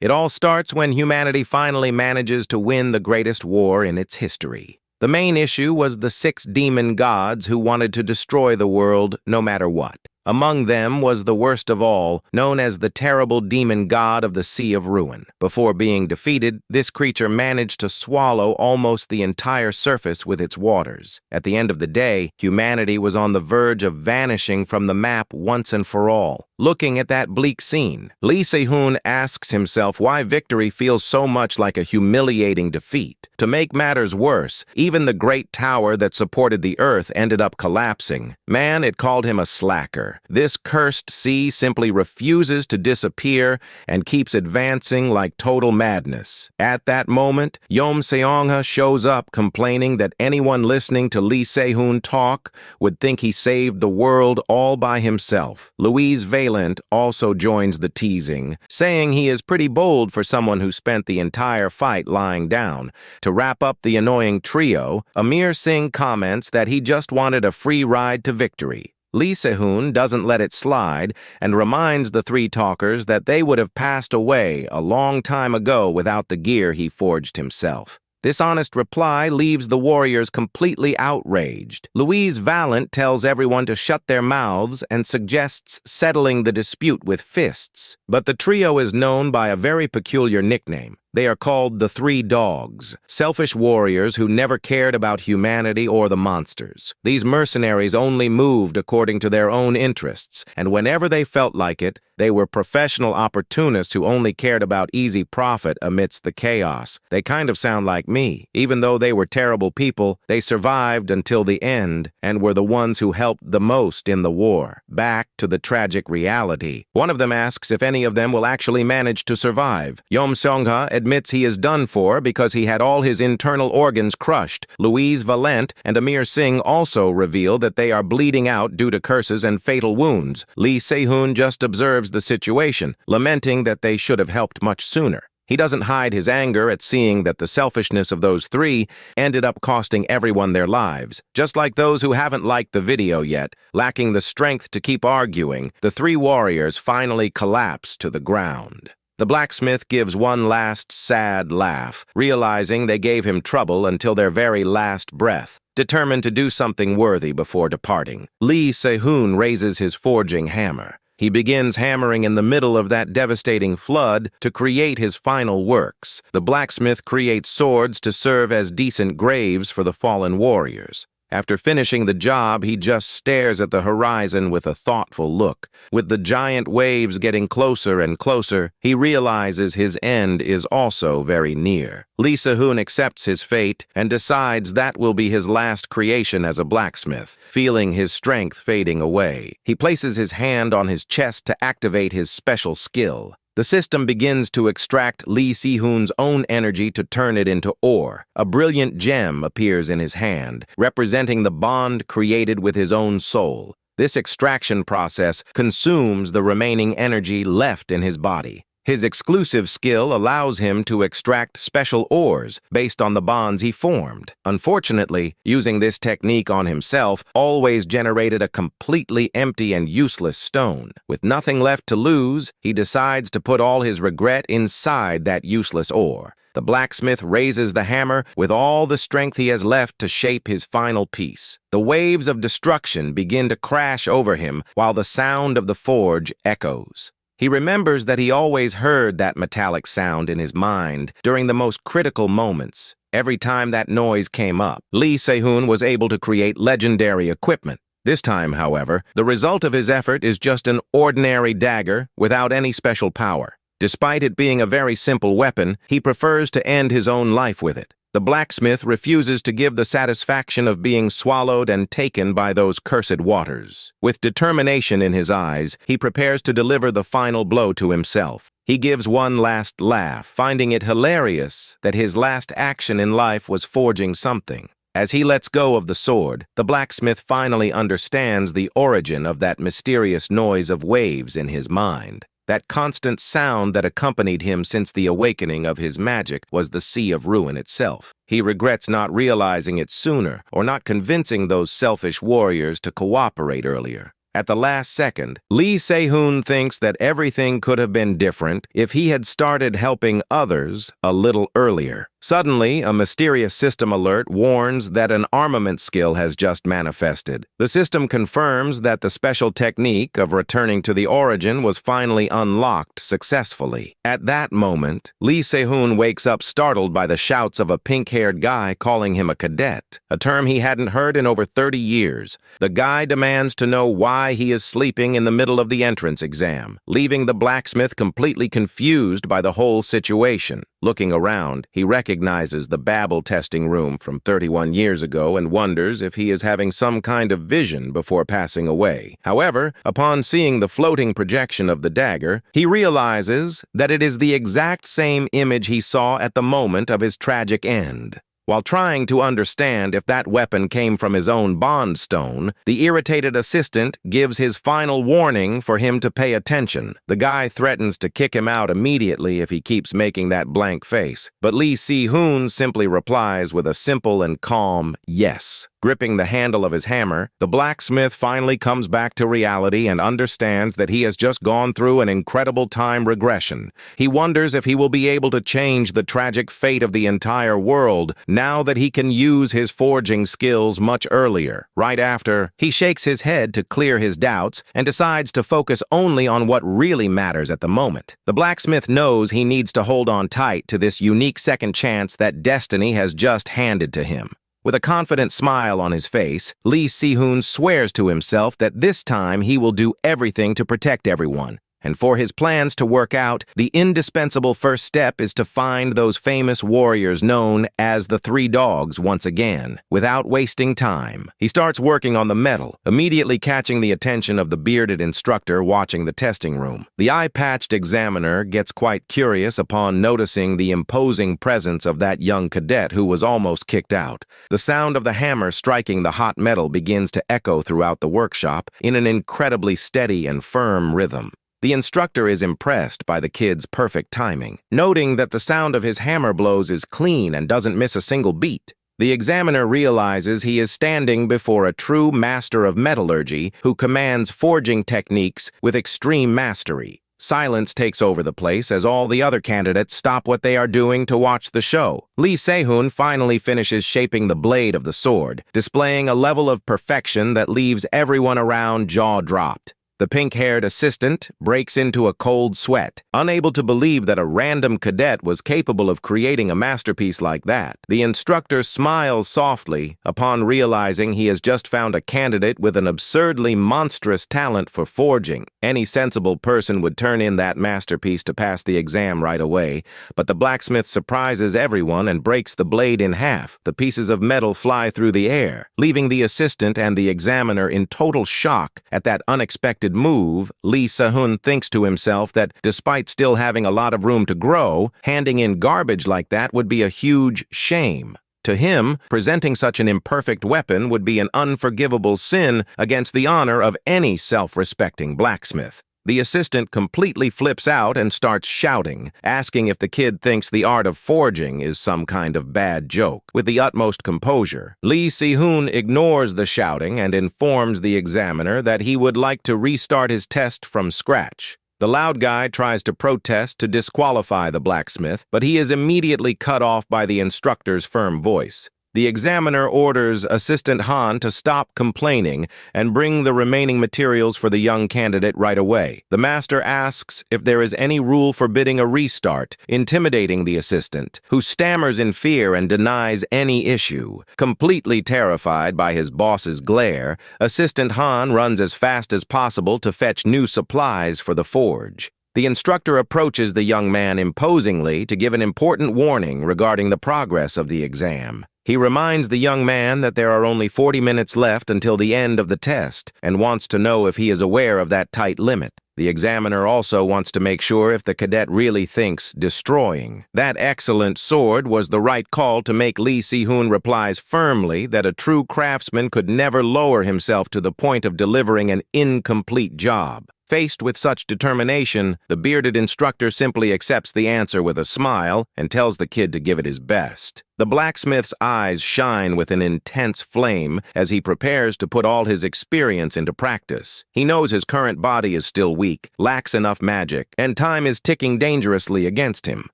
It all starts when humanity finally manages to win the greatest war in its history. The main issue was the 6 demon gods who wanted to destroy the world no matter what. Among them was the worst of all, known as the terrible demon god of the Sea of Ruin. Before being defeated, this creature managed to swallow almost the entire surface with its waters. At the end of the day, humanity was on the verge of vanishing from the map once and for all. Looking at that bleak scene, Lee Se-hoon asks himself why victory feels so much like a humiliating defeat. To make matters worse, even the great tower that supported the earth ended up collapsing. Man, it called him a slacker. This cursed sea simply refuses to disappear and keeps advancing like total madness. At that moment, Yeom Seong-ha shows up complaining that anyone listening to Lee Se-hoon talk would think he saved the world all by himself. Louise Valent also joins the teasing, saying he is pretty bold for someone who spent the entire fight lying down. To wrap up the annoying trio, Amir Singh comments that he just wanted a free ride to victory. Lee Se-hoon doesn't let it slide and reminds the 3 talkers that they would have passed away a long time ago without the gear he forged himself. This honest reply leaves the warriors completely outraged. Louise Valent tells everyone to shut their mouths and suggests settling the dispute with fists. But the trio is known by a very peculiar nickname. They are called the 3 Dogs, selfish warriors who never cared about humanity or the monsters. These mercenaries only moved according to their own interests, and whenever they felt like it, they were professional opportunists who only cared about easy profit amidst the chaos. They kind of sound like me. Even though they were terrible people, they survived until the end and were the ones who helped the most in the war. Back to the tragic reality. One of them asks if any of them will actually manage to survive. Yeom Seong-ha admits he is done for because he had all his internal organs crushed. Louise Valent and Amir Singh also reveal that they are bleeding out due to curses and fatal wounds. Lee Se-hoon just observes the situation, lamenting that they should have helped much sooner. He doesn't hide his anger at seeing that the selfishness of those 3 ended up costing everyone their lives. Just like those who haven't liked the video yet, lacking the strength to keep arguing, the 3 warriors finally collapse to the ground. The blacksmith gives one last sad laugh, realizing they gave him trouble until their very last breath, determined to do something worthy before departing. Lee Se-hoon raises his forging hammer. He begins hammering in the middle of that devastating flood to create his final works. The blacksmith creates swords to serve as decent graves for the fallen warriors. After finishing the job, he just stares at the horizon with a thoughtful look. With the giant waves getting closer and closer, he realizes his end is also very near. Lee Se-hoon accepts his fate and decides that will be his last creation as a blacksmith, feeling his strength fading away. He places his hand on his chest to activate his special skill. The system begins to extract Lee Se-hoon's own energy to turn it into ore. A brilliant gem appears in his hand, representing the bond created with his own soul. This extraction process consumes the remaining energy left in his body. His exclusive skill allows him to extract special ores based on the bonds he formed. Unfortunately, using this technique on himself always generated a completely empty and useless stone. With nothing left to lose, he decides to put all his regret inside that useless ore. The blacksmith raises the hammer with all the strength he has left to shape his final piece. The waves of destruction begin to crash over him while the sound of the forge echoes. He remembers that he always heard that metallic sound in his mind during the most critical moments. Every time that noise came up, Lee Se-hoon was able to create legendary equipment. This time, however, the result of his effort is just an ordinary dagger without any special power. Despite it being a very simple weapon, he prefers to end his own life with it. The blacksmith refuses to give the satisfaction of being swallowed and taken by those cursed waters. With determination in his eyes, he prepares to deliver the final blow to himself. He gives one last laugh, finding it hilarious that his last action in life was forging something. As he lets go of the sword, the blacksmith finally understands the origin of that mysterious noise of waves in his mind. That constant sound that accompanied him since the awakening of his magic was the Sea of Ruin itself. He regrets not realizing it sooner or not convincing those selfish warriors to cooperate earlier. At the last second, Lee Se-hoon thinks that everything could have been different if he had started helping others a little earlier. Suddenly, a mysterious system alert warns that an armament skill has just manifested. The system confirms that the special technique of returning to the origin was finally unlocked successfully. At that moment, Lee Se-hoon wakes up startled by the shouts of a pink-haired guy calling him a cadet, a term he hadn't heard in over 30 years. The guy demands to know why he is sleeping in the middle of the entrance exam, leaving the blacksmith completely confused by the whole situation. Looking around, he recognizes the Babel testing room from 31 years ago and wonders if he is having some kind of vision before passing away. However, upon seeing the floating projection of the dagger, he realizes that it is the exact same image he saw at the moment of his tragic end. While trying to understand if that weapon came from his own bond stone, the irritated assistant gives his final warning for him to pay attention. The guy threatens to kick him out immediately if he keeps making that blank face, but Lee Se-hoon simply replies with a simple and calm yes. Gripping the handle of his hammer, the blacksmith finally comes back to reality and understands that he has just gone through an incredible time regression. He wonders if he will be able to change the tragic fate of the entire world now that he can use his forging skills much earlier. Right after, he shakes his head to clear his doubts and decides to focus only on what really matters at the moment. The blacksmith knows he needs to hold on tight to this unique second chance that destiny has just handed to him. With a confident smile on his face, Lee Se-hoon swears to himself that this time he will do everything to protect everyone. And for his plans to work out, the indispensable first step is to find those famous warriors known as the Three Dogs once again, without wasting time. He starts working on the metal, immediately catching the attention of the bearded instructor watching the testing room. The eye-patched examiner gets quite curious upon noticing the imposing presence of that young cadet who was almost kicked out. The sound of the hammer striking the hot metal begins to echo throughout the workshop in an incredibly steady and firm rhythm. The instructor is impressed by the kid's perfect timing, noting that the sound of his hammer blows is clean and doesn't miss a single beat. The examiner realizes he is standing before a true master of metallurgy who commands forging techniques with extreme mastery. Silence takes over the place as all the other candidates stop what they are doing to watch the show. Lee Se-hoon finally finishes shaping the blade of the sword, displaying a level of perfection that leaves everyone around jaw-dropped. The pink-haired assistant breaks into a cold sweat, unable to believe that a random cadet was capable of creating a masterpiece like that. The instructor smiles softly upon realizing he has just found a candidate with an absurdly monstrous talent for forging. Any sensible person would turn in that masterpiece to pass the exam right away, but the blacksmith surprises everyone and breaks the blade in half. The pieces of metal fly through the air, leaving the assistant and the examiner in total shock at that unexpected move. Lee Se-hoon thinks to himself that despite still having a lot of room to grow, handing in garbage like that would be a huge shame. To him, presenting such an imperfect weapon would be an unforgivable sin against the honor of any self-respecting blacksmith. The assistant completely flips out and starts shouting, asking if the kid thinks the art of forging is some kind of bad joke. With the utmost composure, Lee Se-hoon ignores the shouting and informs the examiner that he would like to restart his test from scratch. The loud guy tries to protest to disqualify the blacksmith, but he is immediately cut off by the instructor's firm voice. The examiner orders Assistant Han to stop complaining and bring the remaining materials for the young candidate right away. The master asks if there is any rule forbidding a restart, intimidating the assistant, who stammers in fear and denies any issue. Completely terrified by his boss's glare, Assistant Han runs as fast as possible to fetch new supplies for the forge. The instructor approaches the young man imposingly to give an important warning regarding the progress of the exam. He reminds the young man that there are only 40 minutes left until the end of the test and wants to know if he is aware of that tight limit. The examiner also wants to make sure if the cadet really thinks destroying that excellent sword was the right call to make. Lee Se-hoon replies firmly that a true craftsman could never lower himself to the point of delivering an incomplete job. Faced with such determination, the bearded instructor simply accepts the answer with a smile and tells the kid to give it his best. The blacksmith's eyes shine with an intense flame as he prepares to put all his experience into practice. He knows his current body is still weak, lacks enough magic, and time is ticking dangerously against him.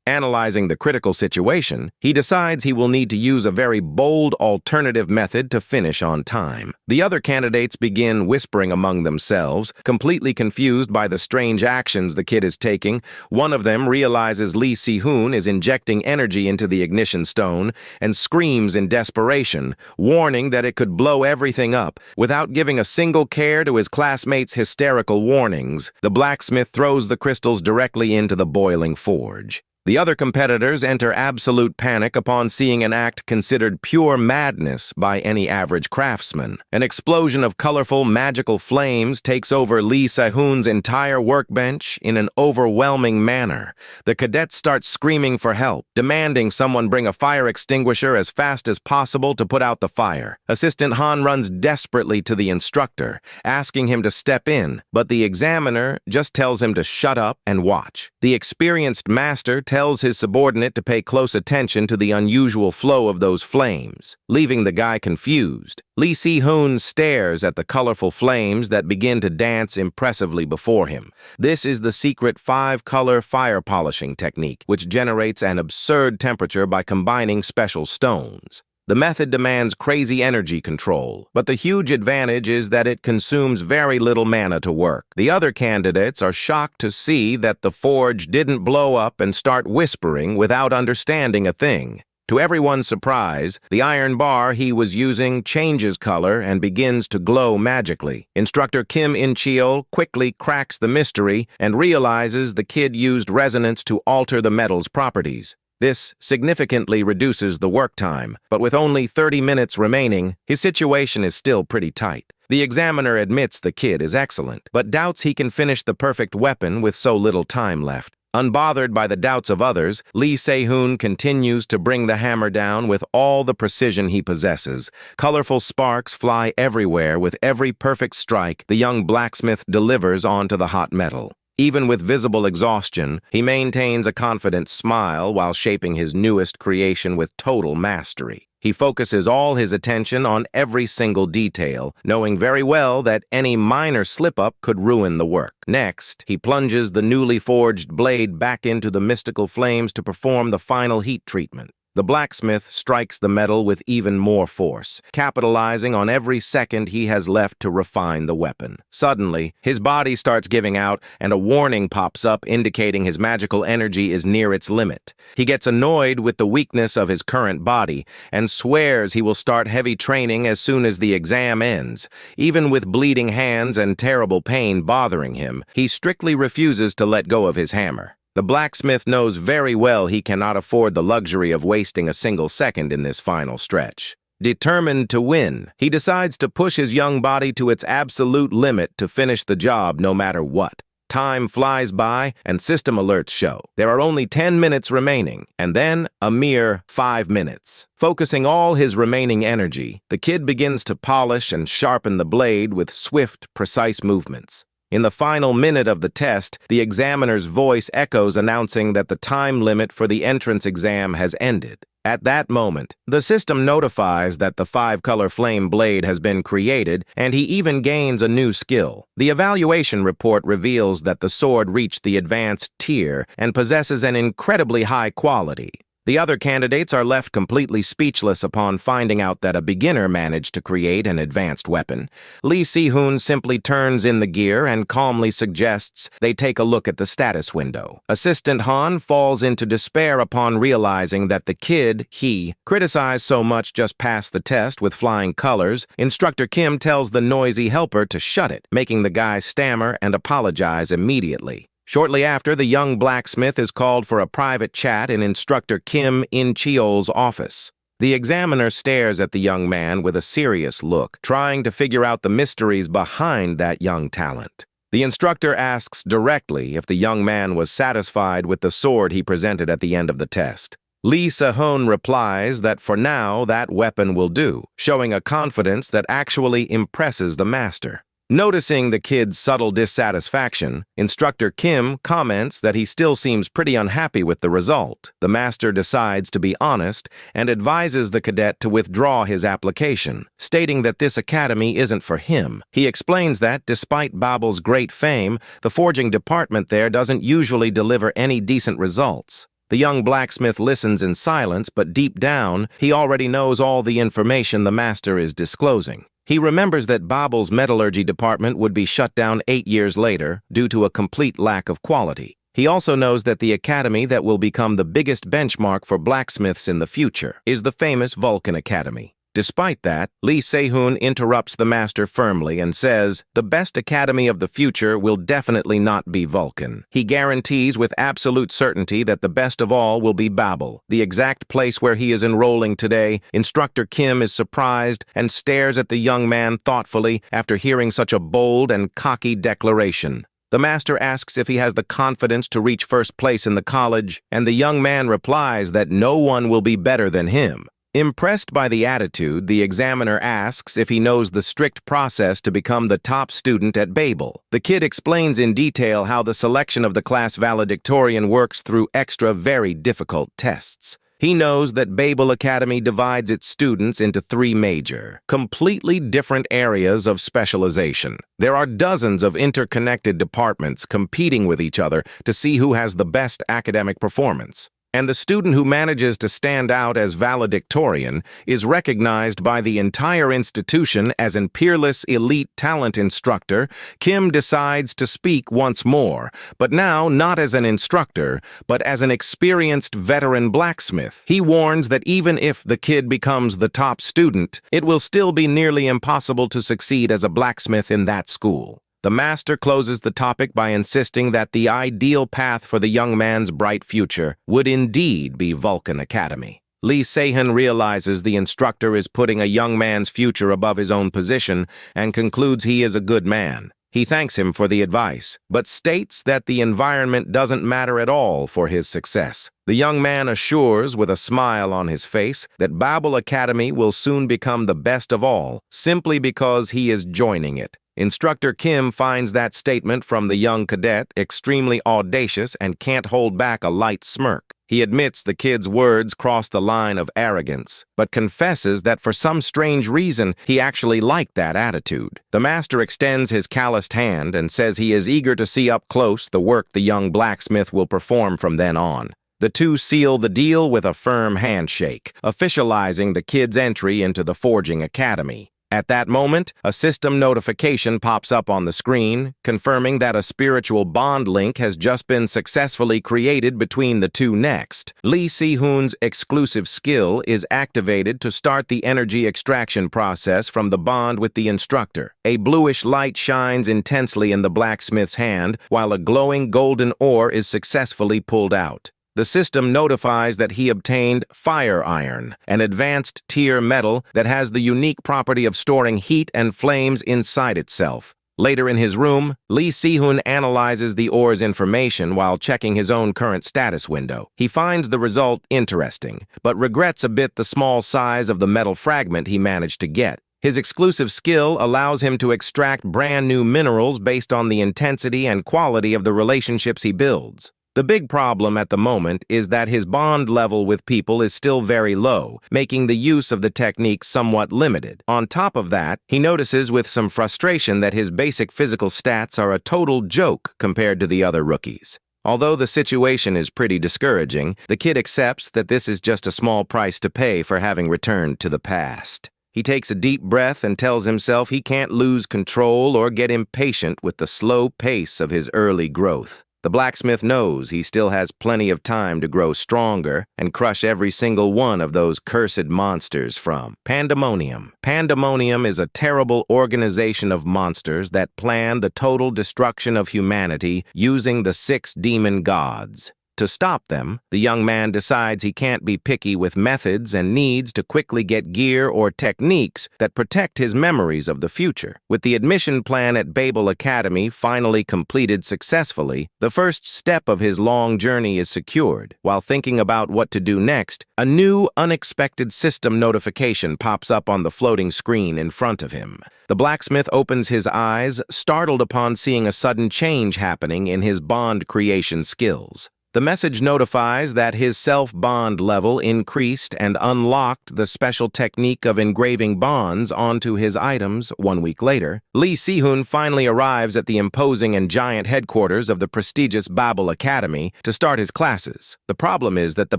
Analyzing the critical situation, he decides he will need to use a very bold alternative method to finish on time. The other candidates begin whispering among themselves, completely confused by the strange actions the kid is taking. One of them realizes Lee Si-hoon is injecting energy into the ignition stone and screams in desperation, warning that it could blow everything up. Without giving a single care to his classmates' hysterical warnings, the blacksmith throws the crystals directly into the boiling forge. The other competitors enter absolute panic upon seeing an act considered pure madness by any average craftsman. An explosion of colorful, magical flames takes over Lee Si-hoon's entire workbench in an overwhelming manner. The cadets start screaming for help, demanding someone bring a fire extinguisher as fast as possible to put out the fire. Assistant Han runs desperately to the instructor, asking him to step in, but the examiner just tells him to shut up and watch. The experienced master tells his subordinate to pay close attention to the unusual flow of those flames, leaving the guy confused. Lee Si-hoon stares at the colorful flames that begin to dance impressively before him. This is the secret 5-color fire polishing technique, which generates an absurd temperature by combining special stones. The method demands crazy energy control, but the huge advantage is that it consumes very little mana to work. The other candidates are shocked to see that the forge didn't blow up and start whispering without understanding a thing. To everyone's surprise, the iron bar he was using changes color and begins to glow magically. Instructor Kim In-cheol quickly cracks the mystery and realizes the kid used resonance to alter the metal's properties. This significantly reduces the work time, but with only 30 minutes remaining, his situation is still pretty tight. The examiner admits the kid is excellent, but doubts he can finish the perfect weapon with so little time left. Unbothered by the doubts of others, Lee Si-hoon continues to bring the hammer down with all the precision he possesses. Colorful sparks fly everywhere with every perfect strike the young blacksmith delivers onto the hot metal. Even with visible exhaustion, he maintains a confident smile while shaping his newest creation with total mastery. He focuses all his attention on every single detail, knowing very well that any minor slip-up could ruin the work. Next, he plunges the newly forged blade back into the mystical flames to perform the final heat treatment. The blacksmith strikes the metal with even more force, capitalizing on every second he has left to refine the weapon. Suddenly, his body starts giving out, and a warning pops up indicating his magical energy is near its limit. He gets annoyed with the weakness of his current body and swears he will start heavy training as soon as the exam ends. Even with bleeding hands and terrible pain bothering him, he strictly refuses to let go of his hammer. The blacksmith knows very well he cannot afford the luxury of wasting a single second in this final stretch. Determined to win, he decides to push his young body to its absolute limit to finish the job no matter what. Time flies by and system alerts show there are only 10 minutes remaining, and then a mere 5 minutes. Focusing all his remaining energy, the kid begins to polish and sharpen the blade with swift, precise movements. In the final minute of the test, the examiner's voice echoes announcing that the time limit for the entrance exam has ended. At that moment, the system notifies that the 5-color flame blade has been created, and he even gains a new skill. The evaluation report reveals that the sword reached the advanced tier and possesses an incredibly high quality. The other candidates are left completely speechless upon finding out that a beginner managed to create an advanced weapon. Lee Si-hoon simply turns in the gear and calmly suggests they take a look at the status window. Assistant Han falls into despair upon realizing that the kid he criticized so much just passed the test with flying colors. Instructor Kim tells the noisy helper to shut it, making the guy stammer and apologize immediately. Shortly after, the young blacksmith is called for a private chat in Instructor Kim In-cheol's office. The examiner stares at the young man with a serious look, trying to figure out the mysteries behind that young talent. The instructor asks directly if the young man was satisfied with the sword he presented at the end of the test. Lee Si-hoon replies that for now that weapon will do, showing a confidence that actually impresses the master. Noticing the kid's subtle dissatisfaction, Instructor Kim comments that he still seems pretty unhappy with the result. The master decides to be honest and advises the cadet to withdraw his application, stating that this academy isn't for him. He explains that, despite Babel's great fame, the forging department there doesn't usually deliver any decent results. The young blacksmith listens in silence, but deep down, he already knows all the information the master is disclosing. He remembers that Babel's metallurgy department would be shut down 8 years later due to a complete lack of quality. He also knows that the academy that will become the biggest benchmark for blacksmiths in the future is the famous Vulcan Academy. Despite that, Lee Se-hoon interrupts the master firmly and says, the best academy of the future will definitely not be Vulcan. He guarantees with absolute certainty that the best of all will be Babel, the exact place where he is enrolling today. Instructor Kim is surprised and stares at the young man thoughtfully after hearing such a bold and cocky declaration. The master asks if he has the confidence to reach first place in the college, and the young man replies that no one will be better than him. Impressed by the attitude, the examiner asks if he knows the strict process to become the top student at Babel. The kid explains in detail how the selection of the class valedictorian works through extra very difficult tests. He knows that Babel Academy divides its students into 3 major, completely different areas of specialization. There are dozens of interconnected departments competing with each other to see who has the best academic performance. And the student who manages to stand out as valedictorian is recognized by the entire institution as an peerless elite talent instructor. Kim decides to speak once more, but now not as an instructor, but as an experienced veteran blacksmith. He warns that even if the kid becomes the top student, it will still be nearly impossible to succeed as a blacksmith in that school. The master closes the topic by insisting that the ideal path for the young man's bright future would indeed be Vulcan Academy. Lee Se-hoon realizes the instructor is putting a young man's future above his own position and concludes he is a good man. He thanks him for the advice, but states that the environment doesn't matter at all for his success. The young man assures, with a smile on his face, that Babel Academy will soon become the best of all, simply because he is joining it. Instructor Kim finds that statement from the young cadet extremely audacious and can't hold back a light smirk. He admits the kid's words cross the line of arrogance, but confesses that for some strange reason he actually liked that attitude. The master extends his calloused hand and says he is eager to see up close the work the young blacksmith will perform from then on. The two seal the deal with a firm handshake, officializing the kid's entry into the Forging Academy. At that moment, a system notification pops up on the screen, confirming that a spiritual bond link has just been successfully created between the two. Next, Lee Se-hoon's exclusive skill is activated to start the energy extraction process from the bond with the instructor. A bluish light shines intensely in the blacksmith's hand, while a glowing golden ore is successfully pulled out. The system notifies that he obtained fire iron, an advanced tier metal that has the unique property of storing heat and flames inside itself. Later in his room, Lee Se-hoon analyzes the ore's information while checking his own current status window. He finds the result interesting, but regrets a bit the small size of the metal fragment he managed to get. His exclusive skill allows him to extract brand new minerals based on the intensity and quality of the relationships he builds. The big problem at the moment is that his bond level with people is still very low, making the use of the technique somewhat limited. On top of that, he notices with some frustration that his basic physical stats are a total joke compared to the other rookies. Although the situation is pretty discouraging, the kid accepts that this is just a small price to pay for having returned to the past. He takes a deep breath and tells himself he can't lose control or get impatient with the slow pace of his early growth. The blacksmith knows he still has plenty of time to grow stronger and crush every single one of those cursed monsters from Pandemonium. Pandemonium is a terrible organization of monsters that plan the total destruction of humanity using the 6 demon gods. To stop them, the young man decides he can't be picky with methods and needs to quickly get gear or techniques that protect his memories of the future. With the admission plan at Babel Academy finally completed successfully, the first step of his long journey is secured. While thinking about what to do next, a new, unexpected system notification pops up on the floating screen in front of him. The blacksmith opens his eyes, startled upon seeing a sudden change happening in his bond creation skills. The message notifies that his self-bond level increased and unlocked the special technique of engraving bonds onto his items 1 week later. Lee Si-hoon finally arrives at the imposing and giant headquarters of the prestigious Babel Academy to start his classes. The problem is that the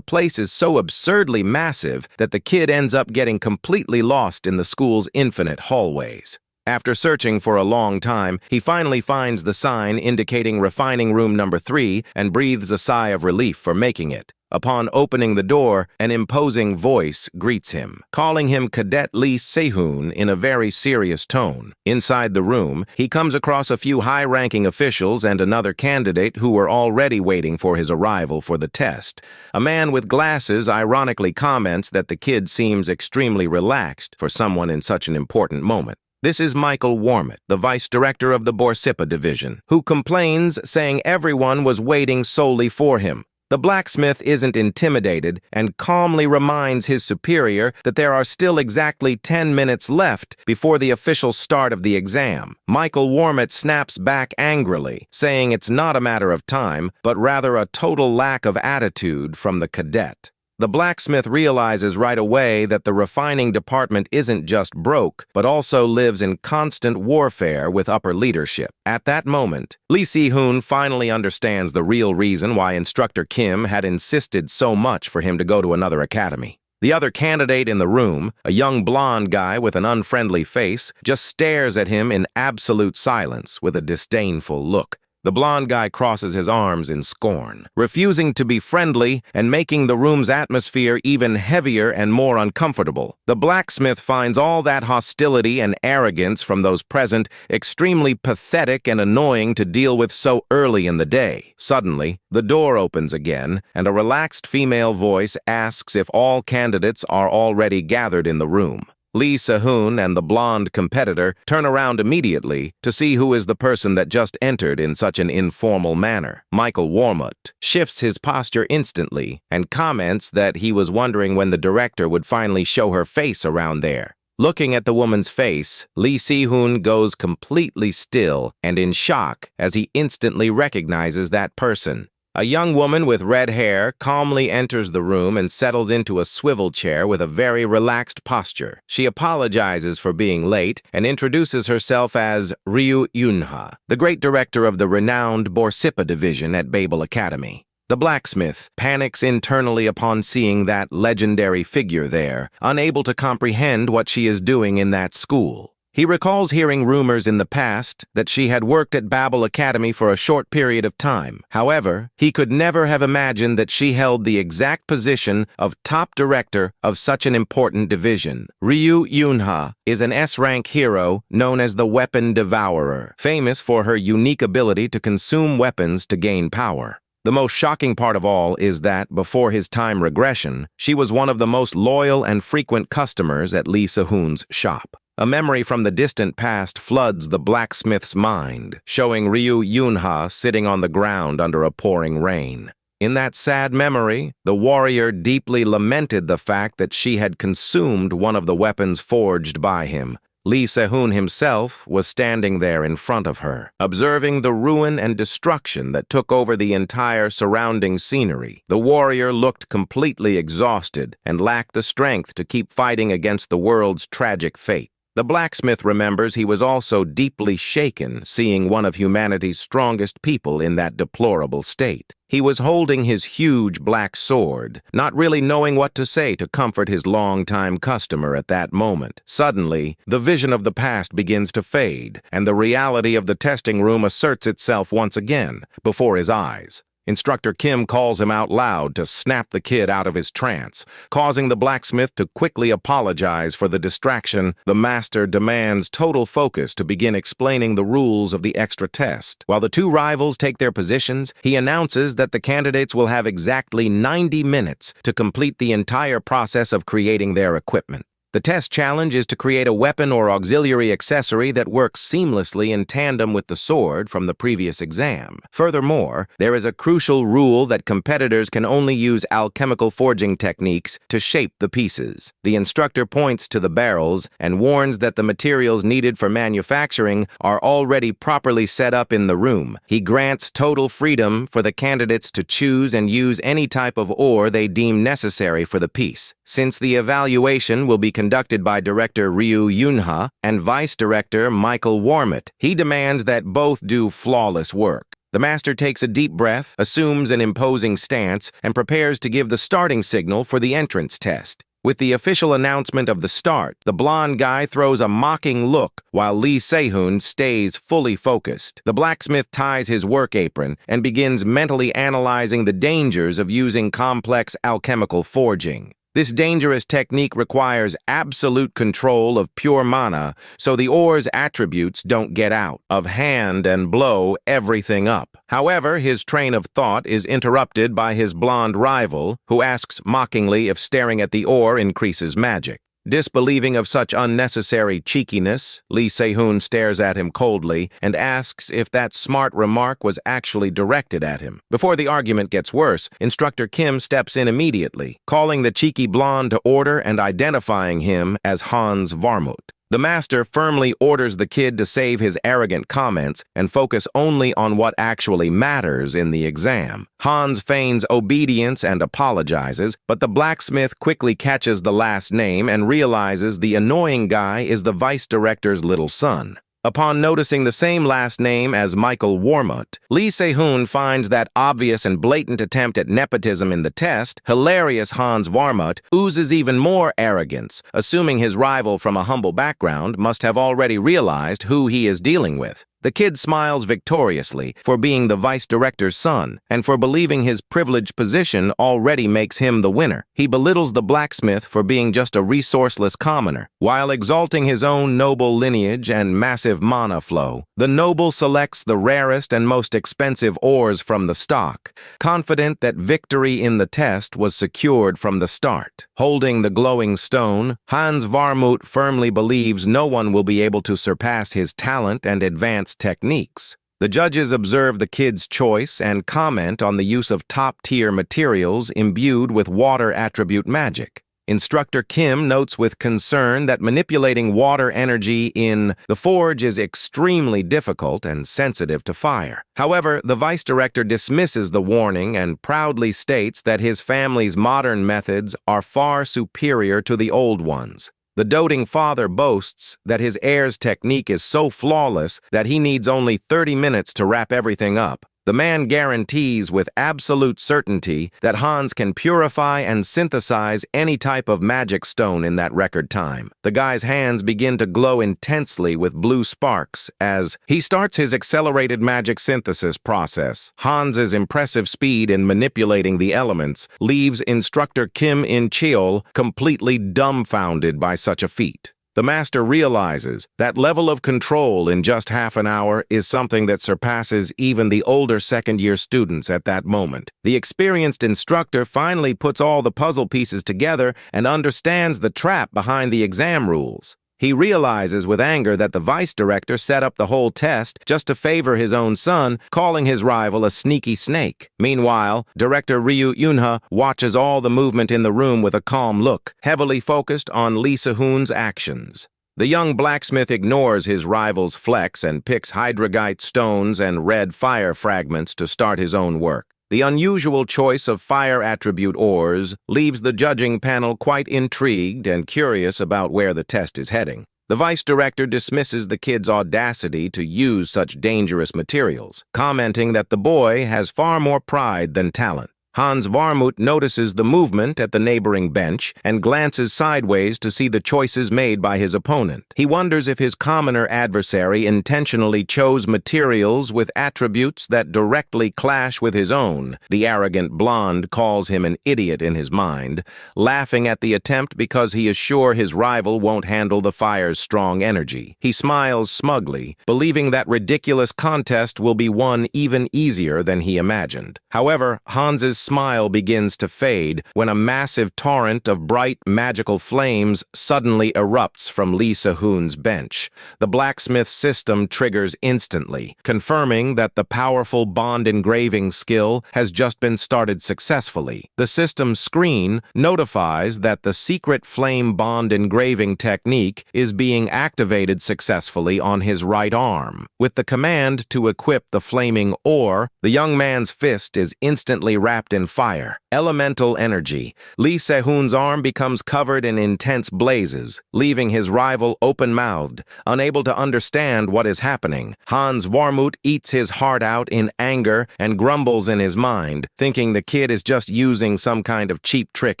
place is so absurdly massive that the kid ends up getting completely lost in the school's infinite hallways. After searching for a long time, he finally finds the sign indicating refining room number 3 and breathes a sigh of relief for making it. Upon opening the door, an imposing voice greets him, calling him Cadet Lee Si-hoon in a very serious tone. Inside the room, he comes across a few high-ranking officials and another candidate who were already waiting for his arrival for the test. A man with glasses ironically comments that the kid seems extremely relaxed for someone in such an important moment. This is Michael Warmott, the vice director of the Borsippa division, who complains, saying everyone was waiting solely for him. The blacksmith isn't intimidated and calmly reminds his superior that there are still exactly 10 minutes left before the official start of the exam. Michael Warmott snaps back angrily, saying it's not a matter of time, but rather a total lack of attitude from the cadet. The blacksmith realizes right away that the refining department isn't just broke, but also lives in constant warfare with upper leadership. At that moment, Lee Si-hoon finally understands the real reason why Instructor Kim had insisted so much for him to go to another academy. The other candidate in the room, a young blonde guy with an unfriendly face, just stares at him in absolute silence with a disdainful look. The blonde guy crosses his arms in scorn, refusing to be friendly and making the room's atmosphere even heavier and more uncomfortable. The blacksmith finds all that hostility and arrogance from those present extremely pathetic and annoying to deal with so early in the day. Suddenly, the door opens again, and a relaxed female voice asks if all candidates are already gathered in the room. Lee Si-hoon and the blonde competitor turn around immediately to see who is the person that just entered in such an informal manner. Michael Warmott shifts his posture instantly and comments that he was wondering when the director would finally show her face around there. Looking at the woman's face, Lee Si-hoon goes completely still and in shock as he instantly recognizes that person. A young woman with red hair calmly enters the room and settles into a swivel chair with a very relaxed posture. She apologizes for being late and introduces herself as Ryu Yunha, the great director of the renowned Borsippa division at Babel Academy. The blacksmith panics internally upon seeing that legendary figure there, unable to comprehend what she is doing in that school. He recalls hearing rumors in the past that she had worked at Babel Academy for a short period of time. However, he could never have imagined that she held the exact position of top director of such an important division. Ryu Yunha is an S-rank hero known as the Weapon Devourer, famous for her unique ability to consume weapons to gain power. The most shocking part of all is that, before his time regression, she was one of the most loyal and frequent customers at Lee Si-hoon's shop. A memory from the distant past floods the blacksmith's mind, showing Ryu Yunha sitting on the ground under a pouring rain. In that sad memory, the warrior deeply lamented the fact that she had consumed one of the weapons forged by him. Lee Si-hoon himself was standing there in front of her, observing the ruin and destruction that took over the entire surrounding scenery. The warrior looked completely exhausted and lacked the strength to keep fighting against the world's tragic fate. The blacksmith remembers he was also deeply shaken seeing one of humanity's strongest people in that deplorable state. He was holding his huge black sword, not really knowing what to say to comfort his longtime customer at that moment. Suddenly, the vision of the past begins to fade, and the reality of the testing room asserts itself once again before his eyes. Instructor Kim calls him out loud to snap the kid out of his trance, causing the blacksmith to quickly apologize for the distraction. The master demands total focus to begin explaining the rules of the extra test. While the two rivals take their positions, he announces that the candidates will have exactly 90 minutes to complete the entire process of creating their equipment. The test challenge is to create a weapon or auxiliary accessory that works seamlessly in tandem with the sword from the previous exam. Furthermore, there is a crucial rule that competitors can only use alchemical forging techniques to shape the pieces. The instructor points to the barrels and warns that the materials needed for manufacturing are already properly set up in the room. He grants total freedom for the candidates to choose and use any type of ore they deem necessary for the piece. Since the evaluation will be conducted by Director Ryu Yunha and Vice Director Michael Warmott, he demands that both do flawless work. The master takes a deep breath, assumes an imposing stance, and prepares to give the starting signal for the entrance test. With the official announcement of the start, the blonde guy throws a mocking look while Lee Se-hoon stays fully focused. The blacksmith ties his work apron and begins mentally analyzing the dangers of using complex alchemical forging. This dangerous technique requires absolute control of pure mana, so the ore's attributes don't get out of hand and blow everything up. However, his train of thought is interrupted by his blonde rival, who asks mockingly if staring at the ore increases magic. Disbelieving of such unnecessary cheekiness, Lee Se-hoon stares at him coldly and asks if that smart remark was actually directed at him. Before the argument gets worse, Instructor Kim steps in immediately, calling the cheeky blonde to order and identifying him as Hans Varmut. The master firmly orders the kid to save his arrogant comments and focus only on what actually matters in the exam. Hans feigns obedience and apologizes, but the blacksmith quickly catches the last name and realizes the annoying guy is the vice director's little son. Upon noticing the same last name as Michael Warmott, Lee Se-hoon finds that obvious and blatant attempt at nepotism in the test. Hilarious Hans Varmut oozes even more arrogance, assuming his rival from a humble background must have already realized who he is dealing with. The kid smiles victoriously for being the vice director's son, and for believing his privileged position already makes him the winner. He belittles the blacksmith for being just a resourceless commoner. While exalting his own noble lineage and massive mana flow, the noble selects the rarest and most expensive ores from the stock, confident that victory in the test was secured from the start. Holding the glowing stone, Hans Varmut firmly believes no one will be able to surpass his talent and advanced techniques. The judges observe the kid's choice and comment on the use of top-tier materials imbued with water attribute magic. Instructor Kim notes with concern that manipulating water energy in the forge is extremely difficult and sensitive to fire. However, the vice director dismisses the warning and proudly states that his family's modern methods are far superior to the old ones. The doting father boasts that his heir's technique is so flawless that he needs only 30 minutes to wrap everything up. The man guarantees with absolute certainty that Hans can purify and synthesize any type of magic stone in that record time. The guy's hands begin to glow intensely with blue sparks as he starts his accelerated magic synthesis process. Hans's impressive speed in manipulating the elements leaves Instructor Kim in Cheol completely dumbfounded by such a feat. The master realizes that level of control in just half an hour is something that surpasses even the older second-year students at that moment. The experienced instructor finally puts all the puzzle pieces together and understands the trap behind the exam rules. He realizes with anger that the vice director set up the whole test just to favor his own son, calling his rival a sneaky snake. Meanwhile, Director Ryu Yunha watches all the movement in the room with a calm look, heavily focused on Lee Se-hoon's actions. The young blacksmith ignores his rival's flex and picks hydrogite stones and red fire fragments to start his own work. The unusual choice of fire attribute ores leaves the judging panel quite intrigued and curious about where the test is heading. The vice director dismisses the kid's audacity to use such dangerous materials, commenting that the boy has far more pride than talent. Hans Varmut notices the movement at the neighboring bench and glances sideways to see the choices made by his opponent. He wonders if his commoner adversary intentionally chose materials with attributes that directly clash with his own. The arrogant blonde calls him an idiot in his mind, laughing at the attempt because he is sure his rival won't handle the fire's strong energy. He smiles smugly, believing that ridiculous contest will be won even easier than he imagined. However, Hans's smile begins to fade when a massive torrent of bright, magical flames suddenly erupts from Lee Se-hoon's bench. The blacksmith system triggers instantly, confirming that the powerful bond engraving skill has just been started successfully. The system's screen notifies that the secret flame bond engraving technique is being activated successfully on his right arm. With the command to equip the flaming ore, the young man's fist is instantly wrapped in fire. Elemental energy. Lee Se-hoon's arm becomes covered in intense blazes, leaving his rival open-mouthed, unable to understand what is happening. Hans Varmut eats his heart out in anger and grumbles in his mind, thinking the kid is just using some kind of cheap trick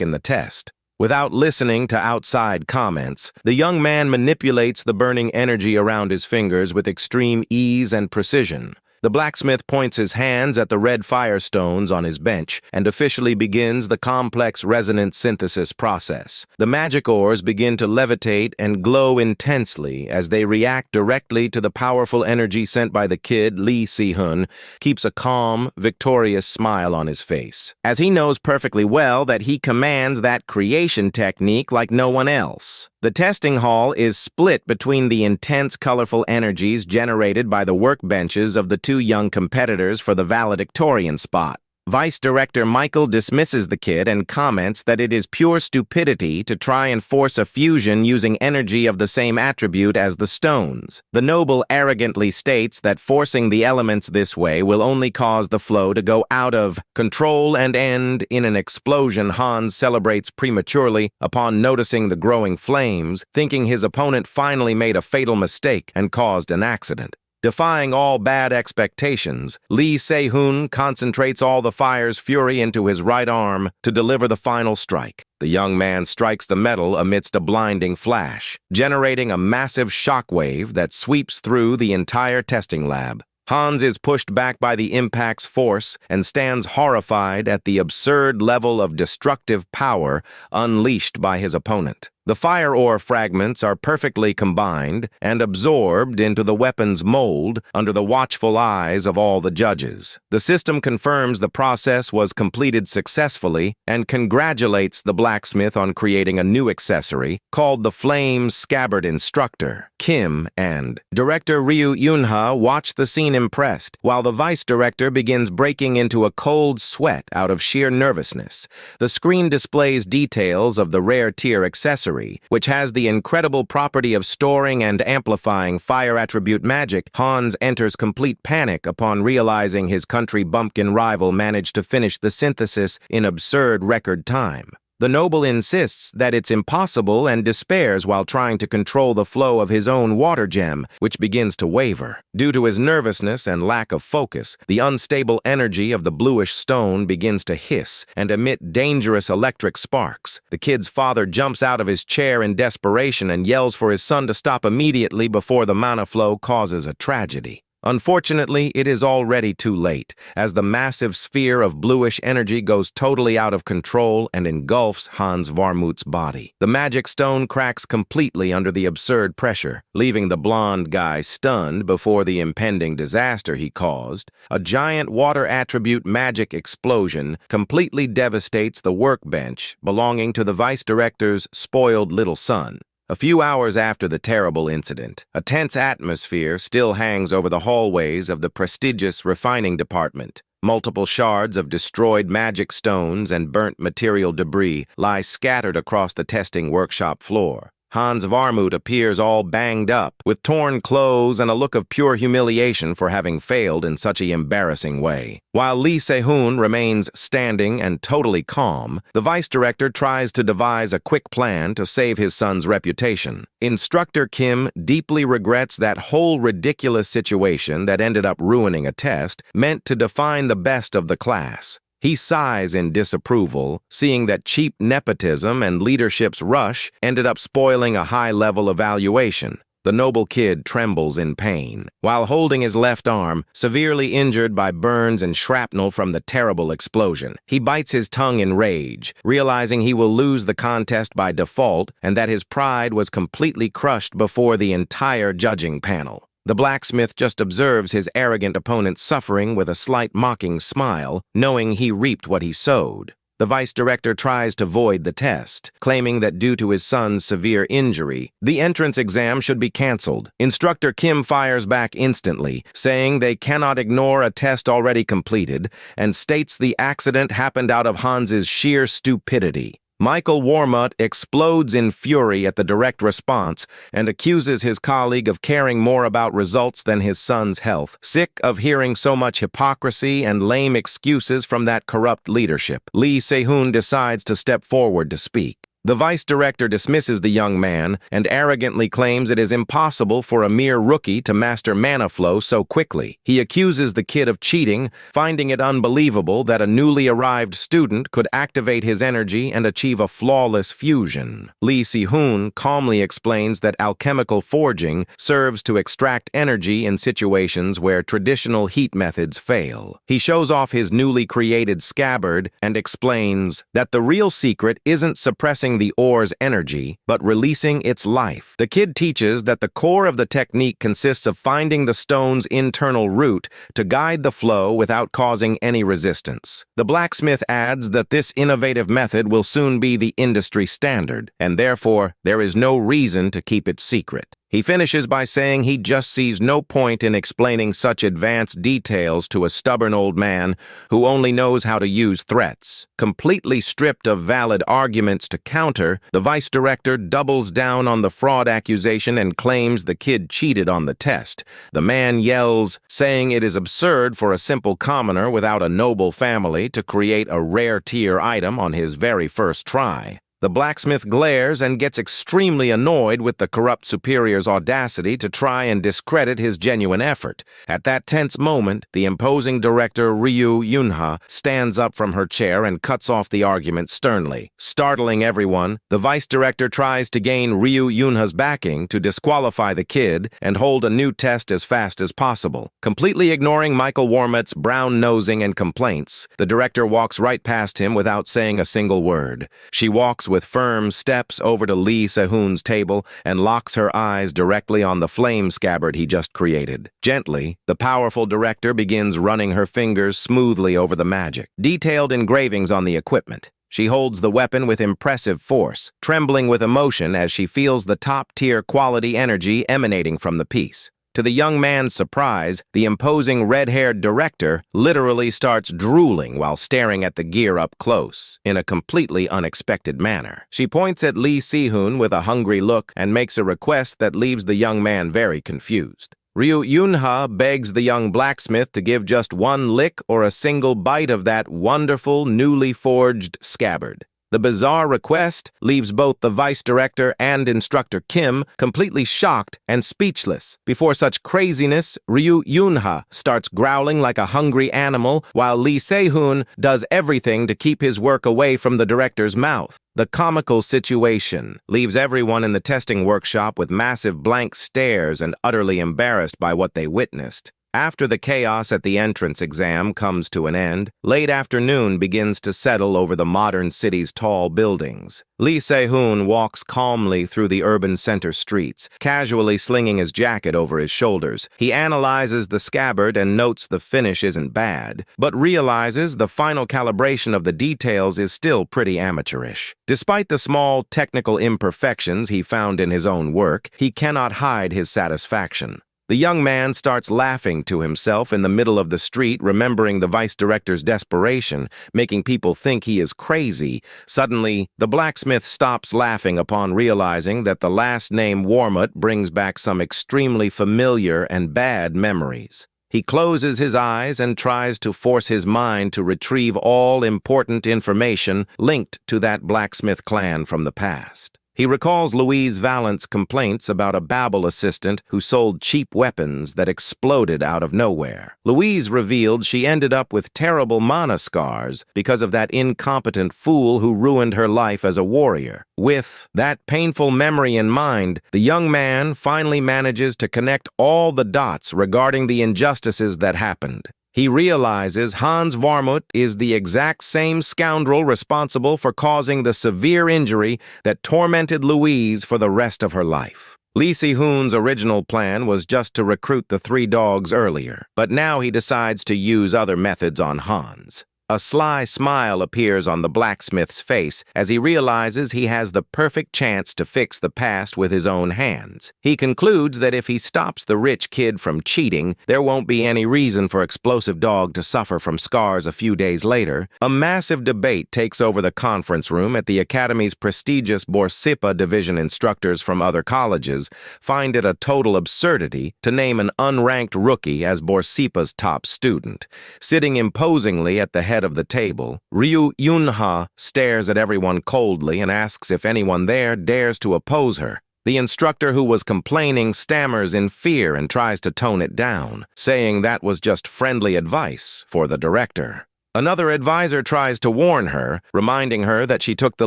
in the test. Without listening to outside comments, the young man manipulates the burning energy around his fingers with extreme ease and precision. The blacksmith points his hands at the red firestones on his bench and officially begins the complex resonance synthesis process. The magic ores begin to levitate and glow intensely as they react directly to the powerful energy sent by the kid. Lee Se-hoon keeps a calm, victorious smile on his face, as he knows perfectly well that he commands that creation technique like no one else. The testing hall is split between the intense, colorful energies generated by the workbenches of the two young competitors for the valedictorian spot. Vice Director Michael dismisses the kid and comments that it is pure stupidity to try and force a fusion using energy of the same attribute as the stones. The noble arrogantly states that forcing the elements this way will only cause the flow to go out of control and end in an explosion. Hans celebrates prematurely upon noticing the growing flames, thinking his opponent finally made a fatal mistake and caused an accident. Defying all bad expectations, Lee Se-hoon concentrates all the fire's fury into his right arm to deliver the final strike. The young man strikes the metal amidst a blinding flash, generating a massive shockwave that sweeps through the entire testing lab. Hans is pushed back by the impact's force and stands horrified at the absurd level of destructive power unleashed by his opponent. The fire ore fragments are perfectly combined and absorbed into the weapon's mold under the watchful eyes of all the judges. The system confirms the process was completed successfully and congratulates the blacksmith on creating a new accessory called the Flame Scabbard Instructor. Kim and director Ryu Yunha watch the scene impressed, while the vice director begins breaking into a cold sweat out of sheer nervousness. The screen displays details of the rare tier accessory, which has the incredible property of storing and amplifying fire attribute magic. Hans enters complete panic upon realizing his country bumpkin rival managed to finish the synthesis in absurd record time. The noble insists that it's impossible and despairs while trying to control the flow of his own water gem, which begins to waver. Due to his nervousness and lack of focus, the unstable energy of the bluish stone begins to hiss and emit dangerous electric sparks. The kid's father jumps out of his chair in desperation and yells for his son to stop immediately before the mana flow causes a tragedy. Unfortunately, it is already too late, as the massive sphere of bluish energy goes totally out of control and engulfs Hans Varmut's body. The magic stone cracks completely under the absurd pressure, leaving the blonde guy stunned before the impending disaster he caused. A giant water attribute magic explosion completely devastates the workbench belonging to the vice director's spoiled little son. A few hours after the terrible incident, a tense atmosphere still hangs over the hallways of the prestigious refining department. Multiple shards of destroyed magic stones and burnt material debris lie scattered across the testing workshop floor. Hans Varmut appears all banged up, with torn clothes and a look of pure humiliation for having failed in such an embarrassing way. While Lee Se-hoon remains standing and totally calm, the vice director tries to devise a quick plan to save his son's reputation. Instructor Kim deeply regrets that whole ridiculous situation that ended up ruining a test meant to define the best of the class. He sighs in disapproval, seeing that cheap nepotism and leadership's rush ended up spoiling a high-level evaluation. The noble kid trembles in pain, while holding his left arm, severely injured by burns and shrapnel from the terrible explosion. He bites his tongue in rage, realizing he will lose the contest by default and that his pride was completely crushed before the entire judging panel. The blacksmith just observes his arrogant opponent's suffering with a slight mocking smile, knowing he reaped what he sowed. The vice director tries to void the test, claiming that due to his son's severe injury, the entrance exam should be canceled. Instructor Kim fires back instantly, saying they cannot ignore a test already completed, and states the accident happened out of Hans's sheer stupidity. Michael Warmut explodes in fury at the direct response and accuses his colleague of caring more about results than his son's health. Sick of hearing so much hypocrisy and lame excuses from that corrupt leadership, Lee Se-hoon decides to step forward to speak. The vice director dismisses the young man and arrogantly claims it is impossible for a mere rookie to master mana flow so quickly. He accuses the kid of cheating, finding it unbelievable that a newly arrived student could activate his energy and achieve a flawless fusion. Lee Se-hoon calmly explains that alchemical forging serves to extract energy in situations where traditional heat methods fail. He shows off his newly created scabbard and explains that the real secret isn't suppressing the ore's energy, but releasing its life. The kid teaches that the core of the technique consists of finding the stone's internal root to guide the flow without causing any resistance. The blacksmith adds that this innovative method will soon be the industry standard, and therefore there is no reason to keep it secret. He finishes by saying he just sees no point in explaining such advanced details to a stubborn old man who only knows how to use threats. Completely stripped of valid arguments to counter, the vice director doubles down on the fraud accusation and claims the kid cheated on the test. The man yells, saying it is absurd for a simple commoner without a noble family to create a rare tier item on his very first try. The blacksmith glares and gets extremely annoyed with the corrupt superior's audacity to try and discredit his genuine effort. At that tense moment, the imposing director Ryu Yunha stands up from her chair and cuts off the argument sternly. Startling everyone, the vice director tries to gain Ryu Yunha's backing to disqualify the kid and hold a new test as fast as possible. Completely ignoring Michael Warmut's brown-nosing and complaints, the director walks right past him without saying a single word. She walks with firm steps over to Lee Se-hoon's table and locks her eyes directly on the flame scabbard he just created. Gently, the powerful director begins running her fingers smoothly over the magic. Detailed engravings on the equipment. She holds the weapon with impressive force, trembling with emotion as she feels the top-tier quality energy emanating from the piece. To the young man's surprise, the imposing red-haired director literally starts drooling while staring at the gear up close, in a completely unexpected manner. She points at Lee Se-hoon with a hungry look and makes a request that leaves the young man very confused. Ryu Yunha begs the young blacksmith to give just one lick or a single bite of that wonderful, newly forged scabbard. The bizarre request leaves both the vice director and instructor Kim completely shocked and speechless. Before such craziness, Ryu Yunha starts growling like a hungry animal, while Lee Se-hoon does everything to keep his work away from the director's mouth. The comical situation leaves everyone in the testing workshop with massive blank stares and utterly embarrassed by what they witnessed. After the chaos at the entrance exam comes to an end, late afternoon begins to settle over the modern city's tall buildings. Lee Se-hoon walks calmly through the urban center streets, casually slinging his jacket over his shoulders. He analyzes the scabbard and notes the finish isn't bad, but realizes the final calibration of the details is still pretty amateurish. Despite the small technical imperfections he found in his own work, he cannot hide his satisfaction. The young man starts laughing to himself in the middle of the street, remembering the vice director's desperation, making people think he is crazy. Suddenly, the blacksmith stops laughing upon realizing that the last name Warmut brings back some extremely familiar and bad memories. He closes his eyes and tries to force his mind to retrieve all important information linked to that blacksmith clan from the past. He recalls Louise Valent's complaints about a Babel assistant who sold cheap weapons that exploded out of nowhere. Louise revealed she ended up with terrible mana scars because of that incompetent fool who ruined her life as a warrior. With that painful memory in mind, the young man finally manages to connect all the dots regarding the injustices that happened. He realizes Hans Varmut is the exact same scoundrel responsible for causing the severe injury that tormented Louise for the rest of her life. Lee Si-hoon's original plan was just to recruit the 3 dogs earlier, but now he decides to use other methods on Hans. A sly smile appears on the blacksmith's face as he realizes he has the perfect chance to fix the past with his own hands. He concludes that if he stops the rich kid from cheating, there won't be any reason for Explosive Dog to suffer from scars a few days later. A massive debate takes over the conference room at the Academy's prestigious Borsippa division. Instructors from other colleges find it a total absurdity to name an unranked rookie as Borsippa's top student. Sitting imposingly at the head of the table, Ryu Yunha stares at everyone coldly and asks if anyone there dares to oppose her. The instructor who was complaining stammers in fear and tries to tone it down, saying that was just friendly advice for the director. Another advisor tries to warn her, reminding her that she took the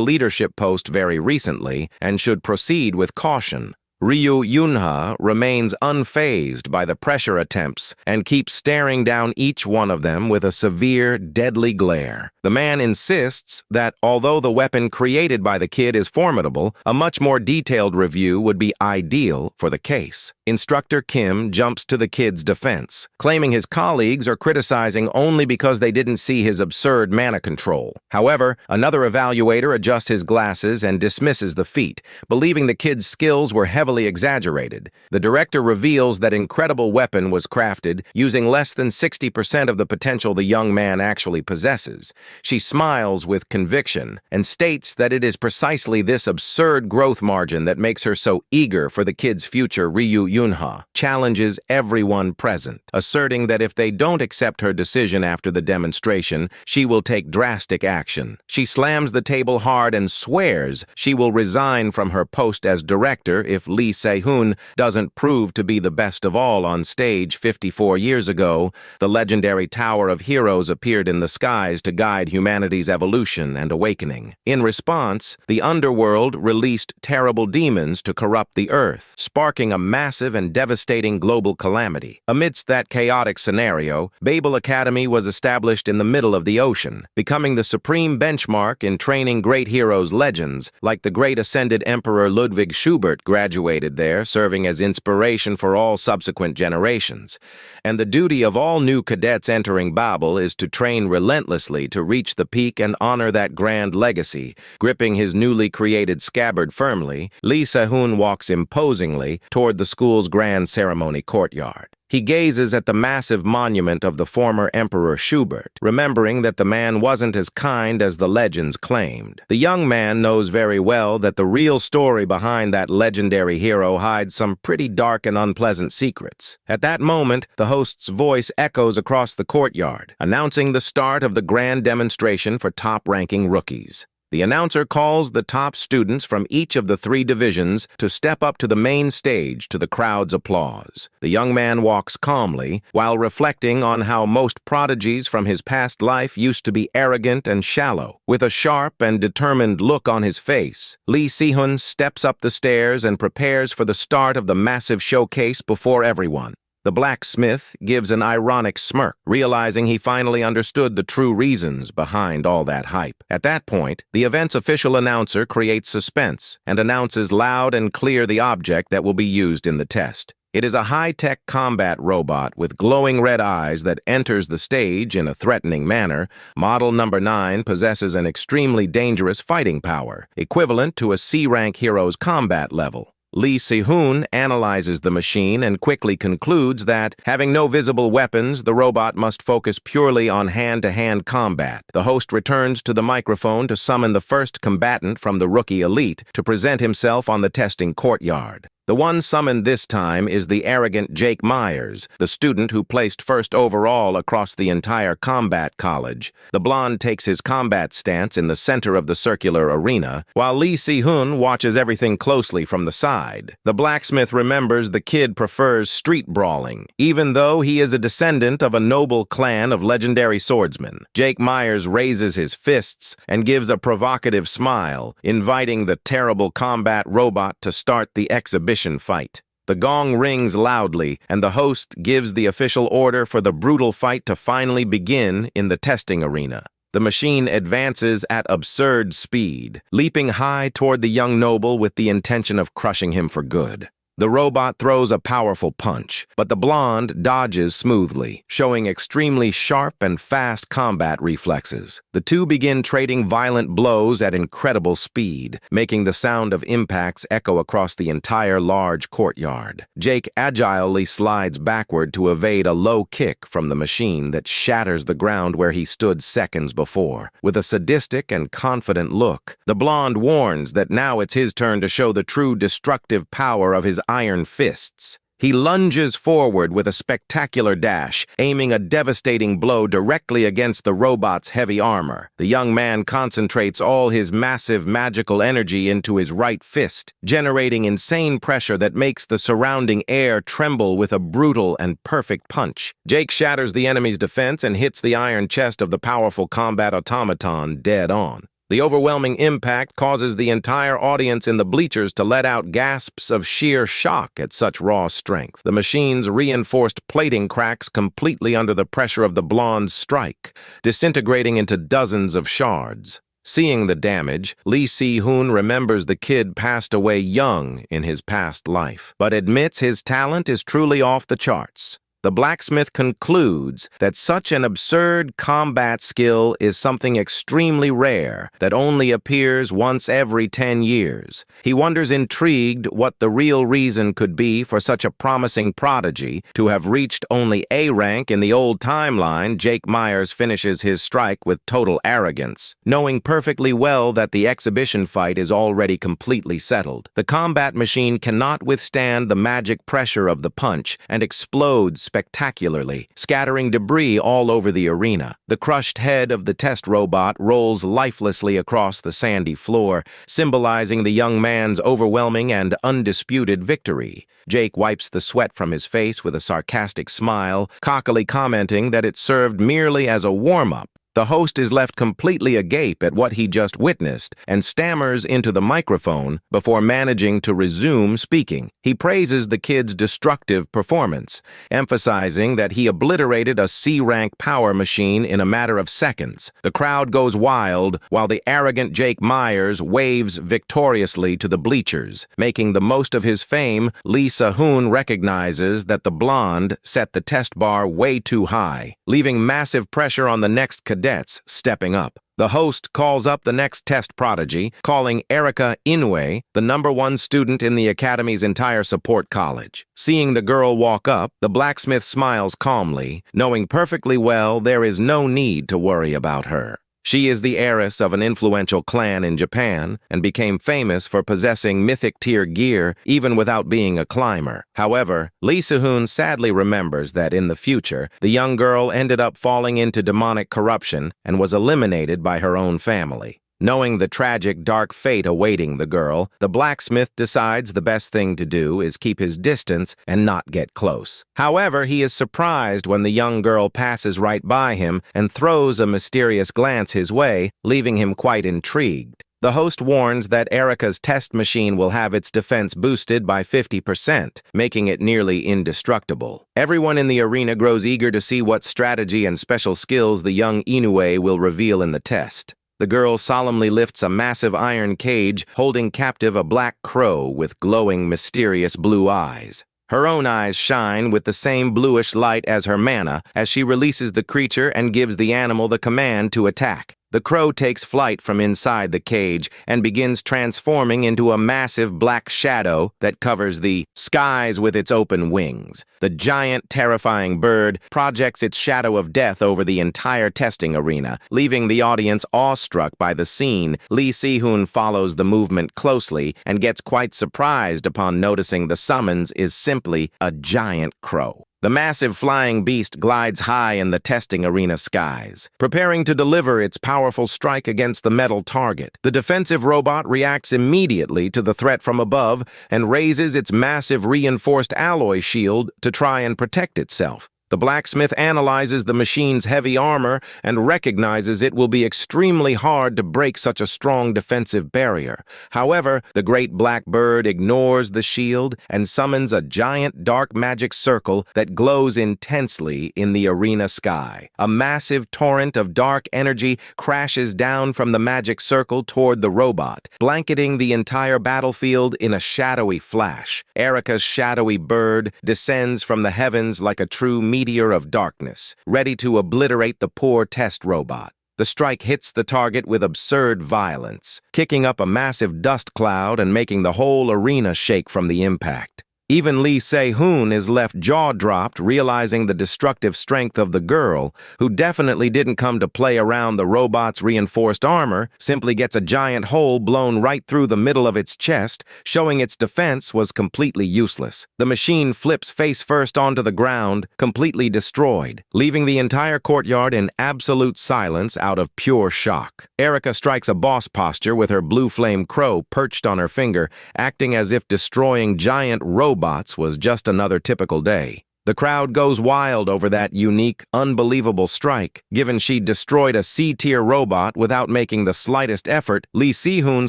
leadership post very recently and should proceed with caution. Ryu Yunha remains unfazed by the pressure attempts and keeps staring down each one of them with a severe, deadly glare. The man insists that although the weapon created by the kid is formidable, a much more detailed review would be ideal for the case. Instructor Kim jumps to the kid's defense, claiming his colleagues are criticizing only because they didn't see his absurd mana control. However, another evaluator adjusts his glasses and dismisses the feat, believing the kid's skills were heavily exaggerated. The director reveals that incredible weapon was crafted using less than 60% of the potential the young man actually possesses. She smiles with conviction and states that it is precisely this absurd growth margin that makes her so eager for the kid's future. Ryu Yunha challenges everyone present, asserting that if they don't accept her decision after the demonstration, she will take drastic action. She slams the table hard and swears she will resign from her post as director if Lee Si-hoon doesn't prove to be the best of all on stage. 54 years ago, the legendary Tower of Heroes appeared in the skies to guide humanity's evolution and awakening. In response, the underworld released terrible demons to corrupt the earth, sparking a massive and devastating global calamity. Amidst that chaotic scenario, Babel Academy was established in the middle of the ocean, becoming the supreme benchmark in training great heroes. Legends like the great ascended Emperor Ludwig Schubert graduated there, serving as inspiration for all subsequent generations. And the duty of all new cadets entering Babel is to train relentlessly to reach the peak and honor that grand legacy. Gripping his newly created scabbard firmly, Lee Si-hoon walks imposingly toward the school's grand ceremony courtyard. He gazes at the massive monument of the former Emperor Schubert, remembering that the man wasn't as kind as the legends claimed. The young man knows very well that the real story behind that legendary hero hides some pretty dark and unpleasant secrets. At that moment, the host's voice echoes across the courtyard, announcing the start of the grand demonstration for top-ranking rookies. The announcer calls the top students from each of the 3 divisions to step up to the main stage to the crowd's applause. The young man walks calmly, while reflecting on how most prodigies from his past life used to be arrogant and shallow. With a sharp and determined look on his face, Lee Si-hoon steps up the stairs and prepares for the start of the massive showcase before everyone. The blacksmith gives an ironic smirk, realizing he finally understood the true reasons behind all that hype. At that point, the event's official announcer creates suspense and announces loud and clear the object that will be used in the test. It is a high-tech combat robot with glowing red eyes that enters the stage in a threatening manner. Model number 9 possesses an extremely dangerous fighting power, equivalent to a C-rank hero's combat level. Lee Si-hoon analyzes the machine and quickly concludes that, having no visible weapons, the robot must focus purely on hand-to-hand combat. The host returns to the microphone to summon the first combatant from the rookie elite to present himself on the testing courtyard. The one summoned this time is the arrogant Jake Myers, the student who placed first overall across the entire combat college. The blonde takes his combat stance in the center of the circular arena, while Lee Si-hun watches everything closely from the side. The blacksmith remembers the kid prefers street brawling, even though he is a descendant of a noble clan of legendary swordsmen. Jake Myers raises his fists and gives a provocative smile, inviting the terrible combat robot to start the exhibition fight. The gong rings loudly, and the host gives the official order for the brutal fight to finally begin in the testing arena. The machine advances at absurd speed, leaping high toward the young noble with the intention of crushing him for good. The robot throws a powerful punch, but the blonde dodges smoothly, showing extremely sharp and fast combat reflexes. The two begin trading violent blows at incredible speed, making the sound of impacts echo across the entire large courtyard. Jake agilely slides backward to evade a low kick from the machine that shatters the ground where he stood seconds before. With a sadistic and confident look, the blonde warns that now it's his turn to show the true destructive power of his iron fists. He lunges forward with a spectacular dash, aiming a devastating blow directly against the robot's heavy armor. The young man concentrates all his massive magical energy into his right fist, generating insane pressure that makes the surrounding air tremble with a brutal and perfect punch. Jake shatters the enemy's defense and hits the iron chest of the powerful combat automaton dead on. The overwhelming impact causes the entire audience in the bleachers to let out gasps of sheer shock at such raw strength. The machine's reinforced plating cracks completely under the pressure of the blonde's strike, disintegrating into dozens of shards. Seeing the damage, Lee Si-hun remembers the kid passed away young in his past life, but admits his talent is truly off the charts. The blacksmith concludes that such an absurd combat skill is something extremely rare that only appears once every 10 years. He wonders intrigued what the real reason could be for such a promising prodigy to have reached only A rank in the old timeline. Jake Myers finishes his strike with total arrogance, knowing perfectly well that the exhibition fight is already completely settled. The combat machine cannot withstand the magic pressure of the punch and explodes spectacularly, scattering debris all over the arena. The crushed head of the test robot rolls lifelessly across the sandy floor, symbolizing the young man's overwhelming and undisputed victory. Jake wipes the sweat from his face with a sarcastic smile, cockily commenting that it served merely as a warm-up. The host is left completely agape at what he just witnessed and stammers into the microphone before managing to resume speaking. He praises the kid's destructive performance, emphasizing that he obliterated a C-rank power machine in a matter of seconds. The crowd goes wild while the arrogant Jake Myers waves victoriously to the bleachers. Making the most of his fame, Lee Si-hun recognizes that the blonde set the test bar way too high, leaving massive pressure on the next cadets stepping up. The host calls up the next test prodigy, calling Erica Inoue the #1 student in the academy's entire support college. Seeing the girl walk up, the blacksmith smiles calmly, knowing perfectly well there is no need to worry about her. She is the heiress of an influential clan in Japan and became famous for possessing mythic-tier gear even without being a climber. However, Lee Si-hun sadly remembers that in the future, the young girl ended up falling into demonic corruption and was eliminated by her own family. Knowing the tragic, dark fate awaiting the girl, the blacksmith decides the best thing to do is keep his distance and not get close. However, he is surprised when the young girl passes right by him and throws a mysterious glance his way, leaving him quite intrigued. The host warns that Erica's test machine will have its defense boosted by 50%, making it nearly indestructible. Everyone in the arena grows eager to see what strategy and special skills the young Inoue will reveal in the test. The girl solemnly lifts a massive iron cage, holding captive a black crow with glowing, mysterious blue eyes. Her own eyes shine with the same bluish light as her mana as she releases the creature and gives the animal the command to attack. The crow takes flight from inside the cage and begins transforming into a massive black shadow that covers the skies with its open wings. The giant, terrifying bird projects its shadow of death over the entire testing arena, leaving the audience awestruck by the scene. Lee Si-hoon follows the movement closely and gets quite surprised upon noticing the summons is simply a giant crow. The massive flying beast glides high in the testing arena skies, preparing to deliver its powerful strike against the metal target. The defensive robot reacts immediately to the threat from above and raises its massive reinforced alloy shield to try and protect itself. The blacksmith analyzes the machine's heavy armor and recognizes it will be extremely hard to break such a strong defensive barrier. However, the great black bird ignores the shield and summons a giant dark magic circle that glows intensely in the arena sky. A massive torrent of dark energy crashes down from the magic circle toward the robot, blanketing the entire battlefield in a shadowy flash. Erica's shadowy bird descends from the heavens like a true meteor of darkness, ready to obliterate the poor test robot. The strike hits the target with absurd violence, kicking up a massive dust cloud and making the whole arena shake from the impact. Even Lee Se-hoon is left jaw-dropped, realizing the destructive strength of the girl, who definitely didn't come to play around the robot's reinforced armor, simply gets a giant hole blown right through the middle of its chest, showing its defense was completely useless. The machine flips face-first onto the ground, completely destroyed, leaving the entire courtyard in absolute silence out of pure shock. Erica strikes a boss posture with her blue flame crow perched on her finger, acting as if destroying giant robots was just another typical day. The crowd goes wild over that unique, unbelievable strike. Given she destroyed a C-tier robot without making the slightest effort, Lee Si-hoon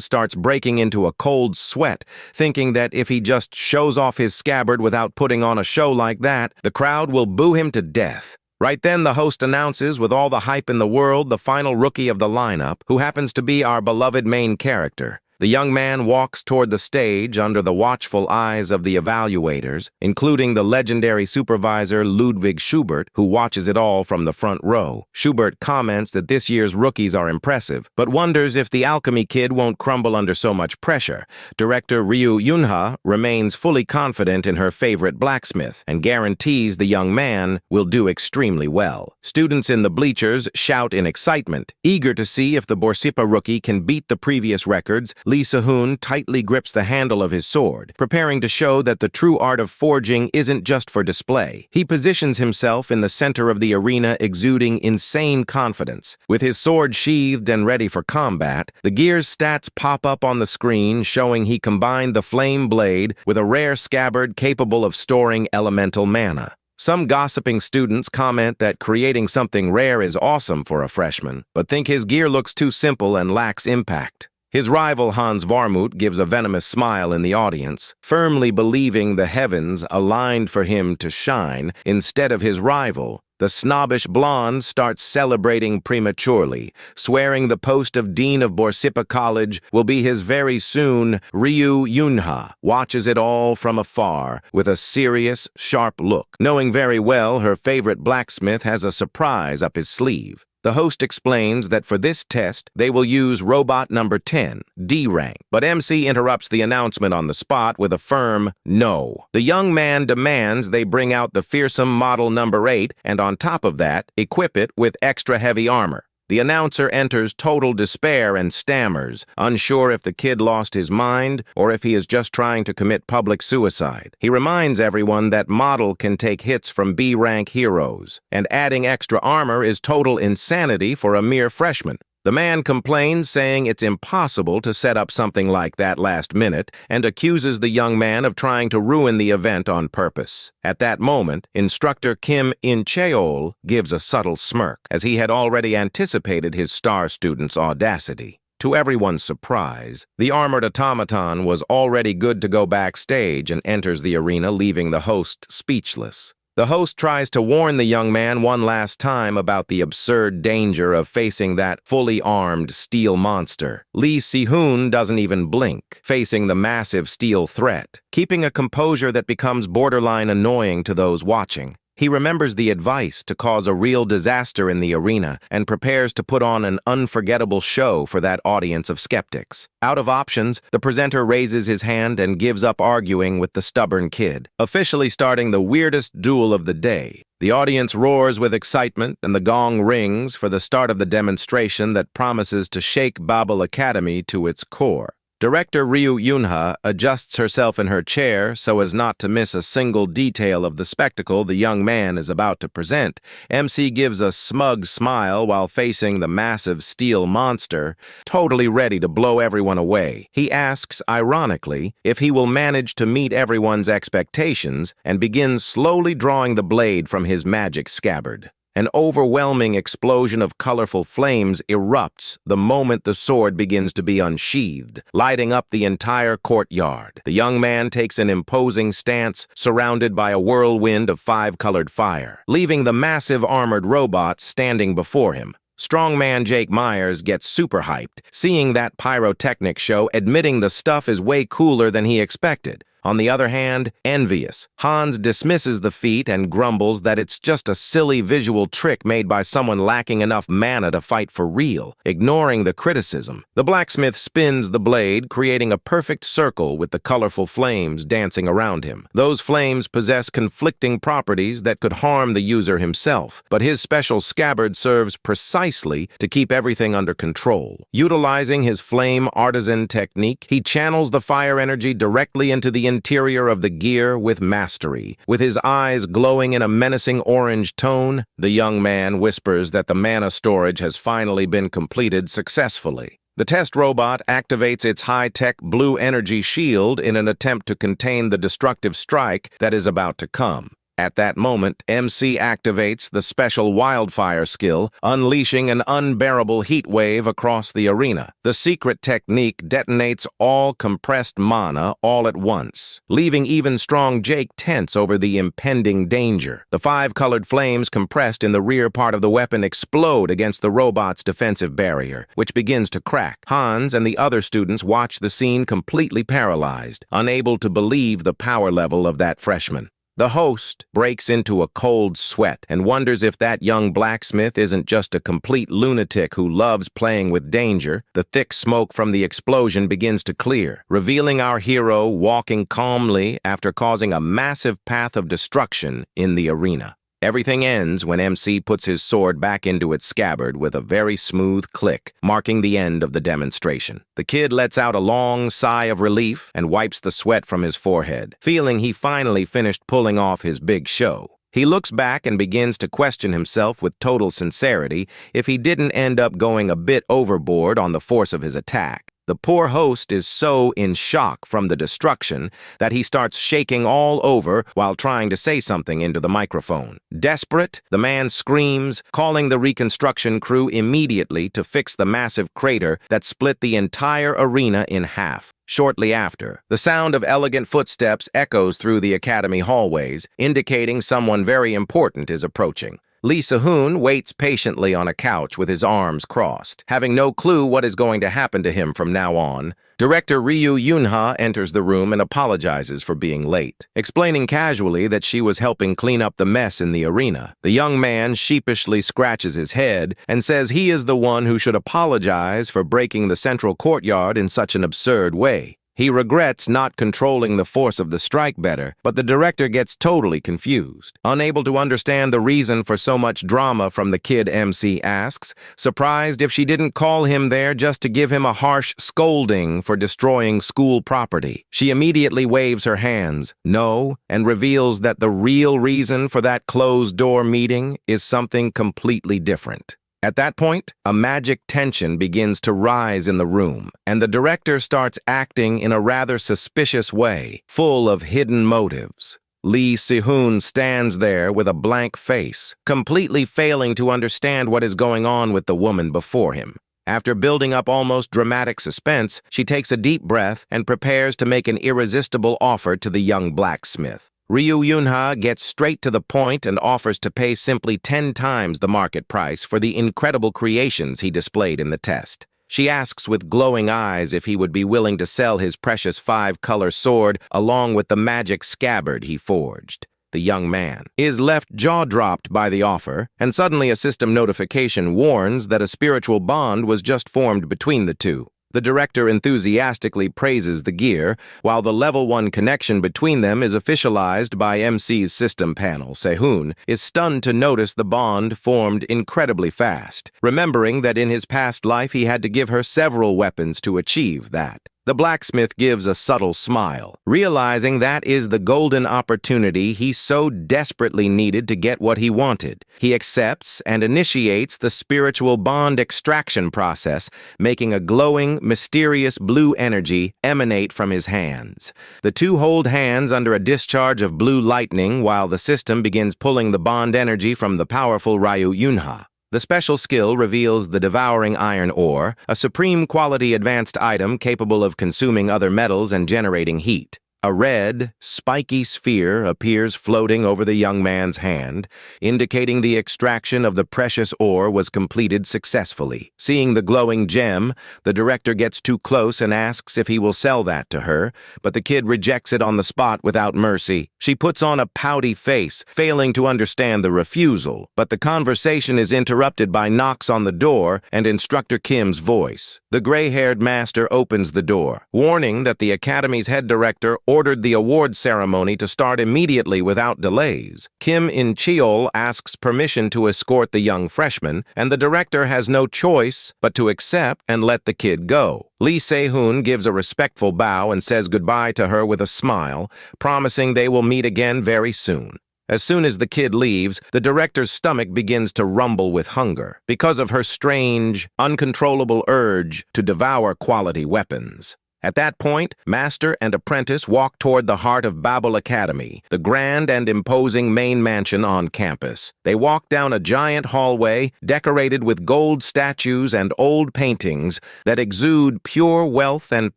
starts breaking into a cold sweat, thinking that if he just shows off his scabbard without putting on a show like that, the crowd will boo him to death. Right then, the host announces, with all the hype in the world, the final rookie of the lineup, who happens to be our beloved main character. The young man walks toward the stage under the watchful eyes of the evaluators, including the legendary supervisor Ludwig Schubert, who watches it all from the front row. Schubert comments that this year's rookies are impressive, but wonders if the alchemy kid won't crumble under so much pressure. Director Ryu Yunha remains fully confident in her favorite blacksmith and guarantees the young man will do extremely well. Students in the bleachers shout in excitement, eager to see if the Borsippa rookie can beat the previous records. Lee Si-hoon tightly grips the handle of his sword, preparing to show that the true art of forging isn't just for display. He positions himself in the center of the arena, exuding insane confidence. With his sword sheathed and ready for combat, the gear's stats pop up on the screen, showing he combined the flame blade with a rare scabbard capable of storing elemental mana. Some gossiping students comment that creating something rare is awesome for a freshman, but think his gear looks too simple and lacks impact. His rival Hans Varmut gives a venomous smile in the audience, firmly believing the heavens aligned for him to shine instead of his rival. The snobbish blonde starts celebrating prematurely, swearing the post of Dean of Borsippa College will be his very soon. Ryu Yunha watches it all from afar with a serious, sharp look, knowing very well her favorite blacksmith has a surprise up his sleeve. The host explains that for this test, they will use robot number 10, D rank, but MC interrupts the announcement on the spot with a firm no. The young man demands they bring out the fearsome model number 8 and on top of that, equip it with extra heavy armor. The announcer enters total despair and stammers, unsure if the kid lost his mind or if he is just trying to commit public suicide. He reminds everyone that model can take hits from B-rank heroes, and adding extra armor is total insanity for a mere freshman. The man complains, saying it's impossible to set up something like that last minute, and accuses the young man of trying to ruin the event on purpose. At that moment, instructor Kim In-cheol gives a subtle smirk, as he had already anticipated his star student's audacity. To everyone's surprise, the armored automaton was already good to go backstage and enters the arena, leaving the host speechless. The host tries to warn the young man one last time about the absurd danger of facing that fully armed steel monster. Lee Si-hoon doesn't even blink, facing the massive steel threat, keeping a composure that becomes borderline annoying to those watching. He remembers the advice to cause a real disaster in the arena and prepares to put on an unforgettable show for that audience of skeptics. Out of options, the presenter raises his hand and gives up arguing with the stubborn kid, officially starting the weirdest duel of the day. The audience roars with excitement and the gong rings for the start of the demonstration that promises to shake Babel Academy to its core. Director Ryu Yunha adjusts herself in her chair so as not to miss a single detail of the spectacle the young man is about to present. MC gives a smug smile while facing the massive steel monster, totally ready to blow everyone away. He asks, ironically, if he will manage to meet everyone's expectations and begins slowly drawing the blade from his magic scabbard. An overwhelming explosion of colorful flames erupts the moment the sword begins to be unsheathed, lighting up the entire courtyard. The young man takes an imposing stance, surrounded by a whirlwind of five-colored fire, leaving the massive armored robots standing before him. Strongman Jake Myers gets super hyped, seeing that pyrotechnic show, admitting the stuff is way cooler than he expected. On the other hand, envious, Hans dismisses the feat and grumbles that it's just a silly visual trick made by someone lacking enough mana to fight for real, ignoring the criticism. The blacksmith spins the blade, creating a perfect circle with the colorful flames dancing around him. Those flames possess conflicting properties that could harm the user himself, but his special scabbard serves precisely to keep everything under control. Utilizing his flame artisan technique, he channels the fire energy directly into the interior of the gear with mastery. With his eyes glowing in a menacing orange tone, the young man whispers that the mana storage has finally been completed successfully. The test robot activates its high-tech blue energy shield in an attempt to contain the destructive strike that is about to come. At that moment, MC activates the special wildfire skill, unleashing an unbearable heat wave across the arena. The secret technique detonates all compressed mana all at once, leaving even strong Jake tense over the impending danger. The five-colored flames compressed in the rear part of the weapon explode against the robot's defensive barrier, which begins to crack. Hans and the other students watch the scene completely paralyzed, unable to believe the power level of that freshman. The host breaks into a cold sweat and wonders if that young blacksmith isn't just a complete lunatic who loves playing with danger. The thick smoke from the explosion begins to clear, revealing our hero walking calmly after causing a massive path of destruction in the arena. Everything ends when MC puts his sword back into its scabbard with a very smooth click, marking the end of the demonstration. The kid lets out a long sigh of relief and wipes the sweat from his forehead, feeling he finally finished pulling off his big show. He looks back and begins to question himself with total sincerity if he didn't end up going a bit overboard on the force of his attack. The poor host is so in shock from the destruction that he starts shaking all over while trying to say something into the microphone. Desperate, the man screams, calling the reconstruction crew immediately to fix the massive crater that split the entire arena in half. Shortly after, the sound of elegant footsteps echoes through the academy hallways, indicating someone very important is approaching. Lee Se-hoon waits patiently on a couch with his arms crossed, having no clue what is going to happen to him from now on. Director Ryu Yunha enters the room and apologizes for being late, explaining casually that she was helping clean up the mess in the arena. The young man sheepishly scratches his head and says he is the one who should apologize for breaking the central courtyard in such an absurd way. He regrets not controlling the force of the strike better, but the director gets totally confused. Unable to understand the reason for so much drama from the kid, MC asks, surprised if she didn't call him there just to give him a harsh scolding for destroying school property. She immediately waves her hands, no, and reveals that the real reason for that closed-door meeting is something completely different. At that point, a magic tension begins to rise in the room, and the director starts acting in a rather suspicious way, full of hidden motives. Lee Se-hoon stands there with a blank face, completely failing to understand what is going on with the woman before him. After building up almost dramatic suspense, she takes a deep breath and prepares to make an irresistible offer to the young blacksmith. Ryu Yunha gets straight to the point and offers to pay simply 10 times the market price for the incredible creations he displayed in the test. She asks with glowing eyes if he would be willing to sell his precious 5-color sword along with the magic scabbard he forged. The young man is left jaw-dropped by the offer, and suddenly a system notification warns that a spiritual bond was just formed between the two. The director enthusiastically praises the gear, while the level 1 connection between them is officialized by MC's system panel. Sehun is stunned to notice the bond formed incredibly fast, remembering that in his past life he had to give her several weapons to achieve that. The blacksmith gives a subtle smile, realizing that is the golden opportunity he so desperately needed to get what he wanted. He accepts and initiates the spiritual bond extraction process, making a glowing, mysterious blue energy emanate from his hands. The two hold hands under a discharge of blue lightning while the system begins pulling the bond energy from the powerful Ryu Yunha. The special skill reveals the devouring iron ore, a supreme quality advanced item capable of consuming other metals and generating heat. A red, spiky sphere appears floating over the young man's hand, indicating the extraction of the precious ore was completed successfully. Seeing the glowing gem, the director gets too close and asks if he will sell that to her, but the kid rejects it on the spot without mercy. She puts on a pouty face, failing to understand the refusal, but the conversation is interrupted by knocks on the door and Instructor Kim's voice. The gray-haired master opens the door, warning that the academy's head director ordered the award ceremony to start immediately without delays. Kim in Cheol asks permission to escort the young freshman, and the director has no choice but to accept and let the kid go. Lee Se-hoon gives a respectful bow and says goodbye to her with a smile, promising they will meet again very soon. As soon as the kid leaves, the director's stomach begins to rumble with hunger because of her strange, uncontrollable urge to devour quality weapons. At that point, master and apprentice walk toward the heart of Babel Academy, the grand and imposing main mansion on campus. They walk down a giant hallway decorated with gold statues and old paintings that exude pure wealth and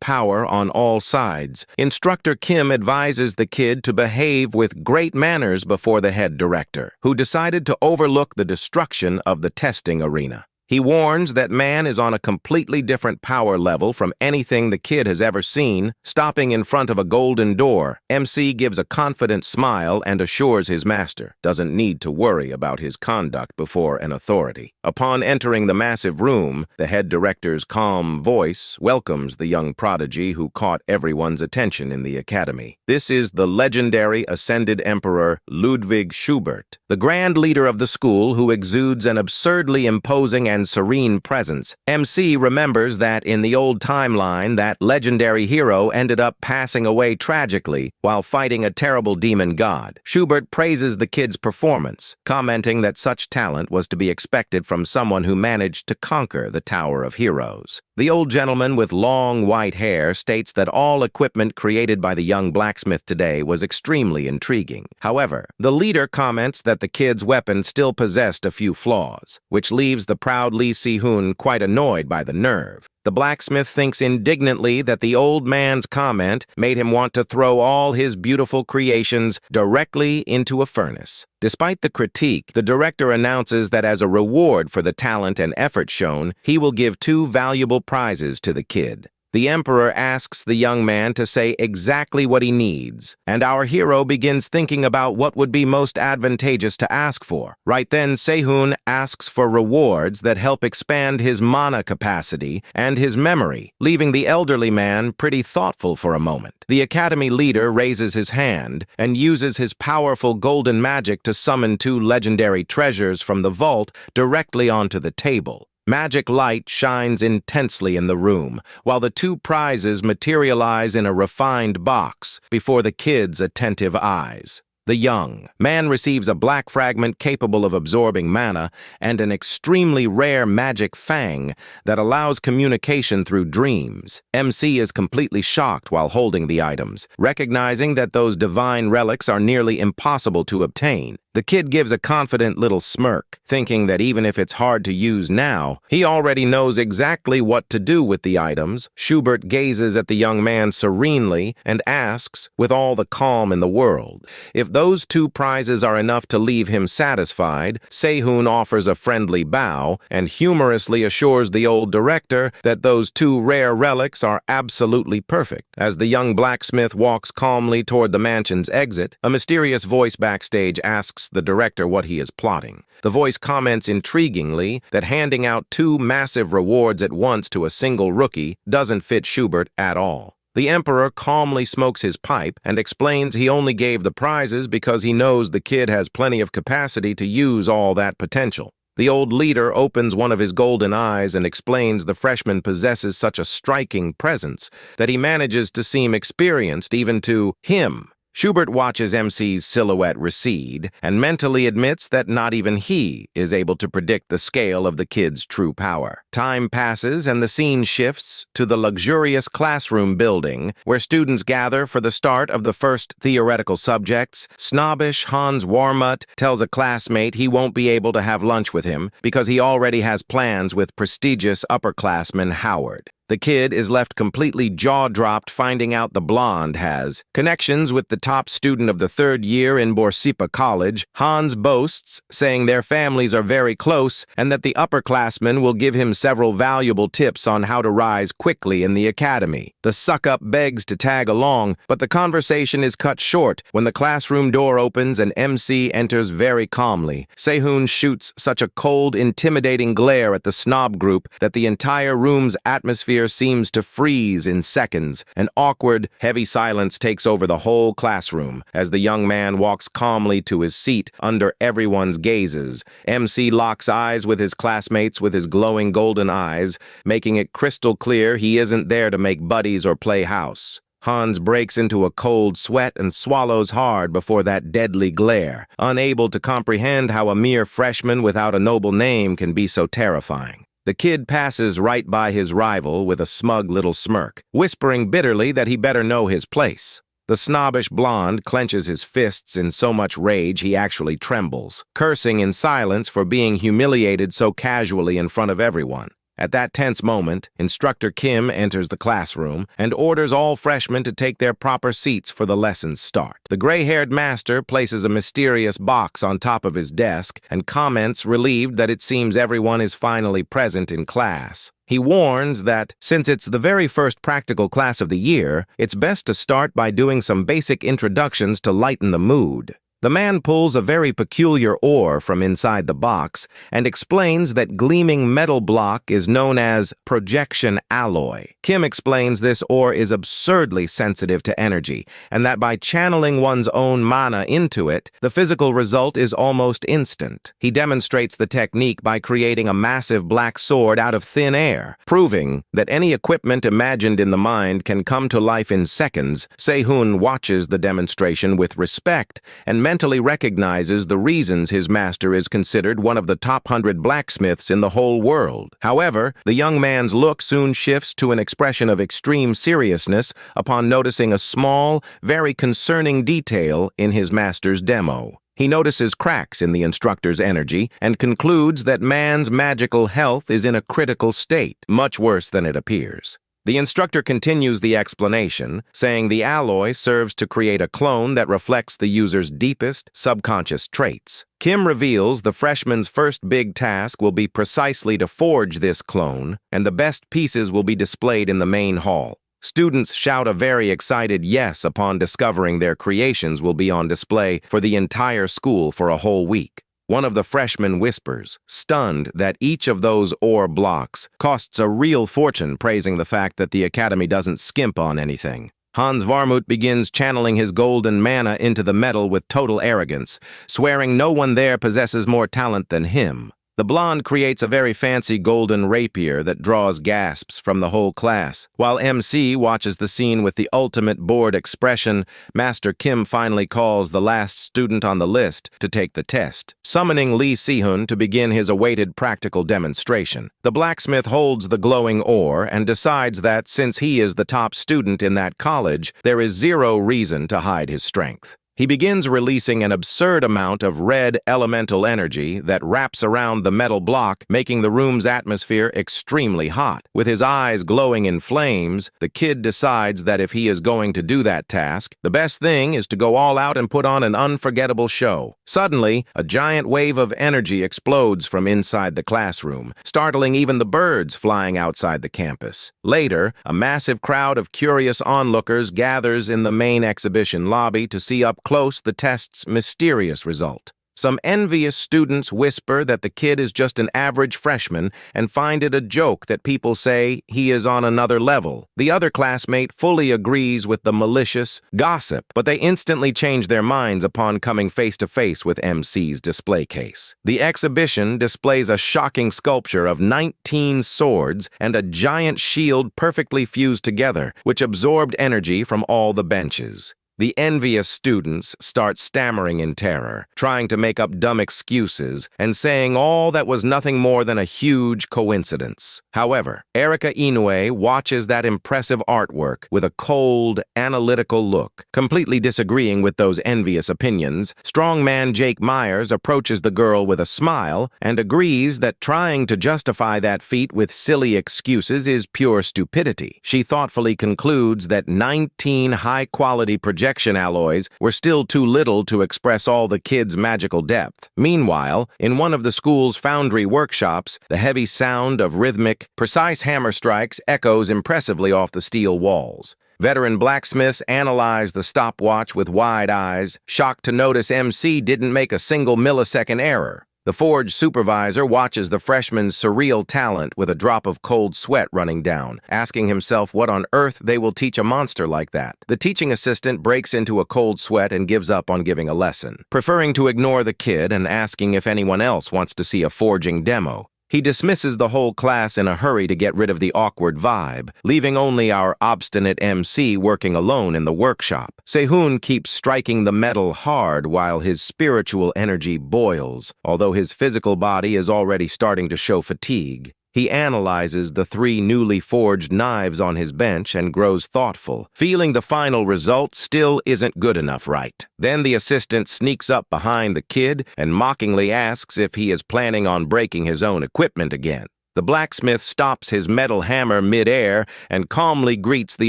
power on all sides. Instructor Kim advises the kid to behave with great manners before the head director, who decided to overlook the destruction of the testing arena. He warns that man is on a completely different power level from anything the kid has ever seen. Stopping in front of a golden door, MC gives a confident smile and assures his master doesn't need to worry about his conduct before an authority. Upon entering the massive room, the head director's calm voice welcomes the young prodigy who caught everyone's attention in the academy. This is the legendary ascended emperor Ludwig Schubert, the grand leader of the school who exudes an absurdly imposing and serene presence. MC remembers that in the old timeline, that legendary hero ended up passing away tragically while fighting a terrible demon god. Schubert praises the kid's performance, commenting that such talent was to be expected from someone who managed to conquer the Tower of Heroes. The old gentleman with long white hair states that all equipment created by the young blacksmith today was extremely intriguing. However, the leader comments that the kid's weapon still possessed a few flaws, which leaves the proud Lee Se-hoon quite annoyed by the nerve. The blacksmith thinks indignantly that the old man's comment made him want to throw all his beautiful creations directly into a furnace. Despite the critique, the director announces that as a reward for the talent and effort shown, he will give 2 valuable prizes to the kid. The emperor asks the young man to say exactly what he needs, and our hero begins thinking about what would be most advantageous to ask for. Right then, Se-hoon asks for rewards that help expand his mana capacity and his memory, leaving the elderly man pretty thoughtful for a moment. The academy leader raises his hand and uses his powerful golden magic to summon 2 legendary treasures from the vault directly onto the table. Magic light shines intensely in the room, while the 2 prizes materialize in a refined box before the kid's attentive eyes. The young man receives a black fragment capable of absorbing mana and an extremely rare magic fang that allows communication through dreams. MC is completely shocked while holding the items, recognizing that those divine relics are nearly impossible to obtain. The kid gives a confident little smirk, thinking that even if it's hard to use now, he already knows exactly what to do with the items. Schubert gazes at the young man serenely and asks, with all the calm in the world, if those 2 prizes are enough to leave him satisfied. Sehun offers a friendly bow and humorously assures the old director that those 2 rare relics are absolutely perfect. As the young blacksmith walks calmly toward the mansion's exit, a mysterious voice backstage asks the director what he is plotting. The voice comments intriguingly that handing out 2 massive rewards at once to a single rookie doesn't fit Schubert at all. The emperor calmly smokes his pipe and explains he only gave the prizes because he knows the kid has plenty of capacity to use all that potential. The old leader opens one of his golden eyes and explains the freshman possesses such a striking presence that he manages to seem experienced even to him. Schubert watches MC's silhouette recede and mentally admits that not even he is able to predict the scale of the kid's true power. Time passes and the scene shifts to the luxurious classroom building where students gather for the start of the first theoretical subjects. Snobbish Hans Warmuth tells a classmate he won't be able to have lunch with him because he already has plans with prestigious upperclassman Howard. The kid is left completely jaw-dropped finding out the blonde has connections with the top student of the 3rd year in Borsippa College. Hans boasts, saying their families are very close and that the upperclassman will give him several valuable tips on how to rise quickly in the academy. The suck-up begs to tag along, but the conversation is cut short when the classroom door opens and MC enters very calmly. Sehun shoots such a cold, intimidating glare at the snob group that the entire room's atmosphere seems to freeze in seconds. An awkward, heavy silence takes over the whole classroom as the young man walks calmly to his seat under everyone's gazes. MC locks eyes with his classmates with his glowing golden eyes, making it crystal clear he isn't there to make buddies or play house. Hans breaks into a cold sweat and swallows hard before that deadly glare, unable to comprehend how a mere freshman without a noble name can be so terrifying. The kid passes right by his rival with a smug little smirk, whispering bitterly that he better know his place. The snobbish blonde clenches his fists in so much rage he actually trembles, cursing in silence for being humiliated so casually in front of everyone. At that tense moment, Instructor Kim enters the classroom and orders all freshmen to take their proper seats for the lesson's start. The gray-haired master places a mysterious box on top of his desk and comments relieved that it seems everyone is finally present in class. He warns that, since it's the very first practical class of the year, it's best to start by doing some basic introductions to lighten the mood. The man pulls a very peculiar ore from inside the box and explains that gleaming metal block is known as projection alloy. Kim explains this ore is absurdly sensitive to energy, and that by channeling one's own mana into it, the physical result is almost instant. He demonstrates the technique by creating a massive black sword out of thin air, proving that any equipment imagined in the mind can come to life in seconds. Sehun watches the demonstration with respect and mentally recognizes the reasons his master is considered one of the top 100 blacksmiths in the whole world. However, the young man's look soon shifts to an expression of extreme seriousness upon noticing a small, very concerning detail in his master's demo. He notices cracks in the instructor's energy and concludes that man's magical health is in a critical state, much worse than it appears. The instructor continues the explanation, saying the alloy serves to create a clone that reflects the user's deepest, subconscious traits. Kim reveals the freshman's first big task will be precisely to forge this clone, and the best pieces will be displayed in the main hall. Students shout a very excited yes upon discovering their creations will be on display for the entire school for a whole week. One of the freshmen whispers, stunned that each of those ore blocks costs a real fortune, praising the fact that the academy doesn't skimp on anything. Hans Warmuth begins channeling his golden mana into the metal with total arrogance, swearing no one there possesses more talent than him. The blonde creates a very fancy golden rapier that draws gasps from the whole class. While MC watches the scene with the ultimate bored expression, Master Kim finally calls the last student on the list to take the test, summoning Lee Sehun to begin his awaited practical demonstration. The blacksmith holds the glowing ore and decides that, since he is the top student in that college, there is zero reason to hide his strength. He begins releasing an absurd amount of red elemental energy that wraps around the metal block, making the room's atmosphere extremely hot. With his eyes glowing in flames, the kid decides that if he is going to do that task, the best thing is to go all out and put on an unforgettable show. Suddenly, a giant wave of energy explodes from inside the classroom, startling even the birds flying outside the campus. Later, a massive crowd of curious onlookers gathers in the main exhibition lobby to see up close the test's mysterious result. Some envious students whisper that the kid is just an average freshman and find it a joke that people say he is on another level. The other classmate fully agrees with the malicious gossip, but they instantly change their minds upon coming face to face with MC's display case. The exhibition displays a shocking sculpture of 19 swords and a giant shield perfectly fused together, which absorbed energy from all the benches. The envious students start stammering in terror, trying to make up dumb excuses and saying all that was nothing more than a huge coincidence. However, Erika Inoue watches that impressive artwork with a cold, analytical look. Completely disagreeing with those envious opinions, strongman Jake Myers approaches the girl with a smile and agrees that trying to justify that feat with silly excuses is pure stupidity. She thoughtfully concludes that 19 high-quality projection alloys were still too little to express all the kids' magical depth. Meanwhile, in one of the school's foundry workshops, the heavy sound of rhythmic, precise hammer strikes echoes impressively off the steel walls. Veteran blacksmiths analyze the stopwatch with wide eyes, shocked to notice MC didn't make a single millisecond error. The forge supervisor watches the freshman's surreal talent with a drop of cold sweat running down, asking himself what on earth they will teach a monster like that. The teaching assistant breaks into a cold sweat and gives up on giving a lesson, preferring to ignore the kid and asking if anyone else wants to see a forging demo. He dismisses the whole class in a hurry to get rid of the awkward vibe, leaving only our obstinate MC working alone in the workshop. Sehun keeps striking the metal hard while his spiritual energy boils, although his physical body is already starting to show fatigue. He analyzes the 3 newly forged knives on his bench and grows thoughtful, feeling the final result still isn't good enough right. Then the assistant sneaks up behind the kid and mockingly asks if he is planning on breaking his own equipment again. The blacksmith stops his metal hammer mid-air and calmly greets the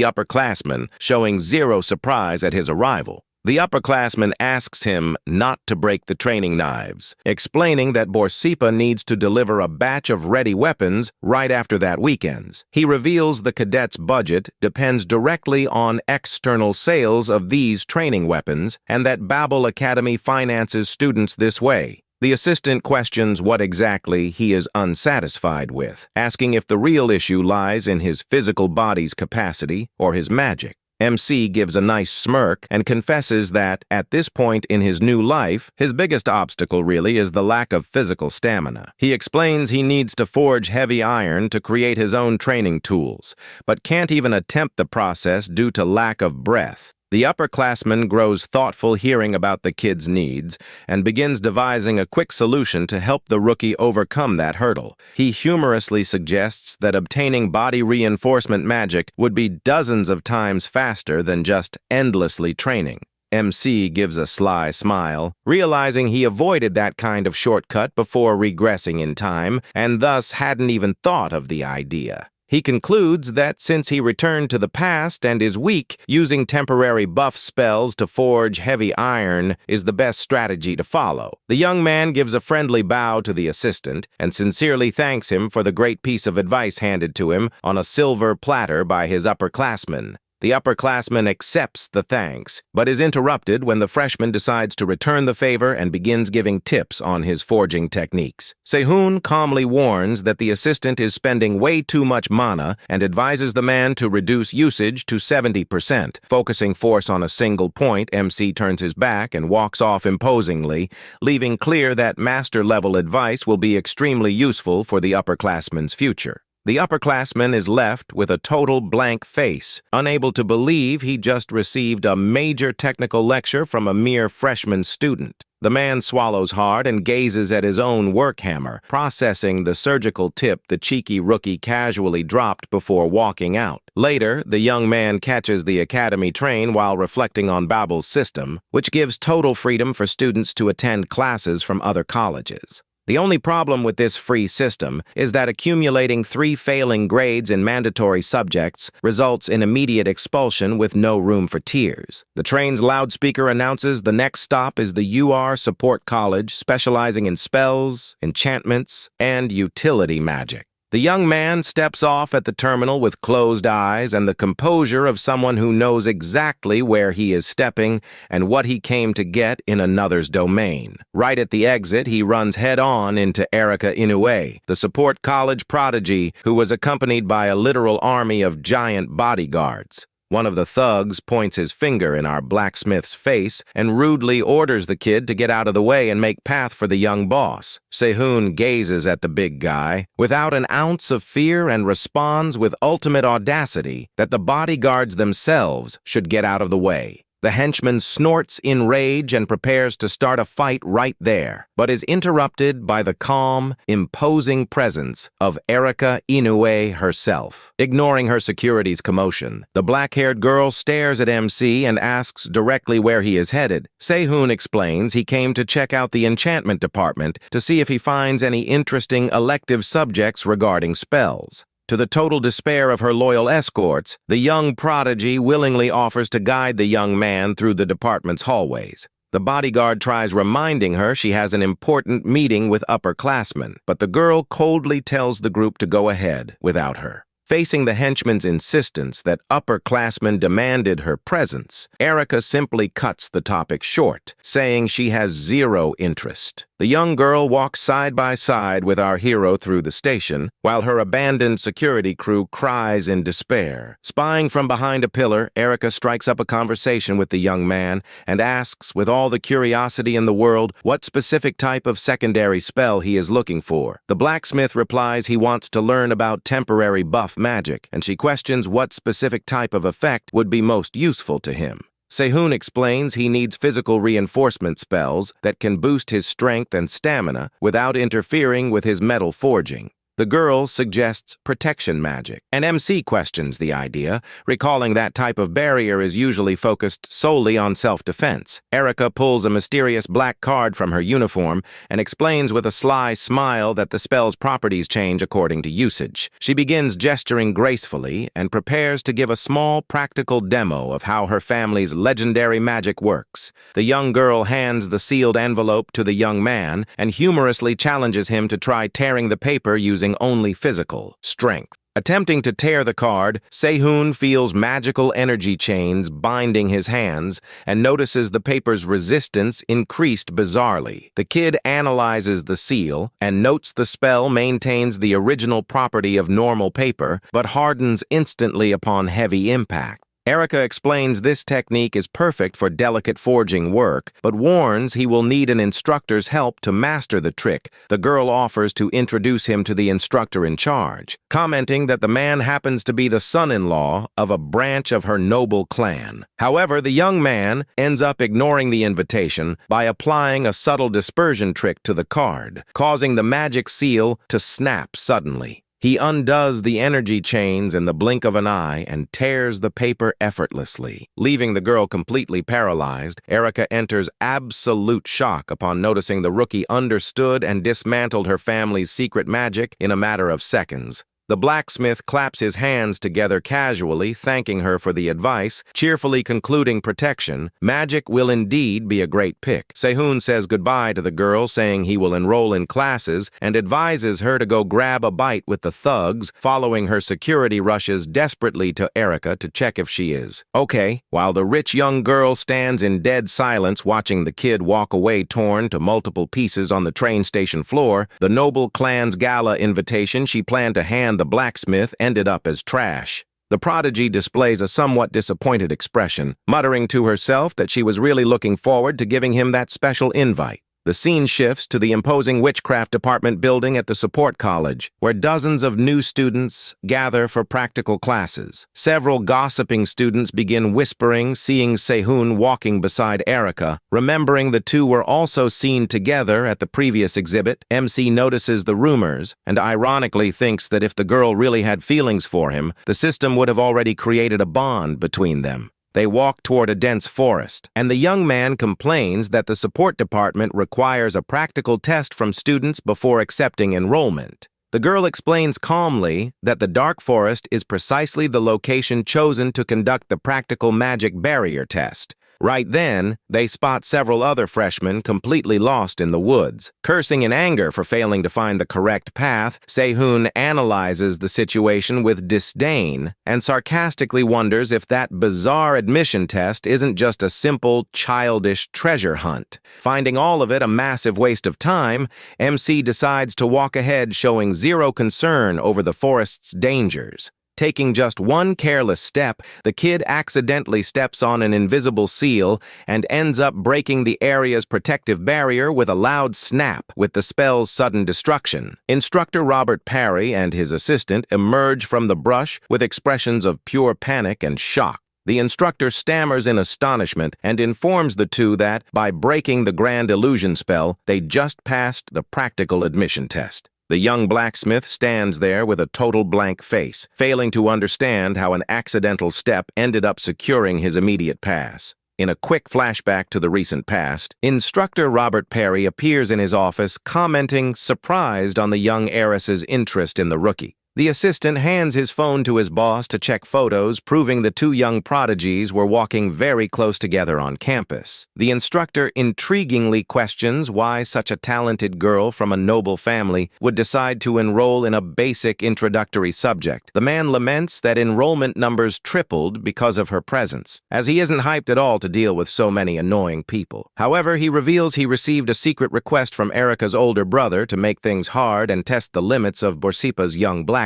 upperclassman, showing zero surprise at his arrival. The upperclassman asks him not to break the training knives, explaining that Borsippa needs to deliver a batch of ready weapons right after that weekend's. He reveals the cadet's budget depends directly on external sales of these training weapons and that Babel Academy finances students this way. The assistant questions what exactly he is unsatisfied with, asking if the real issue lies in his physical body's capacity or his magic. MC gives a nice smirk and confesses that, at this point in his new life, his biggest obstacle really is the lack of physical stamina. He explains he needs to forge heavy iron to create his own training tools, but can't even attempt the process due to lack of breath. The upperclassman grows thoughtful hearing about the kid's needs and begins devising a quick solution to help the rookie overcome that hurdle. He humorously suggests that obtaining body reinforcement magic would be dozens of times faster than just endlessly training. MC gives a sly smile, realizing he avoided that kind of shortcut before regressing in time and thus hadn't even thought of the idea. He concludes that since he returned to the past and is weak, using temporary buff spells to forge heavy iron is the best strategy to follow. The young man gives a friendly bow to the assistant and sincerely thanks him for the great piece of advice handed to him on a silver platter by his upperclassman. The upperclassman accepts the thanks, but is interrupted when the freshman decides to return the favor and begins giving tips on his forging techniques. Sehun calmly warns that the assistant is spending way too much mana and advises the man to reduce usage to 70%. Focusing force on a single point, MC turns his back and walks off imposingly, leaving clear that master-level advice will be extremely useful for the upperclassman's future. The upperclassman is left with a total blank face, unable to believe he just received a major technical lecture from a mere freshman student. The man swallows hard and gazes at his own work hammer, processing the surgical tip the cheeky rookie casually dropped before walking out. Later, the young man catches the academy train while reflecting on Babel's system, which gives total freedom for students to attend classes from other colleges. The only problem with this free system is that accumulating 3 failing grades in mandatory subjects results in immediate expulsion with no room for tears. The train's loudspeaker announces the next stop is the UR Support College, specializing in spells, enchantments, and utility magic. The young man steps off at the terminal with closed eyes and the composure of someone who knows exactly where he is stepping and what he came to get in another's domain. Right at the exit, he runs head-on into Erika Inoue, the support college prodigy who was accompanied by a literal army of giant bodyguards. One of the thugs points his finger in our blacksmith's face and rudely orders the kid to get out of the way and make path for the young boss. Sehun gazes at the big guy without an ounce of fear and responds with ultimate audacity that the bodyguards themselves should get out of the way. The henchman snorts in rage and prepares to start a fight right there, but is interrupted by the calm, imposing presence of Erika Inoue herself. Ignoring her security's commotion, the black-haired girl stares at MC and asks directly where he is headed. Sehun explains he came to check out the enchantment department to see if he finds any interesting elective subjects regarding spells. To the total despair of her loyal escorts, the young prodigy willingly offers to guide the young man through the department's hallways. The bodyguard tries reminding her she has an important meeting with upperclassmen, but the girl coldly tells the group to go ahead without her. Facing the henchman's insistence that upperclassmen demanded her presence, Erika simply cuts the topic short, saying she has zero interest. The young girl walks side by side with our hero through the station, while her abandoned security crew cries in despair. Spying from behind a pillar, Erika strikes up a conversation with the young man and asks, with all the curiosity in the world, what specific type of secondary spell he is looking for. The blacksmith replies he wants to learn about temporary buff magic, and she questions what specific type of effect would be most useful to him. Sehun explains he needs physical reinforcement spells that can boost his strength and stamina without interfering with his metal forging. The girl suggests protection magic, and MC questions the idea, recalling that type of barrier is usually focused solely on self-defense. Erika pulls a mysterious black card from her uniform and explains with a sly smile that the spell's properties change according to usage. She begins gesturing gracefully and prepares to give a small practical demo of how her family's legendary magic works. The young girl hands the sealed envelope to the young man and humorously challenges him to try tearing the paper using only physical strength. Attempting to tear the card, Sehun feels magical energy chains binding his hands and notices the paper's resistance increased bizarrely. The kid analyzes the seal and notes the spell maintains the original property of normal paper but hardens instantly upon heavy impact. Erika explains this technique is perfect for delicate forging work, but warns he will need an instructor's help to master the trick. The girl offers to introduce him to the instructor in charge, commenting that the man happens to be the son-in-law of a branch of her noble clan. However, the young man ends up ignoring the invitation by applying a subtle dispersion trick to the card, causing the magic seal to snap suddenly. He undoes the energy chains in the blink of an eye and tears the paper effortlessly. Leaving the girl completely paralyzed, Erika enters absolute shock upon noticing the rookie understood and dismantled her family's secret magic in a matter of seconds. The blacksmith claps his hands together casually, thanking her for the advice, cheerfully concluding protection. Magic will indeed be a great pick. Sehun says goodbye to the girl, saying he will enroll in classes, and advises her to go grab a bite with the thugs, following her security rushes desperately to Erika to check if she is okay, while the rich young girl stands in dead silence watching the kid walk away torn to multiple pieces on the train station floor. The noble clan's gala invitation she planned to hand the blacksmith ended up as trash. The prodigy displays a somewhat disappointed expression, muttering to herself that she was really looking forward to giving him that special invite. The scene shifts to the imposing witchcraft department building at the support college, where dozens of new students gather for practical classes. Several gossiping students begin whispering, seeing Sehun walking beside Erica. Remembering the two were also seen together at the previous exhibit, MC notices the rumors and ironically thinks that if the girl really had feelings for him, the system would have already created a bond between them. They walk toward a dense forest, and the young man complains that the support department requires a practical test from students before accepting enrollment. The girl explains calmly that the dark forest is precisely the location chosen to conduct the practical magic barrier test. Right then, they spot several other freshmen completely lost in the woods. Cursing in anger for failing to find the correct path, Sehun analyzes the situation with disdain and sarcastically wonders if that bizarre admission test isn't just a simple, childish treasure hunt. Finding all of it a massive waste of time, MC decides to walk ahead, showing zero concern over the forest's dangers. Taking just one careless step, the kid accidentally steps on an invisible seal and ends up breaking the area's protective barrier with a loud snap with the spell's sudden destruction. Instructor Robert Parry and his assistant emerge from the brush with expressions of pure panic and shock. The instructor stammers in astonishment and informs the two that, by breaking the grand illusion spell, they just passed the practical admission test. The young blacksmith stands there with a total blank face, failing to understand how an accidental step ended up securing his immediate pass. In a quick flashback to the recent past, Instructor Robert Parry appears in his office, commenting surprised on the young heiress's interest in the rookie. The assistant hands his phone to his boss to check photos, proving the two young prodigies were walking very close together on campus. The instructor intriguingly questions why such a talented girl from a noble family would decide to enroll in a basic introductory subject. The man laments that enrollment numbers tripled because of her presence, as he isn't hyped at all to deal with so many annoying people. However, he reveals he received a secret request from Erica's older brother to make things hard and test the limits of Borsippa's young blacksmith.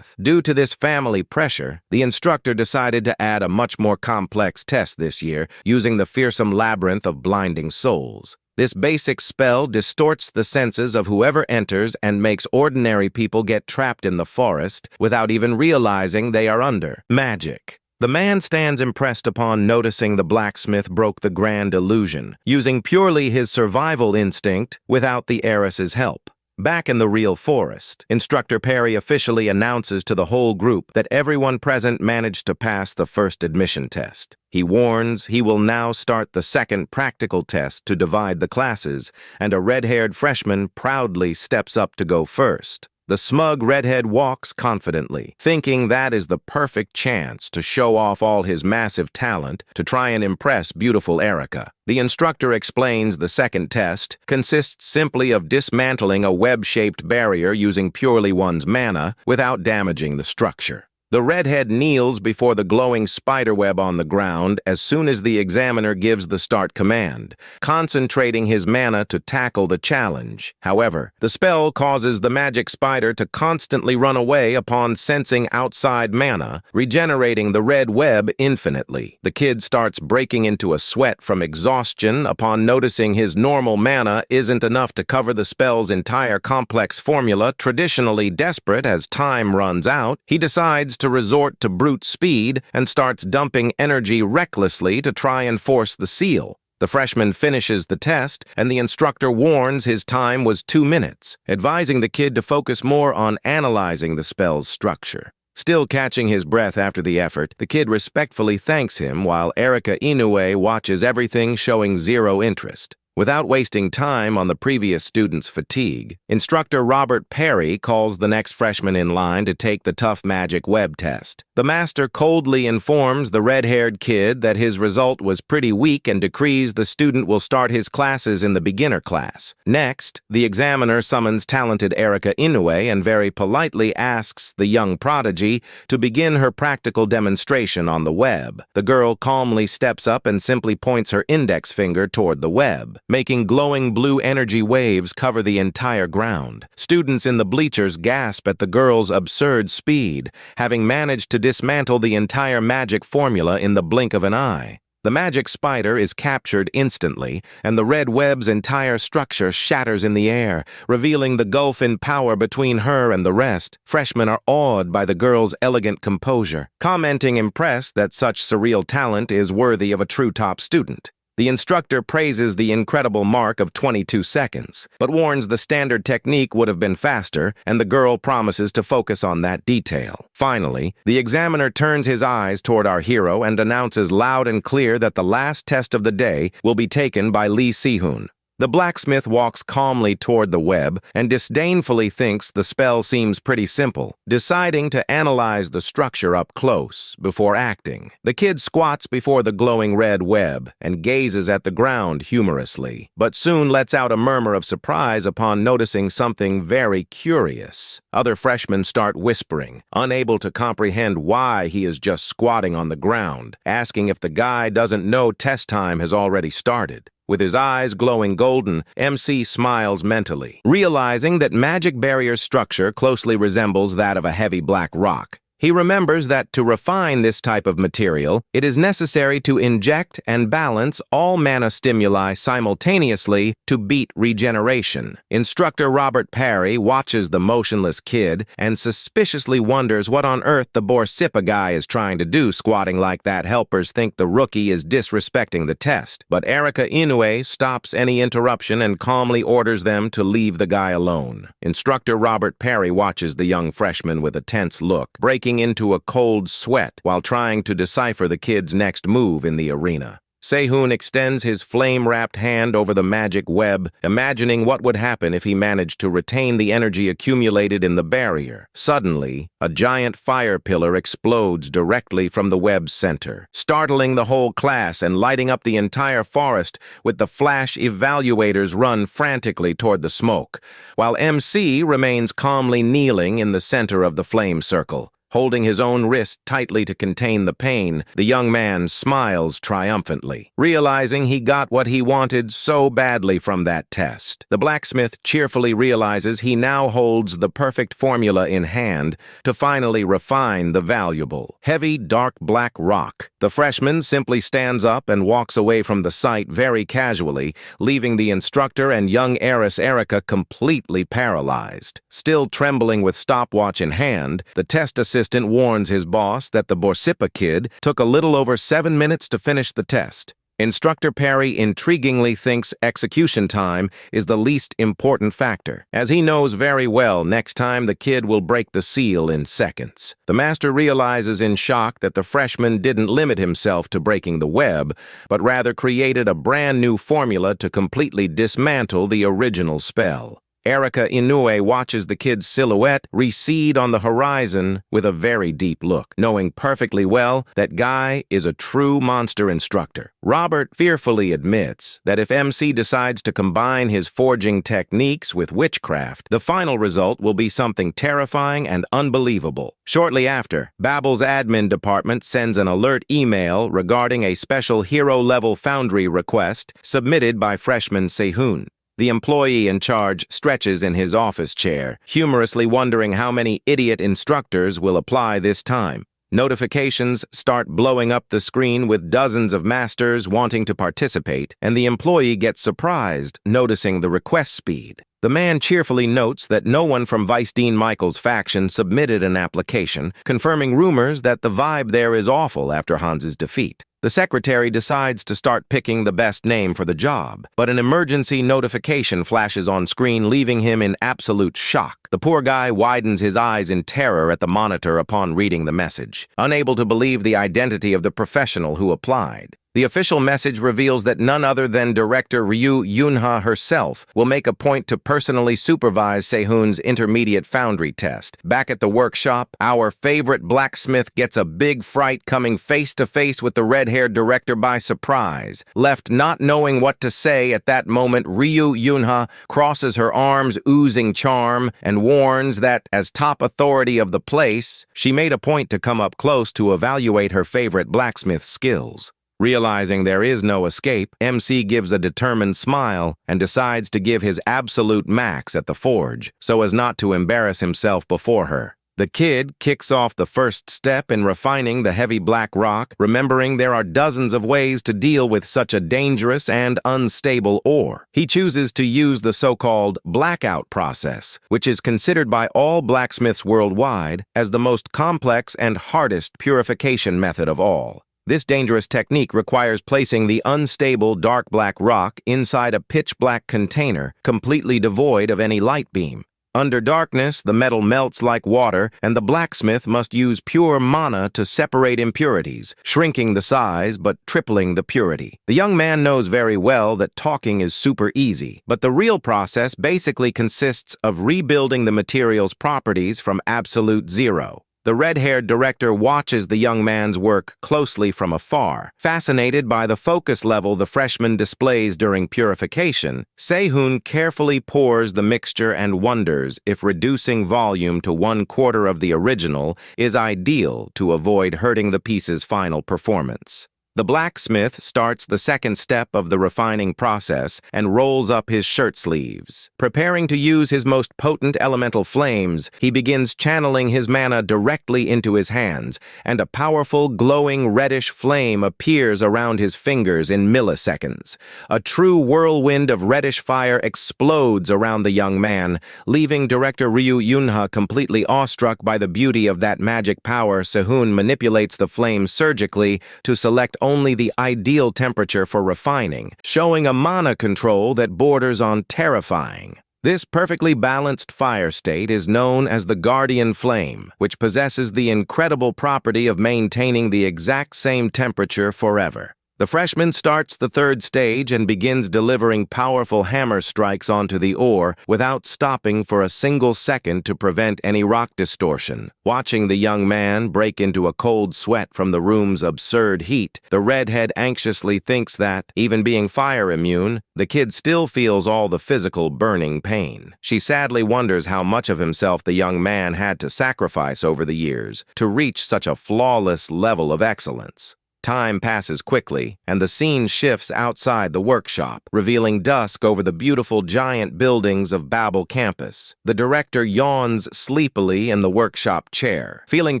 Due to this family pressure, the instructor decided to add a much more complex test this year, using the fearsome labyrinth of blinding souls. This basic spell distorts the senses of whoever enters and makes ordinary people get trapped in the forest without even realizing they are under magic. The man stands impressed upon noticing the blacksmith broke the grand illusion, using purely his survival instinct without the heiress's help. Back in the real forest, Instructor Parry officially announces to the whole group that everyone present managed to pass the first admission test. He warns he will now start the second practical test to divide the classes, and a red-haired freshman proudly steps up to go first. The smug redhead walks confidently, thinking that is the perfect chance to show off all his massive talent to try and impress beautiful Erica. The instructor explains the second test consists simply of dismantling a web-shaped barrier using purely one's mana without damaging the structure. The redhead kneels before the glowing spiderweb on the ground as soon as the examiner gives the start command, concentrating his mana to tackle the challenge. However, the spell causes the magic spider to constantly run away upon sensing outside mana, regenerating the red web infinitely. The kid starts breaking into a sweat from exhaustion upon noticing his normal mana isn't enough to cover the spell's entire complex formula. Traditionally desperate as time runs out, he decides to resort to brute speed and starts dumping energy recklessly to try and force the seal. The freshman finishes the test, and the instructor warns his time was 2 minutes, advising the kid to focus more on analyzing the spell's structure. Still catching his breath after the effort, the kid respectfully thanks him while Erica Inoue watches everything, showing zero interest. Without wasting time on the previous student's fatigue, Instructor Robert Parry calls the next freshman in line to take the tough magic web test. The master coldly informs the red-haired kid that his result was pretty weak and decrees the student will start his classes in the beginner class. Next, the examiner summons talented Erica Inoue and very politely asks the young prodigy to begin her practical demonstration on the web. The girl calmly steps up and simply points her index finger toward the web, making glowing blue energy waves cover the entire ground. Students in the bleachers gasp at the girl's absurd speed, having managed to dismantle the entire magic formula in the blink of an eye. The magic spider is captured instantly, and the red web's entire structure shatters in the air, revealing the gulf in power between her and the rest. Freshmen are awed by the girl's elegant composure, commenting impressed that such surreal talent is worthy of a true top student. The instructor praises the incredible mark of 22 seconds, but warns the standard technique would have been faster, and the girl promises to focus on that detail. Finally, the examiner turns his eyes toward our hero and announces loud and clear that the last test of the day will be taken by Lee Si-hoon. The blacksmith walks calmly toward the web and disdainfully thinks the spell seems pretty simple, deciding to analyze the structure up close before acting. The kid squats before the glowing red web and gazes at the ground humorously, but soon lets out a murmur of surprise upon noticing something very curious. Other freshmen start whispering, unable to comprehend why he is just squatting on the ground, asking if the guy doesn't know test time has already started. With his eyes glowing golden, MC smiles mentally, realizing that magic barrier's structure closely resembles that of a heavy black rock. He remembers that to refine this type of material, it is necessary to inject and balance all mana stimuli simultaneously to beat regeneration. Instructor Robert Parry watches the motionless kid and suspiciously wonders what on earth the Borsippa guy is trying to do squatting like that. Helpers think the rookie is disrespecting the test, but Erika Inoue stops any interruption and calmly orders them to leave the guy alone. Instructor Robert Parry watches the young freshman with a tense look, breaking into a cold sweat while trying to decipher the kid's next move in the arena. Si-hoon extends his flame-wrapped hand over the magic web, imagining what would happen if he managed to retain the energy accumulated in the barrier. Suddenly, a giant fire pillar explodes directly from the web's center, startling the whole class and lighting up the entire forest. With the flash, evaluators run frantically toward the smoke, while MC remains calmly kneeling in the center of the flame circle. Holding his own wrist tightly to contain the pain, the young man smiles triumphantly, realizing he got what he wanted so badly from that test. The blacksmith cheerfully realizes he now holds the perfect formula in hand to finally refine the valuable, heavy, dark black rock. The freshman simply stands up and walks away from the site very casually, leaving the instructor and young heiress Erika completely paralyzed. Still trembling with stopwatch in hand, the test assistant warns his boss that the Borsippa kid took a little over 7 minutes to finish the test. Instructor Parry intriguingly thinks execution time is the least important factor, as he knows very well next time the kid will break the seal in seconds. The master realizes in shock that the freshman didn't limit himself to breaking the web, but rather created a brand new formula to completely dismantle the original spell. Erika Inoue watches the kid's silhouette recede on the horizon with a very deep look, knowing perfectly well that Guy is a true monster instructor. Robert fearfully admits that if MC decides to combine his forging techniques with witchcraft, the final result will be something terrifying and unbelievable. Shortly after, Babbel's admin department sends an alert email regarding a special hero-level foundry request submitted by freshman Si-hoon. The employee in charge stretches in his office chair, humorously wondering how many idiot instructors will apply this time. Notifications start blowing up the screen with dozens of masters wanting to participate, and the employee gets surprised, noticing the request speed. The man cheerfully notes that no one from Vice Dean Michael's faction submitted an application, confirming rumors that the vibe there is awful after Hans's defeat. The secretary decides to start picking the best name for the job, but an emergency notification flashes on screen, leaving him in absolute shock. The poor guy widens his eyes in terror at the monitor upon reading the message, unable to believe the identity of the professional who applied. The official message reveals that none other than director Ryu Yunha herself will make a point to personally supervise Si-hoon's intermediate foundry test. Back at the workshop, our favorite blacksmith gets a big fright, coming face to face with the red-haired director by surprise. Left not knowing what to say at that moment, Ryu Yunha crosses her arms, oozing charm, and warns that, as top authority of the place, she made a point to come up close to evaluate her favorite blacksmith's skills. Realizing there is no escape, MC gives a determined smile and decides to give his absolute max at the forge, so as not to embarrass himself before her. The kid kicks off the first step in refining the heavy black rock, remembering there are dozens of ways to deal with such a dangerous and unstable ore. He chooses to use the so-called blackout process, which is considered by all blacksmiths worldwide as the most complex and hardest purification method of all. This dangerous technique requires placing the unstable dark black rock inside a pitch-black container, completely devoid of any light beam. Under darkness, the metal melts like water, and the blacksmith must use pure mana to separate impurities, shrinking the size but tripling the purity. The young man knows very well that talking is super easy, but the real process basically consists of rebuilding the material's properties from absolute zero. The red-haired director watches the young man's work closely from afar. Fascinated by the focus level the freshman displays during purification, Sehun carefully pours the mixture and wonders if reducing volume to 1/4 of the original is ideal to avoid hurting the piece's final performance. The blacksmith starts the second step of the refining process and rolls up his shirt sleeves. Preparing to use his most potent elemental flames, he begins channeling his mana directly into his hands, and a powerful, glowing reddish flame appears around his fingers in milliseconds. A true whirlwind of reddish fire explodes around the young man, leaving director Ryu Yunha completely awestruck by the beauty of that magic power. Sehun manipulates the flame surgically to select only the ideal temperature for refining, showing a mana control that borders on terrifying. This perfectly balanced fire state is known as the Guardian Flame, which possesses the incredible property of maintaining the exact same temperature forever. The freshman starts the third stage and begins delivering powerful hammer strikes onto the ore without stopping for a single second to prevent any rock distortion. Watching the young man break into a cold sweat from the room's absurd heat, the redhead anxiously thinks that, even being fire immune, the kid still feels all the physical burning pain. She sadly wonders how much of himself the young man had to sacrifice over the years to reach such a flawless level of excellence. Time passes quickly, and the scene shifts outside the workshop, revealing dusk over the beautiful giant buildings of Babel campus. The director yawns sleepily in the workshop chair, feeling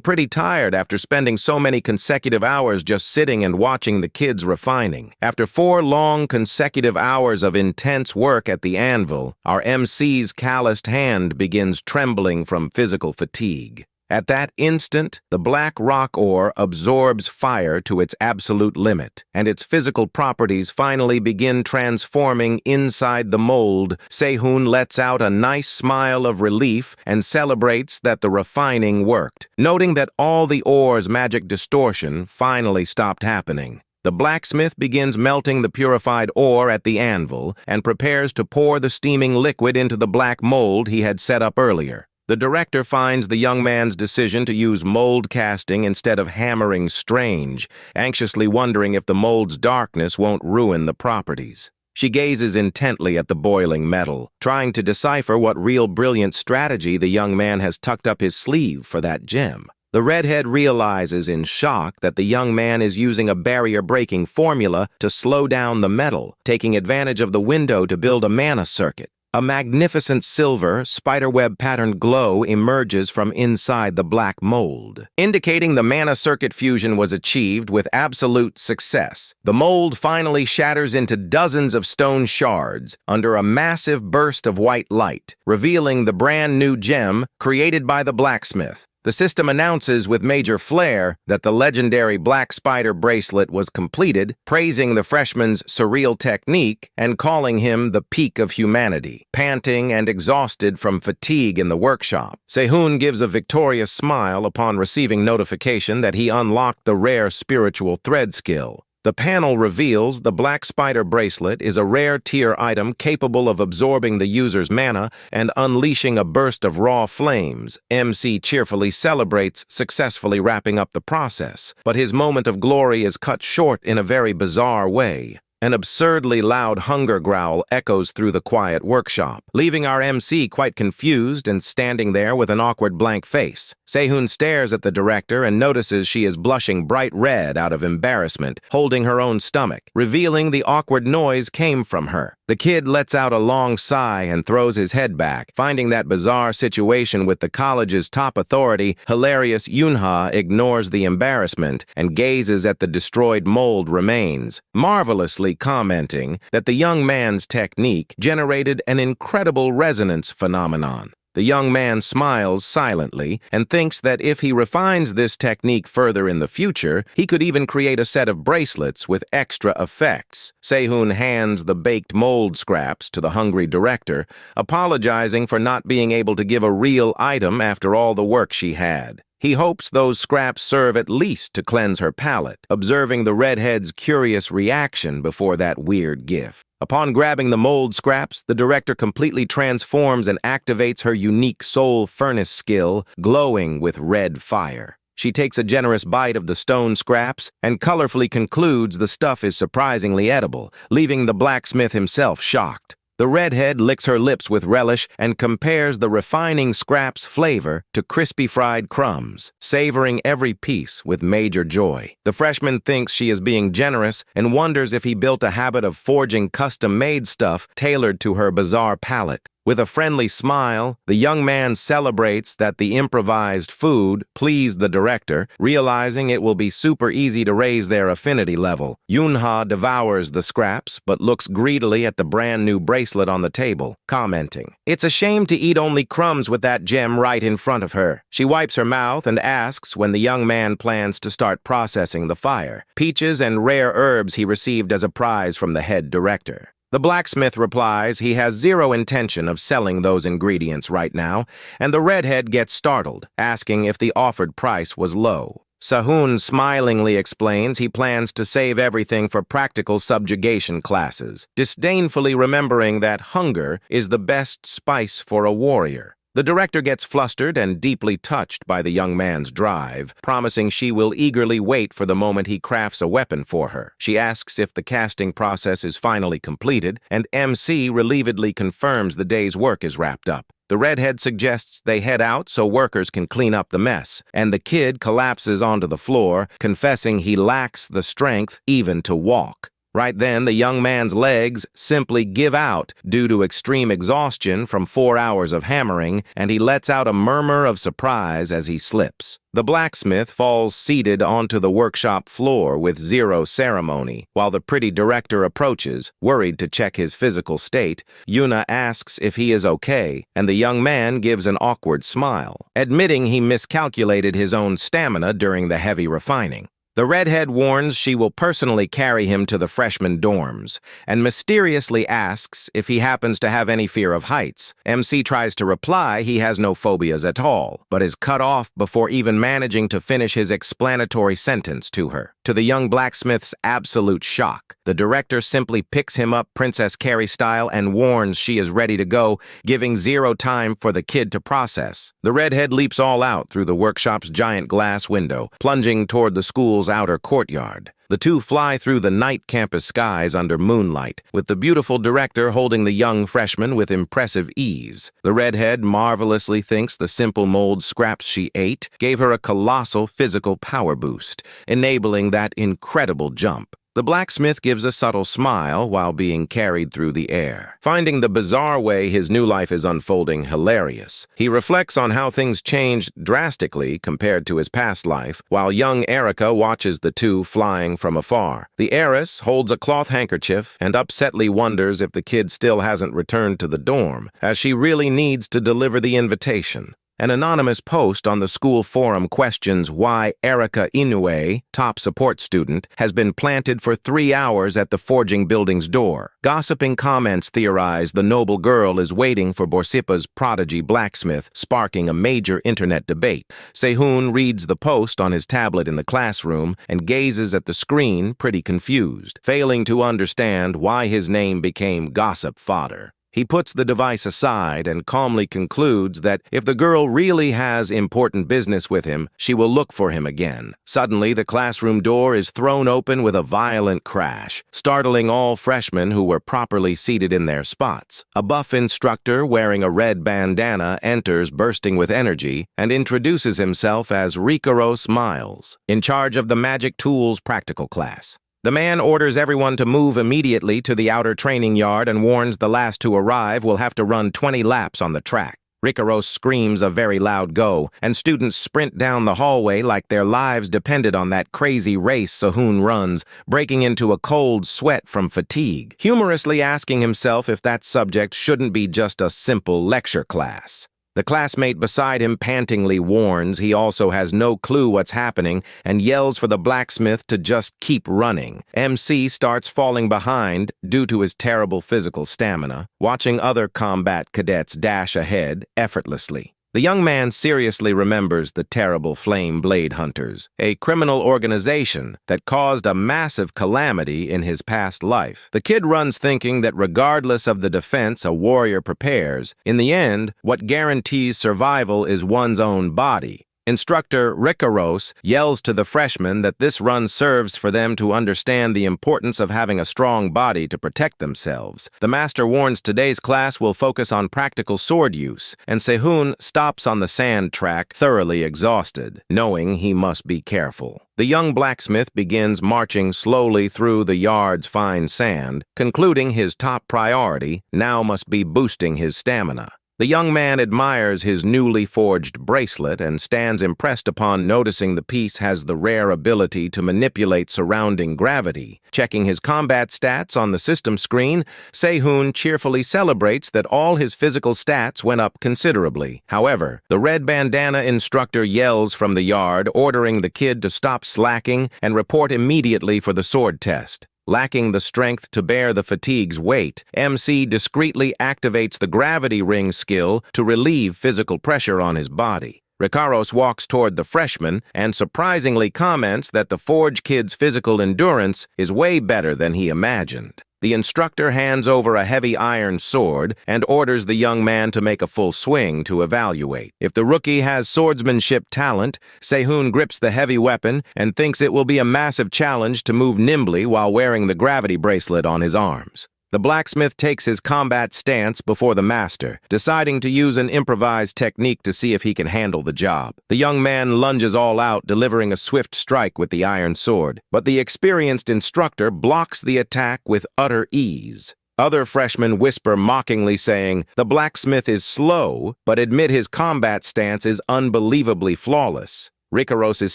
pretty tired after spending so many consecutive hours just sitting and watching the kids refining. After 4 long consecutive hours of intense work at the anvil, our MC's calloused hand begins trembling from physical fatigue. At that instant, the black rock ore absorbs fire to its absolute limit, and its physical properties finally begin transforming inside the mold. Sehun lets out a nice smile of relief and celebrates that the refining worked, noting that all the ore's magic distortion finally stopped happening. The blacksmith begins melting the purified ore at the anvil and prepares to pour the steaming liquid into the black mold he had set up earlier. The director finds the young man's decision to use mold casting instead of hammering strange, anxiously wondering if the mold's darkness won't ruin the properties. She gazes intently at the boiling metal, trying to decipher what real brilliant strategy the young man has tucked up his sleeve for that gem. The redhead realizes in shock that the young man is using a barrier-breaking formula to slow down the metal, taking advantage of the window to build a mana circuit. A magnificent silver, spiderweb-patterned glow emerges from inside the black mold, indicating the mana circuit fusion was achieved with absolute success. The mold finally shatters into dozens of stone shards under a massive burst of white light, revealing the brand-new gem created by the blacksmith. The system announces with major flair that the legendary Black Spider bracelet was completed, praising the freshman's surreal technique and calling him the peak of humanity. Panting and exhausted from fatigue in the workshop, Sehun gives a victorious smile upon receiving notification that he unlocked the rare spiritual thread skill. The panel reveals the Black Spider bracelet is a rare tier item capable of absorbing the user's mana and unleashing a burst of raw flames. MC cheerfully celebrates successfully wrapping up the process, but his moment of glory is cut short in a very bizarre way. An absurdly loud hunger growl echoes through the quiet workshop, leaving our MC quite confused and standing there with an awkward blank face. Sehun stares at the director and notices she is blushing bright red out of embarrassment, holding her own stomach, revealing the awkward noise came from her. The kid lets out a long sigh and throws his head back, finding that bizarre situation with the college's top authority. Hilarious Yunha ignores the embarrassment and gazes at the destroyed mold remains, marvelously commenting that the young man's technique generated an incredible resonance phenomenon. The young man smiles silently and thinks that if he refines this technique further in the future, he could even create a set of bracelets with extra effects. Sehun hands the baked mold scraps to the hungry director, apologizing for not being able to give a real item after all the work she had. He hopes those scraps serve at least to cleanse her palate, observing the redhead's curious reaction before that weird gift. Upon grabbing the mold scraps, the director completely transforms and activates her unique soul furnace skill, glowing with red fire. She takes a generous bite of the stone scraps and colorfully concludes the stuff is surprisingly edible, leaving the blacksmith himself shocked. The redhead licks her lips with relish and compares the refining scrap's flavor to crispy fried crumbs, savoring every piece with major joy. The freshman thinks she is being generous and wonders if he built a habit of forging custom-made stuff tailored to her bizarre palate. With a friendly smile, the young man celebrates that the improvised food pleased the director, realizing it will be super easy to raise their affinity level. Yunha devours the scraps, but looks greedily at the brand new bracelet on the table, commenting, "It's a shame to eat only crumbs with that gem right in front of her." She wipes her mouth and asks when the young man plans to start processing the fire, peaches and rare herbs he received as a prize from the head director. The blacksmith replies he has zero intention of selling those ingredients right now, and the redhead gets startled, asking if the offered price was low. Sehun smilingly explains he plans to save everything for practical subjugation classes, disdainfully remembering that hunger is the best spice for a warrior. The director gets flustered and deeply touched by the young man's drive, promising she will eagerly wait for the moment he crafts a weapon for her. She asks if the casting process is finally completed, and MC relievedly confirms the day's work is wrapped up. The redhead suggests they head out so workers can clean up the mess, and the kid collapses onto the floor, confessing he lacks the strength even to walk. Right then, the young man's legs simply give out due to extreme exhaustion from 4 hours of hammering, and he lets out a murmur of surprise as he slips. The blacksmith falls seated onto the workshop floor with zero ceremony. While the pretty director approaches, worried to check his physical state, Yuna asks if he is okay, and the young man gives an awkward smile, admitting he miscalculated his own stamina during the heavy refining. The redhead warns she will personally carry him to the freshman dorms, and mysteriously asks if he happens to have any fear of heights. MC tries to reply he has no phobias at all, but is cut off before even managing to finish his explanatory sentence to her. To the young blacksmith's absolute shock, the director simply picks him up Princess Carrie style and warns she is ready to go, giving zero time for the kid to process. The redhead leaps all out through the workshop's giant glass window, plunging toward the school's outer courtyard. The two fly through the night campus skies under moonlight, with the beautiful director holding the young freshman with impressive ease. The redhead marvelously thinks the simple mold scraps she ate gave her a colossal physical power boost, enabling that incredible jump. The blacksmith gives a subtle smile while being carried through the air, finding the bizarre way his new life is unfolding hilarious. He reflects on how things changed drastically compared to his past life, while young Erica watches the two flying from afar. The heiress holds a cloth handkerchief and upsetly wonders if the kid still hasn't returned to the dorm, as she really needs to deliver the invitation. An anonymous post on the school forum questions why Erica Inoue, top support student, has been planted for 3 hours at the forging building's door. Gossiping comments theorize the noble girl is waiting for Borsippa's prodigy blacksmith, sparking a major internet debate. Sehun reads the post on his tablet in the classroom and gazes at the screen pretty confused, failing to understand why his name became gossip fodder. He puts the device aside and calmly concludes that if the girl really has important business with him, she will look for him again. Suddenly, the classroom door is thrown open with a violent crash, startling all freshmen who were properly seated in their spots. A buff instructor wearing a red bandana enters bursting with energy and introduces himself as Recap Miles, in charge of the Magic Tools practical class. The man orders everyone to move immediately to the outer training yard and warns the last to arrive will have to run 20 laps on the track. Recap screams a very loud go, and students sprint down the hallway like their lives depended on that crazy race Sehun runs, breaking into a cold sweat from fatigue, humorously asking himself if that subject shouldn't be just a simple lecture class. The classmate beside him pantingly warns he also has no clue what's happening and yells for the blacksmith to just keep running. MC starts falling behind due to his terrible physical stamina, watching other combat cadets dash ahead effortlessly. The young man seriously remembers the terrible Flame Blade Hunters, a criminal organization that caused a massive calamity in his past life. The kid runs thinking that regardless of the defense a warrior prepares, in the end, what guarantees survival is one's own body. Instructor Recap yells to the freshmen that this run serves for them to understand the importance of having a strong body to protect themselves. The master warns today's class will focus on practical sword use, and Sehun stops on the sand track, thoroughly exhausted, knowing he must be careful. The young blacksmith begins marching slowly through the yard's fine sand, concluding his top priority now must be boosting his stamina. The young man admires his newly forged bracelet and stands impressed upon noticing the piece has the rare ability to manipulate surrounding gravity. Checking his combat stats on the system screen, Sehun cheerfully celebrates that all his physical stats went up considerably. However, the red bandana instructor yells from the yard, ordering the kid to stop slacking and report immediately for the sword test. Lacking the strength to bear the fatigue's weight, MC discreetly activates the gravity ring skill to relieve physical pressure on his body. Recap walks toward the freshman and surprisingly comments that the Forge kid's physical endurance is way better than he imagined. The instructor hands over a heavy iron sword and orders the young man to make a full swing to evaluate. If the rookie has swordsmanship talent, Sehun grips the heavy weapon and thinks it will be a massive challenge to move nimbly while wearing the gravity bracelet on his arms. The blacksmith takes his combat stance before the master, deciding to use an improvised technique to see if he can handle the job. The young man lunges all out, delivering a swift strike with the iron sword, but the experienced instructor blocks the attack with utter ease. Other freshmen whisper mockingly saying, the blacksmith is slow, but admit his combat stance is unbelievably flawless. Recap is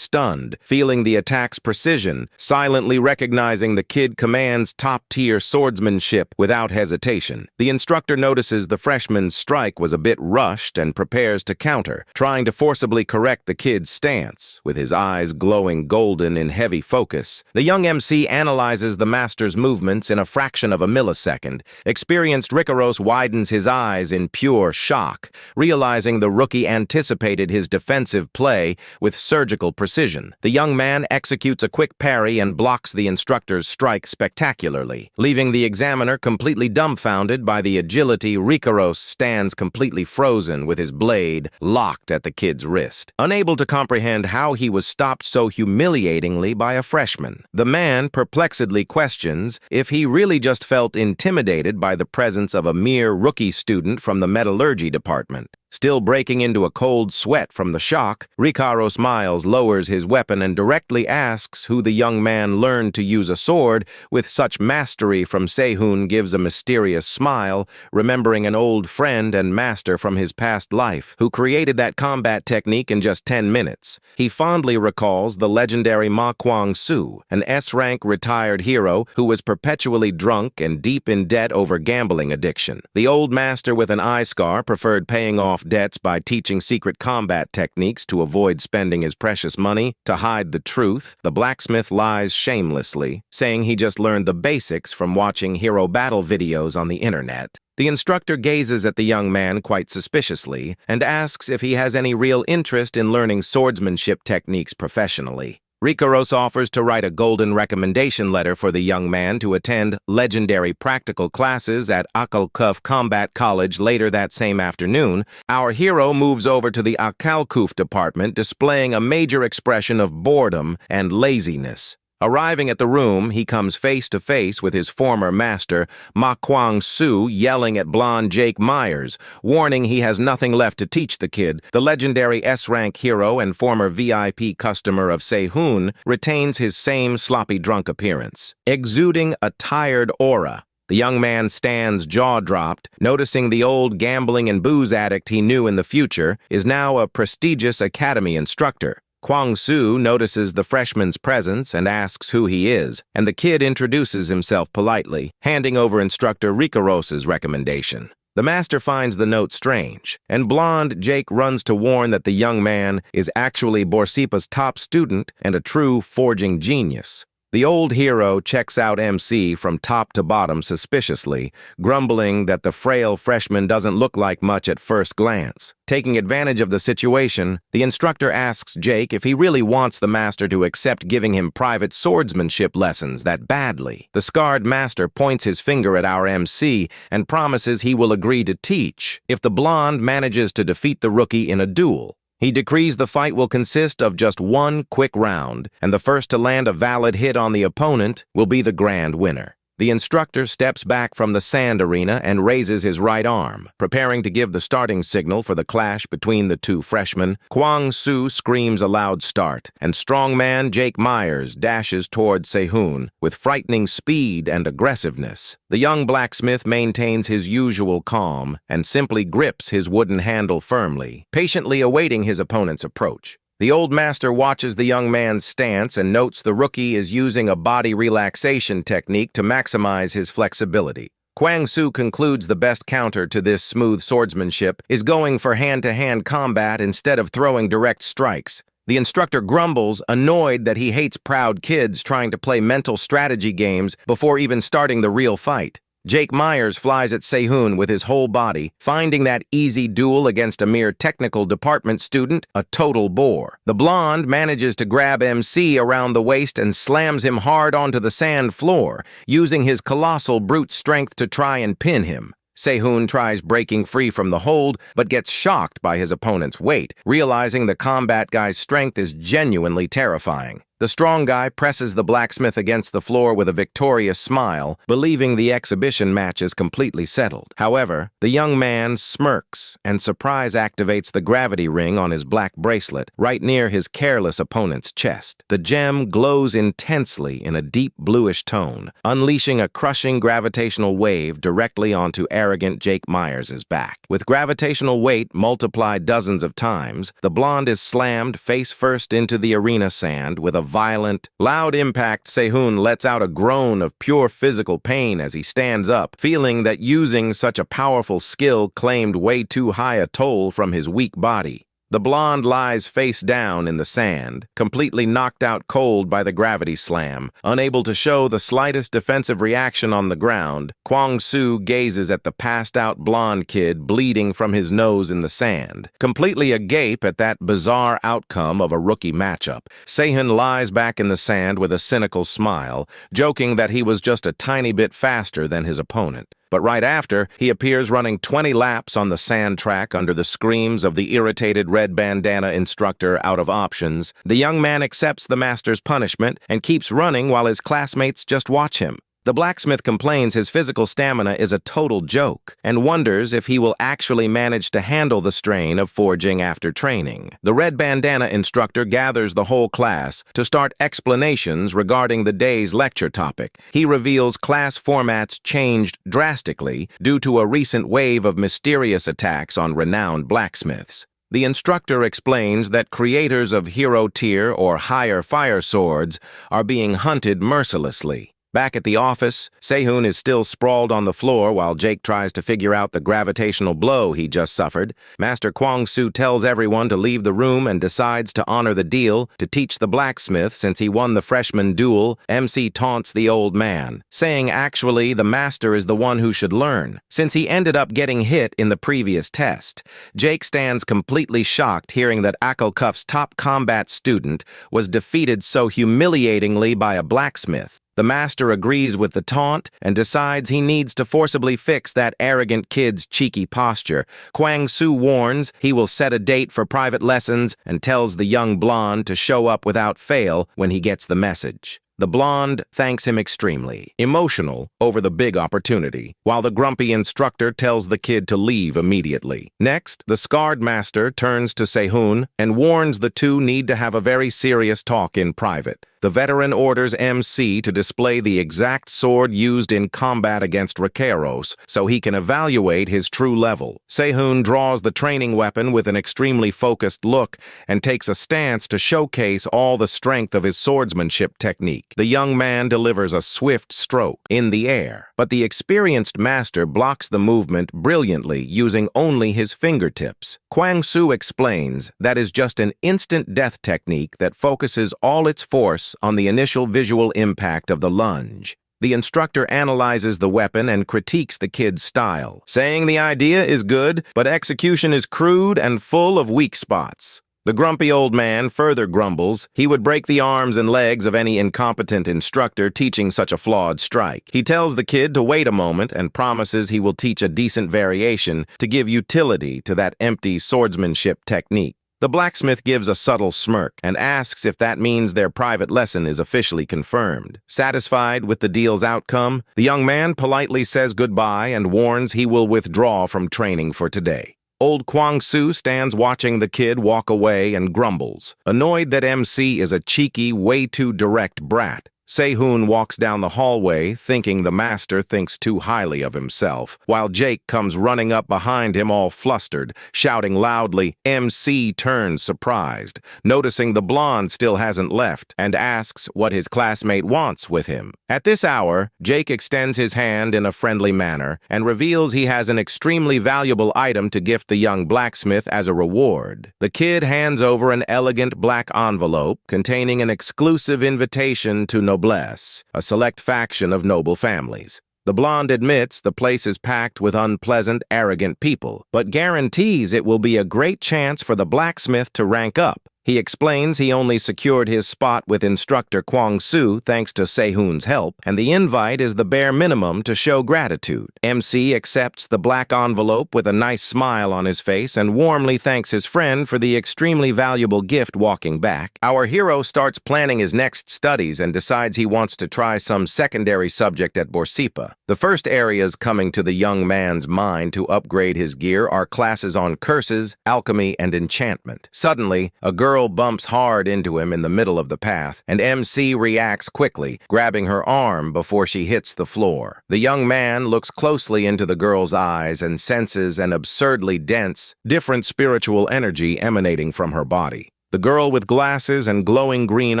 stunned, feeling the attack's precision, silently recognizing the kid commands top-tier swordsmanship without hesitation. The instructor notices the freshman's strike was a bit rushed and prepares to counter, trying to forcibly correct the kid's stance, with his eyes glowing golden in heavy focus. The young MC analyzes the master's movements in a fraction of a millisecond. Experienced Recap widens his eyes in pure shock, realizing the rookie anticipated his defensive play with surgical precision. The young man executes a quick parry and blocks the instructor's strike spectacularly, leaving the examiner completely dumbfounded by the agility. Recap stands completely frozen with his blade locked at the kid's wrist, unable to comprehend how he was stopped so humiliatingly by a freshman. The man perplexedly questions if he really just felt intimidated by the presence of a mere rookie student from the metallurgy department. Still breaking into a cold sweat from the shock, Recap Miles lowers his weapon and directly asks who the young man learned to use a sword with such mastery from. Sehun gives a mysterious smile, remembering an old friend and master from his past life who created that combat technique in just 10 minutes. He fondly recalls the legendary Ma Kwang-soo, an S-rank retired hero who was perpetually drunk and deep in debt over gambling addiction. The old master with an eye scar preferred paying off debts by teaching secret combat techniques to avoid spending his precious money. To hide the truth, the blacksmith lies shamelessly, saying he just learned the basics from watching hero battle videos on the internet. The instructor gazes at the young man quite suspiciously and asks if he has any real interest in learning swordsmanship techniques professionally. Ricaros offers to write a golden recommendation letter for the young man to attend legendary practical classes at Akalkuf Combat College later that same afternoon. Our hero moves over to the Akalkuf department, displaying a major expression of boredom and laziness. Arriving at the room, he comes face to face with his former master, Ma Kwang-soo, yelling at blonde Jake Myers, warning he has nothing left to teach the kid. The legendary S-rank hero and former VIP customer of Sehun retains his same sloppy drunk appearance, exuding a tired aura. The young man stands jaw-dropped, noticing the old gambling and booze addict he knew in the future is now a prestigious academy instructor. Kwang-soo notices the freshman's presence and asks who he is, and the kid introduces himself politely, handing over instructor Ricaros's recommendation. The master finds the note strange, and blonde Jake runs to warn that the young man is actually Borsippa's top student and a true forging genius. The old hero checks out MC from top to bottom suspiciously, grumbling that the frail freshman doesn't look like much at first glance. Taking advantage of the situation, the instructor asks Jake if he really wants the master to accept giving him private swordsmanship lessons that badly. The scarred master points his finger at our MC and promises he will agree to teach if the blonde manages to defeat the rookie in a duel. He decrees the fight will consist of just one quick round, and the first to land a valid hit on the opponent will be the grand winner. The instructor steps back from the sand arena and raises his right arm, preparing to give the starting signal for the clash between the two freshmen. Kwang-soo screams a loud start, and strongman Jake Myers dashes toward Sehun with frightening speed and aggressiveness. The young blacksmith maintains his usual calm and simply grips his wooden handle firmly, patiently awaiting his opponent's approach. The old master watches the young man's stance and notes the rookie is using a body relaxation technique to maximize his flexibility. Kwang-soo concludes the best counter to this smooth swordsmanship is going for hand-to-hand combat instead of throwing direct strikes. The instructor grumbles, annoyed that he hates proud kids trying to play mental strategy games before even starting the real fight. Jake Myers flies at Sehun with his whole body, finding that easy duel against a mere technical department student a total bore. The blonde manages to grab MC around the waist and slams him hard onto the sand floor, using his colossal brute strength to try and pin him. Sehun tries breaking free from the hold, but gets shocked by his opponent's weight, realizing the combat guy's strength is genuinely terrifying. The strong guy presses the blacksmith against the floor with a victorious smile, believing the exhibition match is completely settled. However, the young man smirks and surprise activates the gravity ring on his black bracelet right near his careless opponent's chest. The gem glows intensely in a deep bluish tone, unleashing a crushing gravitational wave directly onto arrogant Jake Myers' back. With gravitational weight multiplied dozens of times, the blonde is slammed face first into the arena sand with a violent, loud impact. Sehun lets out a groan of pure physical pain as he stands up, feeling that using such a powerful skill claimed way too high a toll from his weak body. The blonde lies face down in the sand, completely knocked out cold by the gravity slam. Unable to show the slightest defensive reaction on the ground, Kwang-soo gazes at the passed-out blonde kid bleeding from his nose in the sand, completely agape at that bizarre outcome of a rookie matchup. Sehun lies back in the sand with a cynical smile, joking that he was just a tiny bit faster than his opponent. But right after, he appears running 20 laps on the sand track under the screams of the irritated red bandana instructor out of options. The young man accepts the master's punishment and keeps running while his classmates just watch him. The blacksmith complains his physical stamina is a total joke and wonders if he will actually manage to handle the strain of forging after training. The red bandana instructor gathers the whole class to start explanations regarding the day's lecture topic. He reveals class formats changed drastically due to a recent wave of mysterious attacks on renowned blacksmiths. The instructor explains that creators of hero tier or higher fire swords are being hunted mercilessly. Back at the office, Sehun is still sprawled on the floor while Jake tries to figure out the gravitational blow he just suffered. Master Kwang-soo tells everyone to leave the room and decides to honor the deal to teach the blacksmith since he won the freshman duel. MC taunts the old man, saying actually the master is the one who should learn, since he ended up getting hit in the previous test. Jake stands completely shocked hearing that Aniclimax's top combat student was defeated so humiliatingly by a blacksmith. The master agrees with the taunt and decides he needs to forcibly fix that arrogant kid's cheeky posture. Kwang-soo warns he will set a date for private lessons and tells the young blonde to show up without fail when he gets the message. The blonde thanks him extremely, emotional over the big opportunity, while the grumpy instructor tells the kid to leave immediately. Next, the scarred master turns to Sehun and warns the two need to have a very serious talk in private. The veteran orders MC to display the exact sword used in combat against Recaros so he can evaluate his true level. Sehun draws the training weapon with an extremely focused look and takes a stance to showcase all the strength of his swordsmanship technique. The young man delivers a swift stroke in the air, but the experienced master blocks the movement brilliantly using only his fingertips. Kwang-soo explains that is just an instant death technique that focuses all its force on the initial visual impact of the lunge. The instructor analyzes the weapon and critiques the kid's style, saying the idea is good, but execution is crude and full of weak spots. The grumpy old man further grumbles he would break the arms and legs of any incompetent instructor teaching such a flawed strike. He tells the kid to wait a moment and promises he will teach a decent variation to give utility to that empty swordsmanship technique. The blacksmith gives a subtle smirk and asks if that means their private lesson is officially confirmed. Satisfied with the deal's outcome, the young man politely says goodbye and warns he will withdraw from training for today. Old Kwang-soo stands watching the kid walk away and grumbles, annoyed that MC is a cheeky, way too direct brat. Sehun walks down the hallway, thinking the master thinks too highly of himself, while Jake comes running up behind him all flustered, shouting loudly. MC turns surprised, noticing the blonde still hasn't left, and asks what his classmate wants with him. At this hour, Jake extends his hand in a friendly manner and reveals he has an extremely valuable item to gift the young blacksmith as a reward. The kid hands over an elegant black envelope containing an exclusive invitation to noblesse, a select faction of noble families. The blonde admits the place is packed with unpleasant, arrogant people, but guarantees it will be a great chance for the blacksmith to rank up. He explains he only secured his spot with instructor Kwang-soo thanks to Sehun's help, and the invite is the bare minimum to show gratitude. MC accepts the black envelope with a nice smile on his face and warmly thanks his friend for the extremely valuable gift walking back. Our hero starts planning his next studies and decides he wants to try some secondary subject at Borsippa. The first areas coming to the young man's mind to upgrade his gear are classes on curses, alchemy, and enchantment. Suddenly, a girl bumps hard into him in the middle of the path, and MC reacts quickly, grabbing her arm before she hits the floor. The young man looks closely into the girl's eyes and senses an absurdly dense, different spiritual energy emanating from her body. The girl with glasses and glowing green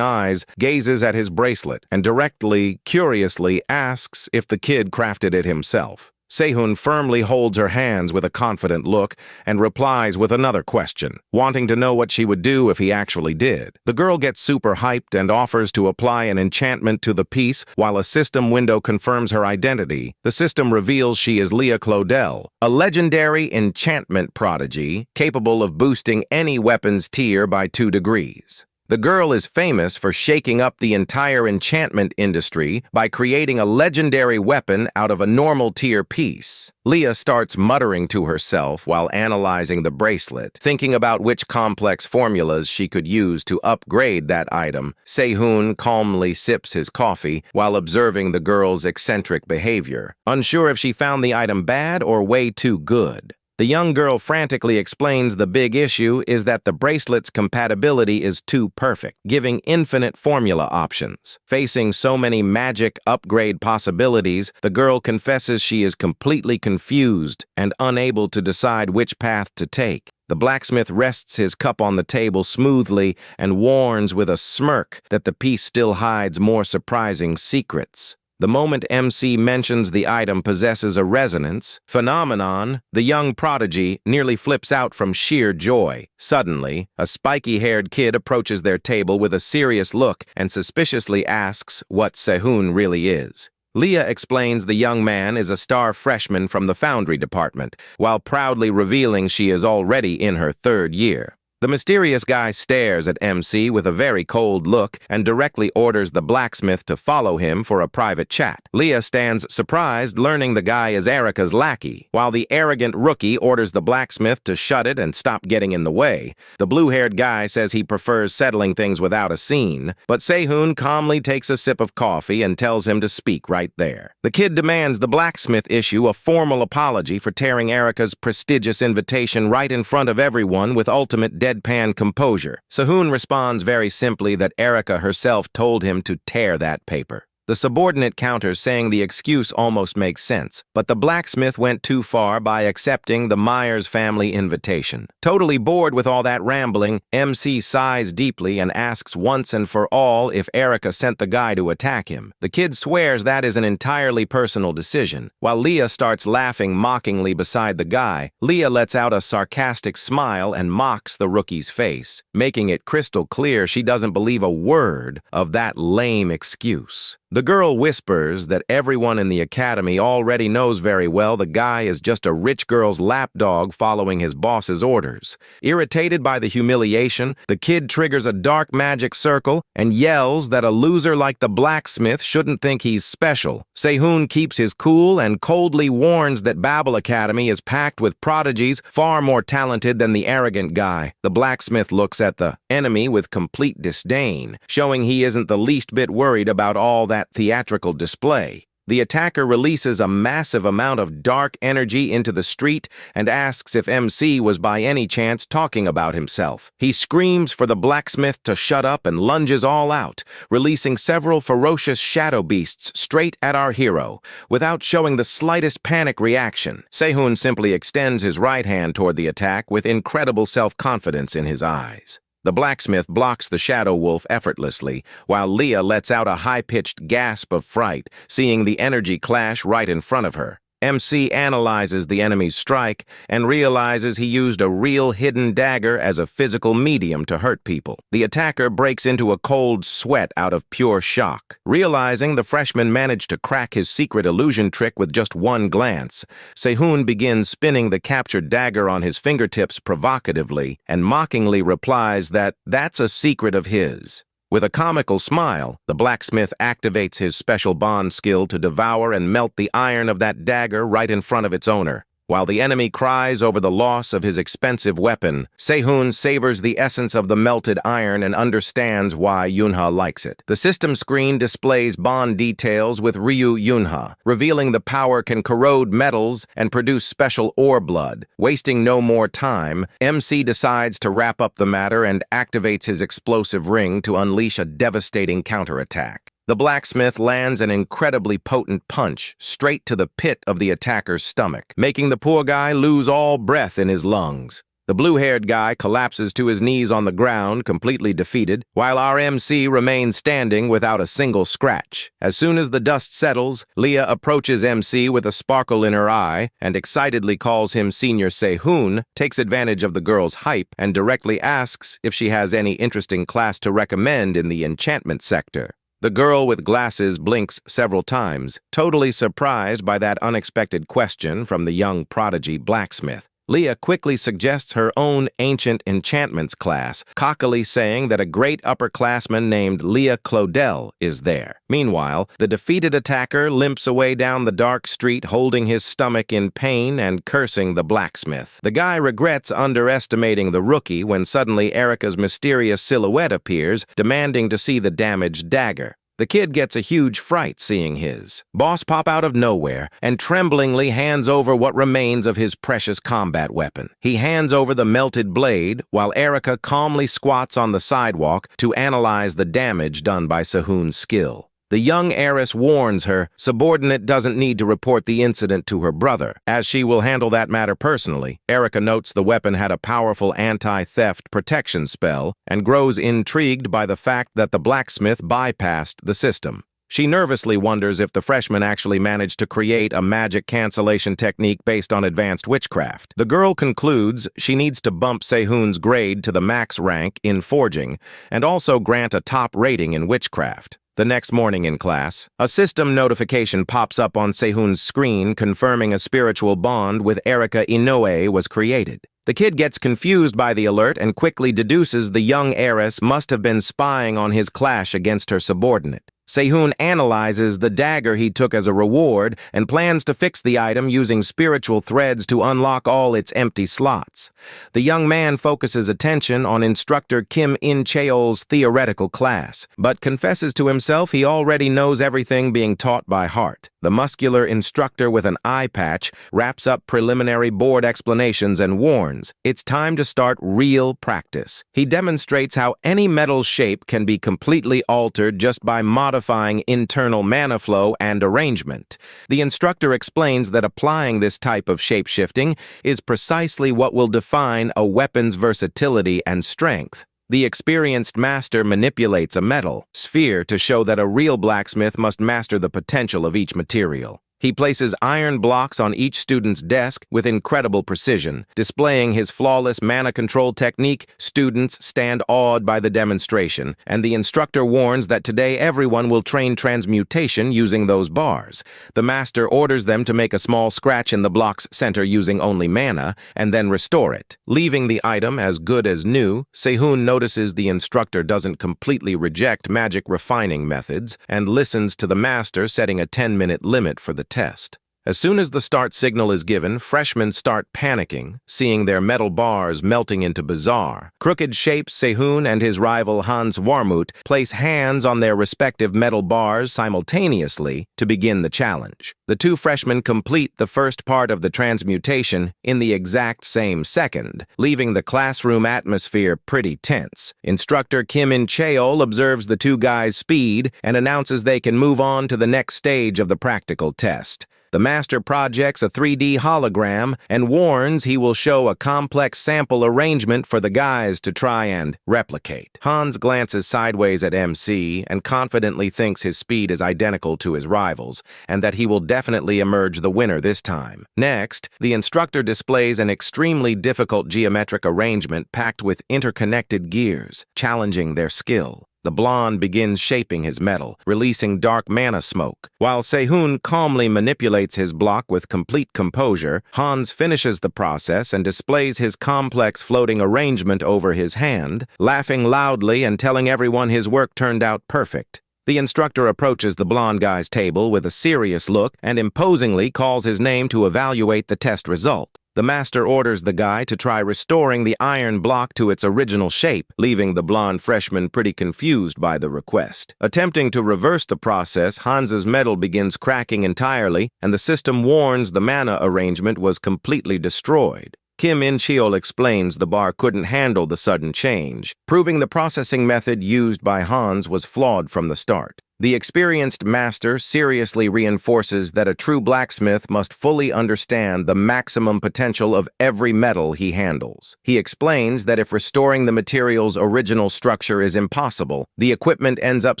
eyes gazes at his bracelet and directly, curiously asks if the kid crafted it himself. Sehun firmly holds her hands with a confident look and replies with another question, wanting to know what she would do if he actually did. The girl gets super hyped and offers to apply an enchantment to the piece while a system window confirms her identity. The system reveals she is Leah Claudel, a legendary enchantment prodigy capable of boosting any weapon's tier by 2 degrees. The girl is famous for shaking up the entire enchantment industry by creating a legendary weapon out of a normal tier piece. Leah starts muttering to herself while analyzing the bracelet, thinking about which complex formulas she could use to upgrade that item. Sehun calmly sips his coffee while observing the girl's eccentric behavior, unsure if she found the item bad or way too good. The young girl frantically explains the big issue is that the bracelet's compatibility is too perfect, giving infinite formula options. Facing so many magic upgrade possibilities, the girl confesses she is completely confused and unable to decide which path to take. The blacksmith rests his cup on the table smoothly and warns with a smirk that the piece still hides more surprising secrets. The moment MC mentions the item possesses a resonance phenomenon, the young prodigy nearly flips out from sheer joy. Suddenly, a spiky-haired kid approaches their table with a serious look and suspiciously asks what Sehun really is. Leah explains the young man is a star freshman from the foundry department, while proudly revealing she is already in her 3rd year. The mysterious guy stares at MC with a very cold look and directly orders the blacksmith to follow him for a private chat. Leah stands surprised, learning the guy is Erica's lackey, while the arrogant rookie orders the blacksmith to shut it and stop getting in the way. The blue-haired guy says he prefers settling things without a scene, but Sehun calmly takes a sip of coffee and tells him to speak right there. The kid demands the blacksmith issue a formal apology for tearing Erica's prestigious invitation right in front of everyone with ultimate deadpan composure. Sehun responds very simply that Erica herself told him to tear that paper. The subordinate counters, saying the excuse almost makes sense, but the blacksmith went too far by accepting the Myers family invitation. Totally bored with all that rambling, MC sighs deeply and asks once and for all if Erica sent the guy to attack him. The kid swears that is an entirely personal decision. While Leah starts laughing mockingly beside the guy, Leah lets out a sarcastic smile and mocks the rookie's face, making it crystal clear she doesn't believe a word of that lame excuse. The girl whispers that everyone in the academy already knows very well the guy is just a rich girl's lapdog following his boss's orders. Irritated by the humiliation, the kid triggers a dark magic circle and yells that a loser like the blacksmith shouldn't think he's special. Sehun keeps his cool and coldly warns that Babel Academy is packed with prodigies far more talented than the arrogant guy. The blacksmith looks at the enemy with complete disdain, showing he isn't the least bit worried about all that theatrical display. The attacker releases a massive amount of dark energy into the street and asks if MC was by any chance talking about himself. He screams for the blacksmith to shut up and lunges all out, releasing several ferocious shadow beasts straight at our hero, without showing the slightest panic reaction. Sehun simply extends his right hand toward the attack with incredible self-confidence in his eyes. The blacksmith blocks the shadow wolf effortlessly, while Leah lets out a high-pitched gasp of fright, seeing the energy clash right in front of her. MC analyzes the enemy's strike and realizes he used a real hidden dagger as a physical medium to hurt people. The attacker breaks into a cold sweat out of pure shock. Realizing the freshman managed to crack his secret illusion trick with just one glance, Sehun begins spinning the captured dagger on his fingertips provocatively and mockingly replies that that's a secret of his. With a comical smile, the blacksmith activates his special bond skill to devour and melt the iron of that dagger right in front of its owner. While the enemy cries over the loss of his expensive weapon, Sehun savors the essence of the melted iron and understands why Yunha likes it. The system screen displays bond details with Ryu Yunha, revealing the power can corrode metals and produce special ore blood. Wasting no more time, MC decides to wrap up the matter and activates his explosive ring to unleash a devastating counterattack. The blacksmith lands an incredibly potent punch straight to the pit of the attacker's stomach, making the poor guy lose all breath in his lungs. The blue-haired guy collapses to his knees on the ground, completely defeated, while our MC remains standing without a single scratch. As soon as the dust settles, Leah approaches MC with a sparkle in her eye and excitedly calls him Senior Sehun, takes advantage of the girl's hype, and directly asks if she has any interesting class to recommend in the enchantment sector. The girl with glasses blinks several times, totally surprised by that unexpected question from the young prodigy blacksmith. Leah quickly suggests her own ancient enchantments class, cockily saying that a great upperclassman named Leah Claudel is there. Meanwhile, the defeated attacker limps away down the dark street holding his stomach in pain and cursing the blacksmith. The guy regrets underestimating the rookie when suddenly Erica's mysterious silhouette appears, demanding to see the damaged dagger. The kid gets a huge fright seeing his boss pop out of nowhere and tremblingly hands over what remains of his precious combat weapon. He hands over the melted blade while Erica calmly squats on the sidewalk to analyze the damage done by Sehun's skill. The young heiress warns her subordinate doesn't need to report the incident to her brother, as she will handle that matter personally. Erica notes the weapon had a powerful anti-theft protection spell and grows intrigued by the fact that the blacksmith bypassed the system. She nervously wonders if the freshman actually managed to create a magic cancellation technique based on advanced witchcraft. The girl concludes she needs to bump Sehun's grade to the max rank in forging and also grant a top rating in witchcraft. The next morning in class, a system notification pops up on Sehun's screen confirming a spiritual bond with Erika Inoue was created. The kid gets confused by the alert and quickly deduces the young heiress must have been spying on his clash against her subordinate. Sehun analyzes the dagger he took as a reward and plans to fix the item using spiritual threads to unlock all its empty slots. The young man focuses attention on instructor Kim In-cheol's theoretical class, but confesses to himself he already knows everything being taught by heart. The muscular instructor with an eye patch wraps up preliminary board explanations and warns, it's time to start real practice. He demonstrates how any metal shape can be completely altered just by modifying internal mana flow and arrangement. The instructor explains that applying this type of shape-shifting is precisely what will define a weapon's versatility and strength. The experienced master manipulates a metal sphere to show that a real blacksmith must master the potential of each material. He places iron blocks on each student's desk with incredible precision. Displaying his flawless mana control technique, students stand awed by the demonstration, and the instructor warns that today everyone will train transmutation using those bars. The master orders them to make a small scratch in the block's center using only mana, and then restore it. Leaving the item as good as new, Sehun notices the instructor doesn't completely reject magic refining methods, and listens to the master setting a 10-minute limit for the test. As soon as the start signal is given, freshmen start panicking, seeing their metal bars melting into bizarre, crooked shapes. Sehun and his rival Hans Warmuth place hands on their respective metal bars simultaneously to begin the challenge. The two freshmen complete the first part of the transmutation in the exact same second, leaving the classroom atmosphere pretty tense. Instructor Kim In-cheol observes the two guys' speed and announces they can move on to the next stage of the practical test. The master projects a 3D hologram and warns he will show a complex sample arrangement for the guys to try and replicate. Hans glances sideways at MC and confidently thinks his speed is identical to his rivals, and that he will definitely emerge the winner this time. Next, the instructor displays an extremely difficult geometric arrangement packed with interconnected gears, challenging their skill. The blonde begins shaping his metal, releasing dark mana smoke. While Sehun calmly manipulates his block with complete composure, Hans finishes the process and displays his complex floating arrangement over his hand, laughing loudly and telling everyone his work turned out perfect. The instructor approaches the blonde guy's table with a serious look and imposingly calls his name to evaluate the test result. The master orders the guy to try restoring the iron block to its original shape, leaving the blonde freshman pretty confused by the request. Attempting to reverse the process, Hans's metal begins cracking entirely, and the system warns the mana arrangement was completely destroyed. Kim In-cheol explains the bar couldn't handle the sudden change, proving the processing method used by Hans was flawed from the start. The experienced master seriously reinforces that a true blacksmith must fully understand the maximum potential of every metal he handles. He explains that if restoring the material's original structure is impossible, the equipment ends up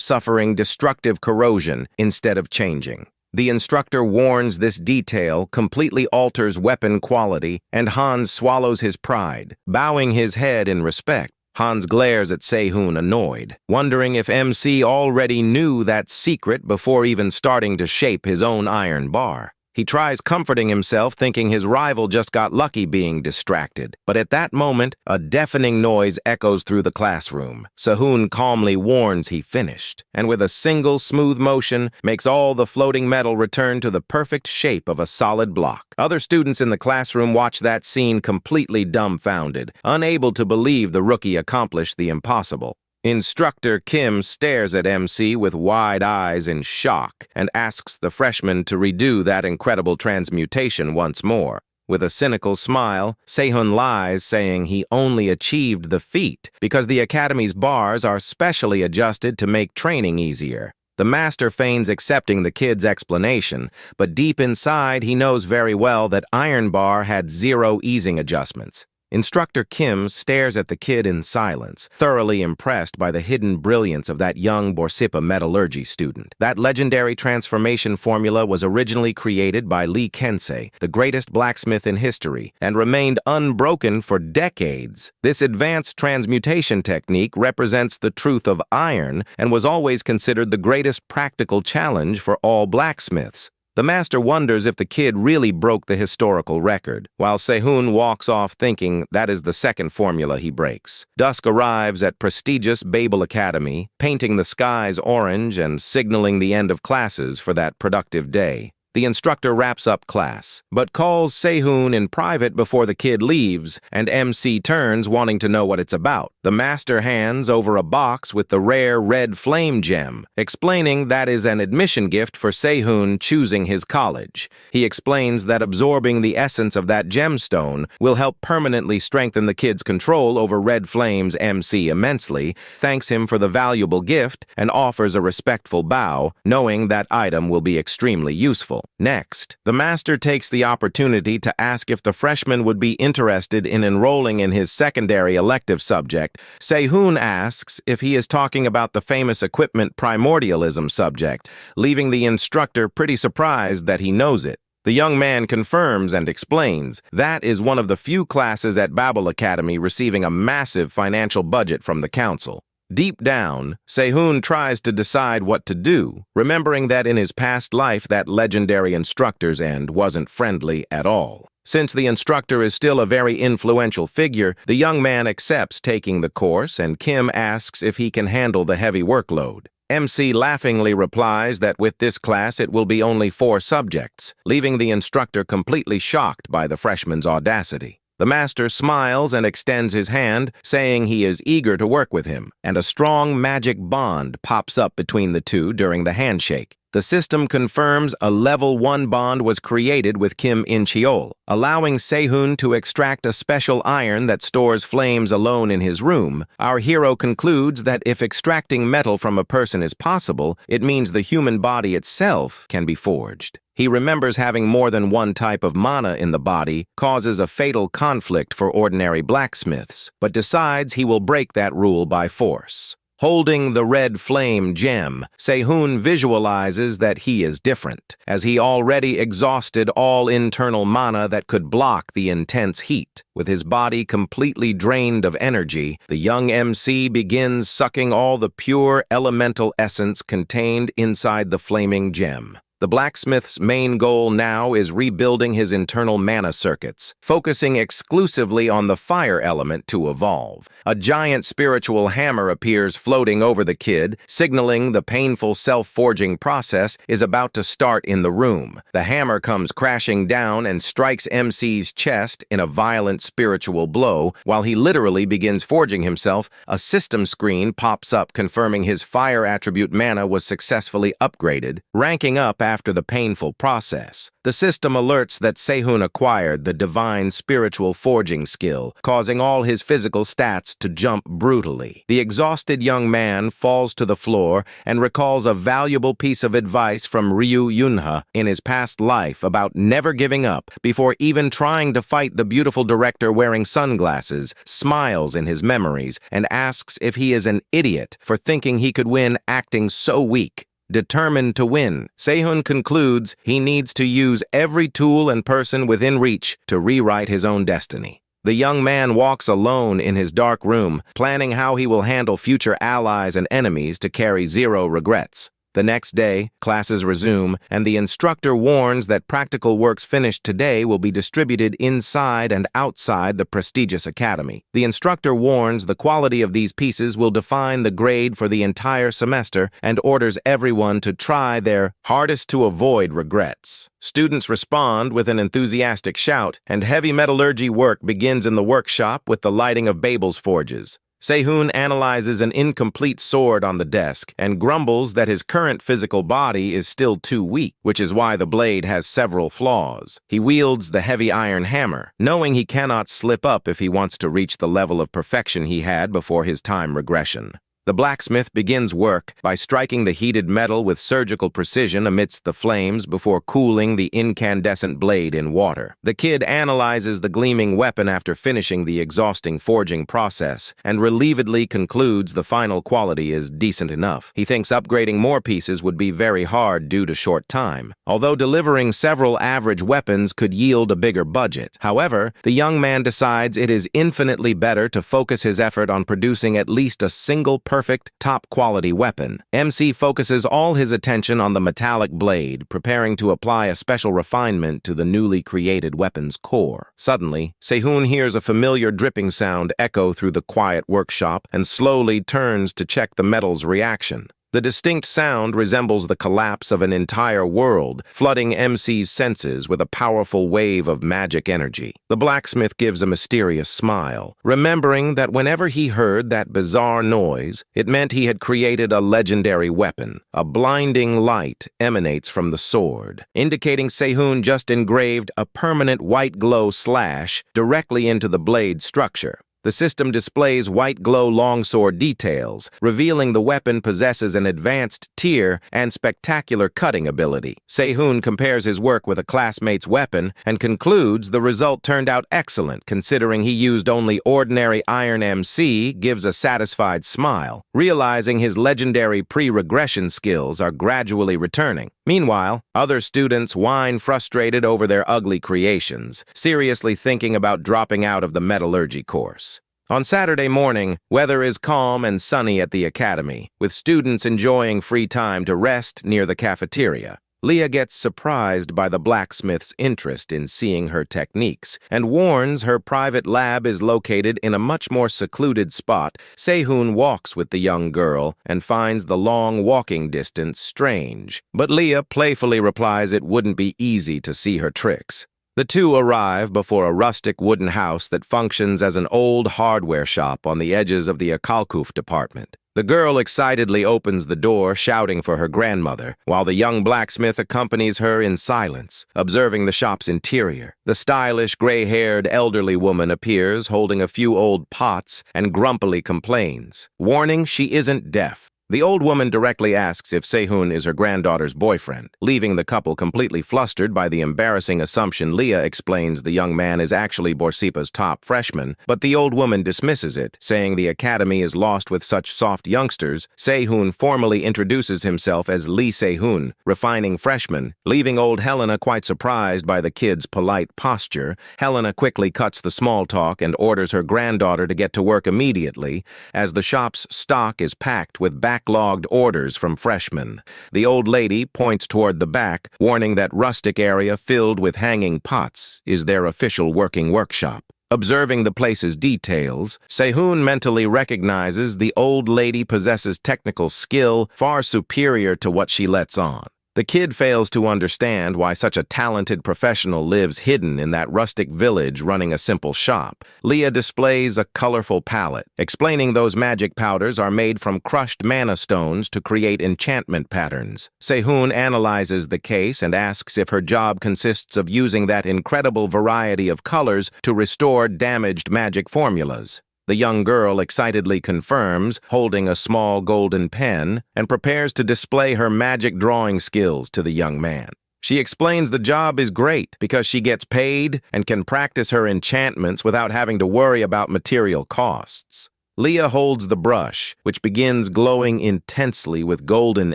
suffering destructive corrosion instead of changing. The instructor warns this detail completely alters weapon quality, and Hans swallows his pride, bowing his head in respect. Hans glares at Sehun annoyed, wondering if MC already knew that secret before even starting to shape his own iron bar. He tries comforting himself, thinking his rival just got lucky being distracted. But at that moment, a deafening noise echoes through the classroom. Sehun calmly warns he finished, and with a single smooth motion, makes all the floating metal return to the perfect shape of a solid block. Other students in the classroom watch that scene completely dumbfounded, unable to believe the rookie accomplished the impossible. Instructor Kim stares at MC with wide eyes in shock and asks the freshman to redo that incredible transmutation once more. With a cynical smile, Sehun lies, saying he only achieved the feat because the academy's bars are specially adjusted to make training easier. The master feigns accepting the kid's explanation, but deep inside he knows very well that Iron Bar had 0 easing adjustments. Instructor Kim stares at the kid in silence, thoroughly impressed by the hidden brilliance of that young Borsippa metallurgy student. That legendary transformation formula was originally created by Lee Kensei, the greatest blacksmith in history, and remained unbroken for decades. This advanced transmutation technique represents the truth of iron and was always considered the greatest practical challenge for all blacksmiths. The master wonders if the kid really broke the historical record, while Sehun walks off thinking that is the second formula he breaks. Dusk arrives at prestigious Babel Academy, painting the skies orange and signaling the end of classes for that productive day. The instructor wraps up class, but calls Sehun in private before the kid leaves, and MC turns wanting to know what it's about. The master hands over a box with the rare red flame gem, explaining that is an admission gift for Sehun choosing his college. He explains that absorbing the essence of that gemstone will help permanently strengthen the kid's control over Red Flame's MC immensely, thanks him for the valuable gift, and offers a respectful bow, knowing that item will be extremely useful. Next, the master takes the opportunity to ask if the freshman would be interested in enrolling in his secondary elective subject. Sehun asks if he is talking about the famous equipment primordialism subject, leaving the instructor pretty surprised that he knows it. The young man confirms and explains that is one of the few classes at Babel Academy receiving a massive financial budget from the council. Deep down, Sehun tries to decide what to do, remembering that in his past life that legendary instructor's end wasn't friendly at all. Since the instructor is still a very influential figure, the young man accepts taking the course, and Kim asks if he can handle the heavy workload. MC laughingly replies that with this class it will be only 4 subjects, leaving the instructor completely shocked by the freshman's audacity. The master smiles and extends his hand, saying he is eager to work with him, and a strong magic bond pops up between the two during the handshake. The system confirms a level 1 bond was created with Kim in Cheol, allowing Sehun to extract a special iron that stores flames alone in his room. Our hero concludes that if extracting metal from a person is possible, it means the human body itself can be forged. He remembers having more than one type of mana in the body causes a fatal conflict for ordinary blacksmiths, but decides he will break that rule by force. Holding the red flame gem, Sehun visualizes that he is different, as he already exhausted all internal mana that could block the intense heat. With his body completely drained of energy, the young MC begins sucking all the pure elemental essence contained inside the flaming gem. The blacksmith's main goal now is rebuilding his internal mana circuits, focusing exclusively on the fire element to evolve. A giant spiritual hammer appears floating over the kid, signaling the painful self-forging process is about to start in the room. The hammer comes crashing down and strikes MC's chest in a violent spiritual blow. While he literally begins forging himself, a system screen pops up confirming his fire attribute mana was successfully upgraded, ranking up after the painful process. The system alerts that Sehun acquired the divine spiritual forging skill, causing all his physical stats to jump brutally. The exhausted young man falls to the floor and recalls a valuable piece of advice from Ryu Yunha in his past life about never giving up before even trying to fight the beautiful director wearing sunglasses, smiles in his memories, and asks if he is an idiot for thinking he could win acting so weak. Determined to win, Sehun concludes he needs to use every tool and person within reach to rewrite his own destiny. The young man walks alone in his dark room, planning how he will handle future allies and enemies to carry 0 regrets. The next day, classes resume, and the instructor warns that practical works finished today will be distributed inside and outside the prestigious academy. The instructor warns the quality of these pieces will define the grade for the entire semester and orders everyone to try their hardest to avoid regrets. Students respond with an enthusiastic shout, and heavy metallurgy work begins in the workshop with the lighting of Babel's forges. Sehun analyzes an incomplete sword on the desk and grumbles that his current physical body is still too weak, which is why the blade has several flaws. He wields the heavy iron hammer, knowing he cannot slip up if he wants to reach the level of perfection he had before his time regression. The blacksmith begins work by striking the heated metal with surgical precision amidst the flames before cooling the incandescent blade in water. The kid analyzes the gleaming weapon after finishing the exhausting forging process and relievedly concludes the final quality is decent enough. He thinks upgrading more pieces would be very hard due to short time, although delivering several average weapons could yield a bigger budget. However, the young man decides it is infinitely better to focus his effort on producing at least a single perfect, top-quality weapon. MC focuses all his attention on the metallic blade, preparing to apply a special refinement to the newly created weapon's core. Suddenly, Sehun hears a familiar dripping sound echo through the quiet workshop and slowly turns to check the metal's reaction. The distinct sound resembles the collapse of an entire world, flooding MC's senses with a powerful wave of magic energy. The blacksmith gives a mysterious smile, remembering that whenever he heard that bizarre noise, it meant he had created a legendary weapon. A blinding light emanates from the sword, indicating Sehun just engraved a permanent white glow slash directly into the blade's structure. The system displays white glow longsword details, revealing the weapon possesses an advanced tier and spectacular cutting ability. Sehun compares his work with a classmate's weapon and concludes the result turned out excellent considering he used only ordinary iron. MC gives a satisfied smile, realizing his legendary pre-regression skills are gradually returning. Meanwhile, other students whine frustrated over their ugly creations, seriously thinking about dropping out of the metallurgy course. On Saturday morning, weather is calm and sunny at the academy, with students enjoying free time to rest near the cafeteria. Leah gets surprised by the blacksmith's interest in seeing her techniques and warns her private lab is located in a much more secluded spot. Sehun walks with the young girl and finds the long walking distance strange, but Leah playfully replies it wouldn't be easy to see her tricks. The two arrive before a rustic wooden house that functions as an old hardware shop on the edges of the Akalkuf department. The girl excitedly opens the door, shouting for her grandmother, while the young blacksmith accompanies her in silence, observing the shop's interior. The stylish, gray-haired elderly woman appears, holding a few old pots, and grumpily complains, warning she isn't deaf. The old woman directly asks if Sehun is her granddaughter's boyfriend, leaving the couple completely flustered by the embarrassing assumption. Leah explains the young man is actually Borsippa's top freshman, but the old woman dismisses it, saying the academy is lost with such soft youngsters. Sehun formally introduces himself as Lee Sehun, refining freshman, leaving old Helena quite surprised by the kid's polite posture. Helena quickly cuts the small talk and orders her granddaughter to get to work immediately, as the shop's stock is packed with backlogged orders from freshmen. The old lady points toward the back, warning that rustic area filled with hanging pots is their official working workshop. Observing the place's details, Sehun mentally recognizes the old lady possesses technical skill far superior to what she lets on. The kid fails to understand why such a talented professional lives hidden in that rustic village running a simple shop. Leah displays a colorful palette, explaining those magic powders are made from crushed mana stones to create enchantment patterns. Sehun analyzes the case and asks if her job consists of using that incredible variety of colors to restore damaged magic formulas. The young girl excitedly confirms, holding a small golden pen, and prepares to display her magic drawing skills to the young man. She explains the job is great because she gets paid and can practice her enchantments without having to worry about material costs. Leah holds the brush, which begins glowing intensely with golden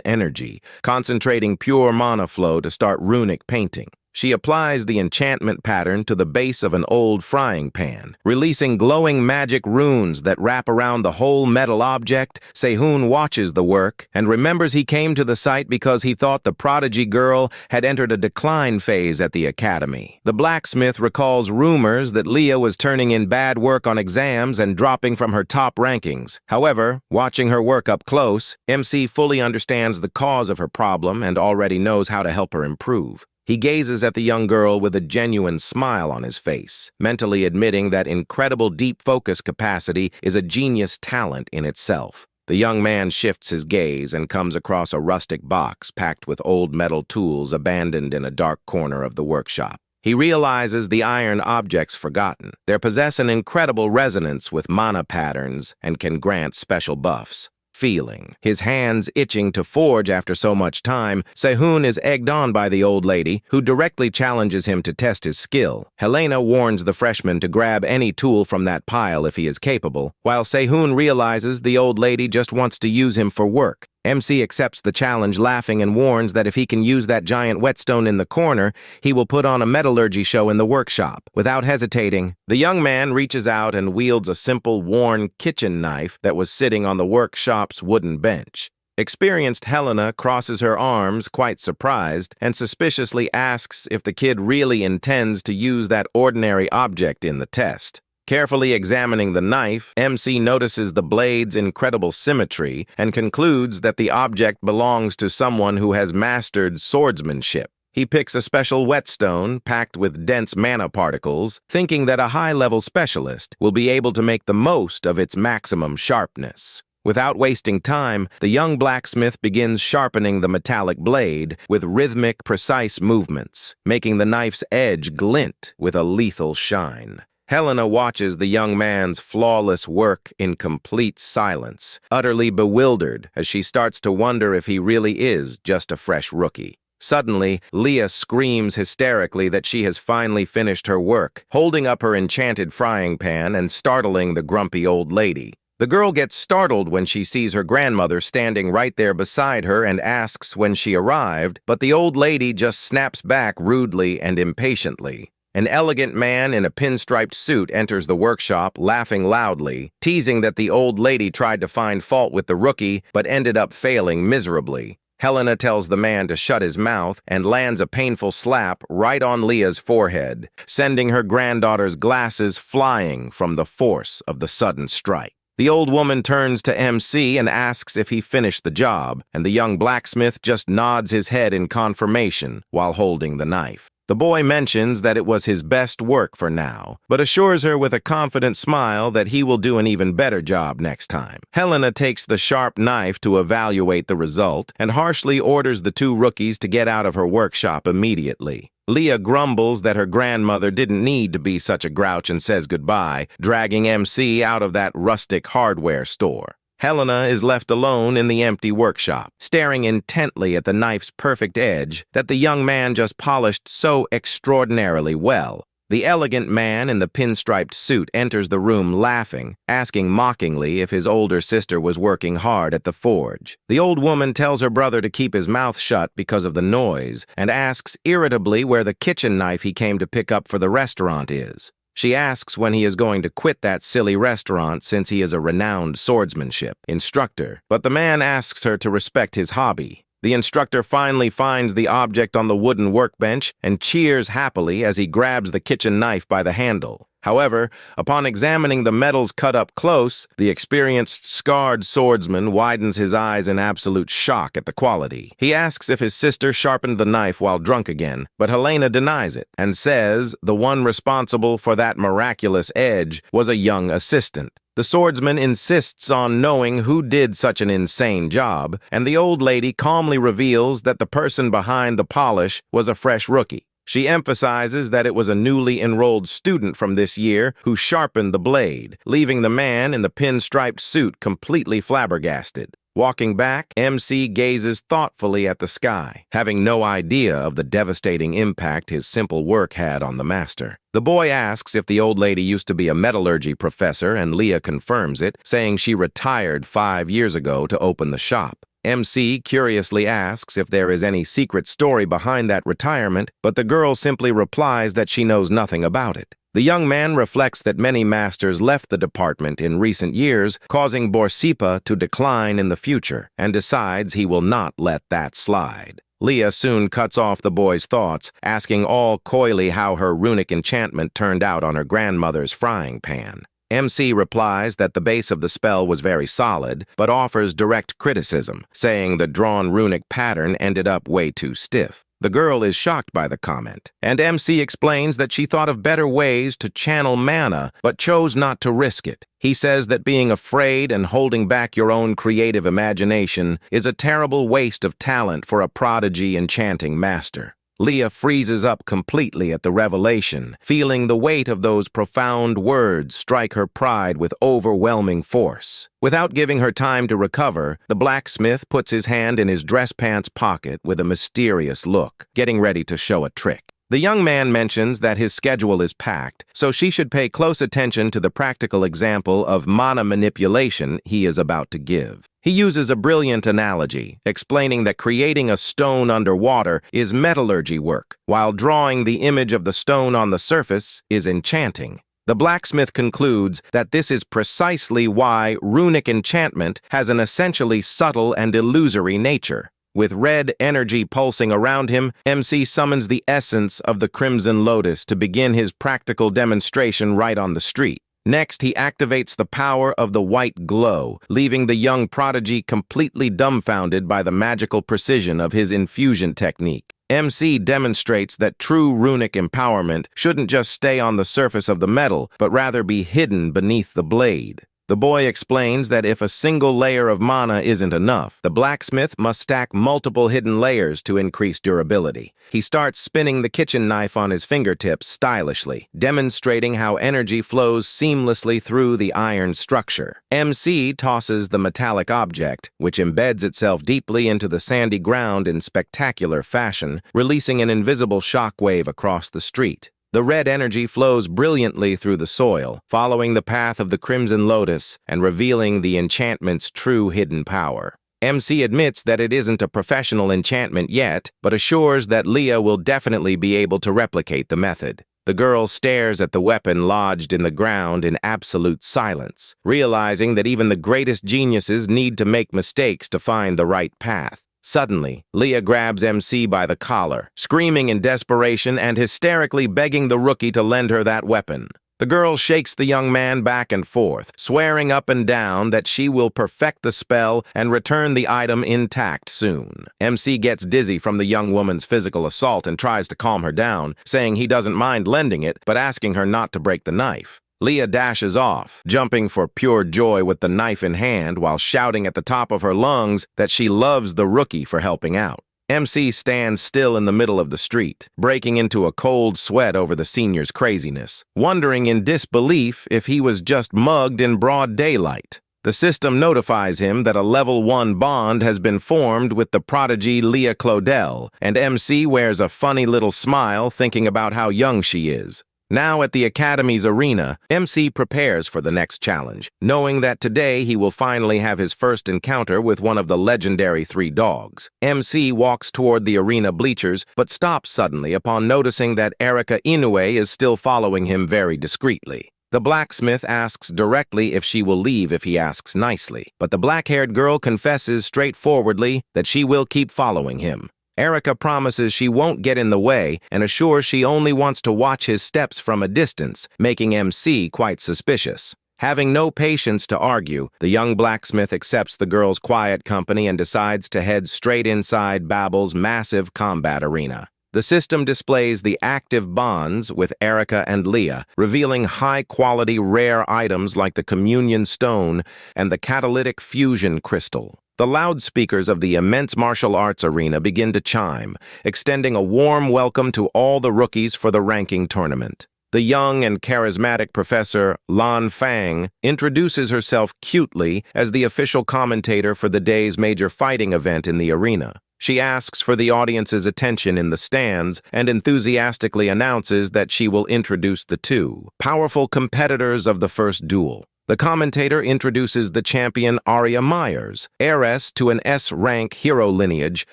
energy, concentrating pure mana flow to start runic painting. She applies the enchantment pattern to the base of an old frying pan, releasing glowing magic runes that wrap around the whole metal object. Sehun watches the work and remembers he came to the site because he thought the prodigy girl had entered a decline phase at the academy. The blacksmith recalls rumors that Leah was turning in bad work on exams and dropping from her top rankings. However, watching her work up close, MC fully understands the cause of her problem and already knows how to help her improve. He gazes at the young girl with a genuine smile on his face, mentally admitting that incredible deep focus capacity is a genius talent in itself. The young man shifts his gaze and comes across a rustic box packed with old metal tools abandoned in a dark corner of the workshop. He realizes the iron objects forgotten. They possess an incredible resonance with mana patterns and can grant special buffs. feeling. His hands itching to forge after so much time, Sehun is egged on by the old lady, who directly challenges him to test his skill. Helena warns the freshman to grab any tool from that pile if he is capable, while Sehun realizes the old lady just wants to use him for work. MC accepts the challenge, laughing, and warns that if he can use that giant whetstone in the corner, he will put on a metallurgy show in the workshop. Without hesitating, the young man reaches out and wields a simple, worn kitchen knife that was sitting on the workshop's wooden bench. Experienced Helena crosses her arms, quite surprised, and suspiciously asks if the kid really intends to use that ordinary object in the test. Carefully examining the knife, MC notices the blade's incredible symmetry and concludes that the object belongs to someone who has mastered swordsmanship. He picks a special whetstone packed with dense mana particles, thinking that a high-level specialist will be able to make the most of its maximum sharpness. Without wasting time, the young blacksmith begins sharpening the metallic blade with rhythmic, precise movements, making the knife's edge glint with a lethal shine. Helena watches the young man's flawless work in complete silence, utterly bewildered as she starts to wonder if he really is just a fresh rookie. Suddenly, Leah screams hysterically that she has finally finished her work, holding up her enchanted frying pan and startling the grumpy old lady. The girl gets startled when she sees her grandmother standing right there beside her and asks when she arrived, but the old lady just snaps back rudely and impatiently. An elegant man in a pinstriped suit enters the workshop, laughing loudly, teasing that the old lady tried to find fault with the rookie but ended up failing miserably. Helena tells the man to shut his mouth and lands a painful slap right on Leah's forehead, sending her granddaughter's glasses flying from the force of the sudden strike. The old woman turns to MC and asks if he finished the job, and the young blacksmith just nods his head in confirmation while holding the knife. The boy mentions that it was his best work for now, but assures her with a confident smile that he will do an even better job next time. Helena takes the sharp knife to evaluate the result and harshly orders the two rookies to get out of her workshop immediately. Leah grumbles that her grandmother didn't need to be such a grouch and says goodbye, dragging MC out of that rustic hardware store. Helena is left alone in the empty workshop, staring intently at the knife's perfect edge that the young man just polished so extraordinarily well. The elegant man in the pinstriped suit enters the room laughing, asking mockingly if his older sister was working hard at the forge. The old woman tells her brother to keep his mouth shut because of the noise, and asks irritably where the kitchen knife he came to pick up for the restaurant is. She asks when he is going to quit that silly restaurant since he is a renowned swordsmanship instructor, but the man asks her to respect his hobby. The instructor finally finds the object on the wooden workbench and cheers happily as he grabs the kitchen knife by the handle. However, upon examining the metals cut up close, the experienced, scarred swordsman widens his eyes in absolute shock at the quality. He asks if his sister sharpened the knife while drunk again, but Helena denies it and says the one responsible for that miraculous edge was a young assistant. The swordsman insists on knowing who did such an insane job, and the old lady calmly reveals that the person behind the polish was a fresh rookie. She emphasizes that it was a newly enrolled student from this year who sharpened the blade, leaving the man in the pinstriped suit completely flabbergasted. Walking back, MC gazes thoughtfully at the sky, having no idea of the devastating impact his simple work had on the master. The boy asks if the old lady used to be a metallurgy professor, and Leah confirms it, saying she retired 5 years ago to open the shop. MC curiously asks if there is any secret story behind that retirement, but the girl simply replies that she knows nothing about it. The young man reflects that many masters left the department in recent years, causing Borsippa to decline in the future, and decides he will not let that slide. Leah soon cuts off the boy's thoughts, asking all coyly how her runic enchantment turned out on her grandmother's frying pan. MC replies that the base of the spell was very solid, but offers direct criticism, saying the drawn runic pattern ended up way too stiff. The girl is shocked by the comment, and MC explains that she thought of better ways to channel mana, but chose not to risk it. He says that being afraid and holding back your own creative imagination is a terrible waste of talent for a prodigy enchanting master. Leah freezes up completely at the revelation, feeling the weight of those profound words strike her pride with overwhelming force. Without giving her time to recover, the blacksmith puts his hand in his dress pants pocket with a mysterious look, getting ready to show a trick. The young man mentions that his schedule is packed, so she should pay close attention to the practical example of mana manipulation he is about to give. He uses a brilliant analogy, explaining that creating a stone underwater is metallurgy work, while drawing the image of the stone on the surface is enchanting. The blacksmith concludes that this is precisely why runic enchantment has an essentially subtle and illusory nature. With red energy pulsing around him, MC summons the essence of the Crimson Lotus to begin his practical demonstration right on the street. Next, he activates the power of the white glow, leaving the young prodigy completely dumbfounded by the magical precision of his infusion technique. MC demonstrates that true runic empowerment shouldn't just stay on the surface of the metal, but rather be hidden beneath the blade. The boy explains that if a single layer of mana isn't enough, the blacksmith must stack multiple hidden layers to increase durability. He starts spinning the kitchen knife on his fingertips stylishly, demonstrating how energy flows seamlessly through the iron structure. MC tosses the metallic object, which embeds itself deeply into the sandy ground in spectacular fashion, releasing an invisible shockwave across the street. The red energy flows brilliantly through the soil, following the path of the Crimson Lotus and revealing the enchantment's true hidden power. MC admits that it isn't a professional enchantment yet, but assures that Leah will definitely be able to replicate the method. The girl stares at the weapon lodged in the ground in absolute silence, realizing that even the greatest geniuses need to make mistakes to find the right path. Suddenly, Leah grabs MC by the collar, screaming in desperation and hysterically begging the rookie to lend her that weapon. The girl shakes the young man back and forth, swearing up and down that she will perfect the spell and return the item intact soon. MC gets dizzy from the young woman's physical assault and tries to calm her down, saying he doesn't mind lending it, but asking her not to break the knife. Leah dashes off, jumping for pure joy with the knife in hand while shouting at the top of her lungs that she loves the rookie for helping out. MC stands still in the middle of the street, breaking into a cold sweat over the senior's craziness, wondering in disbelief if he was just mugged in broad daylight. The system notifies him that a level 1 bond has been formed with the prodigy Leah Claudel, and MC wears a funny little smile thinking about how young she is. Now at the Academy's arena, MC prepares for the next challenge, knowing that today he will finally have his first encounter with one of the legendary 3 dogs. MC walks toward the arena bleachers, but stops suddenly upon noticing that Erika Inoue is still following him very discreetly. The blacksmith asks directly if she will leave if he asks nicely, but the black-haired girl confesses straightforwardly that she will keep following him. Erika promises she won't get in the way and assures she only wants to watch his steps from a distance, making MC quite suspicious. Having no patience to argue, the young blacksmith accepts the girl's quiet company and decides to head straight inside Babel's massive combat arena. The system displays the active bonds with Erika and Leah, revealing high-quality rare items like the Communion Stone and the Catalytic Fusion Crystal. The loudspeakers of the immense martial arts arena begin to chime, extending a warm welcome to all the rookies for the ranking tournament. The young and charismatic Professor Lan Fang introduces herself cutely as the official commentator for the day's major fighting event in the arena. She asks for the audience's attention in the stands and enthusiastically announces that she will introduce the 2 powerful competitors of the first duel. The commentator introduces the champion Aria Myers, heiress to an S-rank hero lineage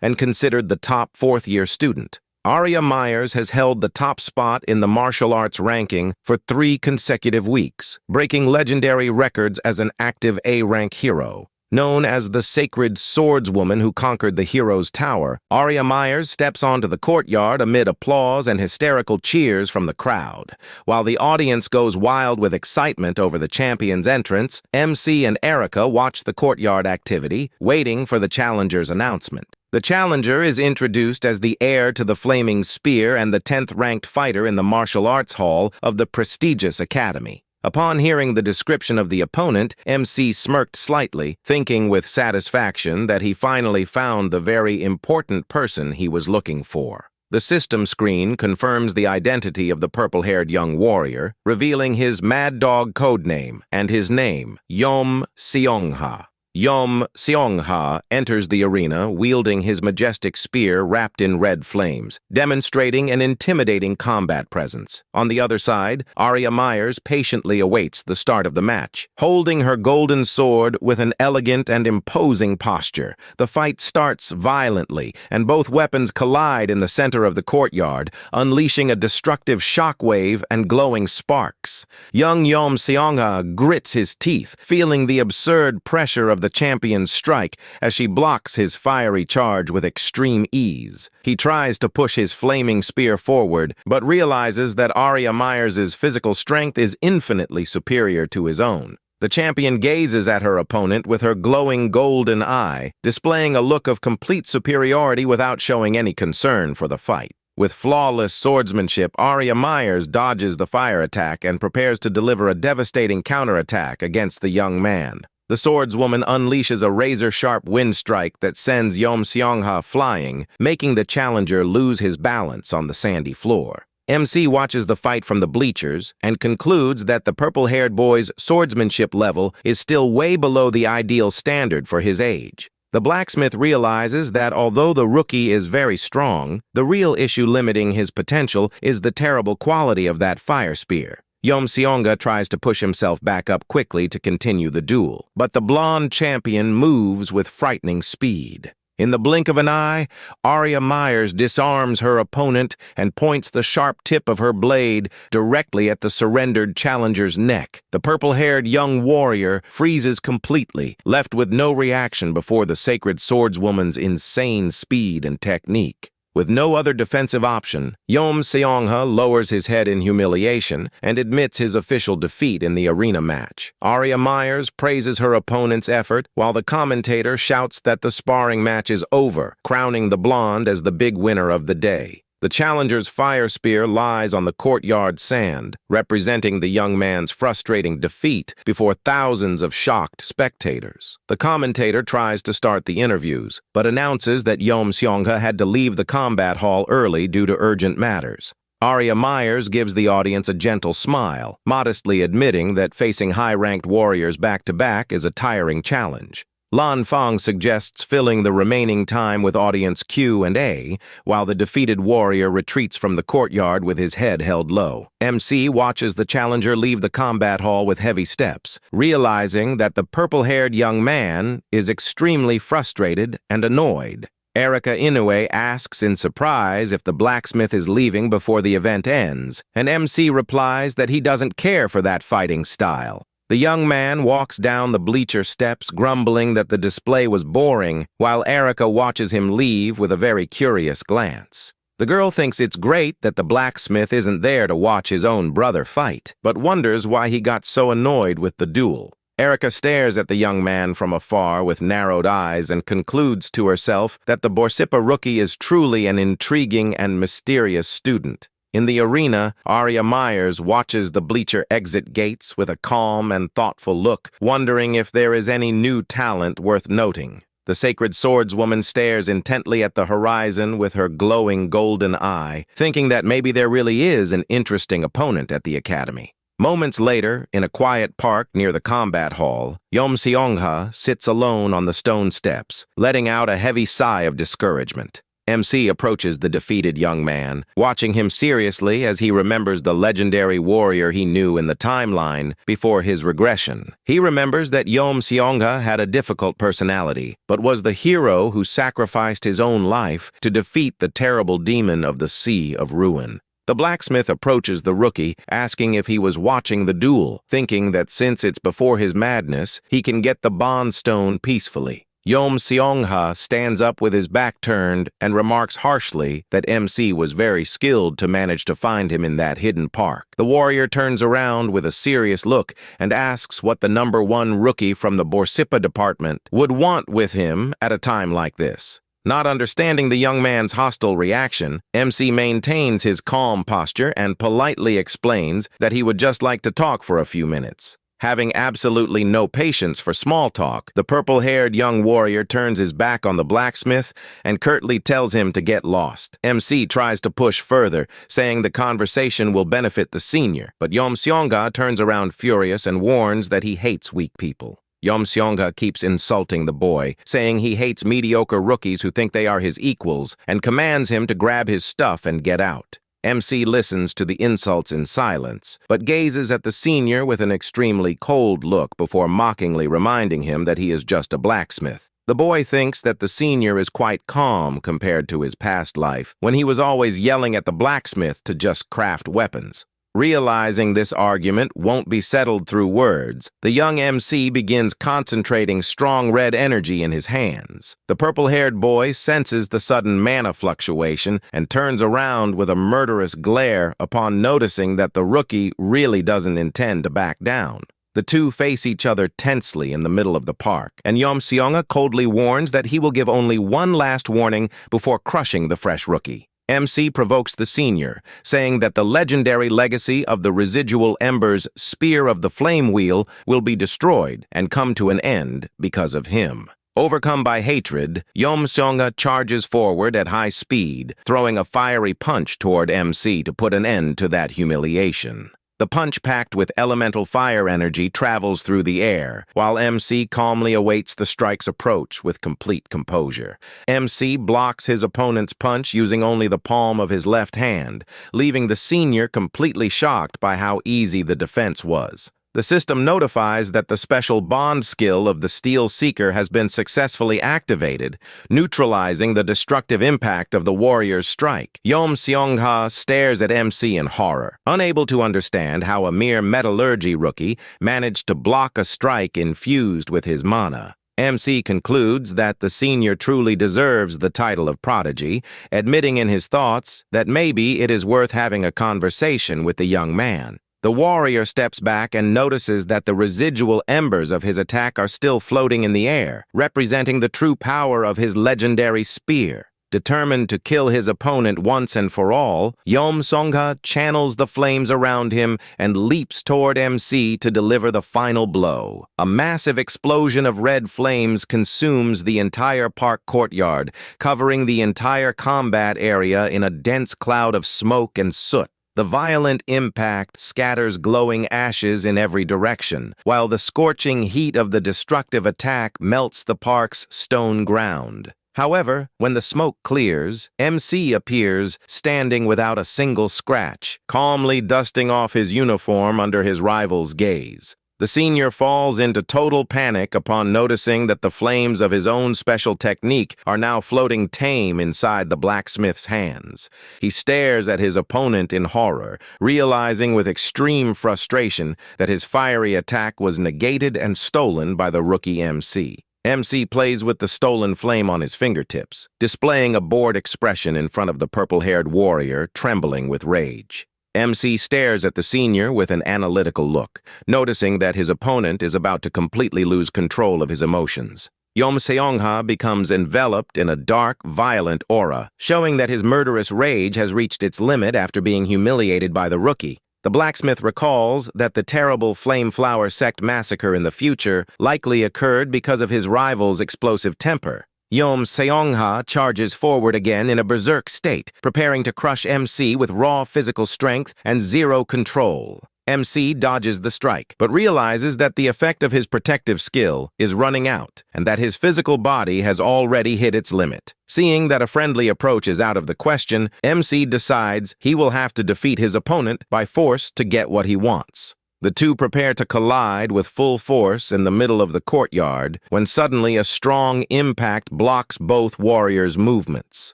and considered the top 4th-year student. Aria Myers has held the top spot in the martial arts ranking for 3 consecutive weeks, breaking legendary records as an active A-rank hero. Known as the sacred swordswoman who conquered the hero's tower, Aria Myers steps onto the courtyard amid applause and hysterical cheers from the crowd. While the audience goes wild with excitement over the champion's entrance, MC and Erika watch the courtyard activity, waiting for the challenger's announcement. The challenger is introduced as the heir to the Flaming Spear and the 10th-ranked fighter in the martial arts hall of the prestigious academy. Upon hearing the description of the opponent, MC smirked slightly, thinking with satisfaction that he finally found the very important person he was looking for. The system screen confirms the identity of the purple-haired young warrior, revealing his Mad Dog codename and his name, Yom Seongha. Yom Seongha enters the arena wielding his majestic spear wrapped in red flames, demonstrating an intimidating combat presence. On the other side, Arya Myers patiently awaits the start of the match, holding her golden sword with an elegant and imposing posture. The fight starts violently, and both weapons collide in the center of the courtyard, unleashing a destructive shockwave and glowing sparks. Young Yom Seongha grits his teeth, feeling the absurd pressure of the champion's strike as she blocks his fiery charge with extreme ease. He tries to push his flaming spear forward, but realizes that Arya Myers' physical strength is infinitely superior to his own. The champion gazes at her opponent with her glowing golden eye, displaying a look of complete superiority without showing any concern for the fight. With flawless swordsmanship, Arya Myers dodges the fire attack and prepares to deliver a devastating counterattack against the young man. The swordswoman unleashes a razor-sharp wind strike that sends Yom Seongha flying, making the challenger lose his balance on the sandy floor. MC watches the fight from the bleachers and concludes that the purple-haired boy's swordsmanship level is still way below the ideal standard for his age. The blacksmith realizes that although the rookie is very strong, the real issue limiting his potential is the terrible quality of that fire spear. Yom Seongha tries to push himself back up quickly to continue the duel, but the blonde champion moves with frightening speed. In the blink of an eye, Arya Myers disarms her opponent and points the sharp tip of her blade directly at the surrendered challenger's neck. The purple-haired young warrior freezes completely, left with no reaction before the sacred swordswoman's insane speed and technique. With no other defensive option, Yom Seongha lowers his head in humiliation and admits his official defeat in the arena match. Arya Myers praises her opponent's effort, while the commentator shouts that the sparring match is over, crowning the blonde as the big winner of the day. The challenger's fire spear lies on the courtyard sand, representing the young man's frustrating defeat before thousands of shocked spectators. The commentator tries to start the interviews, but announces that Yom Seongha had to leave the combat hall early due to urgent matters. Arya Myers gives the audience a gentle smile, modestly admitting that facing high-ranked warriors back-to-back is a tiring challenge. Lan Fang suggests filling the remaining time with audience Q and A, while the defeated warrior retreats from the courtyard with his head held low. MC watches the challenger leave the combat hall with heavy steps, realizing that the purple-haired young man is extremely frustrated and annoyed. Erika Inoue asks in surprise if the blacksmith is leaving before the event ends, and MC replies that he doesn't care for that fighting style. The young man walks down the bleacher steps, grumbling that the display was boring, while Erika watches him leave with a very curious glance. The girl thinks it's great that the blacksmith isn't there to watch his own brother fight, but wonders why he got so annoyed with the duel. Erika stares at the young man from afar with narrowed eyes and concludes to herself that the Borsippa rookie is truly an intriguing and mysterious student. In the arena, Arya Myers watches the bleacher exit gates with a calm and thoughtful look, wondering if there is any new talent worth noting. The sacred swordswoman stares intently at the horizon with her glowing golden eye, thinking that maybe there really is an interesting opponent at the academy. Moments later, in a quiet park near the combat hall, Yom Seongha sits alone on the stone steps, letting out a heavy sigh of discouragement. MC approaches the defeated young man, watching him seriously as he remembers the legendary warrior he knew in the timeline before his regression. He remembers that Yom Seongha had a difficult personality, but was the hero who sacrificed his own life to defeat the terrible demon of the Sea of Ruin. The blacksmith approaches the rookie, asking if he was watching the duel, thinking that since it's before his madness, he can get the bond stone peacefully. Yom Seongha stands up with his back turned and remarks harshly that MC was very skilled to manage to find him in that hidden park. The warrior turns around with a serious look and asks what the #1 rookie from the Borsippa department would want with him at a time like this. Not understanding the young man's hostile reaction, MC maintains his calm posture and politely explains that he would just like to talk for a few minutes. Having absolutely no patience for small talk, the purple-haired young warrior turns his back on the blacksmith and curtly tells him to get lost. MC tries to push further, saying the conversation will benefit the senior, but Yomseonga turns around furious and warns that he hates weak people. Yomseonga keeps insulting the boy, saying he hates mediocre rookies who think they are his equals, and commands him to grab his stuff and get out. MC listens to the insults in silence, but gazes at the senior with an extremely cold look before mockingly reminding him that he is just a blacksmith. The boy thinks that the senior is quite calm compared to his past life, when he was always yelling at the blacksmith to just craft weapons. Realizing this argument won't be settled through words, the young MC begins concentrating strong red energy in his hands. The purple-haired boy senses the sudden mana fluctuation and turns around with a murderous glare upon noticing that the rookie really doesn't intend to back down. The two face each other tensely in the middle of the park, and Yomseonga coldly warns that he will give only one last warning before crushing the fresh rookie. MC provokes the senior, saying that the legendary legacy of the residual ember's Spear of the Flame Wheel will be destroyed and come to an end because of him. Overcome by hatred, Yomseonga charges forward at high speed, throwing a fiery punch toward MC to put an end to that humiliation. The punch packed with elemental fire energy travels through the air, while MC calmly awaits the strike's approach with complete composure. MC blocks his opponent's punch using only the palm of his left hand, leaving the senior completely shocked by how easy the defense was. The system notifies that the special bond skill of the Steel Seeker has been successfully activated, neutralizing the destructive impact of the warrior's strike. Yomseonga stares at MC in horror, unable to understand how a mere metallurgy rookie managed to block a strike infused with his mana. MC concludes that the senior truly deserves the title of prodigy, admitting in his thoughts that maybe it is worth having a conversation with the young man. The warrior steps back and notices that the residual embers of his attack are still floating in the air, representing the true power of his legendary spear. Determined to kill his opponent once and for all, Yomseonga channels the flames around him and leaps toward MC to deliver the final blow. A massive explosion of red flames consumes the entire park courtyard, covering the entire combat area in a dense cloud of smoke and soot. The violent impact scatters glowing ashes in every direction, while the scorching heat of the destructive attack melts the park's stone ground. However, when the smoke clears, MC appears standing without a single scratch, calmly dusting off his uniform under his rival's gaze. The senior falls into total panic upon noticing that the flames of his own special technique are now floating tame inside the blacksmith's hands. He stares at his opponent in horror, realizing with extreme frustration that his fiery attack was negated and stolen by the rookie MC. MC plays with the stolen flame on his fingertips, displaying a bored expression in front of the purple-haired warrior, trembling with rage. MC stares at the senior with an analytical look, noticing that his opponent is about to completely lose control of his emotions. Yomseonga becomes enveloped in a dark, violent aura, showing that his murderous rage has reached its limit after being humiliated by the rookie. The blacksmith recalls that the terrible Flame Flower sect massacre in the future likely occurred because of his rival's explosive temper. Yomseonga charges forward again in a berserk state, preparing to crush MC with raw physical strength and zero control. MC dodges the strike, but realizes that the effect of his protective skill is running out, and that his physical body has already hit its limit. Seeing that a friendly approach is out of the question, MC decides he will have to defeat his opponent by force to get what he wants. The two prepare to collide with full force in the middle of the courtyard, when suddenly a strong impact blocks both warriors' movements.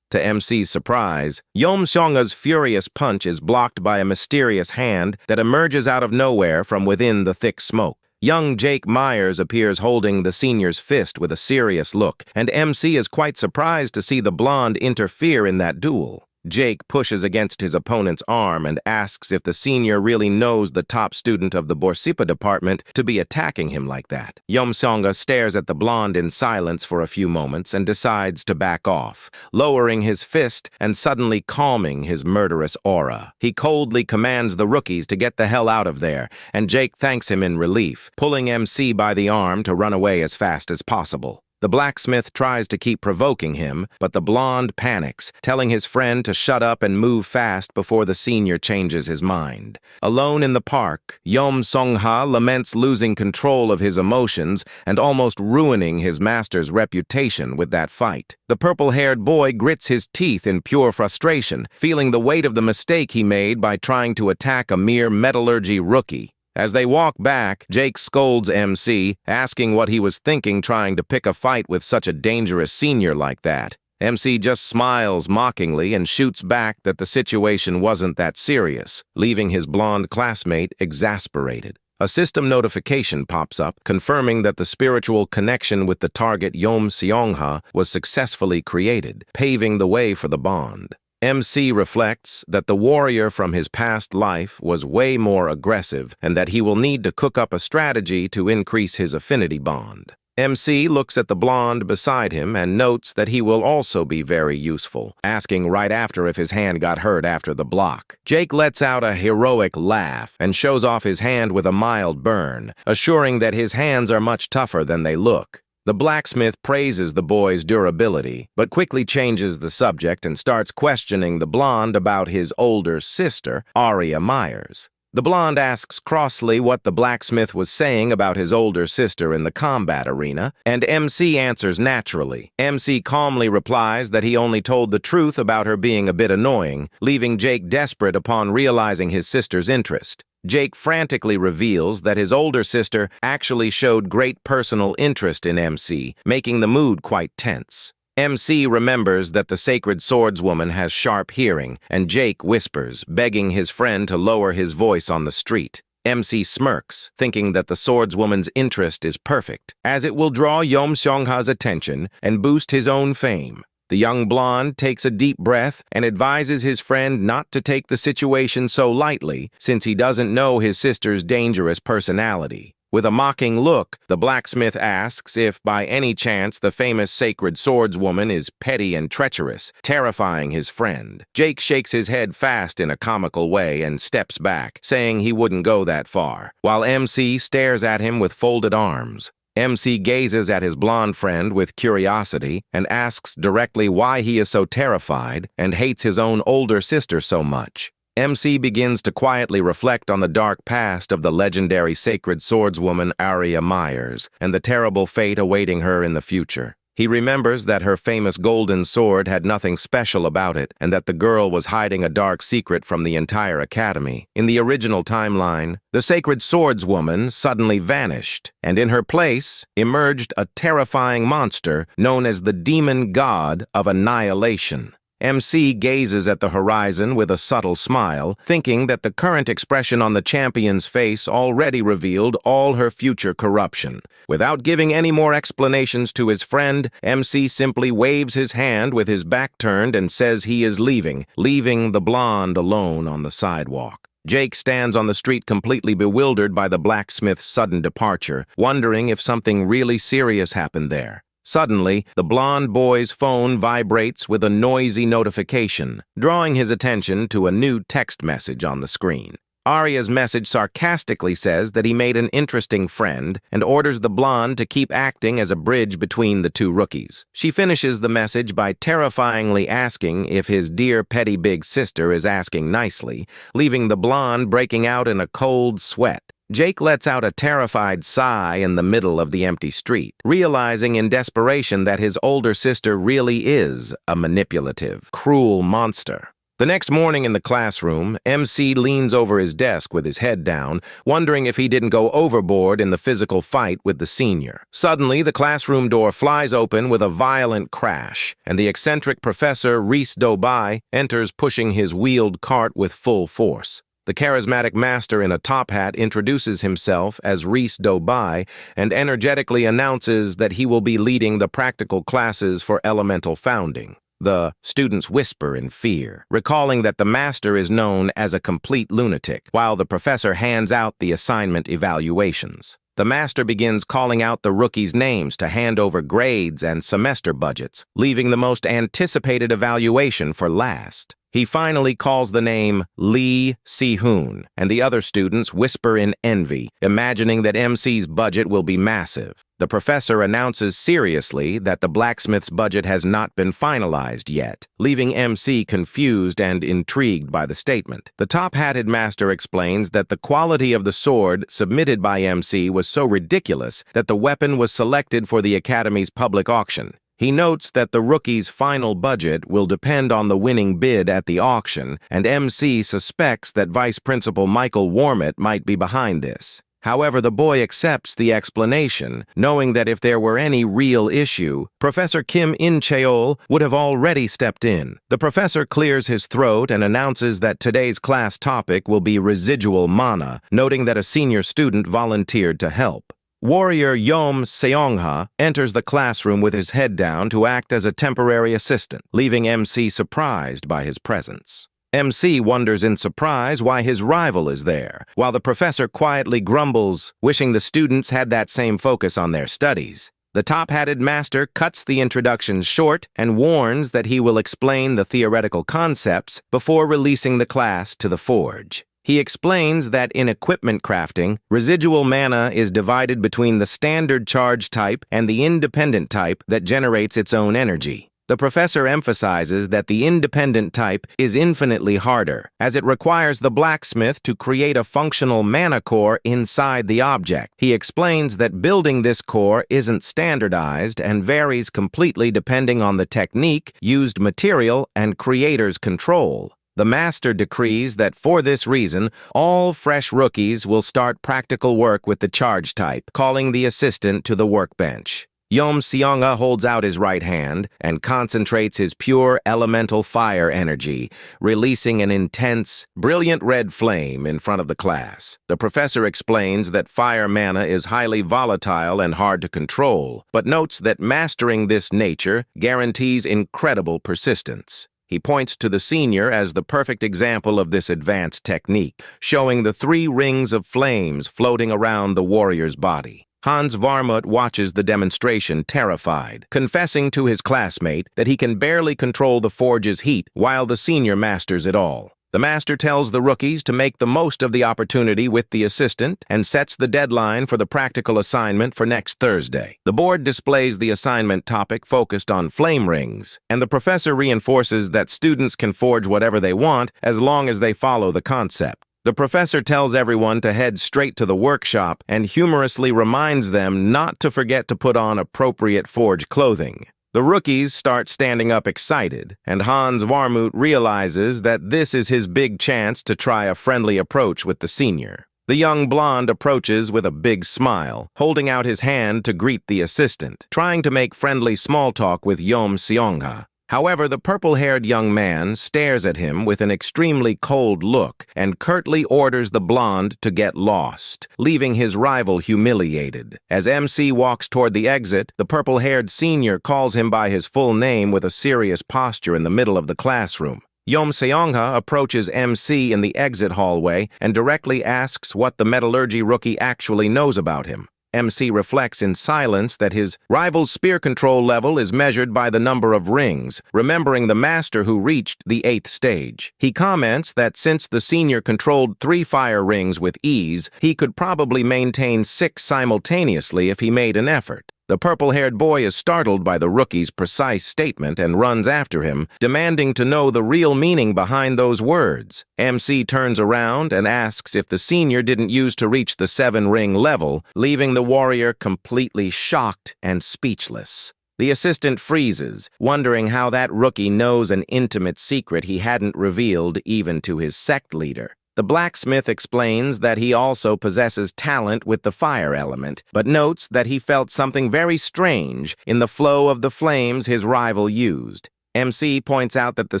To MC's surprise, Yomseonga's furious punch is blocked by a mysterious hand that emerges out of nowhere from within the thick smoke. Young Jake Myers appears holding the senior's fist with a serious look, and MC is quite surprised to see the blonde interfere in that duel. Jake pushes against his opponent's arm and asks if the senior really knows the top student of the Borsipa department to be attacking him like that. Yomsonga stares at the blonde in silence for a few moments and decides to back off, lowering his fist and suddenly calming his murderous aura. He coldly commands the rookies to get the hell out of there, and Jake thanks him in relief, pulling MC by the arm to run away as fast as possible. The blacksmith tries to keep provoking him, but the blonde panics, telling his friend to shut up and move fast before the senior changes his mind. Alone in the park, Yom Song-ha laments losing control of his emotions and almost ruining his master's reputation with that fight. The purple-haired boy grits his teeth in pure frustration, feeling the weight of the mistake he made by trying to attack a mere metallurgy rookie. As they walk back, Jake scolds MC, asking what he was thinking trying to pick a fight with such a dangerous senior like that. MC just smiles mockingly and shoots back that the situation wasn't that serious, leaving his blonde classmate exasperated. A system notification pops up, confirming that the spiritual connection with the target Yom Seongha was successfully created, paving the way for the bond. MC reflects that the warrior from his past life was way more aggressive and that he will need to cook up a strategy to increase his affinity bond. MC looks at the blonde beside him and notes that he will also be very useful, asking right after if his hand got hurt after the block. Jake lets out a heroic laugh and shows off his hand with a mild burn, assuring that his hands are much tougher than they look. The blacksmith praises the boy's durability, but quickly changes the subject and starts questioning the blonde about his older sister, Aria Myers. The blonde asks crossly what the blacksmith was saying about his older sister in the combat arena, and MC answers naturally. MC calmly replies that he only told the truth about her being a bit annoying, leaving Jake desperate upon realizing his sister's interest. Jake frantically reveals that his older sister actually showed great personal interest in MC, making the mood quite tense. MC remembers that the sacred swordswoman has sharp hearing, and Jake whispers, begging his friend to lower his voice on the street. MC smirks, thinking that the swordswoman's interest is perfect, as it will draw Yom Seongha's attention and boost his own fame. The young blonde takes a deep breath and advises his friend not to take the situation so lightly, since he doesn't know his sister's dangerous personality. With a mocking look, the blacksmith asks if by any chance the famous sacred swordswoman is petty and treacherous, terrifying his friend. Jake shakes his head fast in a comical way and steps back, saying he wouldn't go that far, while MC stares at him with folded arms. MC gazes at his blonde friend with curiosity and asks directly why he is so terrified and hates his own older sister so much. MC begins to quietly reflect on the dark past of the legendary sacred swordswoman Aria Myers and the terrible fate awaiting her in the future. He remembers that her famous golden sword had nothing special about it and that the girl was hiding a dark secret from the entire academy. In the original timeline, the sacred swordswoman suddenly vanished, and in her place emerged a terrifying monster known as the demon god of annihilation. MC gazes at the horizon with a subtle smile, thinking that the current expression on the champion's face already revealed all her future corruption. Without giving any more explanations to his friend, MC simply waves his hand with his back turned and says he is leaving the blonde alone on the sidewalk. Jake stands on the street completely bewildered by the blacksmith's sudden departure, wondering if something really serious happened there. Suddenly, the blonde boy's phone vibrates with a noisy notification, drawing his attention to a new text message on the screen. Aria's message sarcastically says that he made an interesting friend and orders the blonde to keep acting as a bridge between the two rookies. She finishes the message by terrifyingly asking if his dear petty big sister is asking nicely, leaving the blonde breaking out in a cold sweat. Jake lets out a terrified sigh in the middle of the empty street, realizing in desperation that his older sister really is a manipulative, cruel monster. The next morning in the classroom, MC leans over his desk with his head down, wondering if he didn't go overboard in the physical fight with the senior. Suddenly, the classroom door flies open with a violent crash, and the eccentric professor Reese Dobai enters pushing his wheeled cart with full force. The charismatic master in a top hat introduces himself as Reese Dobai and energetically announces that he will be leading the practical classes for elemental founding. The students whisper in fear, recalling that the master is known as a complete lunatic, while the professor hands out the assignment evaluations. The master begins calling out the rookies' names to hand over grades and semester budgets, leaving the most anticipated evaluation for last. He finally calls the name Lee Si-hoon, and the other students whisper in envy, imagining that MC's budget will be massive. The professor announces seriously that the blacksmith's budget has not been finalized yet, leaving MC confused and intrigued by the statement. The top-hatted master explains that the quality of the sword submitted by MC was so ridiculous that the weapon was selected for the Academy's public auction. He notes that the rookie's final budget will depend on the winning bid at the auction, and MC suspects that Vice Principal Michael Warmott might be behind this. However, the boy accepts the explanation, knowing that if there were any real issue, Professor Kim In-cheol would have already stepped in. The professor clears his throat and announces that today's class topic will be residual mana, noting that a senior student volunteered to help. Warrior Yeom Seong-ha enters the classroom with his head down to act as a temporary assistant, leaving MC surprised by his presence. MC wonders in surprise why his rival is there, while the professor quietly grumbles, wishing the students had that same focus on their studies. The top-hatted master cuts the introduction short and warns that he will explain the theoretical concepts before releasing the class to the forge. He explains that in equipment crafting, residual mana is divided between the standard charge type and the independent type that generates its own energy. The professor emphasizes that the independent type is infinitely harder, as it requires the blacksmith to create a functional mana core inside the object. He explains that building this core isn't standardized and varies completely depending on the technique, used material, and creator's control. The master decrees that for this reason, all fresh rookies will start practical work with the charge type, calling the assistant to the workbench. Yeom Seong-ha holds out his right hand and concentrates his pure elemental fire energy, releasing an intense, brilliant red flame in front of the class. The professor explains that fire mana is highly volatile and hard to control, but notes that mastering this nature guarantees incredible persistence. He points to the senior as the perfect example of this advanced technique, showing the 3 rings of flames floating around the warrior's body. Hans Varmut watches the demonstration terrified, confessing to his classmate that he can barely control the forge's heat while the senior masters it all. The master tells the rookies to make the most of the opportunity with the assistant and sets the deadline for the practical assignment for next Thursday. The board displays the assignment topic focused on flame rings, and the professor reinforces that students can forge whatever they want as long as they follow the concept. The professor tells everyone to head straight to the workshop and humorously reminds them not to forget to put on appropriate forge clothing. The rookies start standing up excited, and Hans Varmut realizes that this is his big chance to try a friendly approach with the senior. The young blonde approaches with a big smile, holding out his hand to greet the assistant, trying to make friendly small talk with Yeom Seong-ha. However, the purple-haired young man stares at him with an extremely cold look and curtly orders the blonde to get lost, leaving his rival humiliated. As MC walks toward the exit, the purple-haired senior calls him by his full name with a serious posture in the middle of the classroom. Yeom Seong-ha approaches MC in the exit hallway and directly asks what the metallurgy rookie actually knows about him. MC reflects in silence that his rival's spear control level is measured by the number of rings, remembering the master who reached the 8th stage. He comments that since the senior controlled 3 fire rings with ease, he could probably maintain 6 simultaneously if he made an effort. The purple-haired boy is startled by the rookie's precise statement and runs after him, demanding to know the real meaning behind those words. MC turns around and asks if the senior didn't use to reach the 7-ring level, leaving the warrior completely shocked and speechless. The assistant freezes, wondering how that rookie knows an intimate secret he hadn't revealed even to his sect leader. The blacksmith explains that he also possesses talent with the fire element, but notes that he felt something very strange in the flow of the flames his rival used. MC points out that the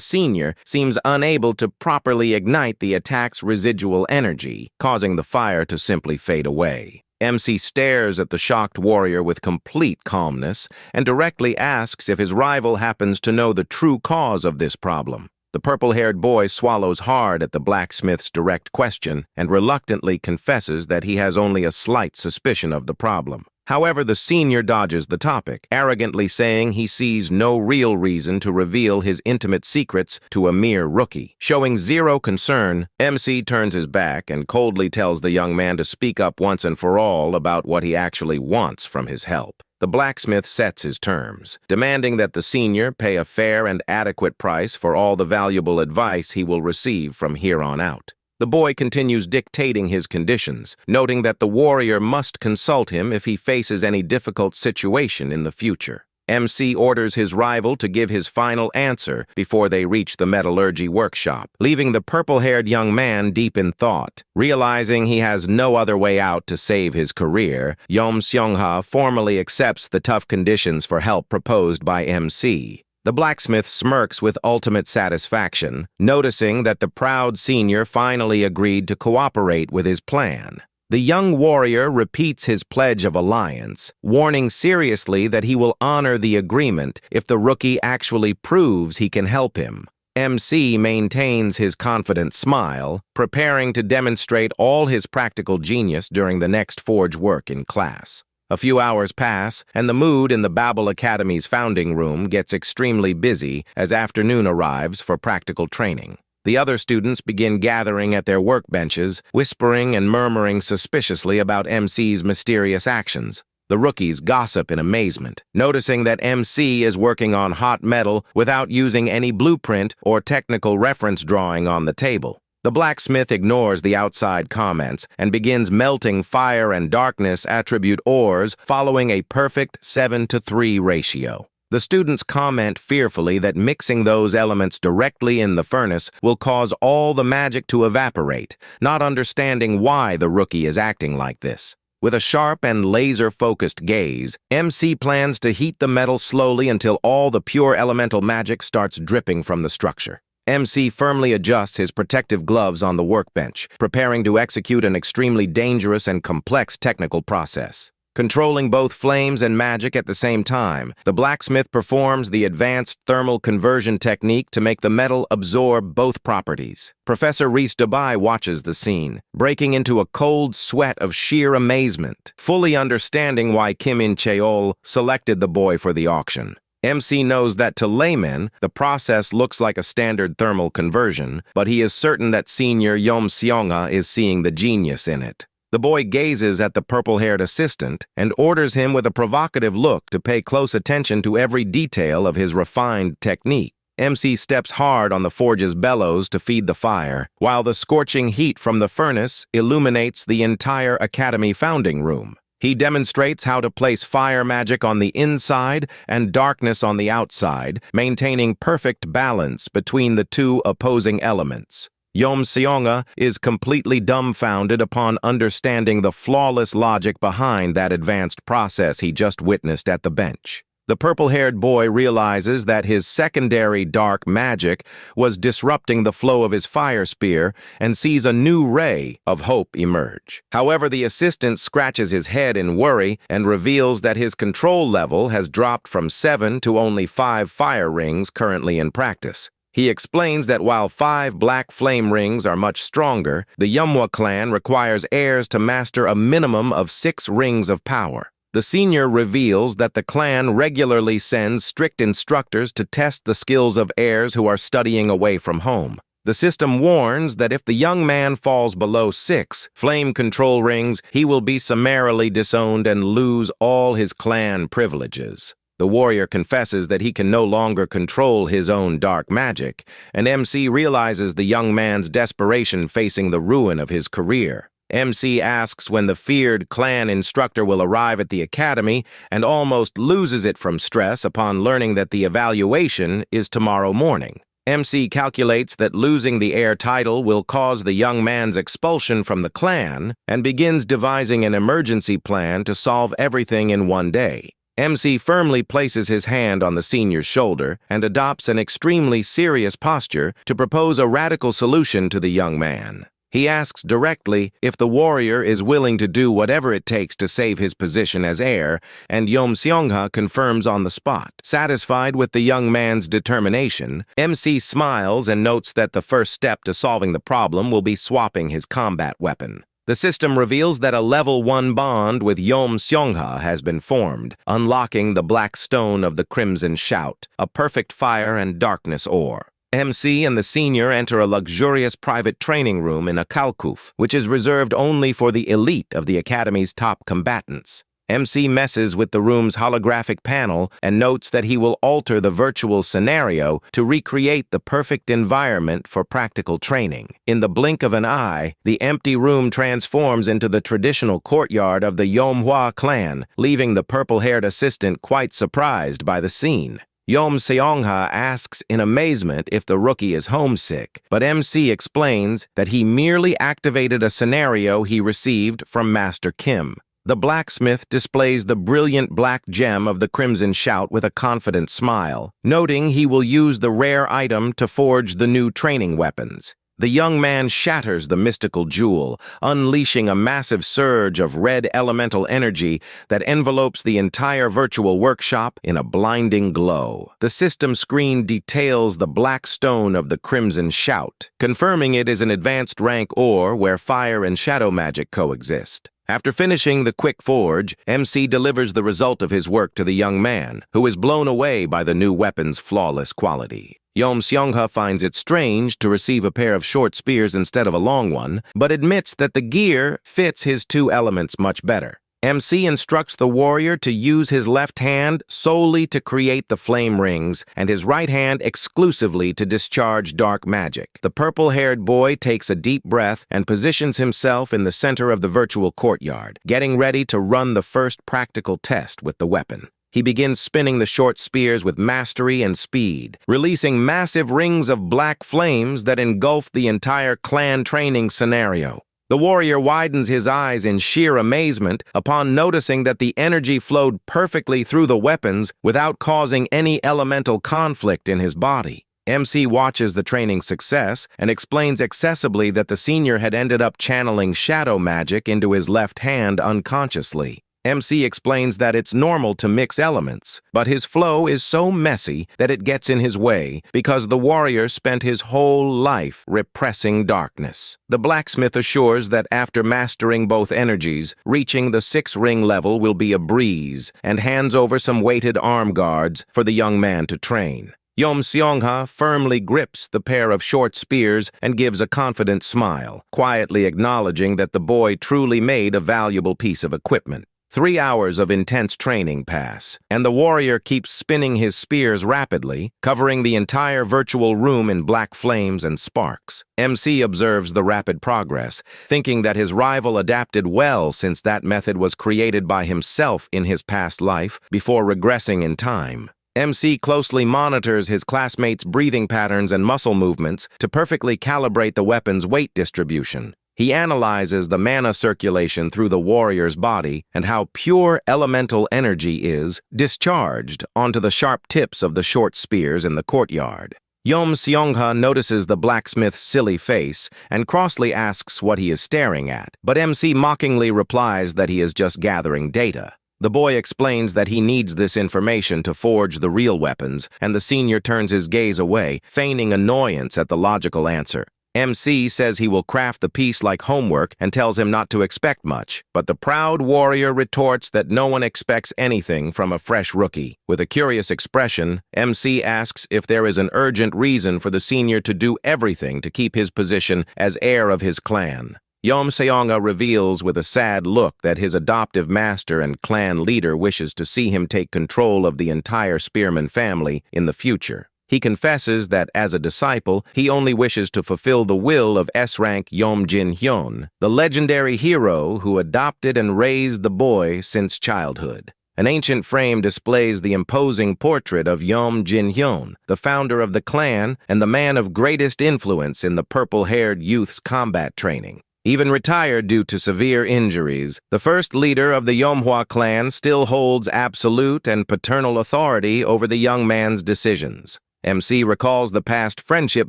senior seems unable to properly ignite the attack's residual energy, causing the fire to simply fade away. MC stares at the shocked warrior with complete calmness and directly asks if his rival happens to know the true cause of this problem. The purple-haired boy swallows hard at the blacksmith's direct question and reluctantly confesses that he has only a slight suspicion of the problem. However, the senior dodges the topic, arrogantly saying he sees no real reason to reveal his intimate secrets to a mere rookie. Showing zero concern, MC turns his back and coldly tells the young man to speak up once and for all about what he actually wants from his help. The blacksmith sets his terms, demanding that the senior pay a fair and adequate price for all the valuable advice he will receive from here on out. The boy continues dictating his conditions, noting that the warrior must consult him if he faces any difficult situation in the future. MC orders his rival to give his final answer before they reach the metallurgy workshop, leaving the purple-haired young man deep in thought. Realizing he has no other way out to save his career, Seong-ha formally accepts the tough conditions for help proposed by MC. The blacksmith smirks with ultimate satisfaction, noticing that the proud senior finally agreed to cooperate with his plan. The young warrior repeats his pledge of alliance, warning seriously that he will honor the agreement if the rookie actually proves he can help him. MC maintains his confident smile, preparing to demonstrate all his practical genius during the next forge work in class. A few hours pass, and the mood in the Babel Academy's founding room gets extremely busy as afternoon arrives for practical training. The other students begin gathering at their workbenches, whispering and murmuring suspiciously about MC's mysterious actions. The rookies gossip in amazement, noticing that MC is working on hot metal without using any blueprint or technical reference drawing on the table. The blacksmith ignores the outside comments and begins melting fire and darkness attribute ores following a perfect 7-to-3 ratio. The students comment fearfully that mixing those elements directly in the furnace will cause all the magic to evaporate, not understanding why the rookie is acting like this. With a sharp and laser-focused gaze, MC plans to heat the metal slowly until all the pure elemental magic starts dripping from the structure. MC firmly adjusts his protective gloves on the workbench, preparing to execute an extremely dangerous and complex technical process. Controlling both flames and magic at the same time, the blacksmith performs the advanced thermal conversion technique to make the metal absorb both properties. Professor Reese Dubai watches the scene, breaking into a cold sweat of sheer amazement, fully understanding why Kim In-cheol selected the boy for the auction. MC knows that to laymen, the process looks like a standard thermal conversion, but he is certain that senior Seong-ha is seeing the genius in it. The boy gazes at the purple-haired assistant and orders him with a provocative look to pay close attention to every detail of his refined technique. MC steps hard on the forge's bellows to feed the fire, while the scorching heat from the furnace illuminates the entire academy founding room. He demonstrates how to place fire magic on the inside and darkness on the outside, maintaining perfect balance between the two opposing elements. Seong-ha is completely dumbfounded upon understanding the flawless logic behind that advanced process he just witnessed at the bench. The purple-haired boy realizes that his secondary dark magic was disrupting the flow of his fire spear and sees a new ray of hope emerge. However, the assistant scratches his head in worry and reveals that his control level has dropped from 7 to only 5 fire rings currently in practice. He explains that while 5 black flame rings are much stronger, the Manhwa clan requires heirs to master a minimum of 6 rings of power. The senior reveals that the clan regularly sends strict instructors to test the skills of heirs who are studying away from home. The system warns that if the young man falls below 6 flame control rings, he will be summarily disowned and lose all his clan privileges. The warrior confesses that he can no longer control his own dark magic, and MC realizes the young man's desperation facing the ruin of his career. MC asks when the feared clan instructor will arrive at the academy and almost loses it from stress upon learning that the evaluation is tomorrow morning. MC calculates that losing the heir title will cause the young man's expulsion from the clan and begins devising an emergency plan to solve everything in one day. MC firmly places his hand on the senior's shoulder and adopts an extremely serious posture to propose a radical solution to the young man. He asks directly if the warrior is willing to do whatever it takes to save his position as heir, and Yom Seongha confirms on the spot. Satisfied with the young man's determination, MC smiles and notes that the first step to solving the problem will be swapping his combat weapon. The system reveals that a level 1 bond with Yom Seongha has been formed, unlocking the black stone of the Crimson Shout, a perfect fire and darkness ore. MC and the senior enter a luxurious private training room in a kalkuf, which is reserved only for the elite of the Academy's top combatants. MC messes with the room's holographic panel and notes that he will alter the virtual scenario to recreate the perfect environment for practical training. In the blink of an eye, the empty room transforms into the traditional courtyard of the Yomhwa clan, leaving the purple-haired assistant quite surprised by the scene. Yom Seongha asks in amazement if the rookie is homesick, but MC explains that he merely activated a scenario he received from Master Kim. The blacksmith displays the brilliant black gem of the Crimson Shout with a confident smile, noting he will use the rare item to forge the new training weapons. The young man shatters the mystical jewel, unleashing a massive surge of red elemental energy that envelopes the entire virtual workshop in a blinding glow. The system screen details the black stone of the Crimson Shout, confirming it is an advanced rank ore where fire and shadow magic coexist. After finishing the quick forge, MC delivers the result of his work to the young man, who is blown away by the new weapon's flawless quality. Yom Seongha finds it strange to receive a pair of short spears instead of a long one, but admits that the gear fits his two elements much better. MC instructs the warrior to use his left hand solely to create the flame rings and his right hand exclusively to discharge dark magic. The purple-haired boy takes a deep breath and positions himself in the center of the virtual courtyard, getting ready to run the first practical test with the weapon. He begins spinning the short spears with mastery and speed, releasing massive rings of black flames that engulf the entire clan training scenario. The warrior widens his eyes in sheer amazement upon noticing that the energy flowed perfectly through the weapons without causing any elemental conflict in his body. MC watches the training's success and explains accessibly that the senior had ended up channeling shadow magic into his left hand unconsciously. MC explains that it's normal to mix elements, but his flow is so messy that it gets in his way because the warrior spent his whole life repressing darkness. The blacksmith assures that after mastering both energies, reaching the 6-ring level will be a breeze, and hands over some weighted arm guards for the young man to train. Yom Seongha firmly grips the pair of short spears and gives a confident smile, quietly acknowledging that the boy truly made a valuable piece of equipment. 3 hours of intense training pass, and the warrior keeps spinning his spears rapidly, covering the entire virtual room in black flames and sparks. MC observes the rapid progress, thinking that his rival adapted well since that method was created by himself in his past life before regressing in time. MC closely monitors his classmates' breathing patterns and muscle movements to perfectly calibrate the weapon's weight distribution. He analyzes the mana circulation through the warrior's body and how pure elemental energy is discharged onto the sharp tips of the short spears in the courtyard. Yom Seongha notices the blacksmith's silly face and crossly asks what he is staring at, but MC mockingly replies that he is just gathering data. The boy explains that he needs this information to forge the real weapons, and the senior turns his gaze away, feigning annoyance at the logical answer. MC says he will craft the piece like homework and tells him not to expect much, but the proud warrior retorts that no one expects anything from a fresh rookie. With a curious expression, MC asks if there is an urgent reason for the senior to do everything to keep his position as heir of his clan. Yom Seongha reveals with a sad look that his adoptive master and clan leader wishes to see him take control of the entire Spearman family in the future. He confesses that, as a disciple, he only wishes to fulfill the will of S-rank Yom Jin-hyun, the legendary hero who adopted and raised the boy since childhood. An ancient frame displays the imposing portrait of Yom Jin-hyun, the founder of the clan and the man of greatest influence in the purple-haired youth's combat training. Even retired due to severe injuries, the first leader of the Yomhwa clan still holds absolute and paternal authority over the young man's decisions. MC recalls the past friendship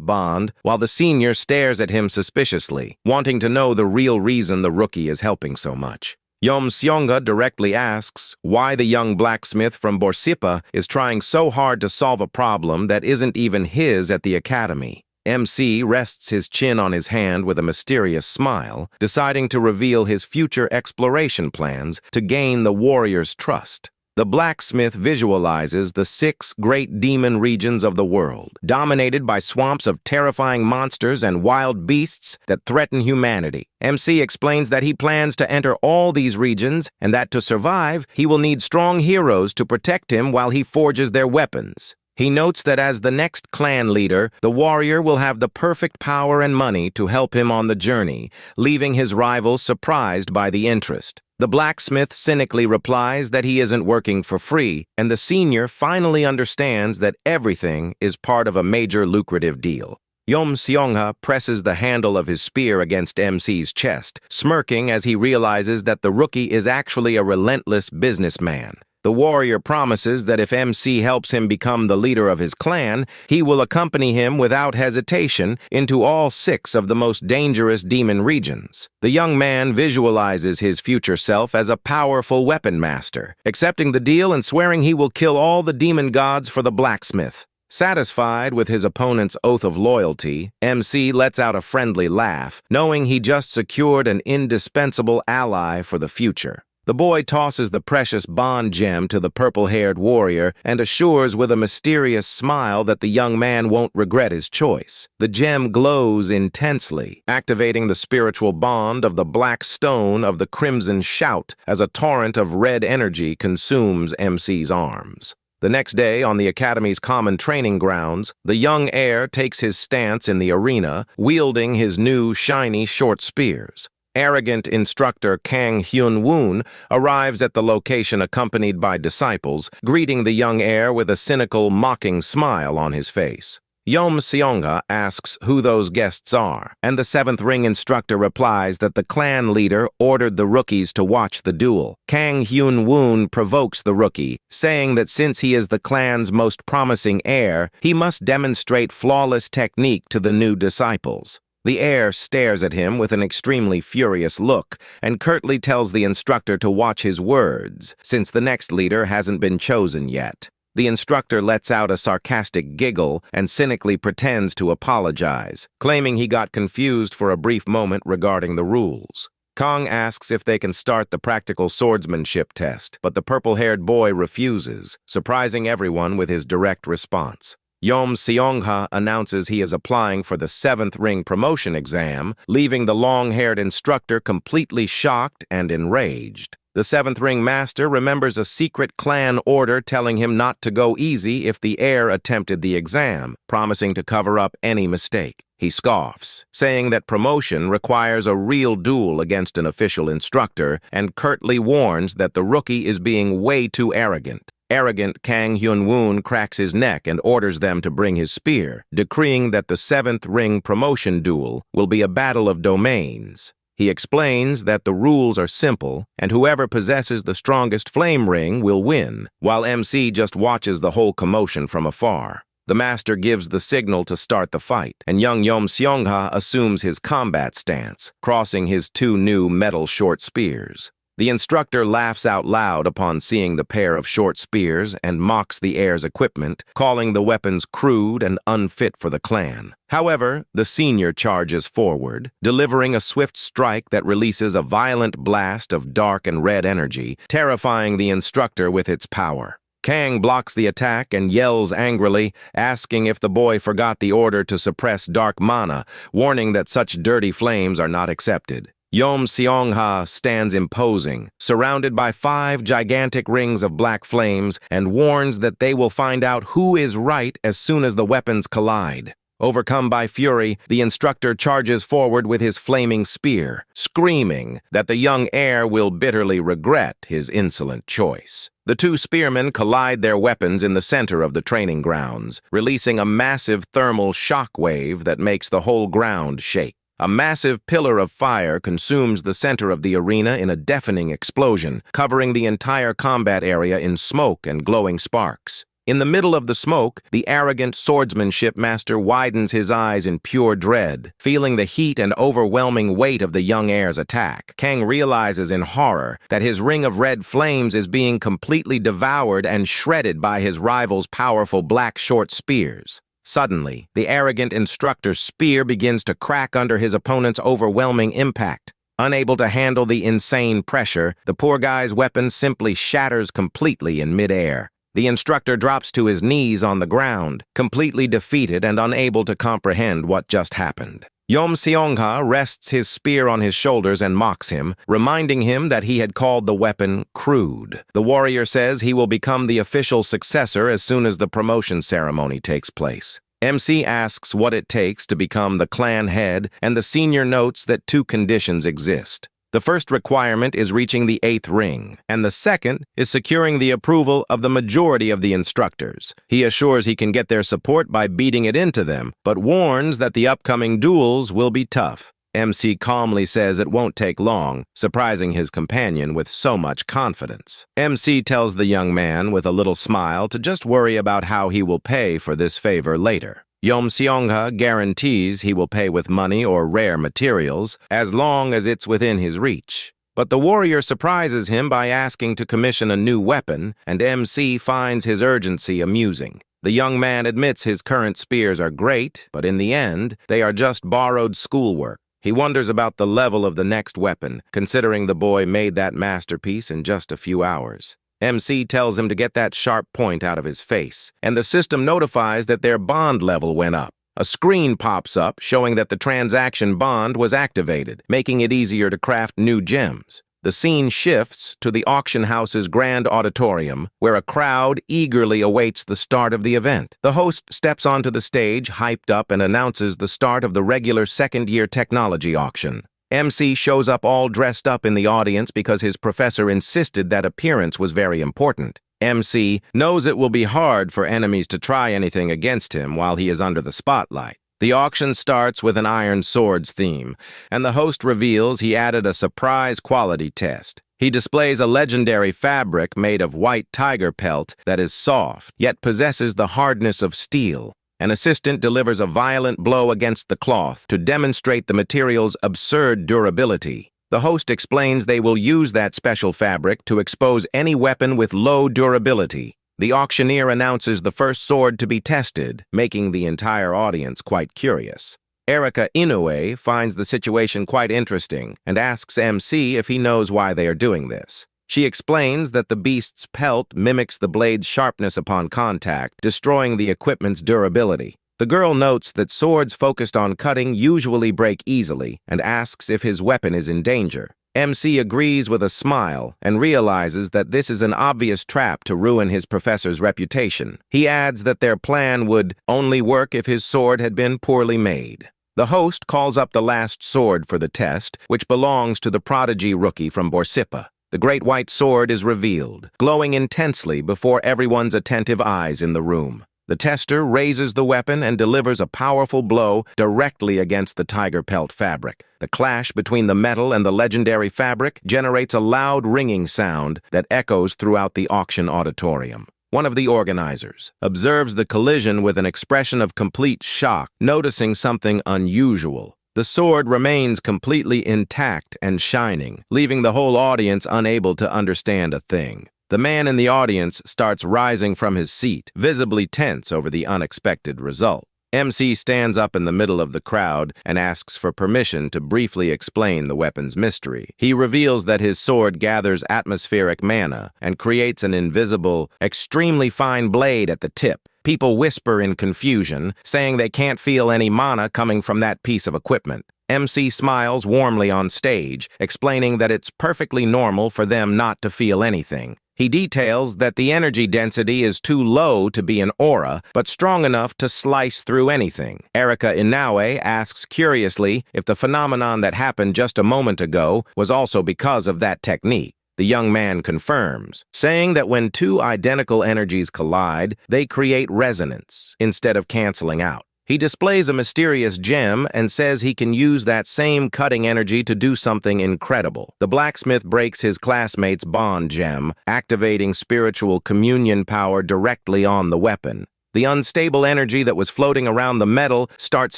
bond while the senior stares at him suspiciously, wanting to know the real reason the rookie is helping so much. Yom Seonga directly asks why the young blacksmith from Borsippa is trying so hard to solve a problem that isn't even his at the academy. MC rests his chin on his hand with a mysterious smile, deciding to reveal his future exploration plans to gain the warrior's trust. The blacksmith visualizes the 6 great demon regions of the world, dominated by swamps of terrifying monsters and wild beasts that threaten humanity. MC explains that he plans to enter all these regions and that to survive, he will need strong heroes to protect him while he forges their weapons. He notes that as the next clan leader, the warrior will have the perfect power and money to help him on the journey, leaving his rivals surprised by the interest. The blacksmith cynically replies that he isn't working for free, and the senior finally understands that everything is part of a major lucrative deal. Yom Seongha presses the handle of his spear against MC's chest, smirking as he realizes that the rookie is actually a relentless businessman. The warrior promises that if MC helps him become the leader of his clan, he will accompany him without hesitation into all 6 of the most dangerous demon regions. The young man visualizes his future self as a powerful weapon master, accepting the deal and swearing he will kill all the demon gods for the blacksmith. Satisfied with his opponent's oath of loyalty, MC lets out a friendly laugh, knowing he just secured an indispensable ally for the future. The boy tosses the precious bond gem to the purple-haired warrior and assures with a mysterious smile that the young man won't regret his choice. The gem glows intensely, activating the spiritual bond of the black stone of the crimson shout as a torrent of red energy consumes MC's arms. The next day, on the Academy's common training grounds, the young heir takes his stance in the arena, wielding his new shiny short spears. Arrogant instructor Kang Hyun-woon arrives at the location accompanied by disciples, greeting the young heir with a cynical, mocking smile on his face. Yom Seongha asks who those guests are, and the 7th ring instructor replies that the clan leader ordered the rookies to watch the duel. Kang Hyun-woon provokes the rookie, saying that since he is the clan's most promising heir, he must demonstrate flawless technique to the new disciples. The heir stares at him with an extremely furious look and curtly tells the instructor to watch his words, since the next leader hasn't been chosen yet. The instructor lets out a sarcastic giggle and cynically pretends to apologize, claiming he got confused for a brief moment regarding the rules. Kang asks if they can start the practical swordsmanship test, but the purple-haired boy refuses, surprising everyone with his direct response. Yom Seongha announces he is applying for the 7th ring promotion exam, leaving the long-haired instructor completely shocked and enraged. The 7th ring master remembers a secret clan order telling him not to go easy if the heir attempted the exam, promising to cover up any mistake. He scoffs, saying that promotion requires a real duel against an official instructor, and curtly warns that the rookie is being way too arrogant. Arrogant Kang Hyun-woon cracks his neck and orders them to bring his spear, decreeing that the 7th ring promotion duel will be a battle of domains. He explains that the rules are simple, and whoever possesses the strongest flame ring will win, while MC just watches the whole commotion from afar. The master gives the signal to start the fight, and young Yom Seongha assumes his combat stance, crossing his 2 new metal short spears. The instructor laughs out loud upon seeing the pair of short spears and mocks the heir's equipment, calling the weapons crude and unfit for the clan. However, the senior charges forward, delivering a swift strike that releases a violent blast of dark and red energy, terrifying the instructor with its power. Kang blocks the attack and yells angrily, asking if the boy forgot the order to suppress dark mana, warning that such dirty flames are not accepted. Yom Seongha stands imposing, surrounded by 5 gigantic rings of black flames, and warns that they will find out who is right as soon as the weapons collide. Overcome by fury, the instructor charges forward with his flaming spear, screaming that the young heir will bitterly regret his insolent choice. The 2 spearmen collide their weapons in the center of the training grounds, releasing a massive thermal shock wave that makes the whole ground shake. A massive pillar of fire consumes the center of the arena in a deafening explosion, covering the entire combat area in smoke and glowing sparks. In the middle of the smoke, the arrogant swordsmanship master widens his eyes in pure dread. Feeling the heat and overwhelming weight of the young heir's attack, Kang realizes in horror that his ring of red flames is being completely devoured and shredded by his rival's powerful black short spears. Suddenly, the arrogant instructor's spear begins to crack under his opponent's overwhelming impact. Unable to handle the insane pressure, the poor guy's weapon simply shatters completely in midair. The instructor drops to his knees on the ground, completely defeated and unable to comprehend what just happened. Yom Seongha rests his spear on his shoulders and mocks him, reminding him that he had called the weapon crude. The warrior says he will become the official successor as soon as the promotion ceremony takes place. MC asks what it takes to become the clan head, and the senior notes that two conditions exist. The first requirement is reaching the 8th ring, and the second is securing the approval of the majority of the instructors. He assures he can get their support by beating it into them, but warns that the upcoming duels will be tough. MC calmly says it won't take long, surprising his companion with so much confidence. MC tells the young man with a little smile to just worry about how he will pay for this favor later. Yom Seongha guarantees he will pay with money or rare materials, as long as it's within his reach. But the warrior surprises him by asking to commission a new weapon, and MC finds his urgency amusing. The young man admits his current spears are great, but in the end, they are just borrowed schoolwork. He wonders about the level of the next weapon, considering the boy made that masterpiece in just a few hours. MC tells him to get that sharp point out of his face, and the system notifies that their bond level went up. A screen pops up showing that the transaction bond was activated, making it easier to craft new gems. The scene shifts to the auction house's grand auditorium, where a crowd eagerly awaits the start of the event. The host steps onto the stage, hyped up, and announces the start of the regular second-year technology auction. MC shows up all dressed up in the audience because his professor insisted that appearance was very important. MC knows it will be hard for enemies to try anything against him while he is under the spotlight. The auction starts with an Iron Swords theme, and the host reveals he added a surprise quality test. He displays a legendary fabric made of white tiger pelt that is soft, yet possesses the hardness of steel. An assistant delivers a violent blow against the cloth to demonstrate the material's absurd durability. The host explains they will use that special fabric to expose any weapon with low durability. The auctioneer announces the first sword to be tested, making the entire audience quite curious. Erika Inoue finds the situation quite interesting and asks MC if he knows why they are doing this. She explains that the beast's pelt mimics the blade's sharpness upon contact, destroying the equipment's durability. The girl notes that swords focused on cutting usually break easily and asks if his weapon is in danger. MC agrees with a smile and realizes that this is an obvious trap to ruin his professor's reputation. He adds that their plan would only work if his sword had been poorly made. The host calls up the last sword for the test, which belongs to the prodigy rookie from Borsippa. The great white sword is revealed, glowing intensely before everyone's attentive eyes in the room. The tester raises the weapon and delivers a powerful blow directly against the tiger pelt fabric. The clash between the metal and the legendary fabric generates a loud ringing sound that echoes throughout the auction auditorium. One of the organizers observes the collision with an expression of complete shock, noticing something unusual. The sword remains completely intact and shining, leaving the whole audience unable to understand a thing. The man in the audience starts rising from his seat, visibly tense over the unexpected result. MC stands up in the middle of the crowd and asks for permission to briefly explain the weapon's mystery. He reveals that his sword gathers atmospheric mana and creates an invisible, extremely fine blade at the tip. People whisper in confusion, saying they can't feel any mana coming from that piece of equipment. MC smiles warmly on stage, explaining that it's perfectly normal for them not to feel anything. He details that the energy density is too low to be an aura, but strong enough to slice through anything. Erika Inoue asks curiously if the phenomenon that happened just a moment ago was also because of that technique. The young man confirms, saying that when two identical energies collide, they create resonance instead of canceling out. He displays a mysterious gem and says he can use that same cutting energy to do something incredible. The blacksmith breaks his classmate's bond gem, activating spiritual communion power directly on the weapon. The unstable energy that was floating around the metal starts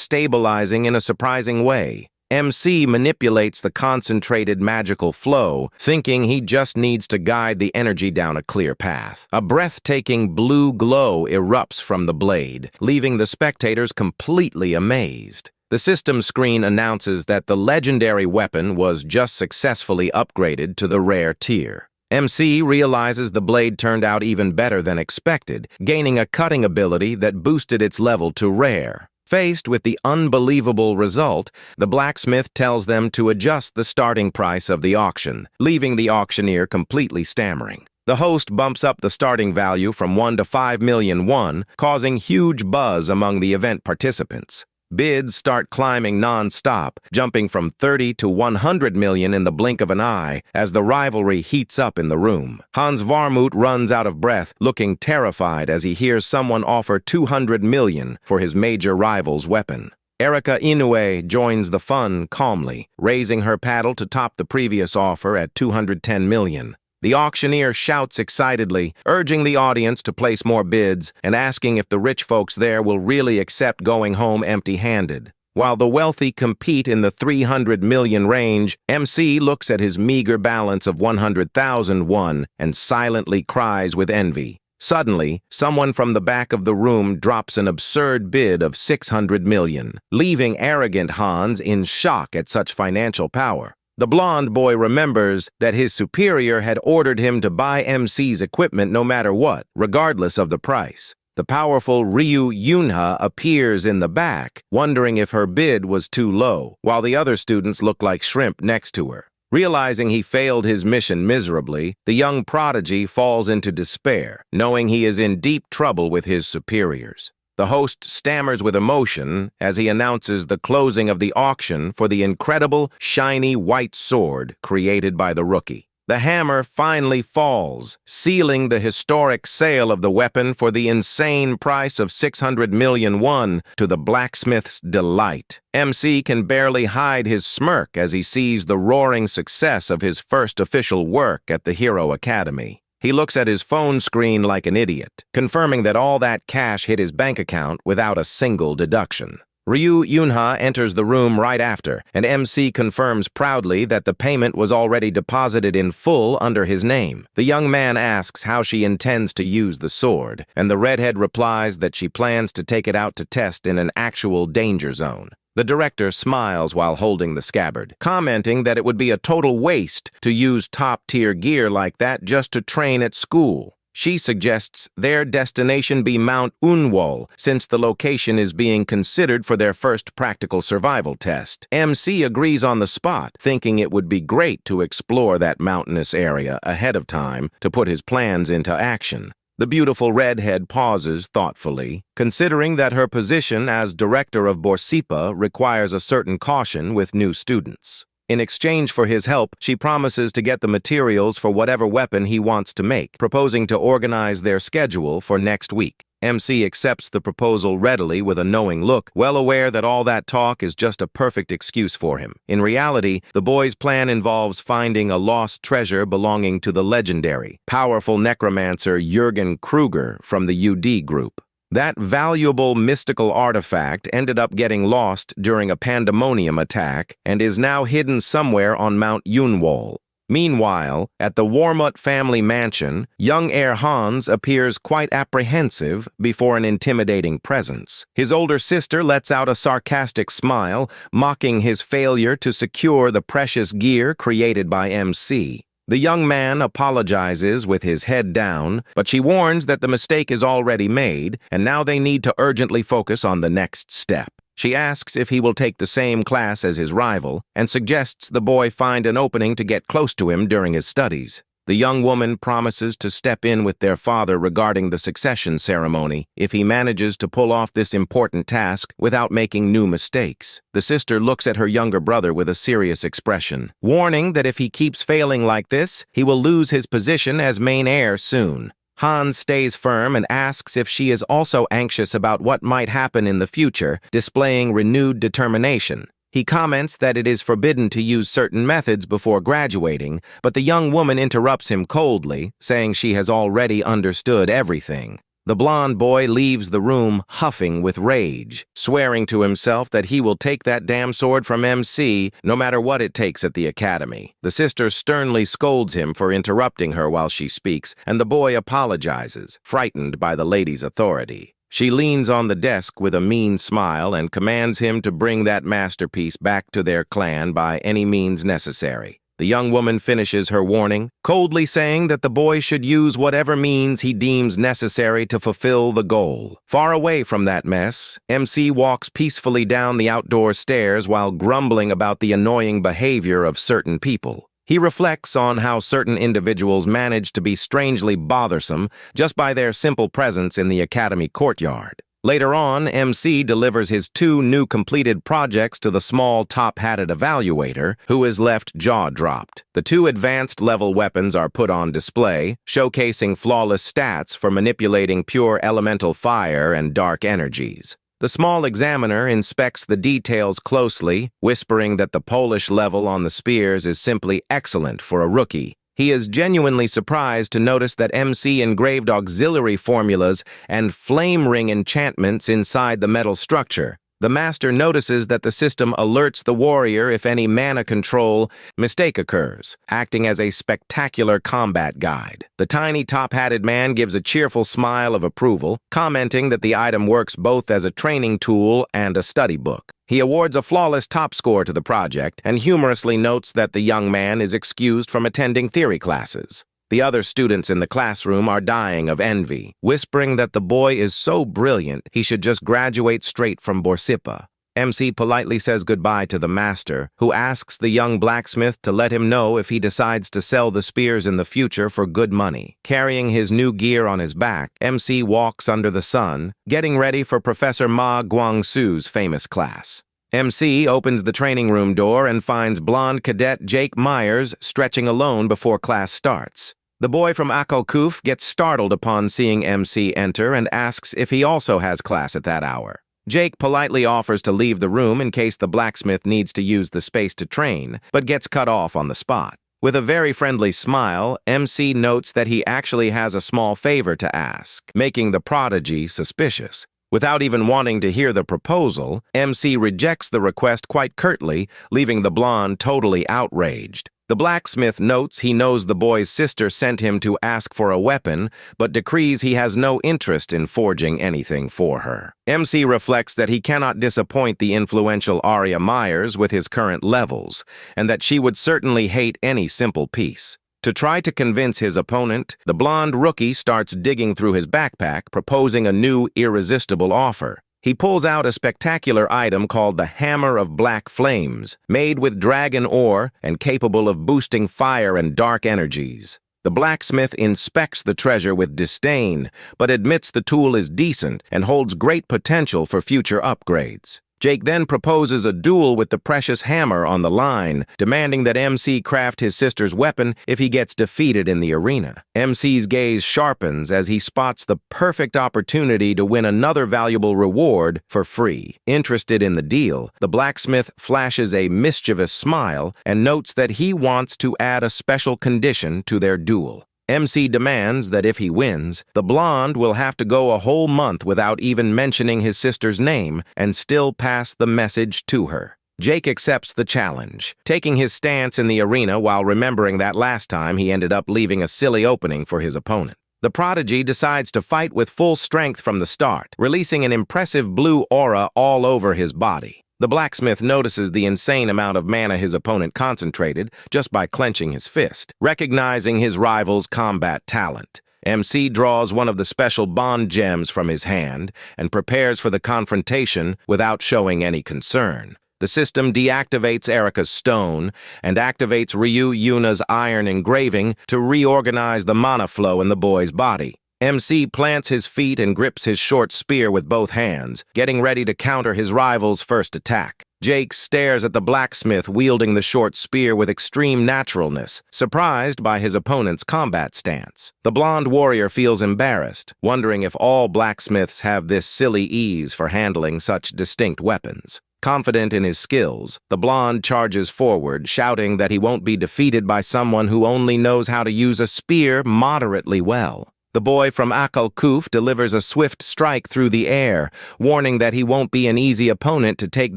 stabilizing in a surprising way. MC manipulates the concentrated magical flow, thinking he just needs to guide the energy down a clear path. A breathtaking blue glow erupts from the blade, leaving the spectators completely amazed. The system screen announces that the legendary weapon was just successfully upgraded to the rare tier. MC realizes the blade turned out even better than expected, gaining a cutting ability that boosted its level to rare. Faced with the unbelievable result, the blacksmith tells them to adjust the starting price of the auction, leaving the auctioneer completely stammering. The host bumps up the starting value from 1 to 5 million won, causing huge buzz among the event participants. Bids start climbing non-stop, jumping from 30 to 100 million in the blink of an eye as the rivalry heats up in the room. Hans Varmut runs out of breath, looking terrified as he hears someone offer 200 million for his major rival's weapon. Erika Inoue joins the fun calmly, raising her paddle to top the previous offer at 210 million. The auctioneer shouts excitedly, urging the audience to place more bids and asking if the rich folks there will really accept going home empty-handed. While the wealthy compete in the 300 million range, MC looks at his meager balance of 100,000 won and silently cries with envy. Suddenly, someone from the back of the room drops an absurd bid of 600 million, leaving arrogant Hans in shock at such financial power. The blonde boy remembers that his superior had ordered him to buy MC's equipment no matter what, regardless of the price. The powerful Ryu Yunha appears in the back, wondering if her bid was too low, while the other students look like shrimp next to her. Realizing he failed his mission miserably, the young prodigy falls into despair, knowing he is in deep trouble with his superiors. The host stammers with emotion as he announces the closing of the auction for the incredible, shiny white sword created by the rookie. The hammer finally falls, sealing the historic sale of the weapon for the insane price of 600 million won to the blacksmith's delight. MC can barely hide his smirk as he sees the roaring success of his first official work at the Hero Academy. He looks at his phone screen like an idiot, confirming that all that cash hit his bank account without a single deduction. Ryu Yunha enters the room right after, and MC confirms proudly that the payment was already deposited in full under his name. The young man asks how she intends to use the sword, and the redhead replies that she plans to take it out to test in an actual danger zone. The director smiles while holding the scabbard, commenting that it would be a total waste to use top-tier gear like that just to train at school. She suggests their destination be Mount Unwol, since the location is being considered for their first practical survival test. MC agrees on the spot, thinking it would be great to explore that mountainous area ahead of time to put his plans into action. The beautiful redhead pauses thoughtfully, considering that her position as director of Borsipa requires a certain caution with new students. In exchange for his help, she promises to get the materials for whatever weapon he wants to make, proposing to organize their schedule for next week. MC accepts the proposal readily with a knowing look, well aware that all that talk is just a perfect excuse for him. In reality, the boy's plan involves finding a lost treasure belonging to the legendary, powerful necromancer Jürgen Kruger from the UD group. That valuable mystical artifact ended up getting lost during a pandemonium attack and is now hidden somewhere on Mount Unwol. Meanwhile, at the Warmut family mansion, young heir Hans appears quite apprehensive before an intimidating presence. His older sister lets out a sarcastic smile, mocking his failure to secure the precious gear created by MC. The young man apologizes with his head down, but she warns that the mistake is already made, and now they need to urgently focus on the next step. She asks if he will take the same class as his rival, and suggests the boy find an opening to get close to him during his studies. The young woman promises to step in with their father regarding the succession ceremony if he manages to pull off this important task without making new mistakes. The sister looks at her younger brother with a serious expression, warning that if he keeps failing like this, he will lose his position as main heir soon. Hans stays firm and asks if she is also anxious about what might happen in the future, displaying renewed determination. He comments that it is forbidden to use certain methods before graduating, but the young woman interrupts him coldly, saying she has already understood everything. The blonde boy leaves the room huffing with rage, swearing to himself that he will take that damn sword from MC no matter what it takes at the academy. The sister sternly scolds him for interrupting her while she speaks, and the boy apologizes, frightened by the lady's authority. She leans on the desk with a mean smile and commands him to bring that masterpiece back to their clan by any means necessary. The young woman finishes her warning, coldly saying that the boy should use whatever means he deems necessary to fulfill the goal. Far away from that mess, MC walks peacefully down the outdoor stairs while grumbling about the annoying behavior of certain people. He reflects on how certain individuals manage to be strangely bothersome just by their simple presence in the academy courtyard. Later on, MC delivers his 2 new completed projects to the small top-hatted evaluator, who is left jaw-dropped. The 2 advanced-level weapons are put on display, showcasing flawless stats for manipulating pure elemental fire and dark energies. The small examiner inspects the details closely, whispering that the Polish level on the spears is simply excellent for a rookie. He is genuinely surprised to notice that MC engraved auxiliary formulas and flame ring enchantments inside the metal structure. The master notices that the system alerts the warrior if any mana control mistake occurs, acting as a spectacular combat guide. The tiny top-hatted man gives a cheerful smile of approval, commenting that the item works both as a training tool and a study book. He awards a flawless top score to the project and humorously notes that the young man is excused from attending theory classes. The other students in the classroom are dying of envy, whispering that the boy is so brilliant he should just graduate straight from Borsippa. MC politely says goodbye to the master, who asks the young blacksmith to let him know if he decides to sell the spears in the future for good money. Carrying his new gear on his back, MC walks under the sun, getting ready for Professor Ma Guangsu's famous class. MC opens the training room door and finds blonde cadet Jake Myers stretching alone before class starts. The boy from Akalkuf gets startled upon seeing MC enter and asks if he also has class at that hour. Jake politely offers to leave the room in case the blacksmith needs to use the space to train, but gets cut off on the spot. With a very friendly smile, MC notes that he actually has a small favor to ask, making the prodigy suspicious. Without even wanting to hear the proposal, MC rejects the request quite curtly, leaving the blonde totally outraged. The blacksmith notes he knows the boy's sister sent him to ask for a weapon, but decrees he has no interest in forging anything for her. MC reflects that he cannot disappoint the influential Arya Myers with his current levels, and that she would certainly hate any simple piece. To try to convince his opponent, the blonde rookie starts digging through his backpack, proposing a new, irresistible offer. He pulls out a spectacular item called the Hammer of Black Flames, made with dragon ore and capable of boosting fire and dark energies. The blacksmith inspects the treasure with disdain, but admits the tool is decent and holds great potential for future upgrades. Jake then proposes a duel with the precious hammer on the line, demanding that MC craft his sister's weapon if he gets defeated in the arena. MC's gaze sharpens as he spots the perfect opportunity to win another valuable reward for free. Interested in the deal, the blacksmith flashes a mischievous smile and notes that he wants to add a special condition to their duel. MC demands that if he wins, the blonde will have to go a whole month without even mentioning his sister's name and still pass the message to her. Jake accepts the challenge, taking his stance in the arena while remembering that last time he ended up leaving a silly opening for his opponent. The prodigy decides to fight with full strength from the start, releasing an impressive blue aura all over his body. The blacksmith notices the insane amount of mana his opponent concentrated just by clenching his fist, recognizing his rival's combat talent. MC draws one of the special bond gems from his hand and prepares for the confrontation without showing any concern. The system deactivates Erika's stone and activates Ryu Yuna's iron engraving to reorganize the mana flow in the boy's body. MC plants his feet and grips his short spear with both hands, getting ready to counter his rival's first attack. Jake stares at the blacksmith wielding the short spear with extreme naturalness, surprised by his opponent's combat stance. The blonde warrior feels embarrassed, wondering if all blacksmiths have this silly ease for handling such distinct weapons. Confident in his skills, the blonde charges forward, shouting that he won't be defeated by someone who only knows how to use a spear moderately well. The boy from Akalkuf delivers a swift strike through the air, warning that he won't be an easy opponent to take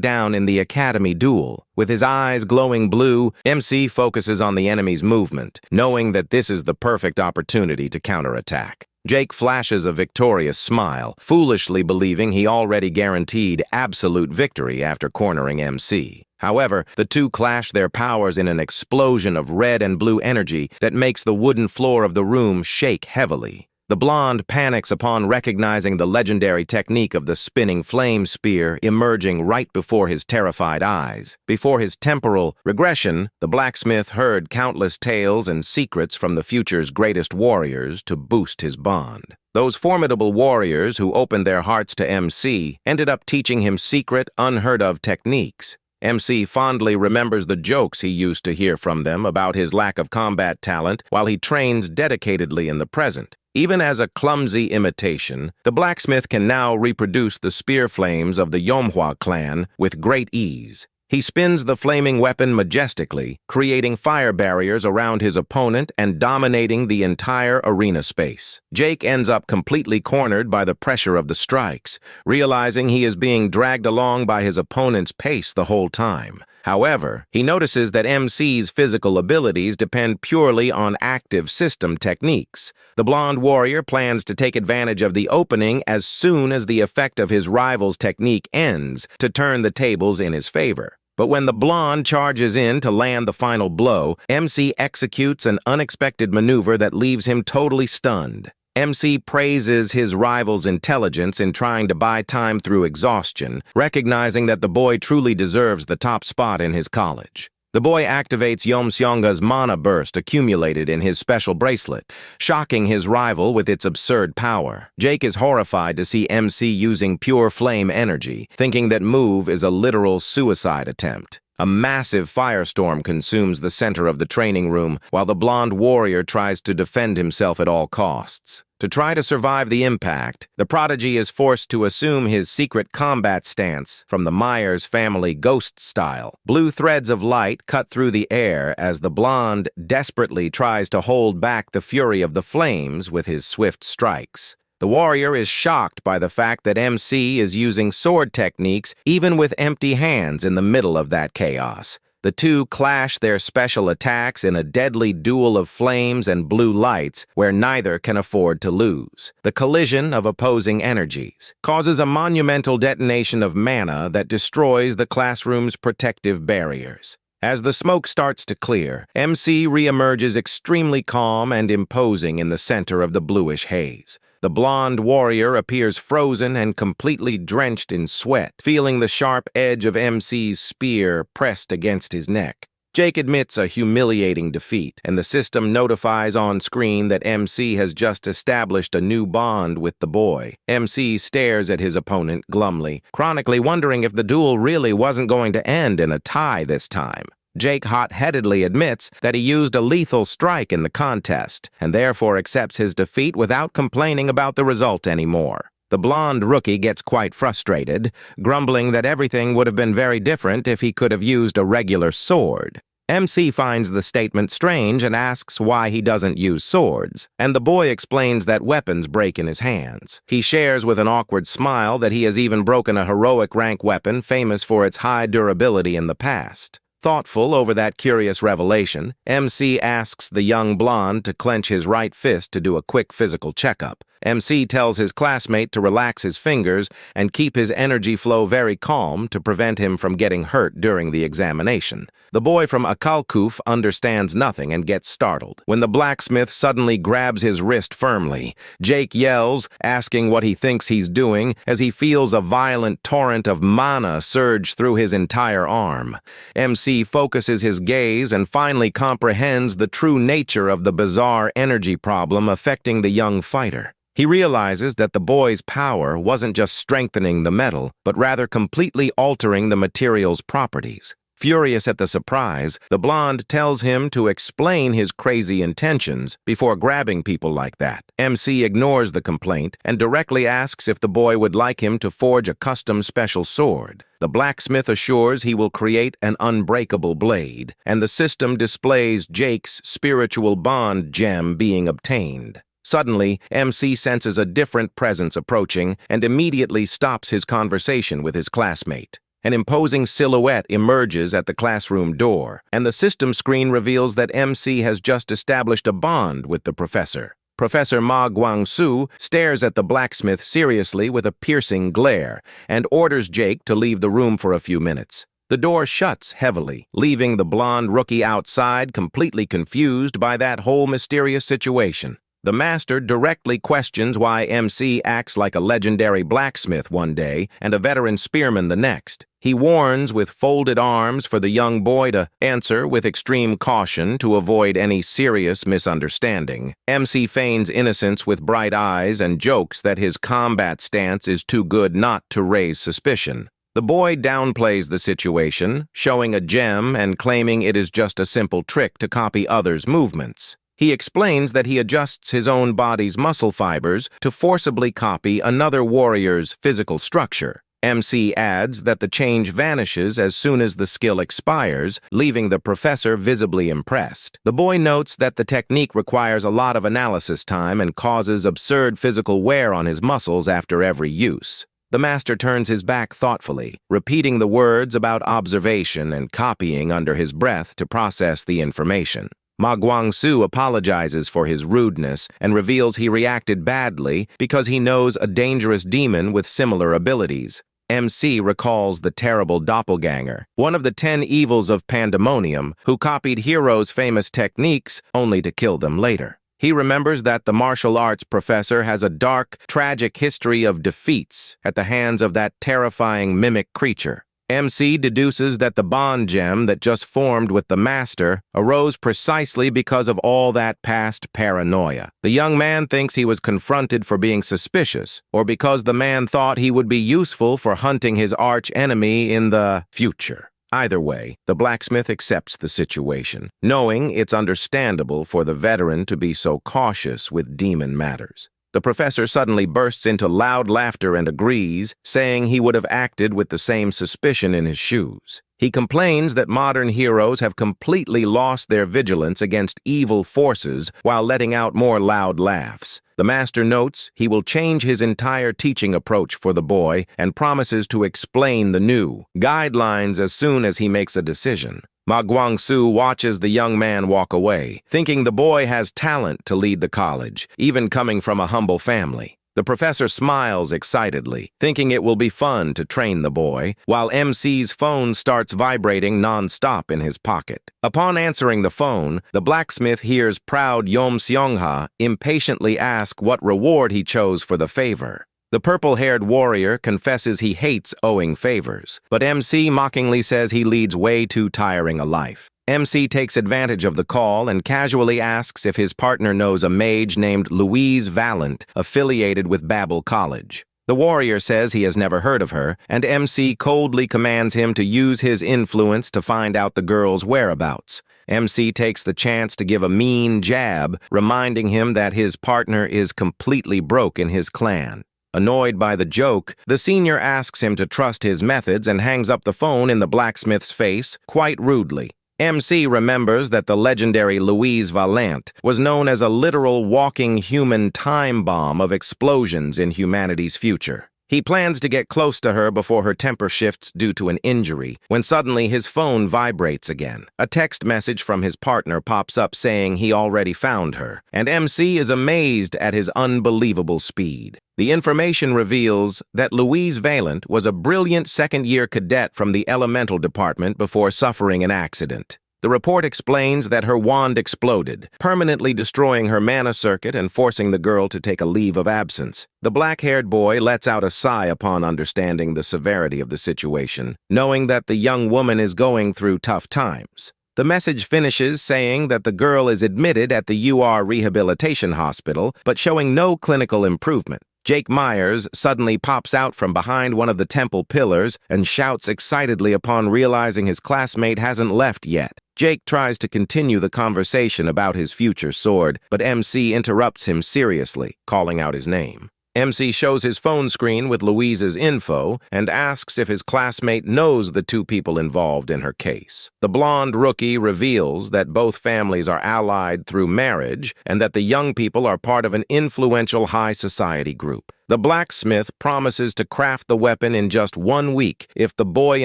down in the academy duel. With his eyes glowing blue, MC focuses on the enemy's movement, knowing that this is the perfect opportunity to counterattack. Jake flashes a victorious smile, foolishly believing he already guaranteed absolute victory after cornering MC. However, the two clash their powers in an explosion of red and blue energy that makes the wooden floor of the room shake heavily. The blonde panics upon recognizing the legendary technique of the spinning flame spear emerging right before his terrified eyes. Before his temporal regression, the blacksmith heard countless tales and secrets from the future's greatest warriors to boost his bond. Those formidable warriors who opened their hearts to MC ended up teaching him secret, unheard-of techniques. MC fondly remembers the jokes he used to hear from them about his lack of combat talent while he trains dedicatedly in the present. Even as a clumsy imitation, the blacksmith can now reproduce the spear flames of the Yomhwa clan with great ease. He spins the flaming weapon majestically, creating fire barriers around his opponent and dominating the entire arena space. Jake ends up completely cornered by the pressure of the strikes, realizing he is being dragged along by his opponent's pace the whole time. However, he notices that MC's physical abilities depend purely on active system techniques. The blonde warrior plans to take advantage of the opening as soon as the effect of his rival's technique ends to turn the tables in his favor. But when the blonde charges in to land the final blow, MC executes an unexpected maneuver that leaves him totally stunned. MC praises his rival's intelligence in trying to buy time through exhaustion, recognizing that the boy truly deserves the top spot in his college. The boy activates Yomseonga's mana burst accumulated in his special bracelet, shocking his rival with its absurd power. Jake is horrified to see MC using pure flame energy, thinking that move is a literal suicide attempt. A massive firestorm consumes the center of the training room, while the blonde warrior tries to defend himself at all costs. To try to survive the impact, the prodigy is forced to assume his secret combat stance from the Myers family ghost style. Blue threads of light cut through the air as the blonde desperately tries to hold back the fury of the flames with his swift strikes. The warrior is shocked by the fact that MC is using sword techniques even with empty hands in the middle of that chaos. The two clash their special attacks in a deadly duel of flames and blue lights where neither can afford to lose. The collision of opposing energies causes a monumental detonation of mana that destroys the classroom's protective barriers. As the smoke starts to clear, MC reemerges extremely calm and imposing in the center of the bluish haze. The blonde warrior appears frozen and completely drenched in sweat, feeling the sharp edge of MC's spear pressed against his neck. Jake admits a humiliating defeat, and the system notifies on screen that MC has just established a new bond with the boy. MC stares at his opponent glumly, chronically wondering if the duel really wasn't going to end in a tie this time. Jake hot-headedly admits that he used a lethal strike in the contest, and therefore accepts his defeat without complaining about the result anymore. The blonde rookie gets quite frustrated, grumbling that everything would have been very different if he could have used a regular sword. MC finds the statement strange and asks why he doesn't use swords, and the boy explains that weapons break in his hands. He shares with an awkward smile that he has even broken a heroic rank weapon famous for its high durability in the past. Thoughtful over that curious revelation, MC asks the young blonde to clench his right fist to do a quick physical checkup. MC tells his classmate to relax his fingers and keep his energy flow very calm to prevent him from getting hurt during the examination. The boy from Akalkuf understands nothing and gets startled when the blacksmith suddenly grabs his wrist firmly. Jake yells, asking what he thinks he's doing as he feels a violent torrent of mana surge through his entire arm. MC focuses his gaze and finally comprehends the true nature of the bizarre energy problem affecting the young fighter. He realizes that the boy's power wasn't just strengthening the metal, but rather completely altering the material's properties. Furious at the surprise, the blonde tells him to explain his crazy intentions before grabbing people like that. MC ignores the complaint and directly asks if the boy would like him to forge a custom special sword. The blacksmith assures he will create an unbreakable blade, and the system displays Jake's spiritual bond gem being obtained. Suddenly, MC senses a different presence approaching and immediately stops his conversation with his classmate. An imposing silhouette emerges at the classroom door, and the system screen reveals that MC has just established a bond with the professor. Professor Ma Guangsu stares at the blacksmith seriously with a piercing glare and orders Jake to leave the room for a few minutes. The door shuts heavily, leaving the blonde rookie outside completely confused by that whole mysterious situation. The master directly questions why MC acts like a legendary blacksmith one day and a veteran spearman the next. He warns with folded arms for the young boy to answer with extreme caution to avoid any serious misunderstanding. MC feigns innocence with bright eyes and jokes that his combat stance is too good not to raise suspicion. The boy downplays the situation, showing a gem and claiming it is just a simple trick to copy others' movements. He explains that he adjusts his own body's muscle fibers to forcibly copy another warrior's physical structure. MC adds that the change vanishes as soon as the skill expires, leaving the professor visibly impressed. The boy notes that the technique requires a lot of analysis time and causes absurd physical wear on his muscles after every use. The master turns his back thoughtfully, repeating the words about observation and copying under his breath to process the information. Ma Guangsu apologizes for his rudeness and reveals he reacted badly because he knows a dangerous demon with similar abilities. MC recalls the terrible doppelganger, one of the 10 evils of pandemonium, who copied heroes' famous techniques only to kill them later. He remembers that the martial arts professor has a dark, tragic history of defeats at the hands of that terrifying mimic creature. MC deduces that the bond gem that just formed with the master arose precisely because of all that past paranoia. The young man thinks he was confronted for being suspicious, or because the man thought he would be useful for hunting his arch-enemy in the future. Either way, the blacksmith accepts the situation, knowing it's understandable for the veteran to be so cautious with demon matters. The professor suddenly bursts into loud laughter and agrees, saying he would have acted with the same suspicion in his shoes. He complains that modern heroes have completely lost their vigilance against evil forces while letting out more loud laughs. The master notes he will change his entire teaching approach for the boy and promises to explain the new guidelines as soon as he makes a decision. Ma Guangsu watches the young man walk away, thinking the boy has talent to lead the college, even coming from a humble family. The professor smiles excitedly, thinking it will be fun to train the boy, while MC's phone starts vibrating non-stop in his pocket. Upon answering the phone, the blacksmith hears proud Yom Seongha impatiently ask what reward he chose for the favor. The purple-haired warrior confesses he hates owing favors, but MC mockingly says he leads way too tiring a life. MC takes advantage of the call and casually asks if his partner knows a mage named Louise Valent, affiliated with Babel College. The warrior says he has never heard of her, and MC coldly commands him to use his influence to find out the girl's whereabouts. MC takes the chance to give a mean jab, reminding him that his partner is completely broke in his clan. Annoyed by the joke, the senior asks him to trust his methods and hangs up the phone in the blacksmith's face, quite rudely. MC remembers that the legendary Louise Valent was known as a literal walking human time bomb of explosions in humanity's future. He plans to get close to her before her temper shifts due to an injury, when suddenly his phone vibrates again. A text message from his partner pops up saying he already found her, and MC is amazed at his unbelievable speed. The information reveals that Louise Valent was a brilliant second-year cadet from the elemental department before suffering an accident. The report explains that her wand exploded, permanently destroying her mana circuit and forcing the girl to take a leave of absence. The black-haired boy lets out a sigh upon understanding the severity of the situation, knowing that the young woman is going through tough times. The message finishes saying that the girl is admitted at the UR Rehabilitation Hospital, but showing no clinical improvement. Jake Myers suddenly pops out from behind one of the temple pillars and shouts excitedly upon realizing his classmate hasn't left yet. Jake tries to continue the conversation about his future sword, but MC interrupts him seriously, calling out his name. MC shows his phone screen with Louise's info and asks if his classmate knows the two people involved in her case. The blonde rookie reveals that both families are allied through marriage and that the young people are part of an influential high society group. The blacksmith promises to craft the weapon in just 1 week if the boy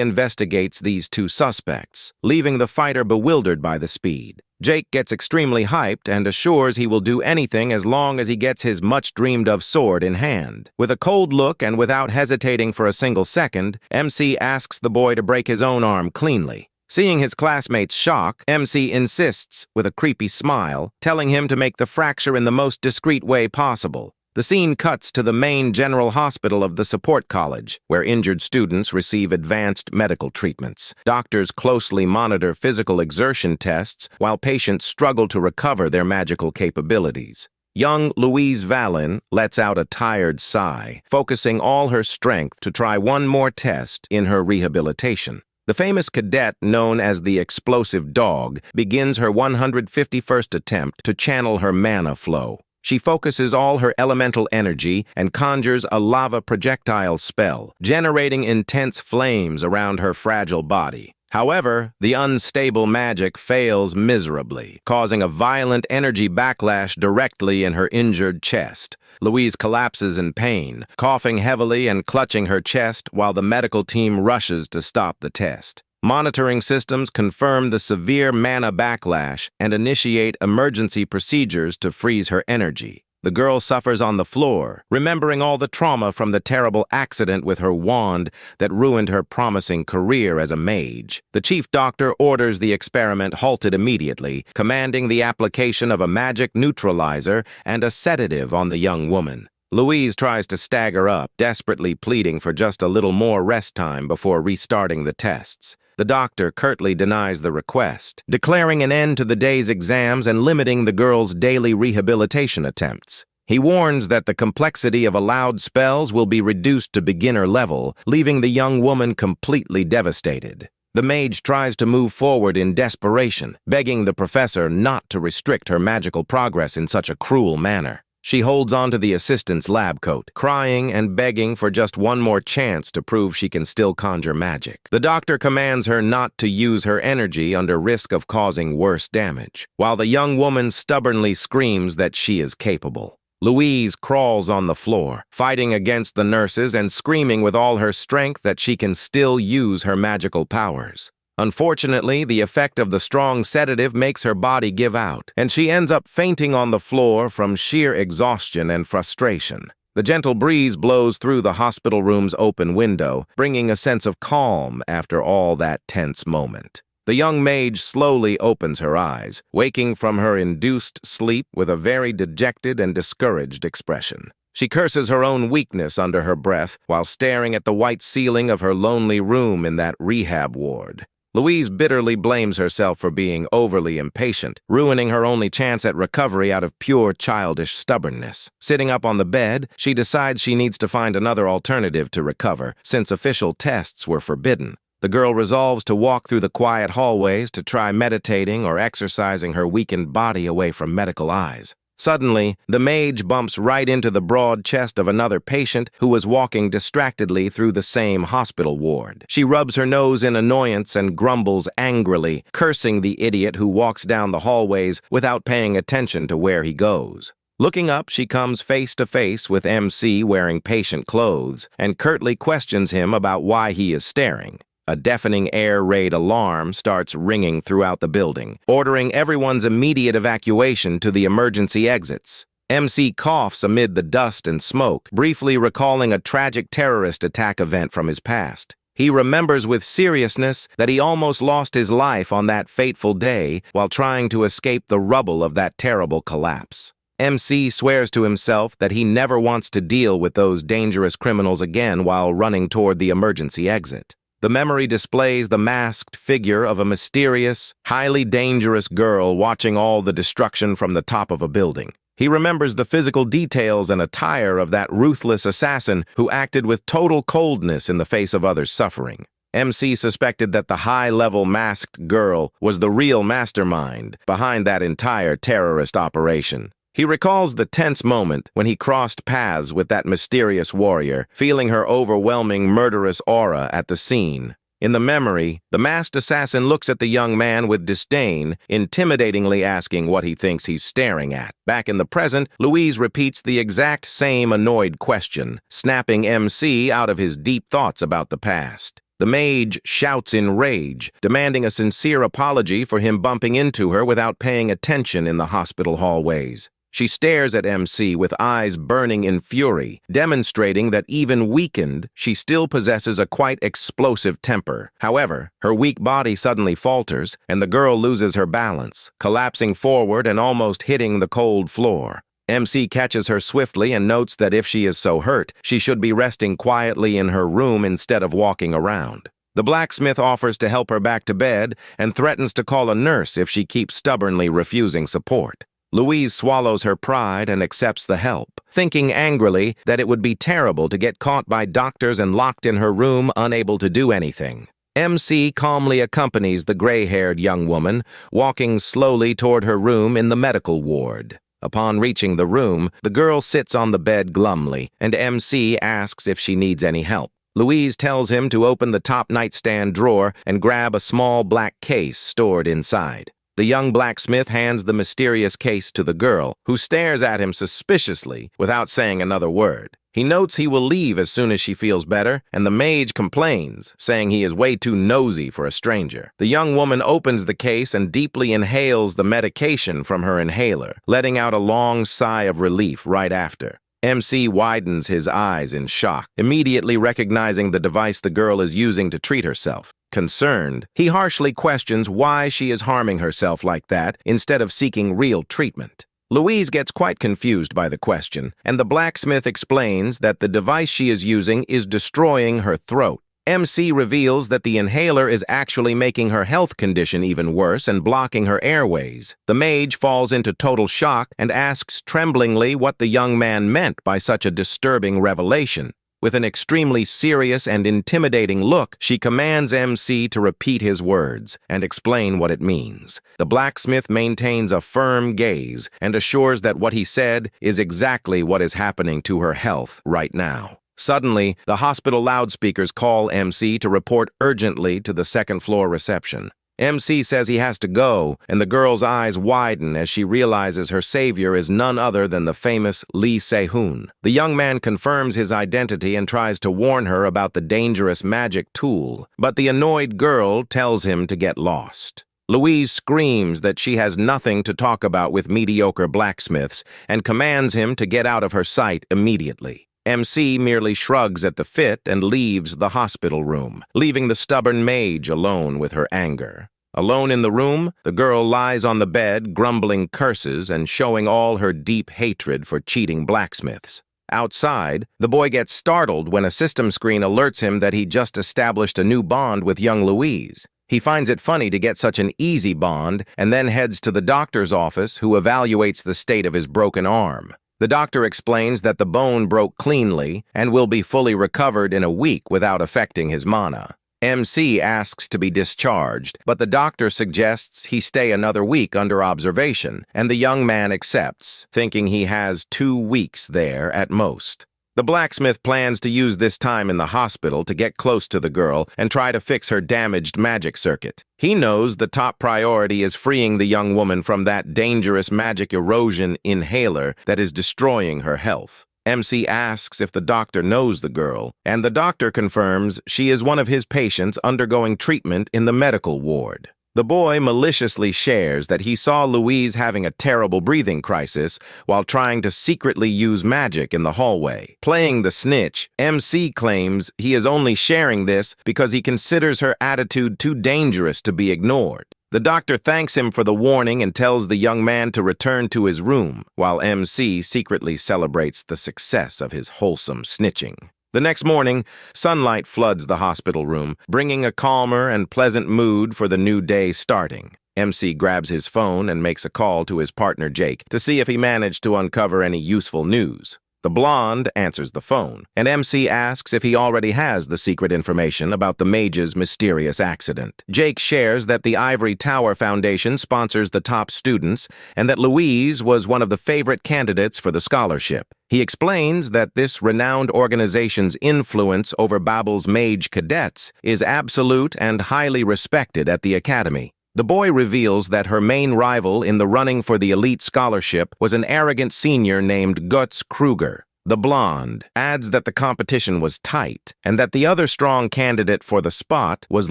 investigates these two suspects, leaving the fighter bewildered by the speed. Jake gets extremely hyped and assures he will do anything as long as he gets his much-dreamed-of sword in hand. With a cold look and without hesitating for a single second, MC asks the boy to break his own arm cleanly. Seeing his classmate's shock, MC insists, with a creepy smile, telling him to make the fracture in the most discreet way possible. The scene cuts to the main general hospital of the support college, where injured students receive advanced medical treatments. Doctors closely monitor physical exertion tests while patients struggle to recover their magical capabilities. Young Louise Vallon lets out a tired sigh, focusing all her strength to try one more test in her rehabilitation. The famous cadet known as the Explosive Dog begins her 151st attempt to channel her mana flow. She focuses all her elemental energy and conjures a lava projectile spell, generating intense flames around her fragile body. However, the unstable magic fails miserably, causing a violent energy backlash directly in her injured chest. Louise collapses in pain, coughing heavily and clutching her chest while the medical team rushes to stop the test. Monitoring systems confirm the severe mana backlash and initiate emergency procedures to freeze her energy. The girl suffers on the floor, remembering all the trauma from the terrible accident with her wand that ruined her promising career as a mage. The chief doctor orders the experiment halted immediately, commanding the application of a magic neutralizer and a sedative on the young woman. Louise tries to stagger up, desperately pleading for just a little more rest time before restarting the tests. The doctor curtly denies the request, declaring an end to the day's exams and limiting the girl's daily rehabilitation attempts. He warns that the complexity of allowed spells will be reduced to beginner level, leaving the young woman completely devastated. The mage tries to move forward in desperation, begging the professor not to restrict her magical progress in such a cruel manner. She holds onto the assistant's lab coat, crying and begging for just one more chance to prove she can still conjure magic. The doctor commands her not to use her energy under risk of causing worse damage, while the young woman stubbornly screams that she is capable. Louise crawls on the floor, fighting against the nurses and screaming with all her strength that she can still use her magical powers. Unfortunately, the effect of the strong sedative makes her body give out, and she ends up fainting on the floor from sheer exhaustion and frustration. The gentle breeze blows through the hospital room's open window, bringing a sense of calm after all that tense moment. The young mage slowly opens her eyes, waking from her induced sleep with a very dejected and discouraged expression. She curses her own weakness under her breath while staring at the white ceiling of her lonely room in that rehab ward. Louise bitterly blames herself for being overly impatient, ruining her only chance at recovery out of pure childish stubbornness. Sitting up on the bed, she decides she needs to find another alternative to recover, since official tests were forbidden. The girl resolves to walk through the quiet hallways to try meditating or exercising her weakened body away from medical eyes. Suddenly, the mage bumps right into the broad chest of another patient who was walking distractedly through the same hospital ward. She rubs her nose in annoyance and grumbles angrily, cursing the idiot who walks down the hallways without paying attention to where he goes. Looking up, she comes face to face with MC wearing patient clothes and curtly questions him about why he is staring. A deafening air raid alarm starts ringing throughout the building, ordering everyone's immediate evacuation to the emergency exits. MC coughs amid the dust and smoke, briefly recalling a tragic terrorist attack event from his past. He remembers with seriousness that he almost lost his life on that fateful day while trying to escape the rubble of that terrible collapse. MC swears to himself that he never wants to deal with those dangerous criminals again while running toward the emergency exit. The memory displays the masked figure of a mysterious, highly dangerous girl watching all the destruction from the top of a building. He remembers the physical details and attire of that ruthless assassin who acted with total coldness in the face of others' suffering. MC suspected that the high-level masked girl was the real mastermind behind that entire terrorist operation. He recalls the tense moment when he crossed paths with that mysterious warrior, feeling her overwhelming murderous aura at the scene. In the memory, the masked assassin looks at the young man with disdain, intimidatingly asking what he thinks he's staring at. Back in the present, Louise repeats the exact same annoyed question, snapping MC out of his deep thoughts about the past. The mage shouts in rage, demanding a sincere apology for him bumping into her without paying attention in the hospital hallways. She stares at MC with eyes burning in fury, demonstrating that even weakened, she still possesses a quite explosive temper. However, her weak body suddenly falters, and the girl loses her balance, collapsing forward and almost hitting the cold floor. MC catches her swiftly and notes that if she is so hurt, she should be resting quietly in her room instead of walking around. The blacksmith offers to help her back to bed and threatens to call a nurse if she keeps stubbornly refusing support. Louise swallows her pride and accepts the help, thinking angrily that it would be terrible to get caught by doctors and locked in her room, unable to do anything. MC calmly accompanies the gray-haired young woman, walking slowly toward her room in the medical ward. Upon reaching the room, the girl sits on the bed glumly, and MC asks if she needs any help. Louise tells him to open the top nightstand drawer and grab a small black case stored inside. The young blacksmith hands the mysterious case to the girl, who stares at him suspiciously without saying another word. He notes he will leave as soon as she feels better, and the mage complains, saying he is way too nosy for a stranger. The young woman opens the case and deeply inhales the medication from her inhaler, letting out a long sigh of relief right after. MC widens his eyes in shock, immediately recognizing the device the girl is using to treat herself. Concerned, he harshly questions why she is harming herself like that instead of seeking real treatment. Louise gets quite confused by the question, and the blacksmith explains that the device she is using is destroying her throat. MC reveals that the inhaler is actually making her health condition even worse and blocking her airways. The mage falls into total shock and asks tremblingly what the young man meant by such a disturbing revelation. With an extremely serious and intimidating look, she commands MC to repeat his words and explain what it means. The blacksmith maintains a firm gaze and assures that what he said is exactly what is happening to her health right now. Suddenly, the hospital loudspeakers call MC to report urgently to the second-floor reception. MC says he has to go, and the girl's eyes widen as she realizes her savior is none other than the famous Lee Se-hoon. The young man confirms his identity and tries to warn her about the dangerous magic tool, but the annoyed girl tells him to get lost. Louise screams that she has nothing to talk about with mediocre blacksmiths and commands him to get out of her sight immediately. MC merely shrugs at the fit and leaves the hospital room, leaving the stubborn mage alone with her anger. Alone in the room, the girl lies on the bed, grumbling curses and showing all her deep hatred for cheating blacksmiths. Outside, the boy gets startled when a system screen alerts him that he just established a new bond with young Louise. He finds it funny to get such an easy bond and then heads to the doctor's office, who evaluates the state of his broken arm. The doctor explains that the bone broke cleanly and will be fully recovered in a week without affecting his mana. MC asks to be discharged, but the doctor suggests he stay another week under observation, and the young man accepts, thinking he has 2 weeks there at most. The blacksmith plans to use this time in the hospital to get close to the girl and try to fix her damaged magic circuit. He knows the top priority is freeing the young woman from that dangerous magic erosion inhaler that is destroying her health. MC asks if the doctor knows the girl, and the doctor confirms she is one of his patients undergoing treatment in the medical ward. The boy maliciously shares that he saw Louise having a terrible breathing crisis while trying to secretly use magic in the hallway. Playing the snitch, MC claims he is only sharing this because he considers her attitude too dangerous to be ignored. The doctor thanks him for the warning and tells the young man to return to his room, while MC secretly celebrates the success of his wholesome snitching. The next morning, sunlight floods the hospital room, bringing a calmer and pleasant mood for the new day starting. MC grabs his phone and makes a call to his partner Jake to see if he managed to uncover any useful news. The blonde answers the phone, and MC asks if he already has the secret information about the mage's mysterious accident. Jake shares that the Ivory Tower Foundation sponsors the top students and that Louise was one of the favorite candidates for the scholarship. He explains that this renowned organization's influence over Babel's mage cadets is absolute and highly respected at the academy. The boy reveals that her main rival in the running for the elite scholarship was an arrogant senior named Guts Kruger. The blonde adds that the competition was tight and that the other strong candidate for the spot was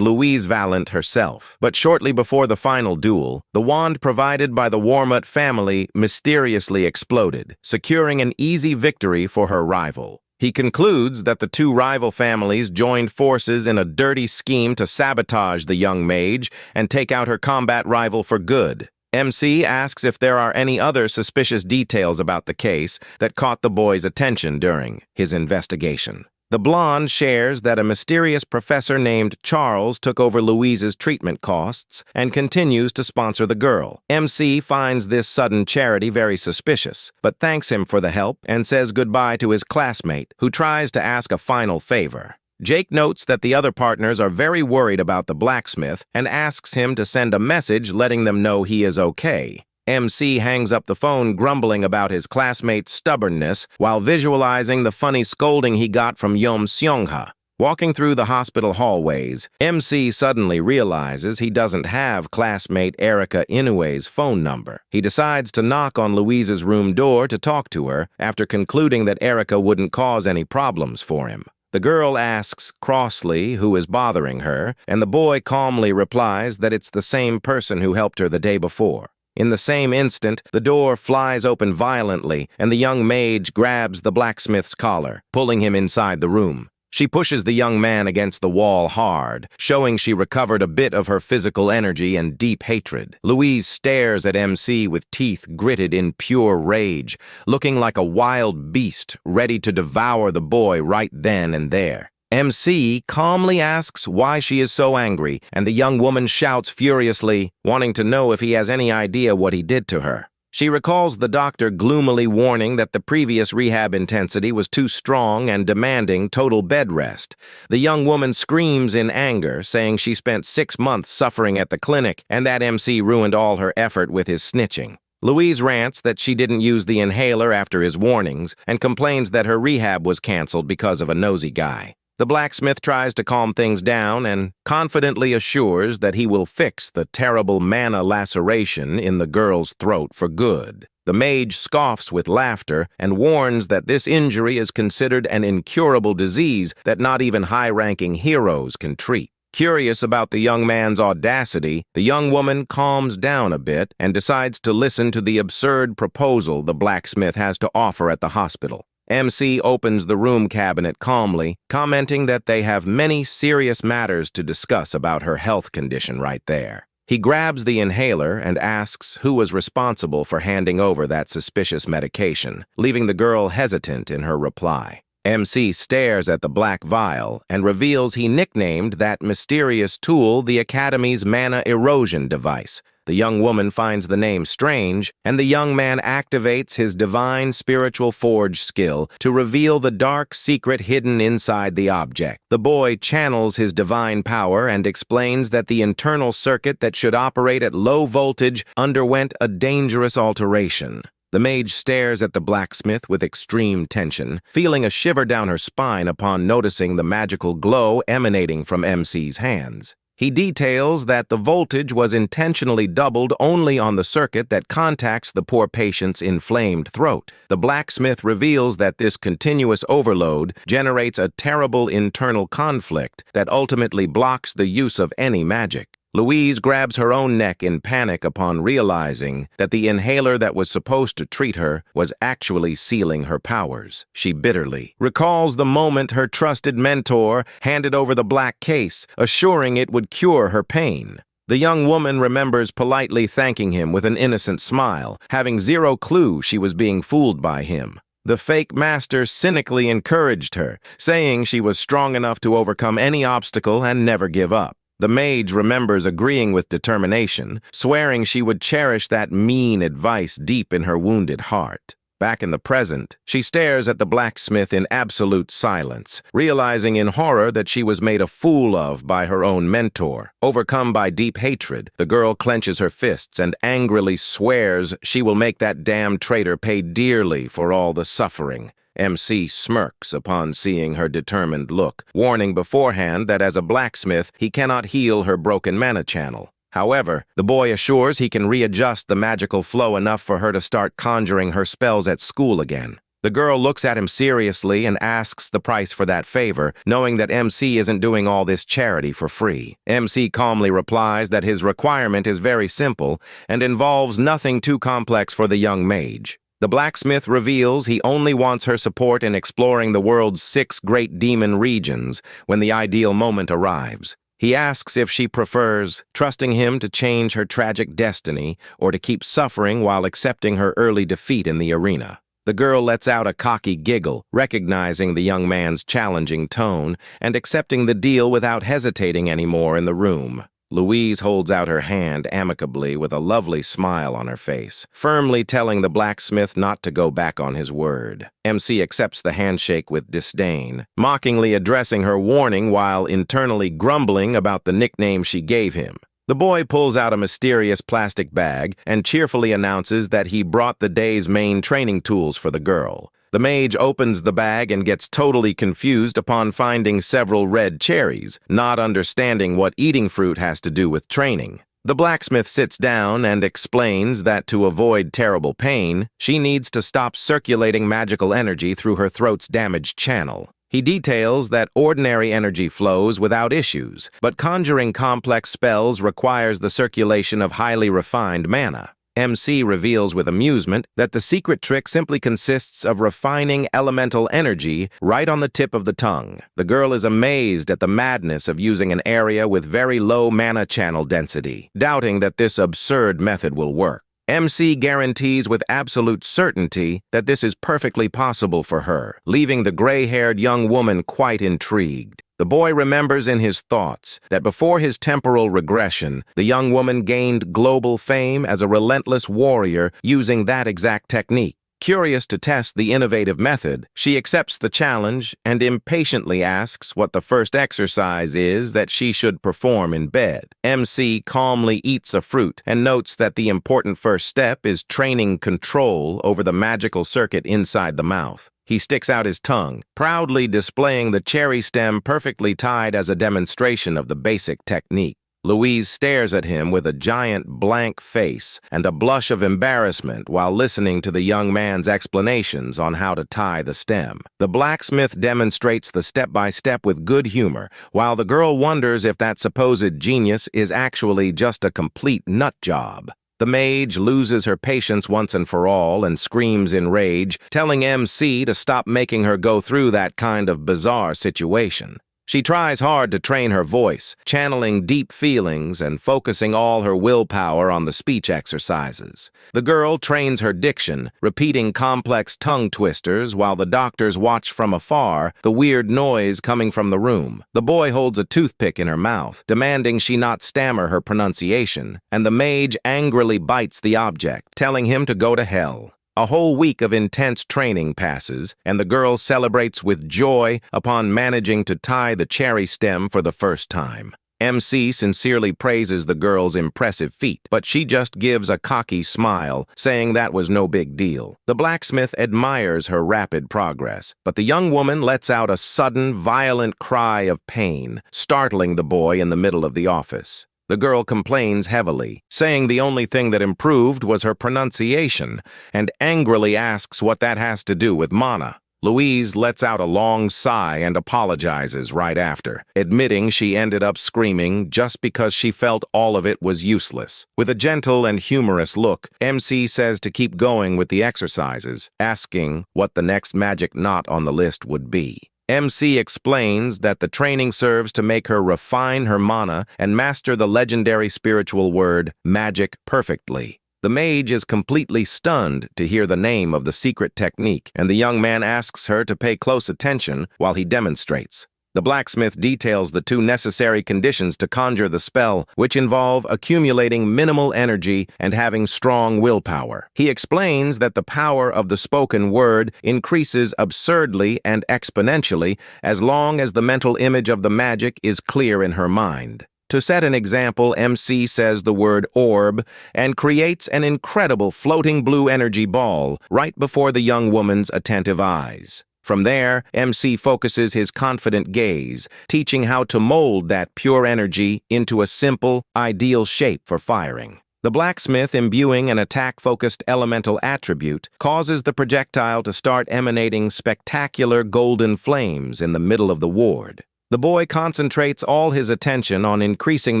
Louise Valent herself. But shortly before the final duel, the wand provided by the Warmut family mysteriously exploded, securing an easy victory for her rival. He concludes that the two rival families joined forces in a dirty scheme to sabotage the young mage and take out her combat rival for good. MC asks if there are any other suspicious details about the case that caught the boy's attention during his investigation. The blonde shares that a mysterious professor named Charles took over Louise's treatment costs and continues to sponsor the girl. MC finds this sudden charity very suspicious, but thanks him for the help and says goodbye to his classmate, who tries to ask a final favor. Jake notes that the other partners are very worried about the blacksmith and asks him to send a message letting them know he is okay. MC hangs up the phone grumbling about his classmate's stubbornness while visualizing the funny scolding he got from Yom Seongha. Walking through the hospital hallways, MC suddenly realizes he doesn't have classmate Erica Inoue's phone number. He decides to knock on Louise's room door to talk to her after concluding that Erica wouldn't cause any problems for him. The girl asks crossly who is bothering her, and the boy calmly replies that it's the same person who helped her the day before. In the same instant, the door flies open violently, and the young mage grabs the blacksmith's collar, pulling him inside the room. She pushes the young man against the wall hard, showing she recovered a bit of her physical energy and deep hatred. Louise stares at MC with teeth gritted in pure rage, looking like a wild beast ready to devour the boy right then and there. MC calmly asks why she is so angry, and the young woman shouts furiously, wanting to know if he has any idea what he did to her. She recalls the doctor gloomily warning that the previous rehab intensity was too strong and demanding total bed rest. The young woman screams in anger, saying she spent 6 months suffering at the clinic and that MC ruined all her effort with his snitching. Louise rants that she didn't use the inhaler after his warnings and complains that her rehab was canceled because of a nosy guy. The blacksmith tries to calm things down and confidently assures that he will fix the terrible mana laceration in the girl's throat for good. The mage scoffs with laughter and warns that this injury is considered an incurable disease that not even high-ranking heroes can treat. Curious about the young man's audacity, the young woman calms down a bit and decides to listen to the absurd proposal the blacksmith has to offer at the hospital. MC opens the room cabinet calmly, commenting that they have many serious matters to discuss about her health condition right there. He grabs the inhaler and asks who was responsible for handing over that suspicious medication, leaving the girl hesitant in her reply. MC stares at the black vial and reveals he nicknamed that mysterious tool the Academy's mana erosion device. The young woman finds the name strange, and the young man activates his divine spiritual forge skill to reveal the dark secret hidden inside the object. The boy channels his divine power and explains that the internal circuit that should operate at low voltage underwent a dangerous alteration. The mage stares at the blacksmith with extreme tension, feeling a shiver down her spine upon noticing the magical glow emanating from MC's hands. He details that the voltage was intentionally doubled only on the circuit that contacts the poor patient's inflamed throat. The blacksmith reveals that this continuous overload generates a terrible internal conflict that ultimately blocks the use of any magic. Louise grabs her own neck in panic upon realizing that the inhaler that was supposed to treat her was actually sealing her powers. She bitterly recalls the moment her trusted mentor handed over the black case, assuring it would cure her pain. The young woman remembers politely thanking him with an innocent smile, having zero clue she was being fooled by him. The fake master cynically encouraged her, saying she was strong enough to overcome any obstacle and never give up. The mage remembers agreeing with determination, swearing she would cherish that mean advice deep in her wounded heart. Back in the present, she stares at the blacksmith in absolute silence, realizing in horror that she was made a fool of by her own mentor. Overcome by deep hatred, the girl clenches her fists and angrily swears she will make that damn traitor pay dearly for all the suffering. MC smirks upon seeing her determined look, warning beforehand that as a blacksmith, he cannot heal her broken mana channel. However, the boy assures he can readjust the magical flow enough for her to start conjuring her spells at school again. The girl looks at him seriously and asks the price for that favor, knowing that MC isn't doing all this charity for free. MC calmly replies that his requirement is very simple and involves nothing too complex for the young mage. The blacksmith reveals he only wants her support in exploring the world's 6 great demon regions when the ideal moment arrives. He asks if she prefers trusting him to change her tragic destiny or to keep suffering while accepting her early defeat in the arena. The girl lets out a cocky giggle, recognizing the young man's challenging tone and accepting the deal without hesitating anymore in the room. Louise holds out her hand amicably with a lovely smile on her face, firmly telling the blacksmith not to go back on his word. MC accepts the handshake with disdain, mockingly addressing her warning while internally grumbling about the nickname she gave him. The boy pulls out a mysterious plastic bag and cheerfully announces that he brought the day's main training tools for the girl. The mage opens the bag and gets totally confused upon finding several red cherries, not understanding what eating fruit has to do with training. The blacksmith sits down and explains that to avoid terrible pain, she needs to stop circulating magical energy through her throat's damaged channel. He details that ordinary energy flows without issues, but conjuring complex spells requires the circulation of highly refined mana. MC reveals with amusement that the secret trick simply consists of refining elemental energy right on the tip of the tongue. The girl is amazed at the madness of using an area with very low mana channel density, doubting that this absurd method will work. MC guarantees with absolute certainty that this is perfectly possible for her, leaving the gray-haired young woman quite intrigued. The boy remembers in his thoughts that before his temporal regression, the young woman gained global fame as a relentless warrior using that exact technique. Curious to test the innovative method, she accepts the challenge and impatiently asks what the first exercise is that she should perform in bed. MC calmly eats a fruit and notes that the important first step is training control over the magical circuit inside the mouth. He sticks out his tongue, proudly displaying the cherry stem perfectly tied as a demonstration of the basic technique. Louise stares at him with a giant blank face and a blush of embarrassment while listening to the young man's explanations on how to tie the stem. The blacksmith demonstrates the step-by-step with good humor, while the girl wonders if that supposed genius is actually just a complete nut job. The mage loses her patience once and for all and screams in rage, telling MC to stop making her go through that kind of bizarre situation. She tries hard to train her voice, channeling deep feelings and focusing all her willpower on the speech exercises. The girl trains her diction, repeating complex tongue twisters while the doctors watch from afar the weird noise coming from the room. The boy holds a toothpick in her mouth, demanding she not stammer her pronunciation, and the mage angrily bites the object, telling him to go to hell. A whole week of intense training passes, and the girl celebrates with joy upon managing to tie the cherry stem for the first time. MC sincerely praises the girl's impressive feat, but she just gives a cocky smile, saying that was no big deal. The blacksmith admires her rapid progress, but the young woman lets out a sudden, violent cry of pain, startling the boy in the middle of the office. The girl complains heavily, saying the only thing that improved was her pronunciation, and angrily asks what that has to do with mana. Louise lets out a long sigh and apologizes right after, admitting she ended up screaming just because she felt all of it was useless. With a gentle and humorous look, MC says to keep going with the exercises, asking what the next magic knot on the list would be. MC explains that the training serves to make her refine her mana and master the legendary spiritual word, magic, perfectly. The mage is completely stunned to hear the name of the secret technique, and the young man asks her to pay close attention while he demonstrates. The blacksmith details the two necessary conditions to conjure the spell, which involve accumulating minimal energy and having strong willpower. He explains that the power of the spoken word increases absurdly and exponentially as long as the mental image of the magic is clear in her mind. To set an example, MC says the word orb and creates an incredible floating blue energy ball right before the young woman's attentive eyes. From there, MC focuses his confident gaze, teaching how to mold that pure energy into a simple, ideal shape for firing. The blacksmith, imbuing an attack-focused elemental attribute, causes the projectile to start emanating spectacular golden flames in the middle of the ward. The boy concentrates all his attention on increasing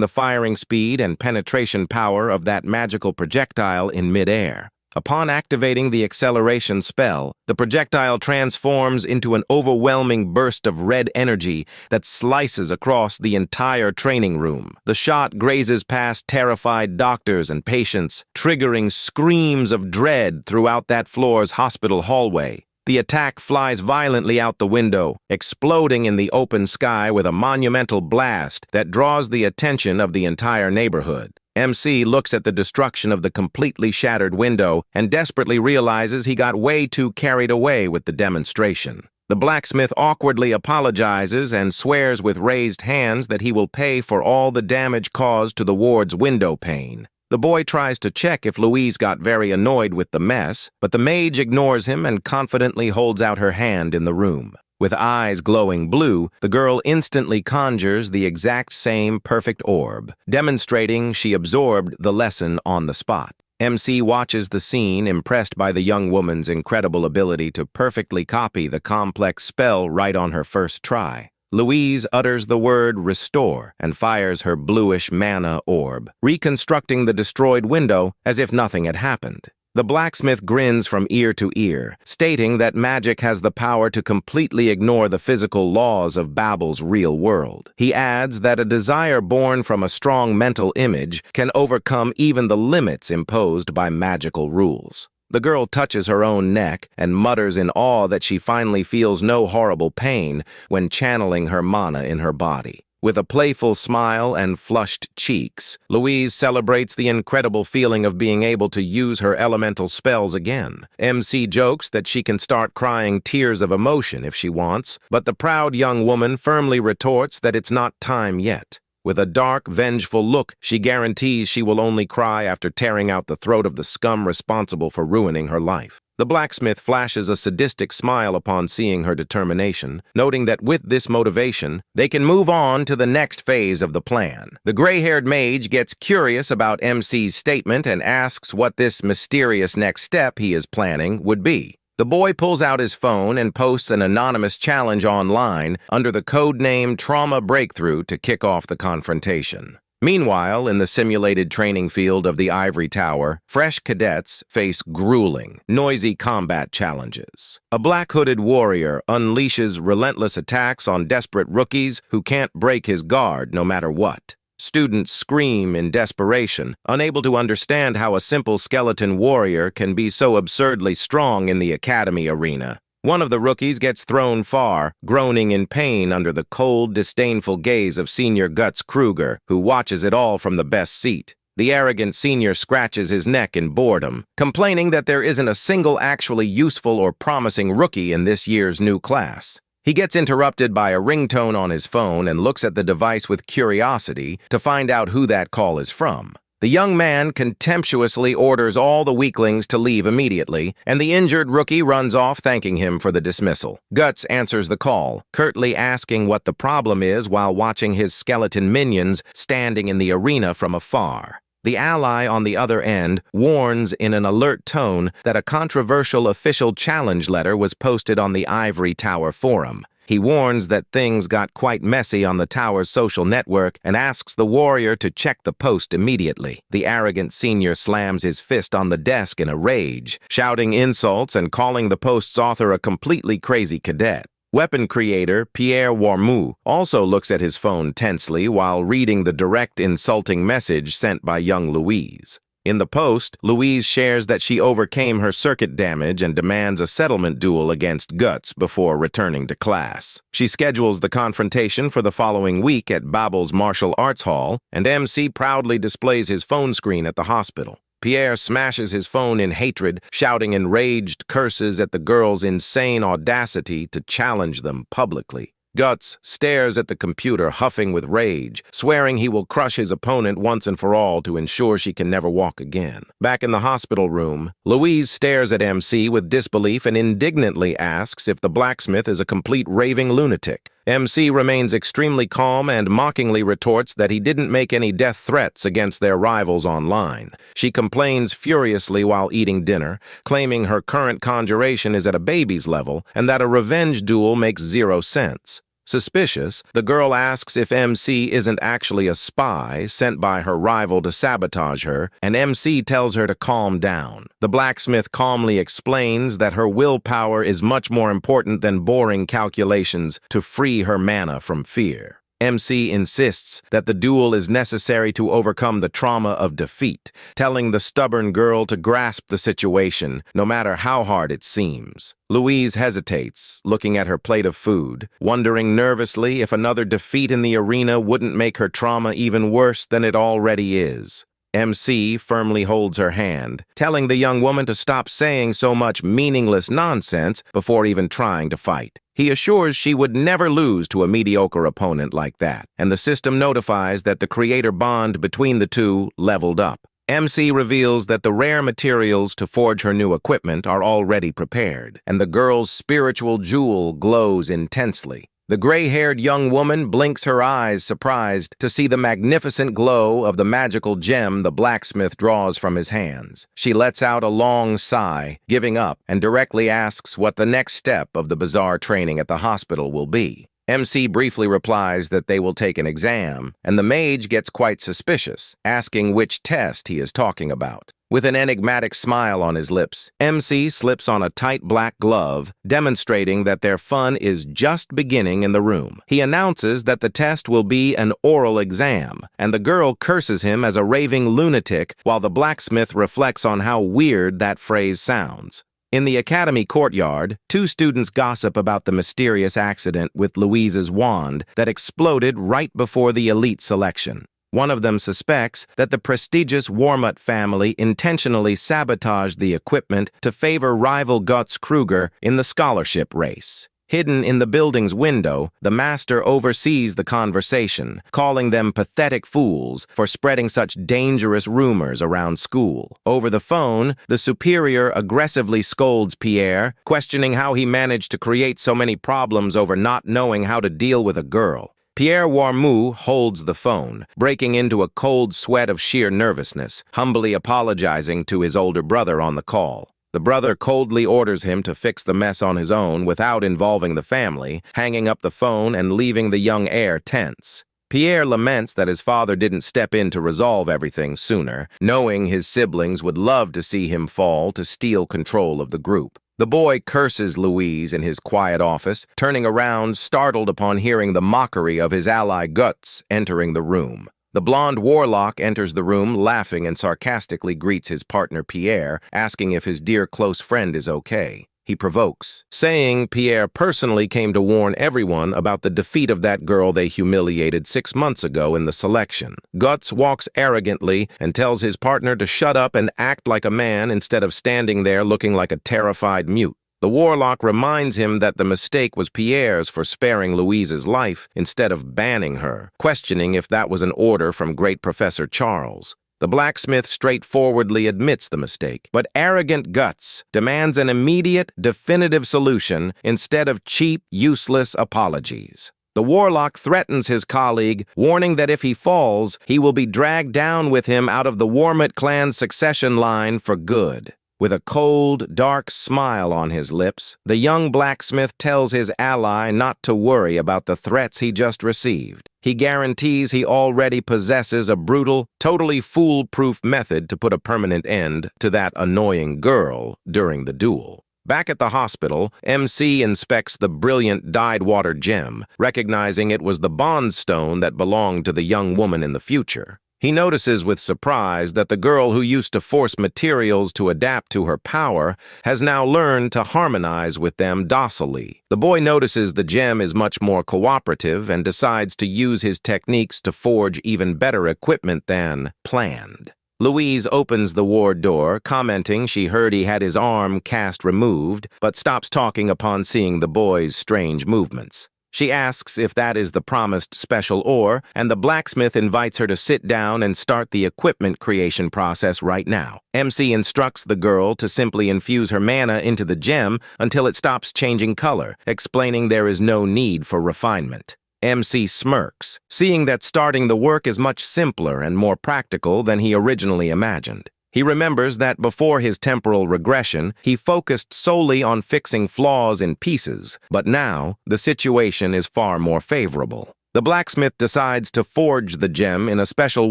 the firing speed and penetration power of that magical projectile in midair. Upon activating the acceleration spell, the projectile transforms into an overwhelming burst of red energy that slices across the entire training room. The shot grazes past terrified doctors and patients, triggering screams of dread throughout that floor's hospital hallway. The attack flies violently out the window, exploding in the open sky with a monumental blast that draws the attention of the entire neighborhood. MC looks at the destruction of the completely shattered window and desperately realizes he got way too carried away with the demonstration. The blacksmith awkwardly apologizes and swears with raised hands that he will pay for all the damage caused to the ward's window pane. The boy tries to check if Louise got very annoyed with the mess, but the mage ignores him and confidently holds out her hand in the room. With eyes glowing blue, the girl instantly conjures the exact same perfect orb, demonstrating she absorbed the lesson on the spot. MC watches the scene, impressed by the young woman's incredible ability to perfectly copy the complex spell right on her first try. Louise utters the word restore and fires her bluish mana orb, reconstructing the destroyed window as if nothing had happened. The blacksmith grins from ear to ear, stating that magic has the power to completely ignore the physical laws of Babel's real world. He adds that a desire born from a strong mental image can overcome even the limits imposed by magical rules. The girl touches her own neck and mutters in awe that she finally feels no horrible pain when channeling her mana in her body. With a playful smile and flushed cheeks, Louise celebrates the incredible feeling of being able to use her elemental spells again. MC jokes that she can start crying tears of emotion if she wants, but the proud young woman firmly retorts that it's not time yet. With a dark, vengeful look, she guarantees she will only cry after tearing out the throat of the scum responsible for ruining her life. The blacksmith flashes a sadistic smile upon seeing her determination, noting that with this motivation, they can move on to the next phase of the plan. The gray-haired mage gets curious about MC's statement and asks what this mysterious next step he is planning would be. The boy pulls out his phone and posts an anonymous challenge online under the codename Trauma Breakthrough to kick off the confrontation. Meanwhile, in the simulated training field of the Ivory Tower, fresh cadets face grueling, noisy combat challenges. A black-hooded warrior unleashes relentless attacks on desperate rookies who can't break his guard no matter what. Students scream in desperation, unable to understand how a simple skeleton warrior can be so absurdly strong in the academy arena. One of the rookies gets thrown far, groaning in pain under the cold, disdainful gaze of Senior Guts Kruger, who watches it all from the best seat. The arrogant senior scratches his neck in boredom, complaining that there isn't a single actually useful or promising rookie in this year's new class. He gets interrupted by a ringtone on his phone and looks at the device with curiosity to find out who that call is from. The young man contemptuously orders all the weaklings to leave immediately, and the injured rookie runs off thanking him for the dismissal. Guts answers the call, curtly asking what the problem is while watching his skeleton minions standing in the arena from afar. The ally on the other end warns in an alert tone that a controversial official challenge letter was posted on the Ivory Tower forum. He warns that things got quite messy on the tower's social network and asks the warrior to check the post immediately. The arrogant senior slams his fist on the desk in a rage, shouting insults and calling the post's author a completely crazy cadet. Weapon creator Pierre Warmou also looks at his phone tensely while reading the direct insulting message sent by young Louise. In the post, Louise shares that she overcame her circuit damage and demands a settlement duel against Guts before returning to class. She schedules the confrontation for the following week at Babel's Martial Arts Hall, and MC proudly displays his phone screen at the hospital. Pierre smashes his phone in hatred, shouting enraged curses at the girl's insane audacity to challenge them publicly. Guts stares at the computer, huffing with rage, swearing he will crush his opponent once and for all to ensure she can never walk again. Back in the hospital room, Louise stares at MC with disbelief and indignantly asks if the blacksmith is a complete raving lunatic. MC remains extremely calm and mockingly retorts that he didn't make any death threats against their rivals online. She complains furiously while eating dinner, claiming her current conjuration is at a baby's level and that a revenge duel makes zero sense. Suspicious, the girl asks if MC isn't actually a spy sent by her rival to sabotage her, and MC tells her to calm down. The blacksmith calmly explains that her willpower is much more important than boring calculations to free her mana from fear. MC insists that the duel is necessary to overcome the trauma of defeat, telling the stubborn girl to grasp the situation, no matter how hard it seems. Louise hesitates, looking at her plate of food, wondering nervously if another defeat in the arena wouldn't make her trauma even worse than it already is. MC firmly holds her hand, telling the young woman to stop saying so much meaningless nonsense before even trying to fight. He assures she would never lose to a mediocre opponent like that, and the system notifies that the creator bond between the two leveled up. MC reveals that the rare materials to forge her new equipment are already prepared, and the girl's spiritual jewel glows intensely. The gray-haired young woman blinks her eyes, surprised to see the magnificent glow of the magical gem the blacksmith draws from his hands. She lets out a long sigh, giving up, and directly asks what the next step of the bizarre training at the hospital will be. MC briefly replies that they will take an exam, and the mage gets quite suspicious, asking which test he is talking about. With an enigmatic smile on his lips, MC slips on a tight black glove, demonstrating that their fun is just beginning in the room. He announces that the test will be an oral exam, and the girl curses him as a raving lunatic while the blacksmith reflects on how weird that phrase sounds. In the academy courtyard, two students gossip about the mysterious accident with Louise's wand that exploded right before the elite selection. One of them suspects that the prestigious Warmut family intentionally sabotaged the equipment to favor rival Guts Kruger in the scholarship race. Hidden in the building's window, the master oversees the conversation, calling them pathetic fools for spreading such dangerous rumors around school. Over the phone, the superior aggressively scolds Pierre, questioning how he managed to create so many problems over not knowing how to deal with a girl. Pierre Warmou holds the phone, breaking into a cold sweat of sheer nervousness, humbly apologizing to his older brother on the call. The brother coldly orders him to fix the mess on his own without involving the family, hanging up the phone and leaving the young heir tense. Pierre laments that his father didn't step in to resolve everything sooner, knowing his siblings would love to see him fall to steal control of the group. The boy curses Louise in his quiet office, turning around, startled upon hearing the mockery of his ally Guts entering the room. The blonde warlock enters the room, laughing and sarcastically greets his partner Pierre, asking if his dear close friend is okay. He provokes, saying Pierre personally came to warn everyone about the defeat of that girl they humiliated 6 months ago in the selection. Guts walks arrogantly and tells his partner to shut up and act like a man instead of standing there looking like a terrified mute. The warlock reminds him that the mistake was Pierre's for sparing Louise's life instead of banning her, questioning if that was an order from great Professor Charles. The blacksmith straightforwardly admits the mistake, but arrogant Guts demands an immediate, definitive solution instead of cheap, useless apologies. The warlock threatens his colleague, warning that if he falls, he will be dragged down with him out of the Warmut clan's succession line for good. With a cold, dark smile on his lips, the young blacksmith tells his ally not to worry about the threats he just received. He guarantees he already possesses a brutal, totally foolproof method to put a permanent end to that annoying girl during the duel. Back at the hospital, MC inspects the brilliant dyed-water gem, recognizing it was the bond stone that belonged to the young woman in the future. He notices with surprise that the girl who used to force materials to adapt to her power has now learned to harmonize with them docilely. The boy notices the gem is much more cooperative and decides to use his techniques to forge even better equipment than planned. Louise opens the ward door, commenting she heard he had his arm cast removed, but stops talking upon seeing the boy's strange movements. She asks if that is the promised special ore, and the blacksmith invites her to sit down and start the equipment creation process right now. MC instructs the girl to simply infuse her mana into the gem until it stops changing color, explaining there is no need for refinement. MC smirks, seeing that starting the work is much simpler and more practical than he originally imagined. He remembers that before his temporal regression, he focused solely on fixing flaws in pieces, but now the situation is far more favorable. The blacksmith decides to forge the gem in a special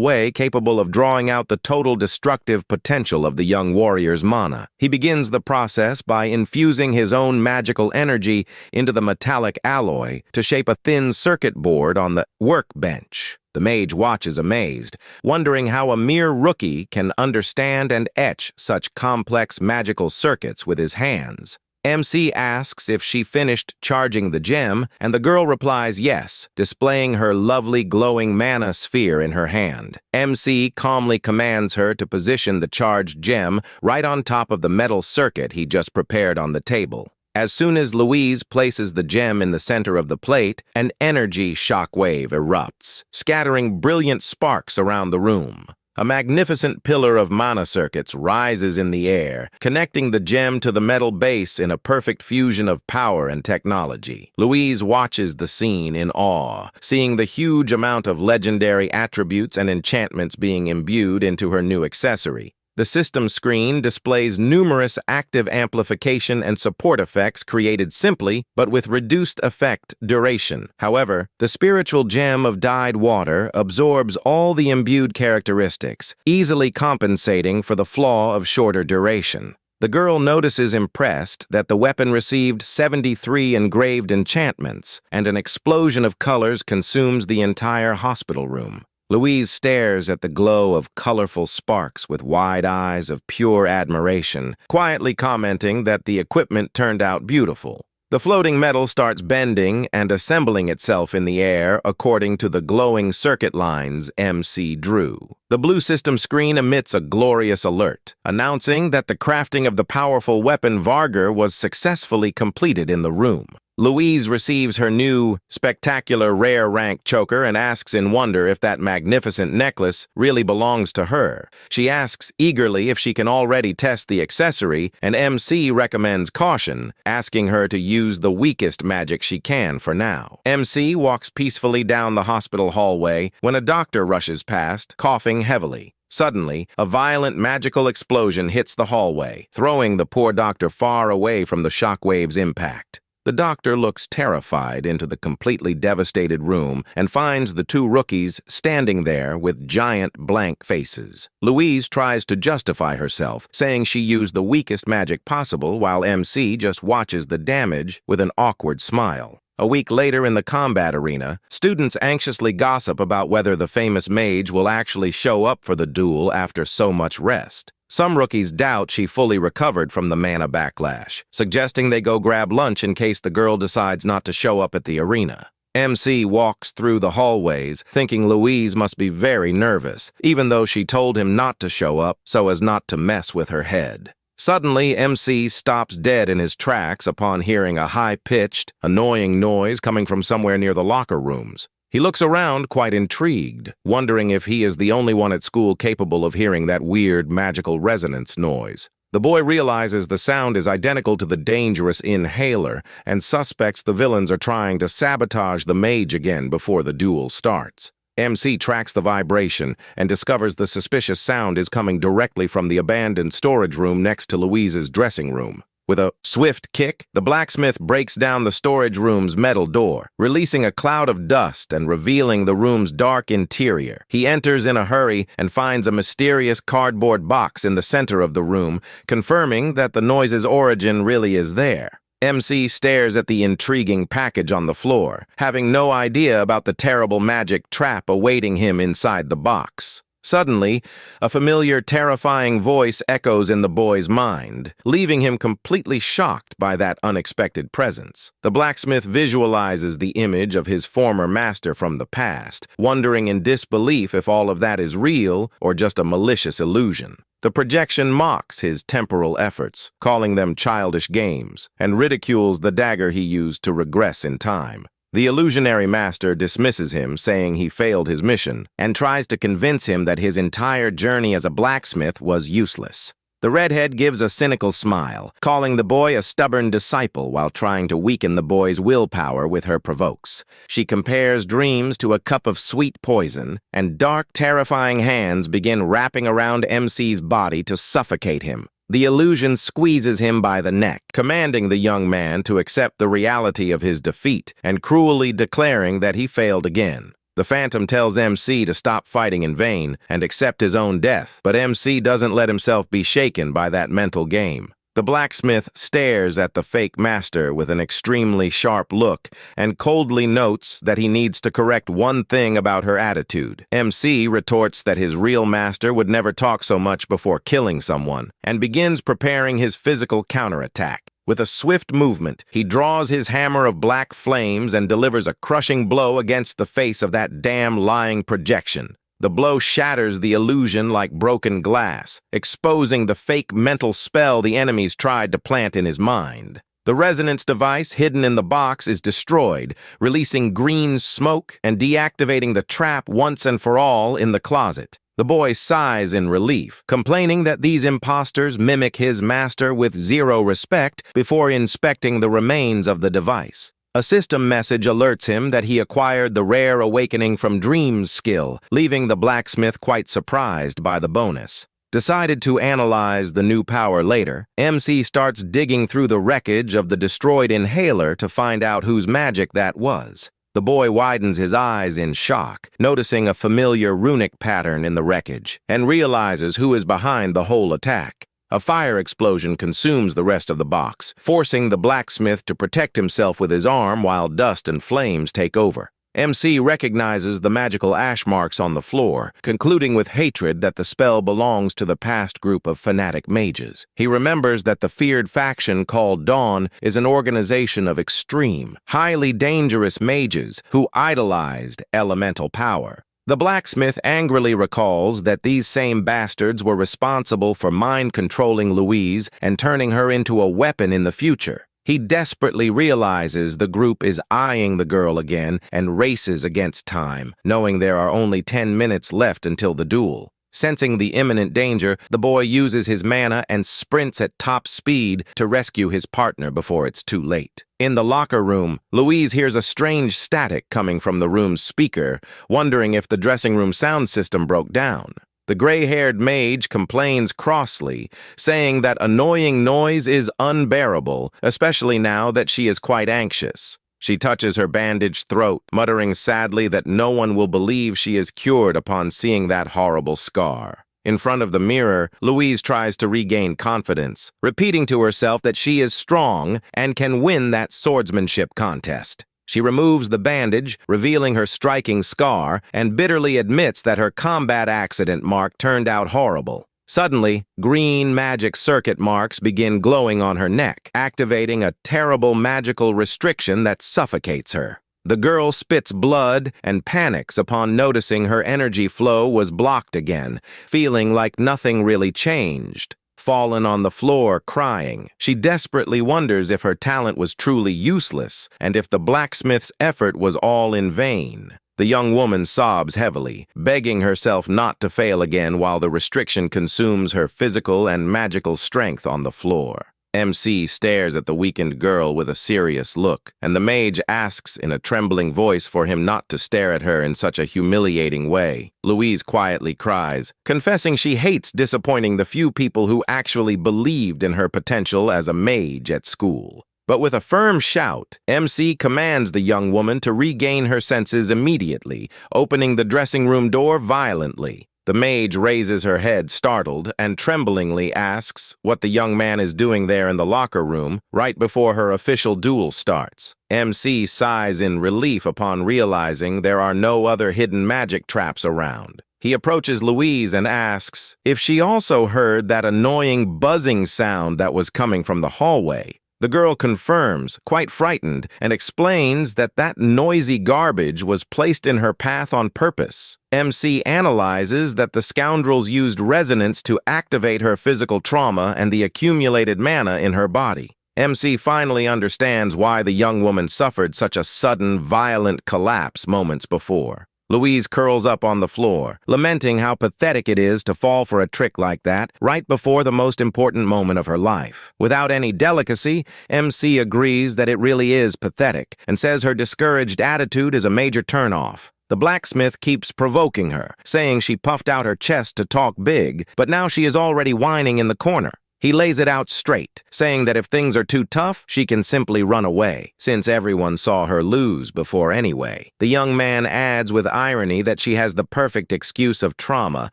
way capable of drawing out the total destructive potential of the young warrior's mana. He begins the process by infusing his own magical energy into the metallic alloy to shape a thin circuit board on the workbench. The mage watches amazed, wondering how a mere rookie can understand and etch such complex magical circuits with his hands. MC asks if she finished charging the gem, and the girl replies yes, displaying her lovely glowing mana sphere in her hand. MC calmly commands her to position the charged gem right on top of the metal circuit he just prepared on the table. As soon as Louise places the gem in the center of the plate, an energy shockwave erupts, scattering brilliant sparks around the room. A magnificent pillar of mana circuits rises in the air, connecting the gem to the metal base in a perfect fusion of power and technology. Louise watches the scene in awe, seeing the huge amount of legendary attributes and enchantments being imbued into her new accessory. The system screen displays numerous active amplification and support effects created simply, but with reduced effect duration. However, the spiritual gem of dyed water absorbs all the imbued characteristics, easily compensating for the flaw of shorter duration. The girl notices impressed that the weapon received 73 engraved enchantments, and an explosion of colors consumes the entire hospital room. Louise stares at the glow of colorful sparks with wide eyes of pure admiration, quietly commenting that the equipment turned out beautiful. The floating metal starts bending and assembling itself in the air according to the glowing circuit lines MC drew. The blue system screen emits a glorious alert, announcing that the crafting of the powerful weapon Varger was successfully completed in the room. Louise receives her new, spectacular rare rank choker and asks in wonder if that magnificent necklace really belongs to her. She asks eagerly if she can already test the accessory, and MC recommends caution, asking her to use the weakest magic she can for now. MC walks peacefully down the hospital hallway when a doctor rushes past, coughing heavily. Suddenly, a violent magical explosion hits the hallway, throwing the poor doctor far away from the shockwave's impact. The doctor looks terrified into the completely devastated room and finds the two rookies standing there with giant blank faces. Louise tries to justify herself, saying she used the weakest magic possible while MC just watches the damage with an awkward smile. A week later in the combat arena, students anxiously gossip about whether the famous mage will actually show up for the duel after so much rest. Some rookies doubt she fully recovered from the mana backlash, suggesting they go grab lunch in case the girl decides not to show up at the arena. MC walks through the hallways, thinking Louise must be very nervous, even though she told him not to show up so as not to mess with her head. Suddenly, MC stops dead in his tracks upon hearing a high-pitched, annoying noise coming from somewhere near the locker rooms. He looks around quite intrigued, wondering if he is the only one at school capable of hearing that weird magical resonance noise. The boy realizes the sound is identical to the dangerous inhaler and suspects the villains are trying to sabotage the mage again before the duel starts. MC tracks the vibration and discovers the suspicious sound is coming directly from the abandoned storage room next to Louise's dressing room. With a swift kick, the blacksmith breaks down the storage room's metal door, releasing a cloud of dust and revealing the room's dark interior. He enters in a hurry and finds a mysterious cardboard box in the center of the room, confirming that the noise's origin really is there. MC stares at the intriguing package on the floor, having no idea about the terrible magic trap awaiting him inside the box. Suddenly, a familiar, terrifying voice echoes in the boy's mind, leaving him completely shocked by that unexpected presence. The blacksmith visualizes the image of his former master from the past, wondering in disbelief if all of that is real or just a malicious illusion. The projection mocks his temporal efforts, calling them childish games, and ridicules the dagger he used to regress in time. The illusionary master dismisses him, saying he failed his mission, and tries to convince him that his entire journey as a blacksmith was useless. The redhead gives a cynical smile, calling the boy a stubborn disciple while trying to weaken the boy's willpower with her provokes. She compares dreams to a cup of sweet poison, and dark, terrifying hands begin wrapping around MC's body to suffocate him. The illusion squeezes him by the neck, commanding the young man to accept the reality of his defeat and cruelly declaring that he failed again. The Phantom tells MC to stop fighting in vain and accept his own death, but MC doesn't let himself be shaken by that mental game. The blacksmith stares at the fake master with an extremely sharp look and coldly notes that he needs to correct one thing about her attitude. MC retorts that his real master would never talk so much before killing someone and begins preparing his physical counterattack. With a swift movement, he draws his hammer of black flames and delivers a crushing blow against the face of that damn lying projection. The blow shatters the illusion like broken glass, exposing the fake mental spell the enemies tried to plant in his mind. The resonance device hidden in the box is destroyed, releasing green smoke and deactivating the trap once and for all in the closet. The boy sighs in relief, complaining that these imposters mimic his master with zero respect before inspecting the remains of the device. A system message alerts him that he acquired the rare awakening from dreams skill, leaving the blacksmith quite surprised by the bonus. Decided to analyze the new power later, MC starts digging through the wreckage of the destroyed inhaler to find out whose magic that was. The boy widens his eyes in shock, noticing a familiar runic pattern in the wreckage, and realizes who is behind the whole attack. A fire explosion consumes the rest of the box, forcing the blacksmith to protect himself with his arm while dust and flames take over. MC recognizes the magical ash marks on the floor, concluding with hatred that the spell belongs to the past group of fanatic mages. He remembers that the feared faction called Dawn is an organization of extreme, highly dangerous mages who idolized elemental power. The blacksmith angrily recalls that these same bastards were responsible for mind-controlling Louise and turning her into a weapon in the future. He desperately realizes the group is eyeing the girl again and races against time, knowing there are only 10 minutes left until the duel. Sensing the imminent danger, the boy uses his mana and sprints at top speed to rescue his partner before it's too late. In the locker room, Louise hears a strange static coming from the room's speaker, wondering if the dressing room sound system broke down. The gray-haired mage complains crossly, saying that annoying noise is unbearable, especially now that she is quite anxious. She touches her bandaged throat, muttering sadly that no one will believe she is cured upon seeing that horrible scar. In front of the mirror, Louise tries to regain confidence, repeating to herself that she is strong and can win that swordsmanship contest. She removes the bandage, revealing her striking scar, and bitterly admits that her combat accident mark turned out horrible. Suddenly, green magic circuit marks begin glowing on her neck, activating a terrible magical restriction that suffocates her. The girl spits blood and panics upon noticing her energy flow was blocked again, feeling like nothing really changed. Fallen on the floor, crying, she desperately wonders if her talent was truly useless and if the blacksmith's effort was all in vain. The young woman sobs heavily, begging herself not to fail again while the restriction consumes her physical and magical strength on the floor. MC stares at the weakened girl with a serious look, and the mage asks in a trembling voice for him not to stare at her in such a humiliating way. Louise quietly cries, confessing she hates disappointing the few people who actually believed in her potential as a mage at school. But with a firm shout, MC commands the young woman to regain her senses immediately, opening the dressing room door violently. The mage raises her head, startled, and tremblingly asks what the young man is doing there in the locker room right before her official duel starts. MC sighs in relief upon realizing there are no other hidden magic traps around. He approaches Louise and asks if she also heard that annoying buzzing sound that was coming from the hallway. The girl confirms, quite frightened, and explains that that noisy garbage was placed in her path on purpose. MC analyzes that the scoundrels used resonance to activate her physical trauma and the accumulated mana in her body. MC finally understands why the young woman suffered such a sudden, violent collapse moments before. Louise curls up on the floor, lamenting how pathetic it is to fall for a trick like that right before the most important moment of her life. Without any delicacy, MC agrees that it really is pathetic and says her discouraged attitude is a major turnoff. The blacksmith keeps provoking her, saying she puffed out her chest to talk big, but now she is already whining in the corner. He lays it out straight, saying that if things are too tough, she can simply run away, since everyone saw her lose before anyway. The young man adds with irony that she has the perfect excuse of trauma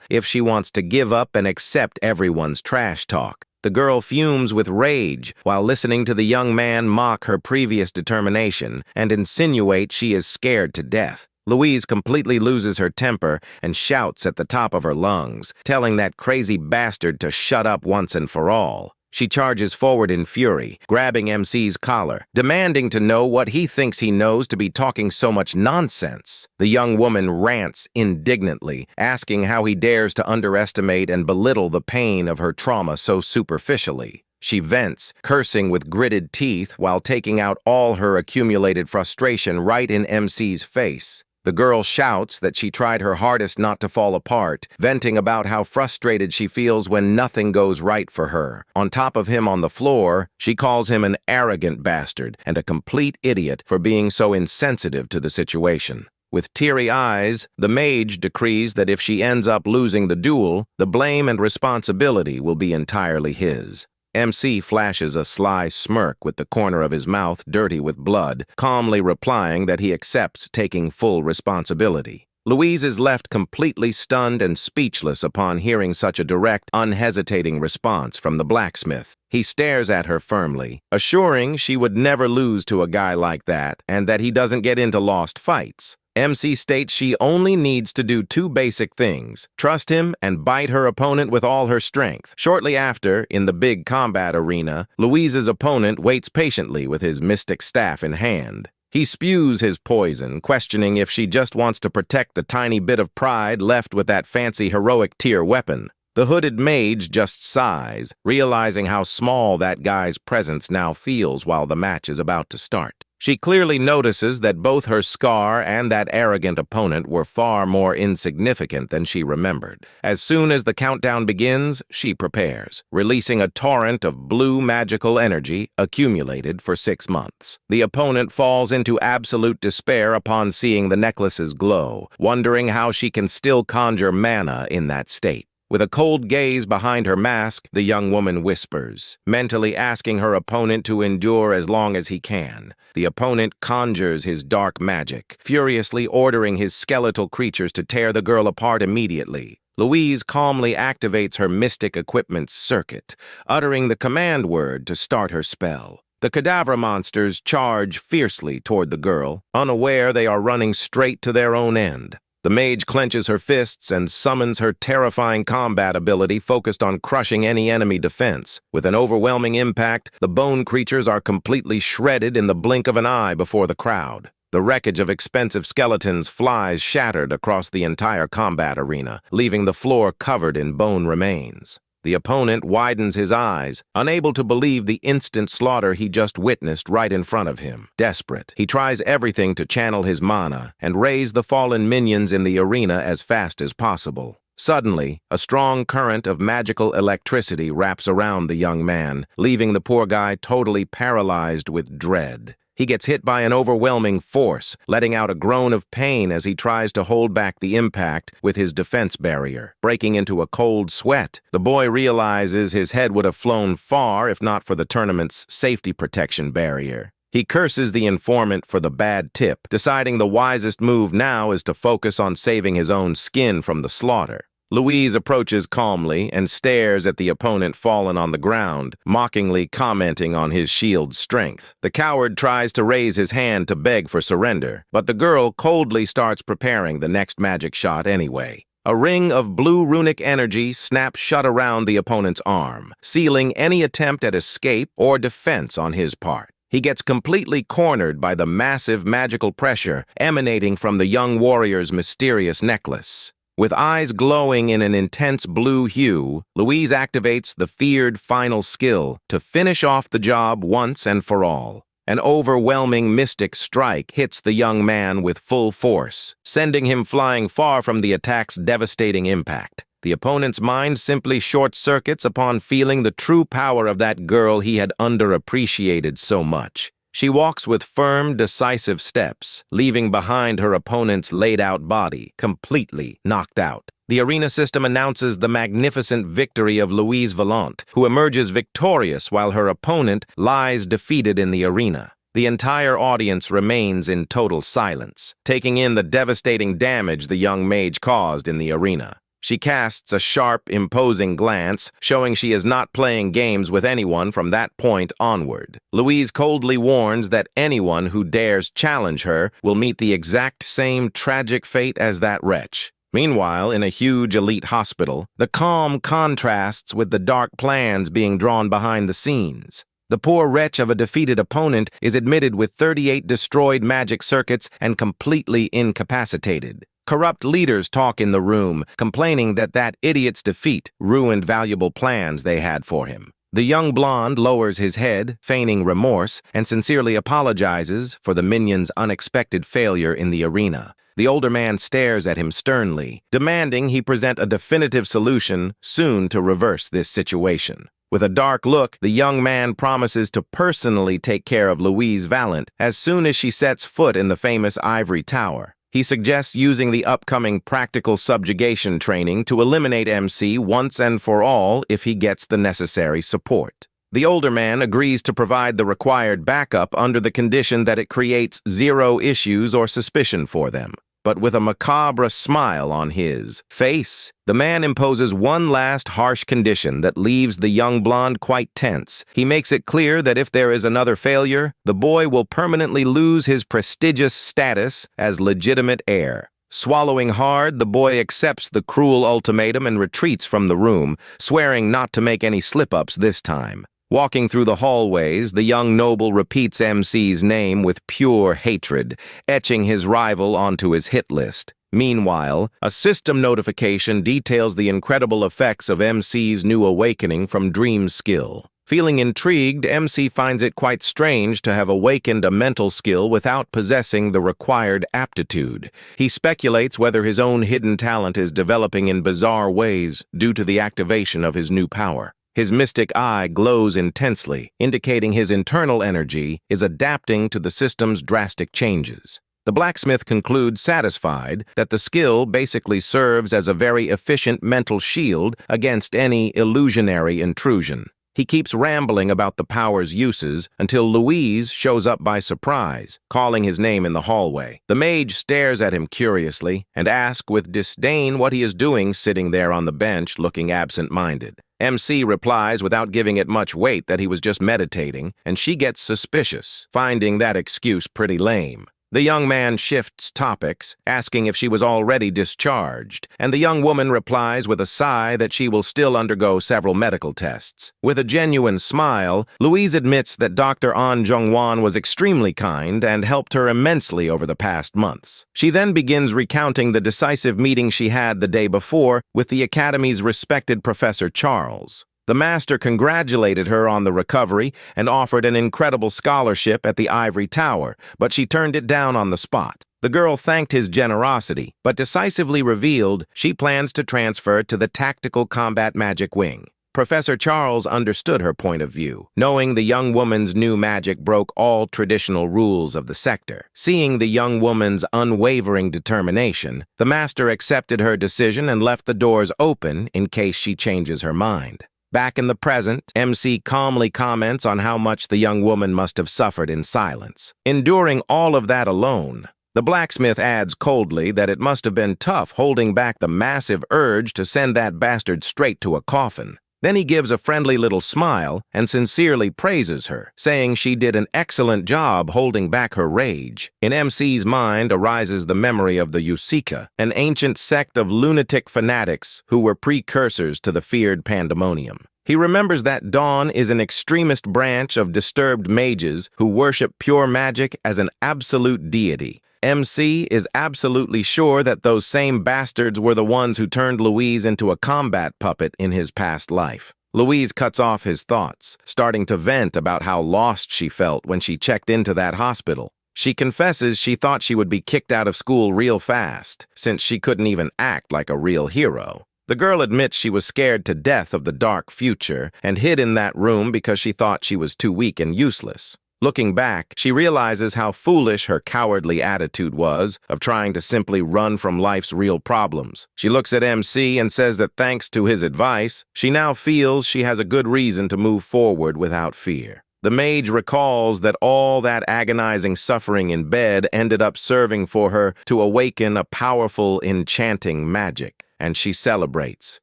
if she wants to give up and accept everyone's trash talk. The girl fumes with rage while listening to the young man mock her previous determination and insinuate she is scared to death. Louise completely loses her temper and shouts at the top of her lungs, telling that crazy bastard to shut up once and for all. She charges forward in fury, grabbing MC's collar, demanding to know what he thinks he knows to be talking so much nonsense. The young woman rants indignantly, asking how he dares to underestimate and belittle the pain of her trauma so superficially. She vents, cursing with gritted teeth while taking out all her accumulated frustration right in MC's face. The girl shouts that she tried her hardest not to fall apart, venting about how frustrated she feels when nothing goes right for her. On top of him on the floor, she calls him an arrogant bastard and a complete idiot for being so insensitive to the situation. With teary eyes, the mage decrees that if she ends up losing the duel, the blame and responsibility will be entirely his. MC flashes a sly smirk with the corner of his mouth dirty with blood, calmly replying that he accepts taking full responsibility. Louise is left completely stunned and speechless upon hearing such a direct, unhesitating response from the blacksmith. He stares at her firmly, assuring she would never lose to a guy like that and that he doesn't get into lost fights. MC states she only needs to do two basic things: trust him and bite her opponent with all her strength. Shortly after, in the big combat arena, Louise's opponent waits patiently with his mystic staff in hand. He spews his poison, questioning if she just wants to protect the tiny bit of pride left with that fancy heroic tier weapon. The hooded mage just sighs, realizing how small that guy's presence now feels while the match is about to start. She clearly notices that both her scar and that arrogant opponent were far more insignificant than she remembered. As soon as the countdown begins, she prepares, releasing a torrent of blue magical energy accumulated for 6 months. The opponent falls into absolute despair upon seeing the necklace's glow, wondering how she can still conjure mana in that state. With a cold gaze behind her mask, the young woman whispers, mentally asking her opponent to endure as long as he can. The opponent conjures his dark magic, furiously ordering his skeletal creatures to tear the girl apart immediately. Louise calmly activates her mystic equipment's circuit, uttering the command word to start her spell. The cadaver monsters charge fiercely toward the girl, unaware they are running straight to their own end. The mage clenches her fists and summons her terrifying combat ability focused on crushing any enemy defense. With an overwhelming impact, the bone creatures are completely shredded in the blink of an eye before the crowd. The wreckage of expensive skeletons flies shattered across the entire combat arena, leaving the floor covered in bone remains. The opponent widens his eyes, unable to believe the instant slaughter he just witnessed right in front of him. Desperate, he tries everything to channel his mana and raise the fallen minions in the arena as fast as possible. Suddenly, a strong current of magical electricity wraps around the young man, leaving the poor guy totally paralyzed with dread. He gets hit by an overwhelming force, letting out a groan of pain as he tries to hold back the impact with his defense barrier. Breaking into a cold sweat, the boy realizes his head would have flown far if not for the tournament's safety protection barrier. He curses the informant for the bad tip, deciding the wisest move now is to focus on saving his own skin from the slaughter. Louise approaches calmly and stares at the opponent fallen on the ground, mockingly commenting on his shield's strength. The coward tries to raise his hand to beg for surrender, but the girl coldly starts preparing the next magic shot anyway. A ring of blue runic energy snaps shut around the opponent's arm, sealing any attempt at escape or defense on his part. He gets completely cornered by the massive magical pressure emanating from the young warrior's mysterious necklace. With eyes glowing in an intense blue hue, Louise activates the feared final skill to finish off the job once and for all. An overwhelming mystic strike hits the young man with full force, sending him flying far from the attack's devastating impact. The opponent's mind simply short-circuits upon feeling the true power of that girl he had underappreciated so much. She walks with firm, decisive steps, leaving behind her opponent's laid-out body, completely knocked out. The arena system announces the magnificent victory of Louise Valente, who emerges victorious while her opponent lies defeated in the arena. The entire audience remains in total silence, taking in the devastating damage the young mage caused in the arena. She casts a sharp, imposing glance, showing she is not playing games with anyone from that point onward. Louise coldly warns that anyone who dares challenge her will meet the exact same tragic fate as that wretch. Meanwhile, in a huge elite hospital, the calm contrasts with the dark plans being drawn behind the scenes. The poor wretch of a defeated opponent is admitted with 38 destroyed magic circuits and completely incapacitated. Corrupt leaders talk in the room, complaining that that idiot's defeat ruined valuable plans they had for him. The young blonde lowers his head, feigning remorse, and sincerely apologizes for the minion's unexpected failure in the arena. The older man stares at him sternly, demanding he present a definitive solution soon to reverse this situation. With a dark look, the young man promises to personally take care of Louise Valente as soon as she sets foot in the famous ivory tower. He suggests using the upcoming practical subjugation training to eliminate MC once and for all if he gets the necessary support. The older man agrees to provide the required backup under the condition that it creates zero issues or suspicion for them. But with a macabre smile on his face, the man imposes one last harsh condition that leaves the young blonde quite tense. He makes it clear that if there is another failure, the boy will permanently lose his prestigious status as legitimate heir. Swallowing hard, the boy accepts the cruel ultimatum and retreats from the room, swearing not to make any slip-ups this time. Walking through the hallways, the young noble repeats MC's name with pure hatred, etching his rival onto his hit list. Meanwhile, a system notification details the incredible effects of MC's new awakening from dream skill. Feeling intrigued, MC finds it quite strange to have awakened a mental skill without possessing the required aptitude. He speculates whether his own hidden talent is developing in bizarre ways due to the activation of his new power. His mystic eye glows intensely, indicating his internal energy is adapting to the system's drastic changes. The blacksmith concludes satisfied that the skill basically serves as a very efficient mental shield against any illusionary intrusion. He keeps rambling about the power's uses until Louise shows up by surprise, calling his name in the hallway. The mage stares at him curiously and asks with disdain what he is doing sitting there on the bench looking absent-minded. MC replies without giving it much weight that he was just meditating, and she gets suspicious, finding that excuse pretty lame. The young man shifts topics, asking if she was already discharged, and the young woman replies with a sigh that she will still undergo several medical tests. With a genuine smile, Louise admits that Dr. An Jongwan was extremely kind and helped her immensely over the past months. She then begins recounting the decisive meeting she had the day before with the Academy's respected Professor Charles. The master congratulated her on the recovery and offered an incredible scholarship at the Ivory Tower, but she turned it down on the spot. The girl thanked his generosity, but decisively revealed she plans to transfer to the Tactical Combat Magic Wing. Professor Charles understood her point of view, knowing the young woman's new magic broke all traditional rules of the sector. Seeing the young woman's unwavering determination, the master accepted her decision and left the doors open in case she changes her mind. Back in the present, MC calmly comments on how much the young woman must have suffered in silence. Enduring all of that alone, the blacksmith adds coldly that it must have been tough holding back the massive urge to send that bastard straight to a coffin. Then he gives a friendly little smile and sincerely praises her, saying she did an excellent job holding back her rage. In MC's mind arises the memory of the Usika, an ancient sect of lunatic fanatics who were precursors to the feared pandemonium. He remembers that Dawn is an extremist branch of disturbed mages who worship pure magic as an absolute deity. MC is absolutely sure that those same bastards were the ones who turned Louise into a combat puppet in his past life. Louise cuts off his thoughts, starting to vent about how lost she felt when she checked into that hospital. She confesses she thought she would be kicked out of school real fast, since she couldn't even act like a real hero. The girl admits she was scared to death of the dark future and hid in that room because she thought she was too weak and useless. Looking back, she realizes how foolish her cowardly attitude was of trying to simply run from life's real problems. She looks at MC and says that thanks to his advice, she now feels she has a good reason to move forward without fear. The mage recalls that all that agonizing suffering in bed ended up serving for her to awaken a powerful, enchanting magic. And she celebrates,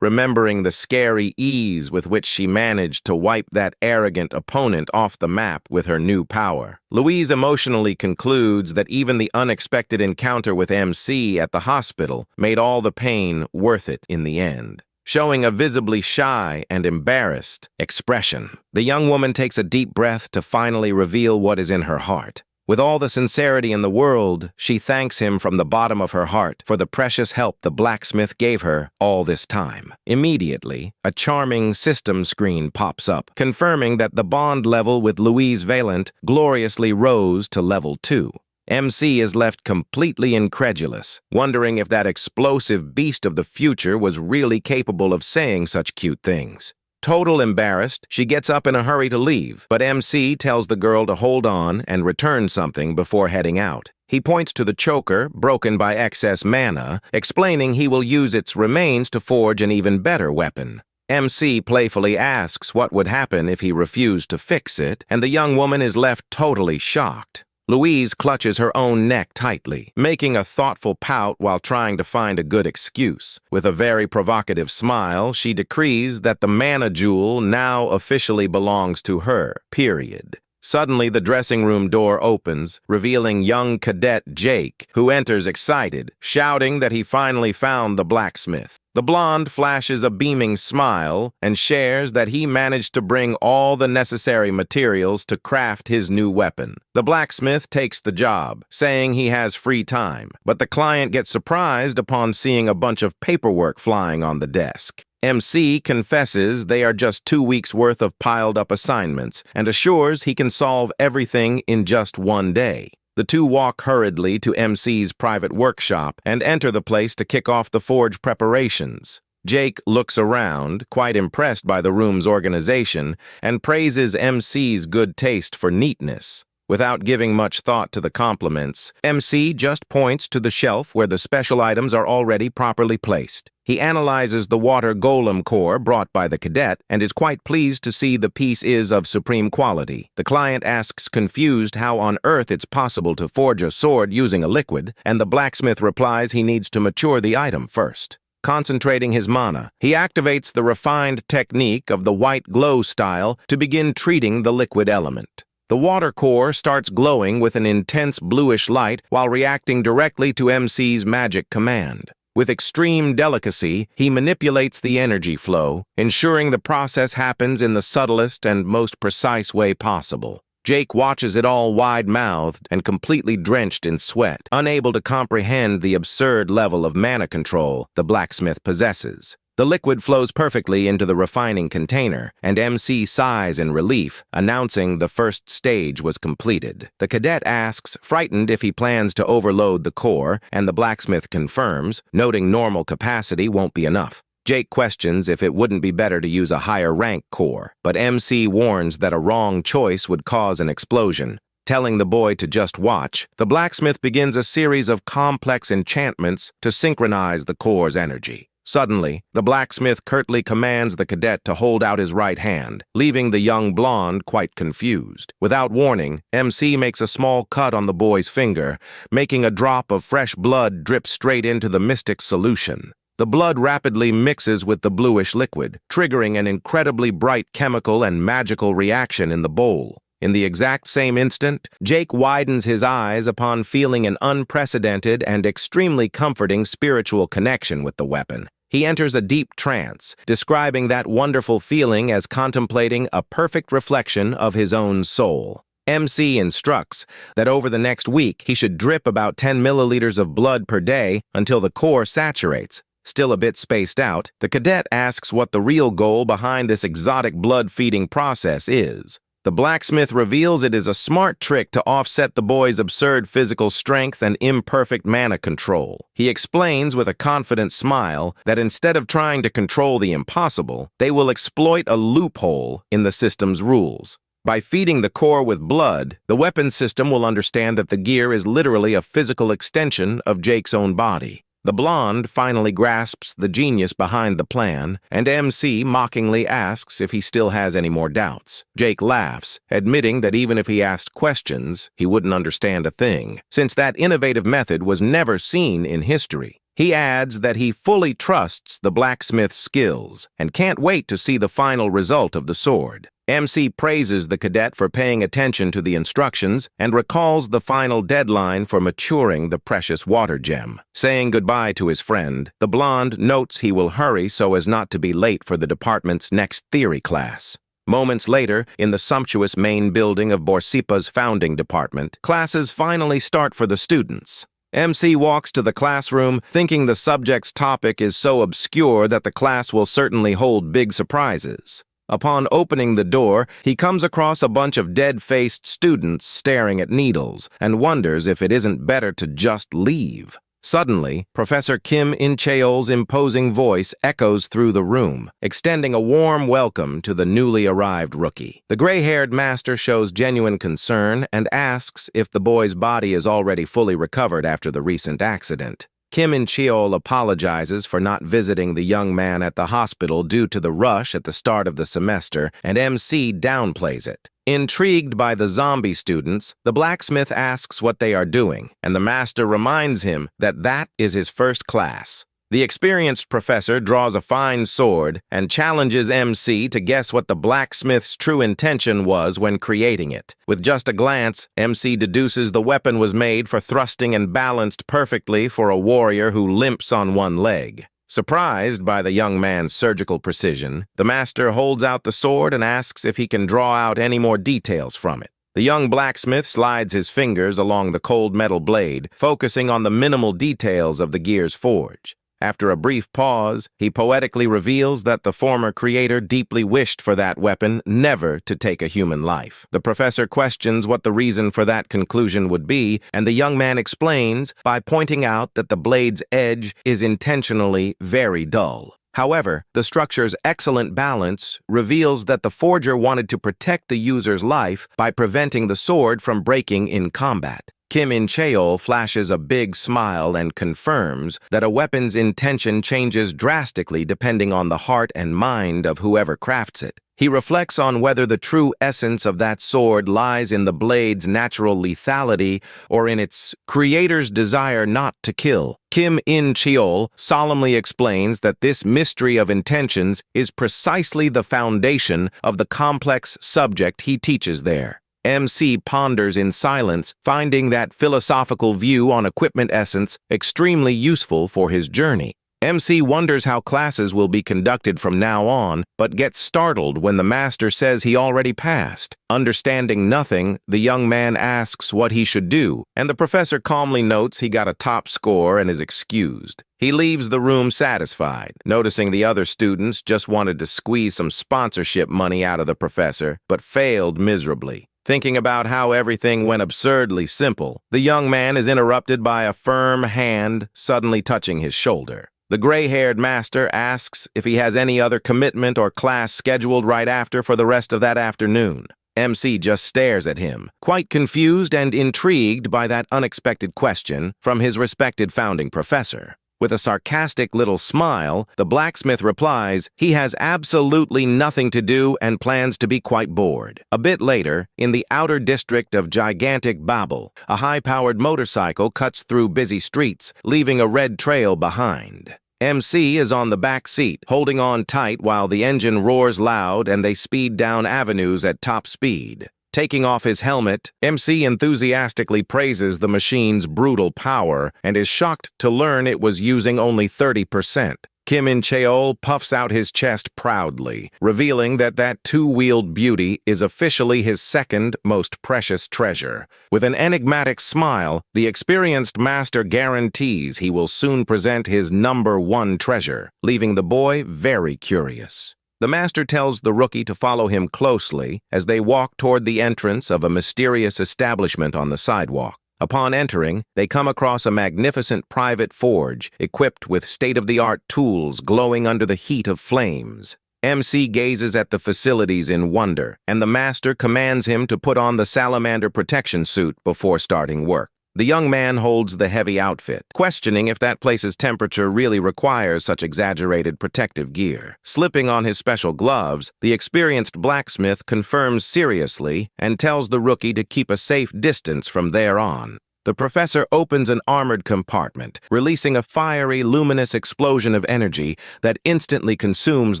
remembering the scary ease with which she managed to wipe that arrogant opponent off the map with her new power. Louise emotionally concludes that even the unexpected encounter with MC at the hospital made all the pain worth it in the end. Showing a visibly shy and embarrassed expression, the young woman takes a deep breath to finally reveal what is in her heart. With all the sincerity in the world, she thanks him from the bottom of her heart for the precious help the blacksmith gave her all this time. Immediately, a charming system screen pops up, confirming that the bond level with Louise Valent gloriously rose to level 2. MC is left completely incredulous, wondering if that explosive beast of the future was really capable of saying such cute things. Total embarrassed, she gets up in a hurry to leave, but MC tells the girl to hold on and return something before heading out. He points to the choker, broken by excess mana, explaining he will use its remains to forge an even better weapon. MC playfully asks what would happen if he refused to fix it, and the young woman is left totally shocked. Louise clutches her own neck tightly, making a thoughtful pout while trying to find a good excuse. With a very provocative smile, she decrees that the mana jewel now officially belongs to her, period. Suddenly, the dressing room door opens, revealing young cadet Jake, who enters excited, shouting that he finally found the blacksmith. The blonde flashes a beaming smile and shares that he managed to bring all the necessary materials to craft his new weapon. The blacksmith takes the job, saying he has free time, but the client gets surprised upon seeing a bunch of paperwork flying on the desk. MC confesses they are just 2 weeks' worth of piled-up assignments and assures he can solve everything in just 1 day. The two walk hurriedly to MC's private workshop and enter the place to kick off the forge preparations. Jake looks around, quite impressed by the room's organization, and praises MC's good taste for neatness. Without giving much thought to the compliments, MC just points to the shelf where the special items are already properly placed. He analyzes the water golem core brought by the cadet and is quite pleased to see the piece is of supreme quality. The client asks confused how on earth it's possible to forge a sword using a liquid, and the blacksmith replies he needs to mature the item first. Concentrating his mana, he activates the refined technique of the white glow style to begin treating the liquid element. The water core starts glowing with an intense bluish light while reacting directly to MC's magic command. With extreme delicacy, he manipulates the energy flow, ensuring the process happens in the subtlest and most precise way possible. Jake watches it all wide-mouthed and completely drenched in sweat, unable to comprehend the absurd level of mana control the blacksmith possesses. The liquid flows perfectly into the refining container, and MC sighs in relief, announcing the first stage was completed. The cadet asks, frightened, if he plans to overload the core, and the blacksmith confirms, noting normal capacity won't be enough. Jake questions if it wouldn't be better to use a higher rank core, but MC warns that a wrong choice would cause an explosion. Telling the boy to just watch, the blacksmith begins a series of complex enchantments to synchronize the core's energy. Suddenly, the blacksmith curtly commands the cadet to hold out his right hand, leaving the young blonde quite confused. Without warning, MC makes a small cut on the boy's finger, making a drop of fresh blood drip straight into the mystic solution. The blood rapidly mixes with the bluish liquid, triggering an incredibly bright chemical and magical reaction in the bowl. In the exact same instant, Jake widens his eyes upon feeling an unprecedented and extremely comforting spiritual connection with the weapon. He enters a deep trance, describing that wonderful feeling as contemplating a perfect reflection of his own soul. MC instructs that over the next week he should drip about 10 milliliters of blood per day until the core saturates. Still a bit spaced out, the cadet asks what the real goal behind this exotic blood-feeding process is. The blacksmith reveals it is a smart trick to offset the boy's absurd physical strength and imperfect mana control. He explains with a confident smile that instead of trying to control the impossible, they will exploit a loophole in the system's rules. By feeding the core with blood, the weapon system will understand that the gear is literally a physical extension of Jake's own body. The blonde finally grasps the genius behind the plan, and MC mockingly asks if he still has any more doubts. Jake laughs, admitting that even if he asked questions, he wouldn't understand a thing, since that innovative method was never seen in history. He adds that he fully trusts the blacksmith's skills and can't wait to see the final result of the sword. MC praises the cadet for paying attention to the instructions and recalls the final deadline for maturing the precious water gem. Saying goodbye to his friend, the blonde notes he will hurry so as not to be late for the department's next theory class. Moments later, in the sumptuous main building of Borsipa's founding department, classes finally start for the students. MC walks to the classroom thinking the subject's topic is so obscure that the class will certainly hold big surprises. Upon opening the door, he comes across a bunch of dead-faced students staring at needles and wonders if it isn't better to just leave. Suddenly, Professor Kim In-cheol's imposing voice echoes through the room, extending a warm welcome to the newly arrived rookie. The gray-haired master shows genuine concern and asks if the boy's body is already fully recovered after the recent accident. Kim In-cheol apologizes for not visiting the young man at the hospital due to the rush at the start of the semester, and MC downplays it. Intrigued by the zombie students, the blacksmith asks what they are doing, and the master reminds him that that is his first class. The experienced professor draws a fine sword and challenges MC to guess what the blacksmith's true intention was when creating it. With just a glance, MC deduces the weapon was made for thrusting and balanced perfectly for a warrior who limps on one leg. Surprised by the young man's surgical precision, the master holds out the sword and asks if he can draw out any more details from it. The young blacksmith slides his fingers along the cold metal blade, focusing on the minimal details of the gear's forge. After a brief pause, he poetically reveals that the former creator deeply wished for that weapon never to take a human life. The professor questions what the reason for that conclusion would be, and the young man explains by pointing out that the blade's edge is intentionally very dull. However, the structure's excellent balance reveals that the forger wanted to protect the user's life by preventing the sword from breaking in combat. Kim In-cheol flashes a big smile and confirms that a weapon's intention changes drastically depending on the heart and mind of whoever crafts it. He reflects on whether the true essence of that sword lies in the blade's natural lethality or in its creator's desire not to kill. Kim In-cheol solemnly explains that this mystery of intentions is precisely the foundation of the complex subject he teaches there. MC ponders in silence, finding that philosophical view on equipment essence extremely useful for his journey. MC wonders how classes will be conducted from now on, but gets startled when the master says he already passed. Understanding nothing, the young man asks what he should do, and the professor calmly notes he got a top score and is excused. He leaves the room satisfied, noticing the other students just wanted to squeeze some sponsorship money out of the professor, but failed miserably. Thinking about how everything went absurdly simple, the young man is interrupted by a firm hand suddenly touching his shoulder. The gray-haired master asks if he has any other commitment or class scheduled right after for the rest of that afternoon. MC just stares at him, quite confused and intrigued by that unexpected question from his respected founding professor. With a sarcastic little smile, the blacksmith replies he has absolutely nothing to do and plans to be quite bored. A bit later, in the outer district of gigantic Babel, a high-powered motorcycle cuts through busy streets, leaving a red trail behind. MC is on the back seat, holding on tight while the engine roars loud and they speed down avenues at top speed. Taking off his helmet, MC enthusiastically praises the machine's brutal power and is shocked to learn it was using only 30%. Kim In-cheol puffs out his chest proudly, revealing that two-wheeled beauty is officially his second most precious treasure. With an enigmatic smile, the experienced master guarantees he will soon present his #1 treasure, leaving the boy very curious. The master tells the rookie to follow him closely as they walk toward the entrance of a mysterious establishment on the sidewalk. Upon entering, they come across a magnificent private forge equipped with state-of-the-art tools glowing under the heat of flames. MC gazes at the facilities in wonder, and the master commands him to put on the salamander protection suit before starting work. The young man holds the heavy outfit, questioning if that place's temperature really requires such exaggerated protective gear. Slipping on his special gloves, the experienced blacksmith confirms seriously and tells the rookie to keep a safe distance from there on. The professor opens an armored compartment, releasing a fiery, luminous explosion of energy that instantly consumes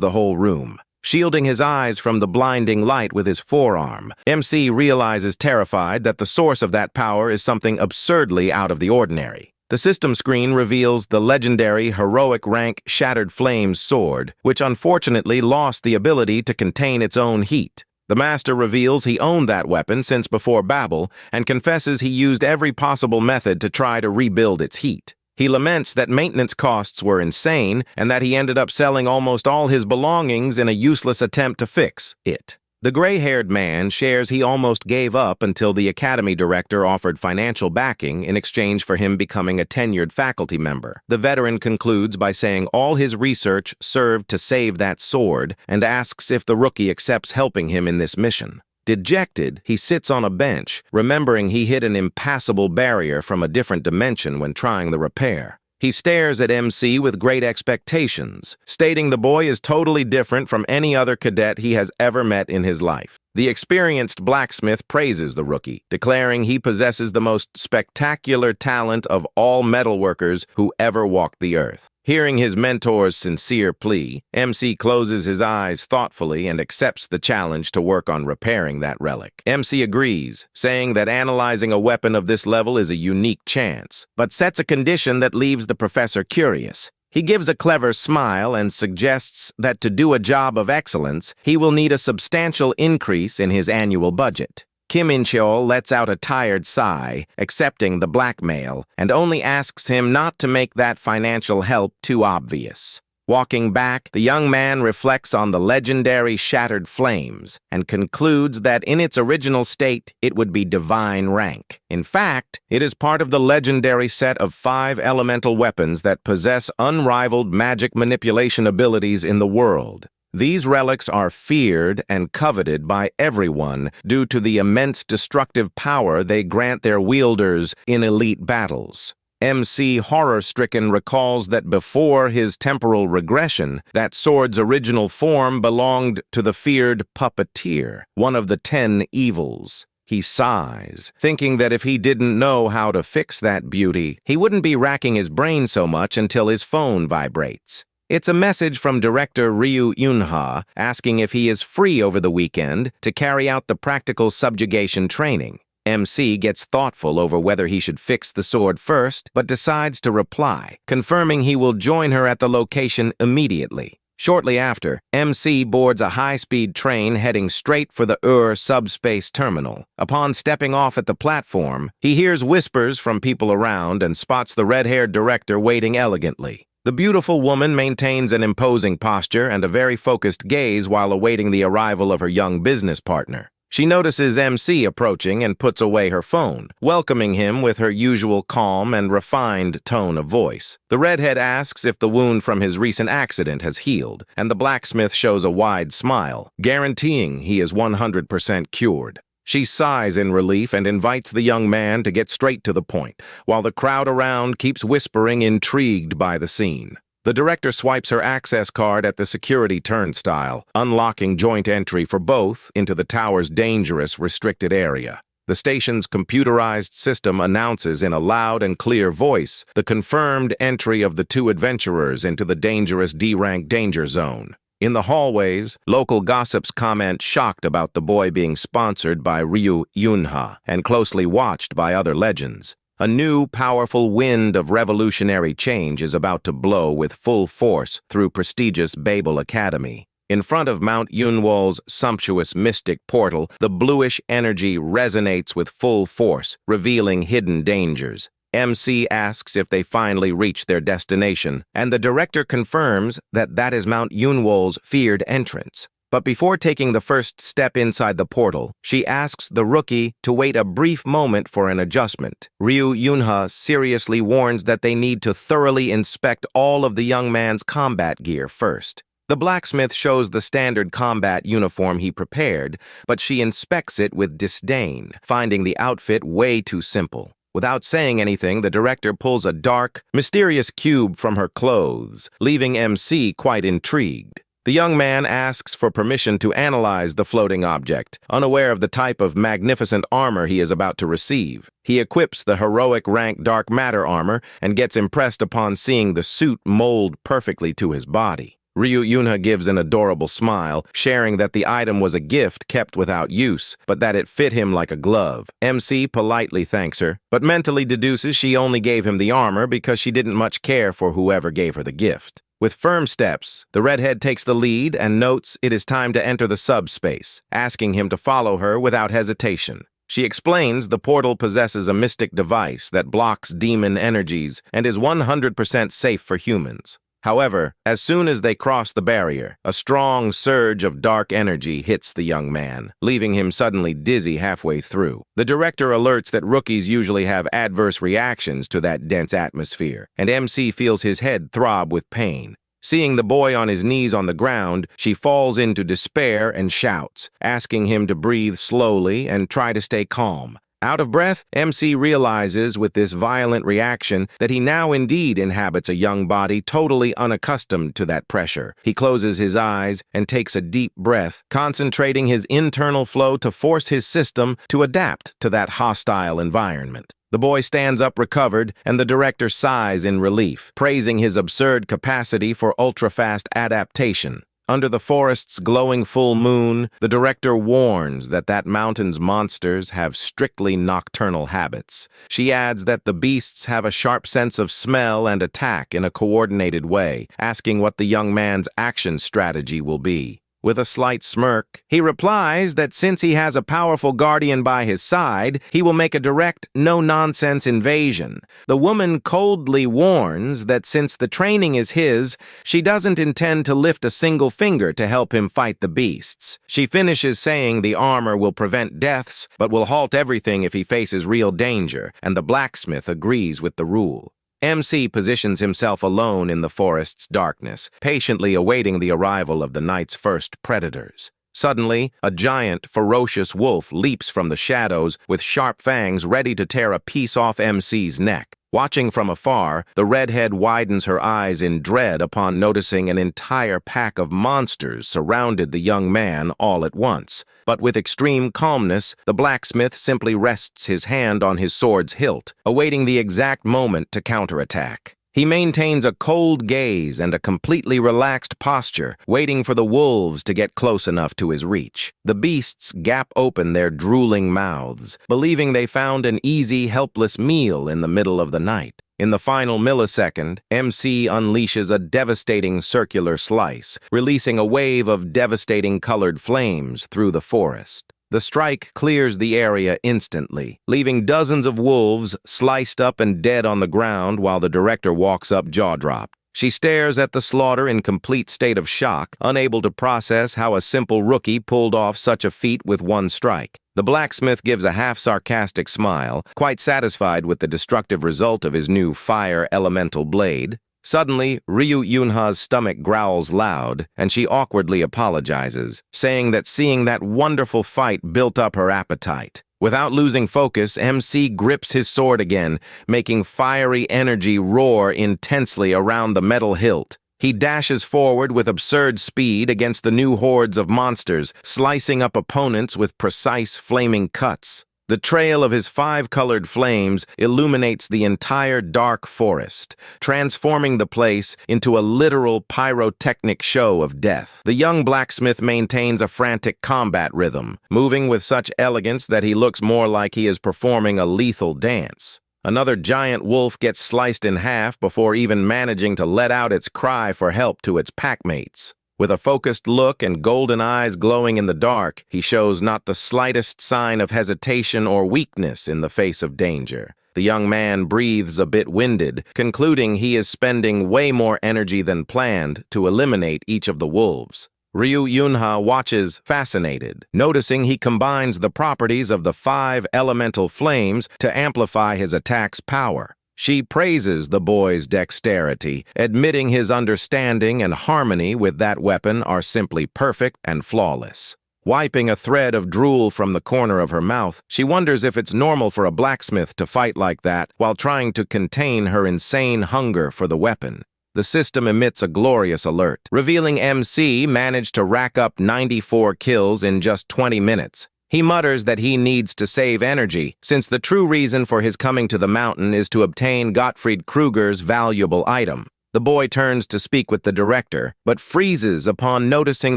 the whole room. Shielding his eyes from the blinding light with his forearm, MC realizes terrified that the source of that power is something absurdly out of the ordinary. The system screen reveals the legendary heroic rank Shattered Flames sword, which unfortunately lost the ability to contain its own heat. The master reveals he owned that weapon since before Babel and confesses he used every possible method to try to rebuild its heat. He laments that maintenance costs were insane and that he ended up selling almost all his belongings in a useless attempt to fix it. The gray-haired man shares he almost gave up until the academy director offered financial backing in exchange for him becoming a tenured faculty member. The veteran concludes by saying all his research served to save that sword and asks if the rookie accepts helping him in this mission. Dejected, he sits on a bench, remembering he hit an impassable barrier from a different dimension when trying the repair. He stares at MC with great expectations, stating the boy is totally different from any other cadet he has ever met in his life. The experienced blacksmith praises the rookie, declaring he possesses the most spectacular talent of all metalworkers who ever walked the earth. Hearing his mentor's sincere plea, MC closes his eyes thoughtfully and accepts the challenge to work on repairing that relic. MC agrees, saying that analyzing a weapon of this level is a unique chance, but sets a condition that leaves the professor curious. He gives a clever smile and suggests that to do a job of excellence, he will need a substantial increase in his annual budget. Kim In-cheol lets out a tired sigh, accepting the blackmail, and only asks him not to make that financial help too obvious. Walking back, the young man reflects on the legendary Shattered Flames and concludes that in its original state, it would be divine rank. In fact, it is part of the legendary set of 5 elemental weapons that possess unrivaled magic manipulation abilities in the world. These relics are feared and coveted by everyone due to the immense destructive power they grant their wielders in elite battles. MC, horror-stricken, recalls that before his temporal regression, that sword's original form belonged to the feared puppeteer, one of the 10 evils. He sighs, thinking that if he didn't know how to fix that beauty, he wouldn't be racking his brain so much until his phone vibrates. It's a message from director Ryu Eunha asking if he is free over the weekend to carry out the practical subjugation training. MC gets thoughtful over whether he should fix the sword first, but decides to reply, confirming he will join her at the location immediately. Shortly after, MC boards a high-speed train heading straight for the subspace terminal. Upon stepping off at the platform, he hears whispers from people around and spots the red-haired director waiting elegantly. The beautiful woman maintains an imposing posture and a very focused gaze while awaiting the arrival of her young business partner. She notices MC approaching and puts away her phone, welcoming him with her usual calm and refined tone of voice. The redhead asks if the wound from his recent accident has healed, and the blacksmith shows a wide smile, guaranteeing he is 100% cured. She sighs in relief and invites the young man to get straight to the point, while the crowd around keeps whispering, intrigued by the scene. The director swipes her access card at the security turnstile, unlocking joint entry for both into the tower's dangerous, restricted area. The station's computerized system announces in a loud and clear voice the confirmed entry of the two adventurers into the dangerous D-rank danger zone. In the hallways, local gossips comment shocked about the boy being sponsored by Ryu Yunha and closely watched by other legends. A new, powerful wind of revolutionary change is about to blow with full force through prestigious Babel Academy. In front of Mount Yunwol's sumptuous mystic portal, the bluish energy resonates with full force, revealing hidden dangers. MC asks if they finally reach their destination, and the director confirms that that is Mount Yunwol's feared entrance. But before taking the first step inside the portal, she asks the rookie to wait a brief moment for an adjustment. Ryu Yunha seriously warns that they need to thoroughly inspect all of the young man's combat gear first. The blacksmith shows the standard combat uniform he prepared, but she inspects it with disdain, finding the outfit way too simple. Without saying anything, the director pulls a dark, mysterious cube from her clothes, leaving MC quite intrigued. The young man asks for permission to analyze the floating object, unaware of the type of magnificent armor he is about to receive. He equips the heroic rank dark matter armor and gets impressed upon seeing the suit mold perfectly to his body. Ryu Yunha gives an adorable smile, sharing that the item was a gift kept without use, but that it fit him like a glove. MC politely thanks her, but mentally deduces she only gave him the armor because she didn't much care for whoever gave her the gift. With firm steps, the redhead takes the lead and notes it is time to enter the subspace, asking him to follow her without hesitation. She explains the portal possesses a mystic device that blocks demon energies and is 100% safe for humans. However, as soon as they cross the barrier, a strong surge of dark energy hits the young man, leaving him suddenly dizzy halfway through. The director alerts that rookies usually have adverse reactions to that dense atmosphere, and MC feels his head throb with pain. Seeing the boy on his knees on the ground, she falls into despair and shouts, asking him to breathe slowly and try to stay calm. Out of breath, MC realizes with this violent reaction that he now indeed inhabits a young body totally unaccustomed to that pressure. He closes his eyes and takes a deep breath, concentrating his internal flow to force his system to adapt to that hostile environment. The boy stands up recovered, and the director sighs in relief, praising his absurd capacity for ultra-fast adaptation. Under the forest's glowing full moon, the director warns that mountain's monsters have strictly nocturnal habits. She adds that the beasts have a sharp sense of smell and attack in a coordinated way, asking what the young man's action strategy will be. With a slight smirk, he replies that since he has a powerful guardian by his side, he will make a direct, no-nonsense invasion. The woman coldly warns that since the training is his, she doesn't intend to lift a single finger to help him fight the beasts. She finishes saying the armor will prevent deaths, but will halt everything if he faces real danger, and the blacksmith agrees with the rule. MC positions himself alone in the forest's darkness, patiently awaiting the arrival of the night's first predators. Suddenly, a giant, ferocious wolf leaps from the shadows with sharp fangs ready to tear a piece off MC's neck. Watching from afar, the redhead widens her eyes in dread upon noticing an entire pack of monsters surrounded the young man all at once. But with extreme calmness, the blacksmith simply rests his hand on his sword's hilt, awaiting the exact moment to counterattack. He maintains a cold gaze and a completely relaxed posture, waiting for the wolves to get close enough to his reach. The beasts gap open their drooling mouths, believing they found an easy, helpless meal in the middle of the night. In the final millisecond, MC unleashes a devastating circular slice, releasing a wave of devastating colored flames through the forest. The strike clears the area instantly, leaving dozens of wolves sliced up and dead on the ground while the director walks up jaw-dropped. She stares at the slaughter in complete state of shock, unable to process how a simple rookie pulled off such a feat with one strike. The blacksmith gives a half-sarcastic smile, quite satisfied with the destructive result of his new fire elemental blade. Suddenly, Ryu Yunha's stomach growls loud, and she awkwardly apologizes, saying that seeing that wonderful fight built up her appetite. Without losing focus, MC grips his sword again, making fiery energy roar intensely around the metal hilt. He dashes forward with absurd speed against the new hordes of monsters, slicing up opponents with precise flaming cuts. The trail of his 5-colored flames illuminates the entire dark forest, transforming the place into a literal pyrotechnic show of death. The young blacksmith maintains a frantic combat rhythm, moving with such elegance that he looks more like he is performing a lethal dance. Another giant wolf gets sliced in half before even managing to let out its cry for help to its packmates. With a focused look and golden eyes glowing in the dark, he shows not the slightest sign of hesitation or weakness in the face of danger. The young man breathes a bit winded, concluding he is spending way more energy than planned to eliminate each of the wolves. Ryu Yunha watches fascinated, noticing he combines the properties of the 5 elemental flames to amplify his attack's power. She praises the boy's dexterity, admitting his understanding and harmony with that weapon are simply perfect and flawless. Wiping a thread of drool from the corner of her mouth, she wonders if it's normal for a blacksmith to fight like that while trying to contain her insane hunger for the weapon. The system emits a glorious alert, revealing MC managed to rack up 94 kills in just 20 minutes. He mutters that he needs to save energy, since the true reason for his coming to the mountain is to obtain Gottfried Kruger's valuable item. The boy turns to speak with the director, but freezes upon noticing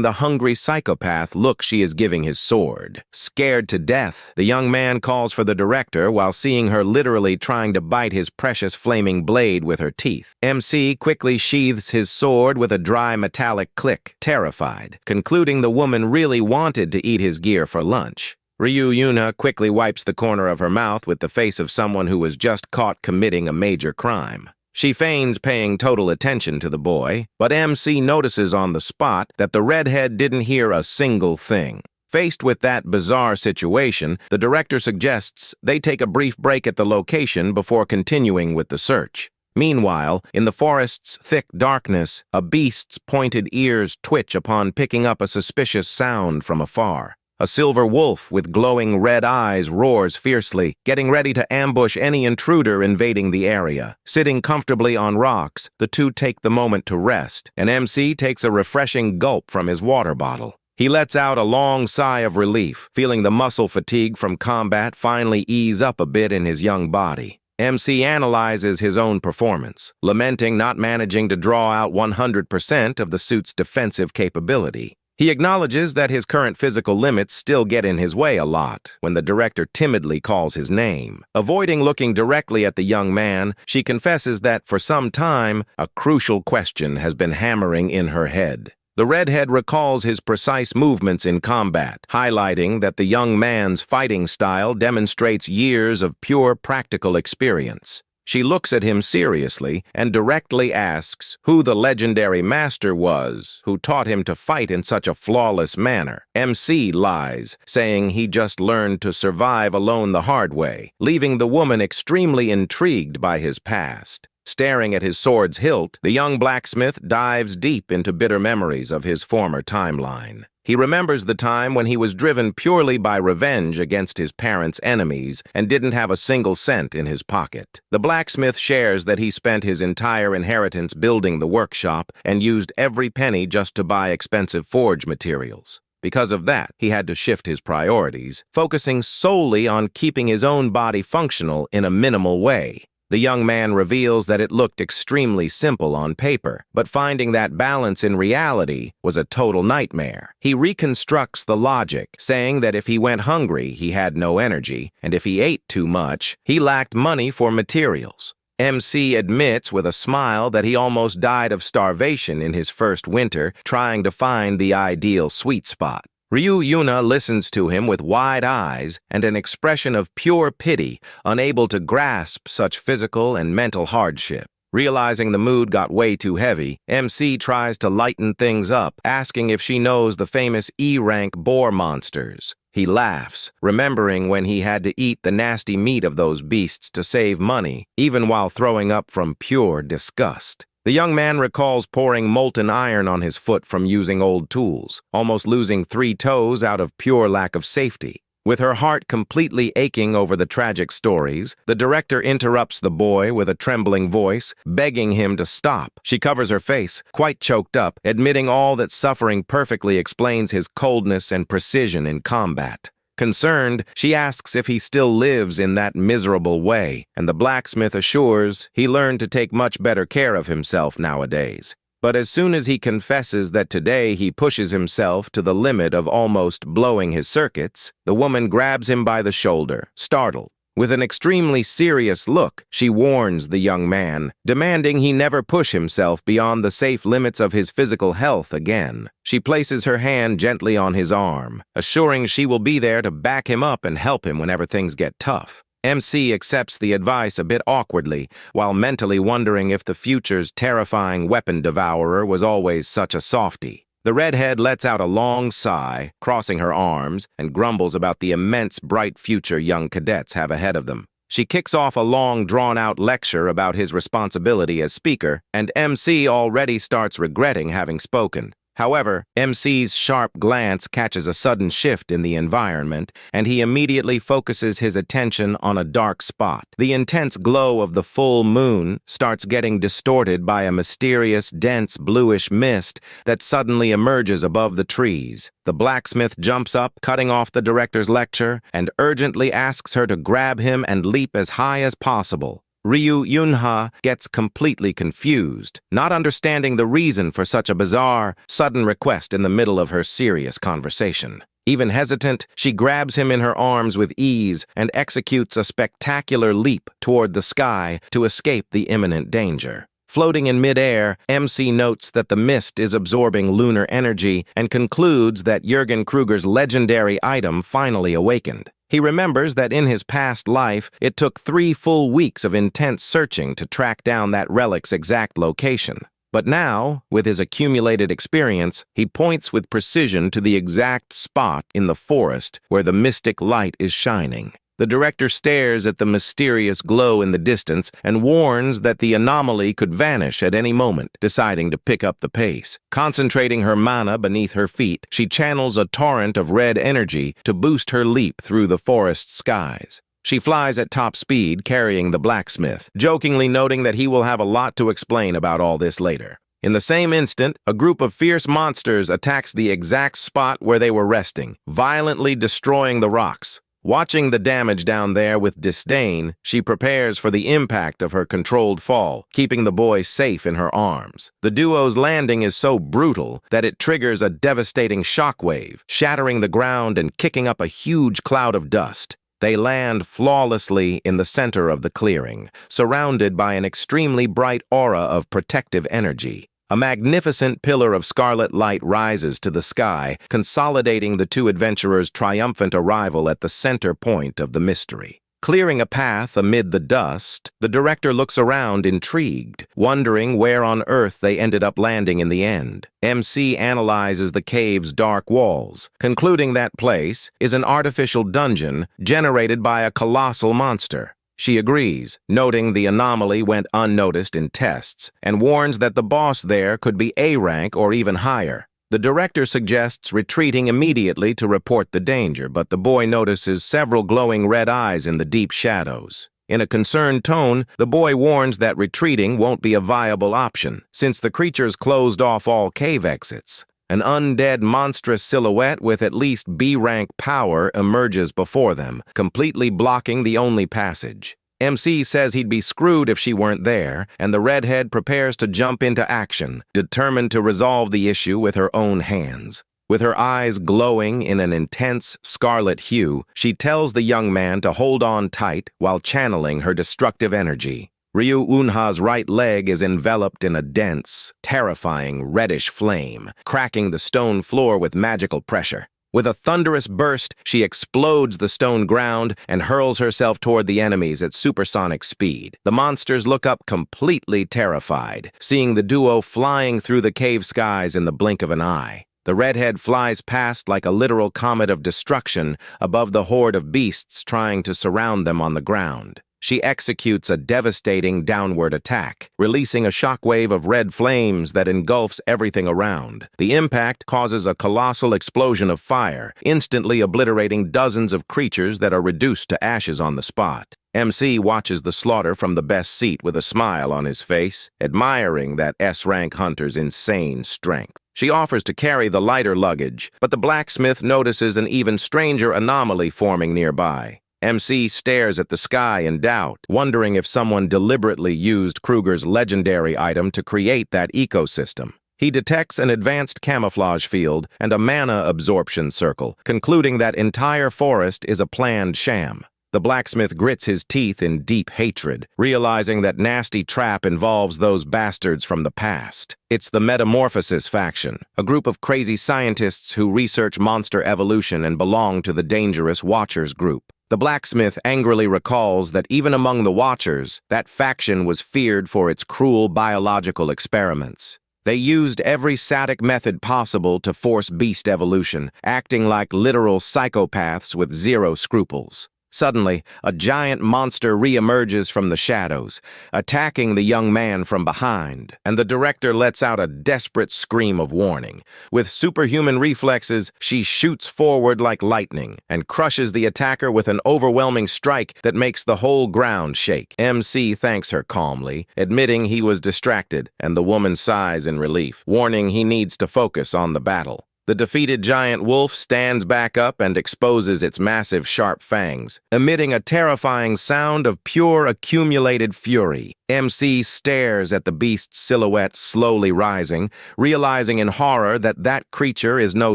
the hungry psychopath look she is giving his sword. Scared to death, the young man calls for the director while seeing her literally trying to bite his precious flaming blade with her teeth. MC quickly sheathes his sword with a dry metallic click, terrified, concluding the woman really wanted to eat his gear for lunch. Ryu Yuna quickly wipes the corner of her mouth with the face of someone who was just caught committing a major crime. She feigns paying total attention to the boy, but MC notices on the spot that the redhead didn't hear a single thing. Faced with that bizarre situation, the director suggests they take a brief break at the location before continuing with the search. Meanwhile, in the forest's thick darkness, a beast's pointed ears twitch upon picking up a suspicious sound from afar. A silver wolf with glowing red eyes roars fiercely, getting ready to ambush any intruder invading the area. Sitting comfortably on rocks, the two take the moment to rest, and MC takes a refreshing gulp from his water bottle. He lets out a long sigh of relief, feeling the muscle fatigue from combat finally ease up a bit in his young body. MC analyzes his own performance, lamenting not managing to draw out 100% of the suit's defensive capability. He acknowledges that his current physical limits still get in his way a lot when the director timidly calls his name. Avoiding looking directly at the young man, she confesses that for some time, a crucial question has been hammering in her head. The redhead recalls his precise movements in combat, highlighting that the young man's fighting style demonstrates years of pure practical experience. She looks at him seriously and directly asks who the legendary master was who taught him to fight in such a flawless manner. MC lies, saying he just learned to survive alone the hard way, leaving the woman extremely intrigued by his past. Staring at his sword's hilt, the young blacksmith dives deep into bitter memories of his former timeline. He remembers the time when he was driven purely by revenge against his parents' enemies and didn't have a single cent in his pocket. The blacksmith shares that he spent his entire inheritance building the workshop and used every penny just to buy expensive forge materials. Because of that, he had to shift his priorities, focusing solely on keeping his own body functional in a minimal way. The young man reveals that it looked extremely simple on paper, but finding that balance in reality was a total nightmare. He reconstructs the logic, saying that if he went hungry, he had no energy, and if he ate too much, he lacked money for materials. MC admits with a smile that he almost died of starvation in his first winter, trying to find the ideal sweet spot. Ryu Yuna listens to him with wide eyes and an expression of pure pity, unable to grasp such physical and mental hardship. Realizing the mood got way too heavy, MC tries to lighten things up, asking if she knows the famous E-rank boar monsters. He laughs, remembering when he had to eat the nasty meat of those beasts to save money, even while throwing up from pure disgust. The young man recalls pouring molten iron on his foot from using old tools, almost losing 3 toes out of pure lack of safety. With her heart completely aching over the tragic stories, the director interrupts the boy with a trembling voice, begging him to stop. She covers her face, quite choked up, admitting all that suffering perfectly explains his coldness and precision in combat. Concerned, she asks if he still lives in that miserable way, and the blacksmith assures he learned to take much better care of himself nowadays. But as soon as he confesses that today he pushes himself to the limit of almost blowing his circuits, the woman grabs him by the shoulder, startled. With an extremely serious look, she warns the young man, demanding he never push himself beyond the safe limits of his physical health again. She places her hand gently on his arm, assuring she will be there to back him up and help him whenever things get tough. MC accepts the advice a bit awkwardly, while mentally wondering if the future's terrifying weapon devourer was always such a softie. The redhead lets out a long sigh, crossing her arms, and grumbles about the immense bright future young cadets have ahead of them. She kicks off a long, drawn-out lecture about his responsibility as speaker, and MC already starts regretting having spoken. However, MC's sharp glance catches a sudden shift in the environment, and he immediately focuses his attention on a dark spot. The intense glow of the full moon starts getting distorted by a mysterious, dense, bluish mist that suddenly emerges above the trees. The blacksmith jumps up, cutting off the director's lecture, and urgently asks her to grab him and leap as high as possible. Ryu Yunha gets completely confused, not understanding the reason for such a bizarre, sudden request in the middle of her serious conversation. Even hesitant, she grabs him in her arms with ease and executes a spectacular leap toward the sky to escape the imminent danger. Floating in midair, MC notes that the mist is absorbing lunar energy and concludes that Jürgen Kruger's legendary item finally awakened. He remembers that in his past life, it took 3 full weeks of intense searching to track down that relic's exact location. But now, with his accumulated experience, he points with precision to the exact spot in the forest where the mystic light is shining. The director stares at the mysterious glow in the distance and warns that the anomaly could vanish at any moment, deciding to pick up the pace. Concentrating her mana beneath her feet, she channels a torrent of red energy to boost her leap through the forest skies. She flies at top speed, carrying the blacksmith, jokingly noting that he will have a lot to explain about all this later. In the same instant, a group of fierce monsters attacks the exact spot where they were resting, violently destroying the rocks. Watching the damage down there with disdain, she prepares for the impact of her controlled fall, keeping the boy safe in her arms. The duo's landing is so brutal that it triggers a devastating shockwave, shattering the ground and kicking up a huge cloud of dust. They land flawlessly in the center of the clearing, surrounded by an extremely bright aura of protective energy. A magnificent pillar of scarlet light rises to the sky, consolidating the 2 adventurers' triumphant arrival at the center point of the mystery. Clearing a path amid the dust, the director looks around intrigued, wondering where on earth they ended up landing in the end. MC analyzes the cave's dark walls, concluding that place is an artificial dungeon generated by a colossal monster. She agrees, noting the anomaly went unnoticed in tests, and warns that the boss there could be A rank or even higher. The director suggests retreating immediately to report the danger, but the boy notices several glowing red eyes in the deep shadows. In a concerned tone, the boy warns that retreating won't be a viable option, since the creatures closed off all cave exits. An undead monstrous silhouette with at least B-rank power emerges before them, completely blocking the only passage. MC says he'd be screwed if she weren't there, and the redhead prepares to jump into action, determined to resolve the issue with her own hands. With her eyes glowing in an intense scarlet hue, she tells the young man to hold on tight while channeling her destructive energy. Ryu Unha's right leg is enveloped in a dense, terrifying reddish flame, cracking the stone floor with magical pressure. With a thunderous burst, she explodes the stone ground and hurls herself toward the enemies at supersonic speed. The monsters look up completely terrified, seeing the duo flying through the cave skies in the blink of an eye. The redhead flies past like a literal comet of destruction above the horde of beasts trying to surround them on the ground. She executes a devastating downward attack, releasing a shockwave of red flames that engulfs everything around. The impact causes a colossal explosion of fire, instantly obliterating dozens of creatures that are reduced to ashes on the spot. MC watches the slaughter from the best seat with a smile on his face, admiring that S-rank hunter's insane strength. She offers to carry the lighter luggage, but the blacksmith notices an even stranger anomaly forming nearby. MC stares at the sky in doubt, wondering if someone deliberately used Kruger's legendary item to create that ecosystem. He detects an advanced camouflage field and a mana absorption circle, concluding that entire forest is a planned sham. The blacksmith grits his teeth in deep hatred, realizing that nasty trap involves those bastards from the past. It's the Metamorphosis faction, a group of crazy scientists who research monster evolution and belong to the dangerous Watchers group. The blacksmith angrily recalls that even among the Watchers, that faction was feared for its cruel biological experiments. They used every sadistic method possible to force beast evolution, acting like literal psychopaths with zero scruples. Suddenly, a giant monster re-emerges from the shadows, attacking the young man from behind, and the director lets out a desperate scream of warning. With superhuman reflexes, she shoots forward like lightning and crushes the attacker with an overwhelming strike that makes the whole ground shake. MC thanks her calmly, admitting he was distracted, and the woman sighs in relief, warning he needs to focus on the battle. The defeated giant wolf stands back up and exposes its massive, sharp fangs, emitting a terrifying sound of pure accumulated fury. MC stares at the beast's silhouette slowly rising, realizing in horror that that creature is no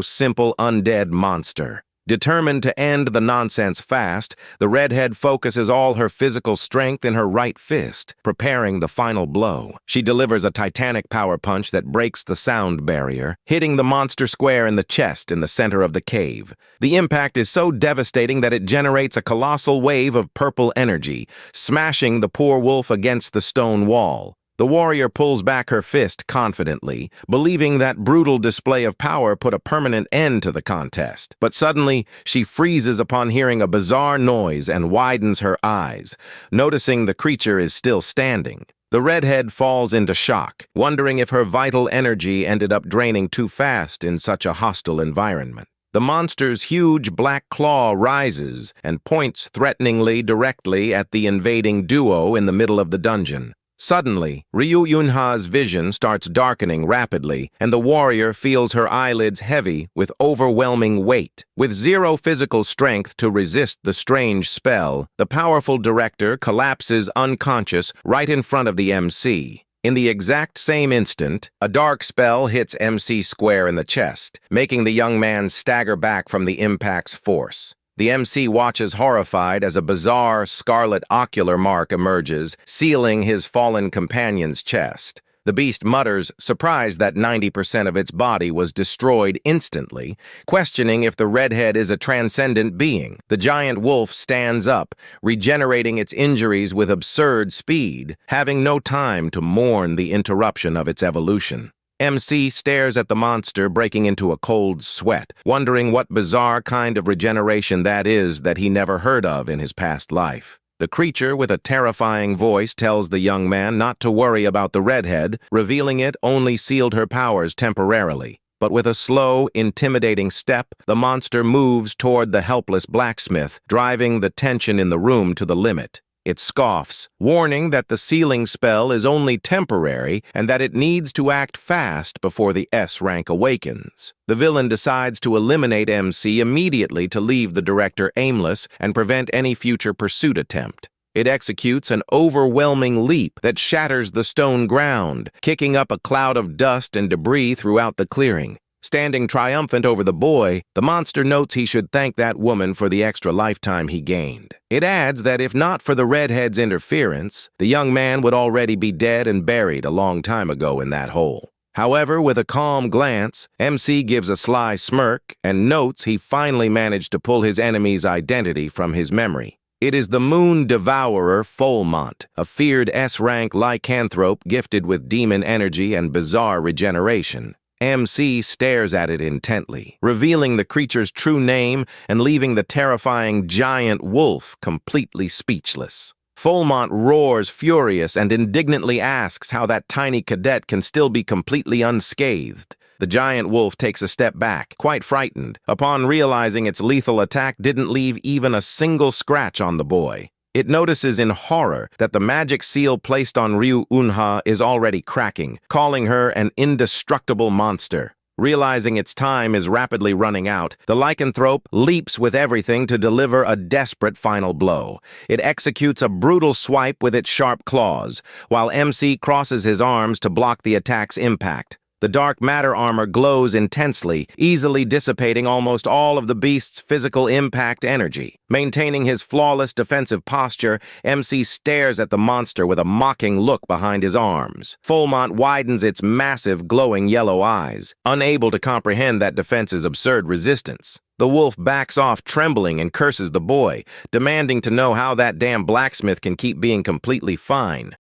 simple undead monster. Determined to end the nonsense fast, the redhead focuses all her physical strength in her right fist, preparing the final blow. She delivers a titanic power punch that breaks the sound barrier, hitting the monster square in the chest in the center of the cave. The impact is so devastating that it generates a colossal wave of purple energy, smashing the poor wolf against the stone wall. The warrior pulls back her fist confidently, believing that brutal display of power put a permanent end to the contest. But suddenly, she freezes upon hearing a bizarre noise and widens her eyes, noticing the creature is still standing. The redhead falls into shock, wondering if her vital energy ended up draining too fast in such a hostile environment. The monster's huge black claw rises and points threateningly directly at the invading duo in the middle of the dungeon. Suddenly, Ryu Yunha's vision starts darkening rapidly, and the warrior feels her eyelids heavy with overwhelming weight. With zero physical strength to resist the strange spell, the powerful director collapses unconscious right in front of the MC. In the exact same instant, a dark spell hits MC square in the chest, making the young man stagger back from the impact's force. The MC watches horrified as a bizarre scarlet ocular mark emerges, sealing his fallen companion's chest. The beast mutters, surprised that 90% of its body was destroyed instantly, questioning if the redhead is a transcendent being. The giant wolf stands up, regenerating its injuries with absurd speed, having no time to mourn the interruption of its evolution. MC stares at the monster, breaking into a cold sweat, wondering what bizarre kind of regeneration that is that he never heard of in his past life. The creature with a terrifying voice tells the young man not to worry about the redhead, revealing it only sealed her powers temporarily. But with a slow, intimidating step, the monster moves toward the helpless blacksmith, driving the tension in the room to the limit. It scoffs, warning that the sealing spell is only temporary and that it needs to act fast before the S-rank awakens. The villain decides to eliminate MC immediately to leave the director aimless and prevent any future pursuit attempt. It executes an overwhelming leap that shatters the stone ground, kicking up a cloud of dust and debris throughout the clearing. Standing triumphant over the boy, the monster notes he should thank that woman for the extra lifetime he gained. It adds that if not for the redhead's interference, the young man would already be dead and buried a long time ago in that hole. However, with a calm glance, MC gives a sly smirk and notes he finally managed to pull his enemy's identity from his memory. It is the Moon Devourer Folmont, a feared S-rank lycanthrope gifted with demon energy and bizarre regeneration. MC stares at it intently, revealing the creature's true name and leaving the terrifying giant wolf completely speechless. Folmont roars furious and indignantly asks how that tiny cadet can still be completely unscathed. The giant wolf takes a step back, quite frightened, upon realizing its lethal attack didn't leave even a single scratch on the boy. It notices in horror that the magic seal placed on Ryu Unha is already cracking, calling her an indestructible monster. Realizing its time is rapidly running out, the lycanthrope leaps with everything to deliver a desperate final blow. It executes a brutal swipe with its sharp claws, while MC crosses his arms to block the attack's impact. The dark matter armor glows intensely, easily dissipating almost all of the beast's physical impact energy. Maintaining his flawless defensive posture, MC stares at the monster with a mocking look behind his arms. Fulmont widens its massive, glowing yellow eyes, unable to comprehend that defense's absurd resistance. The wolf backs off trembling and curses the boy, demanding to know how that damn blacksmith can keep being completely fine.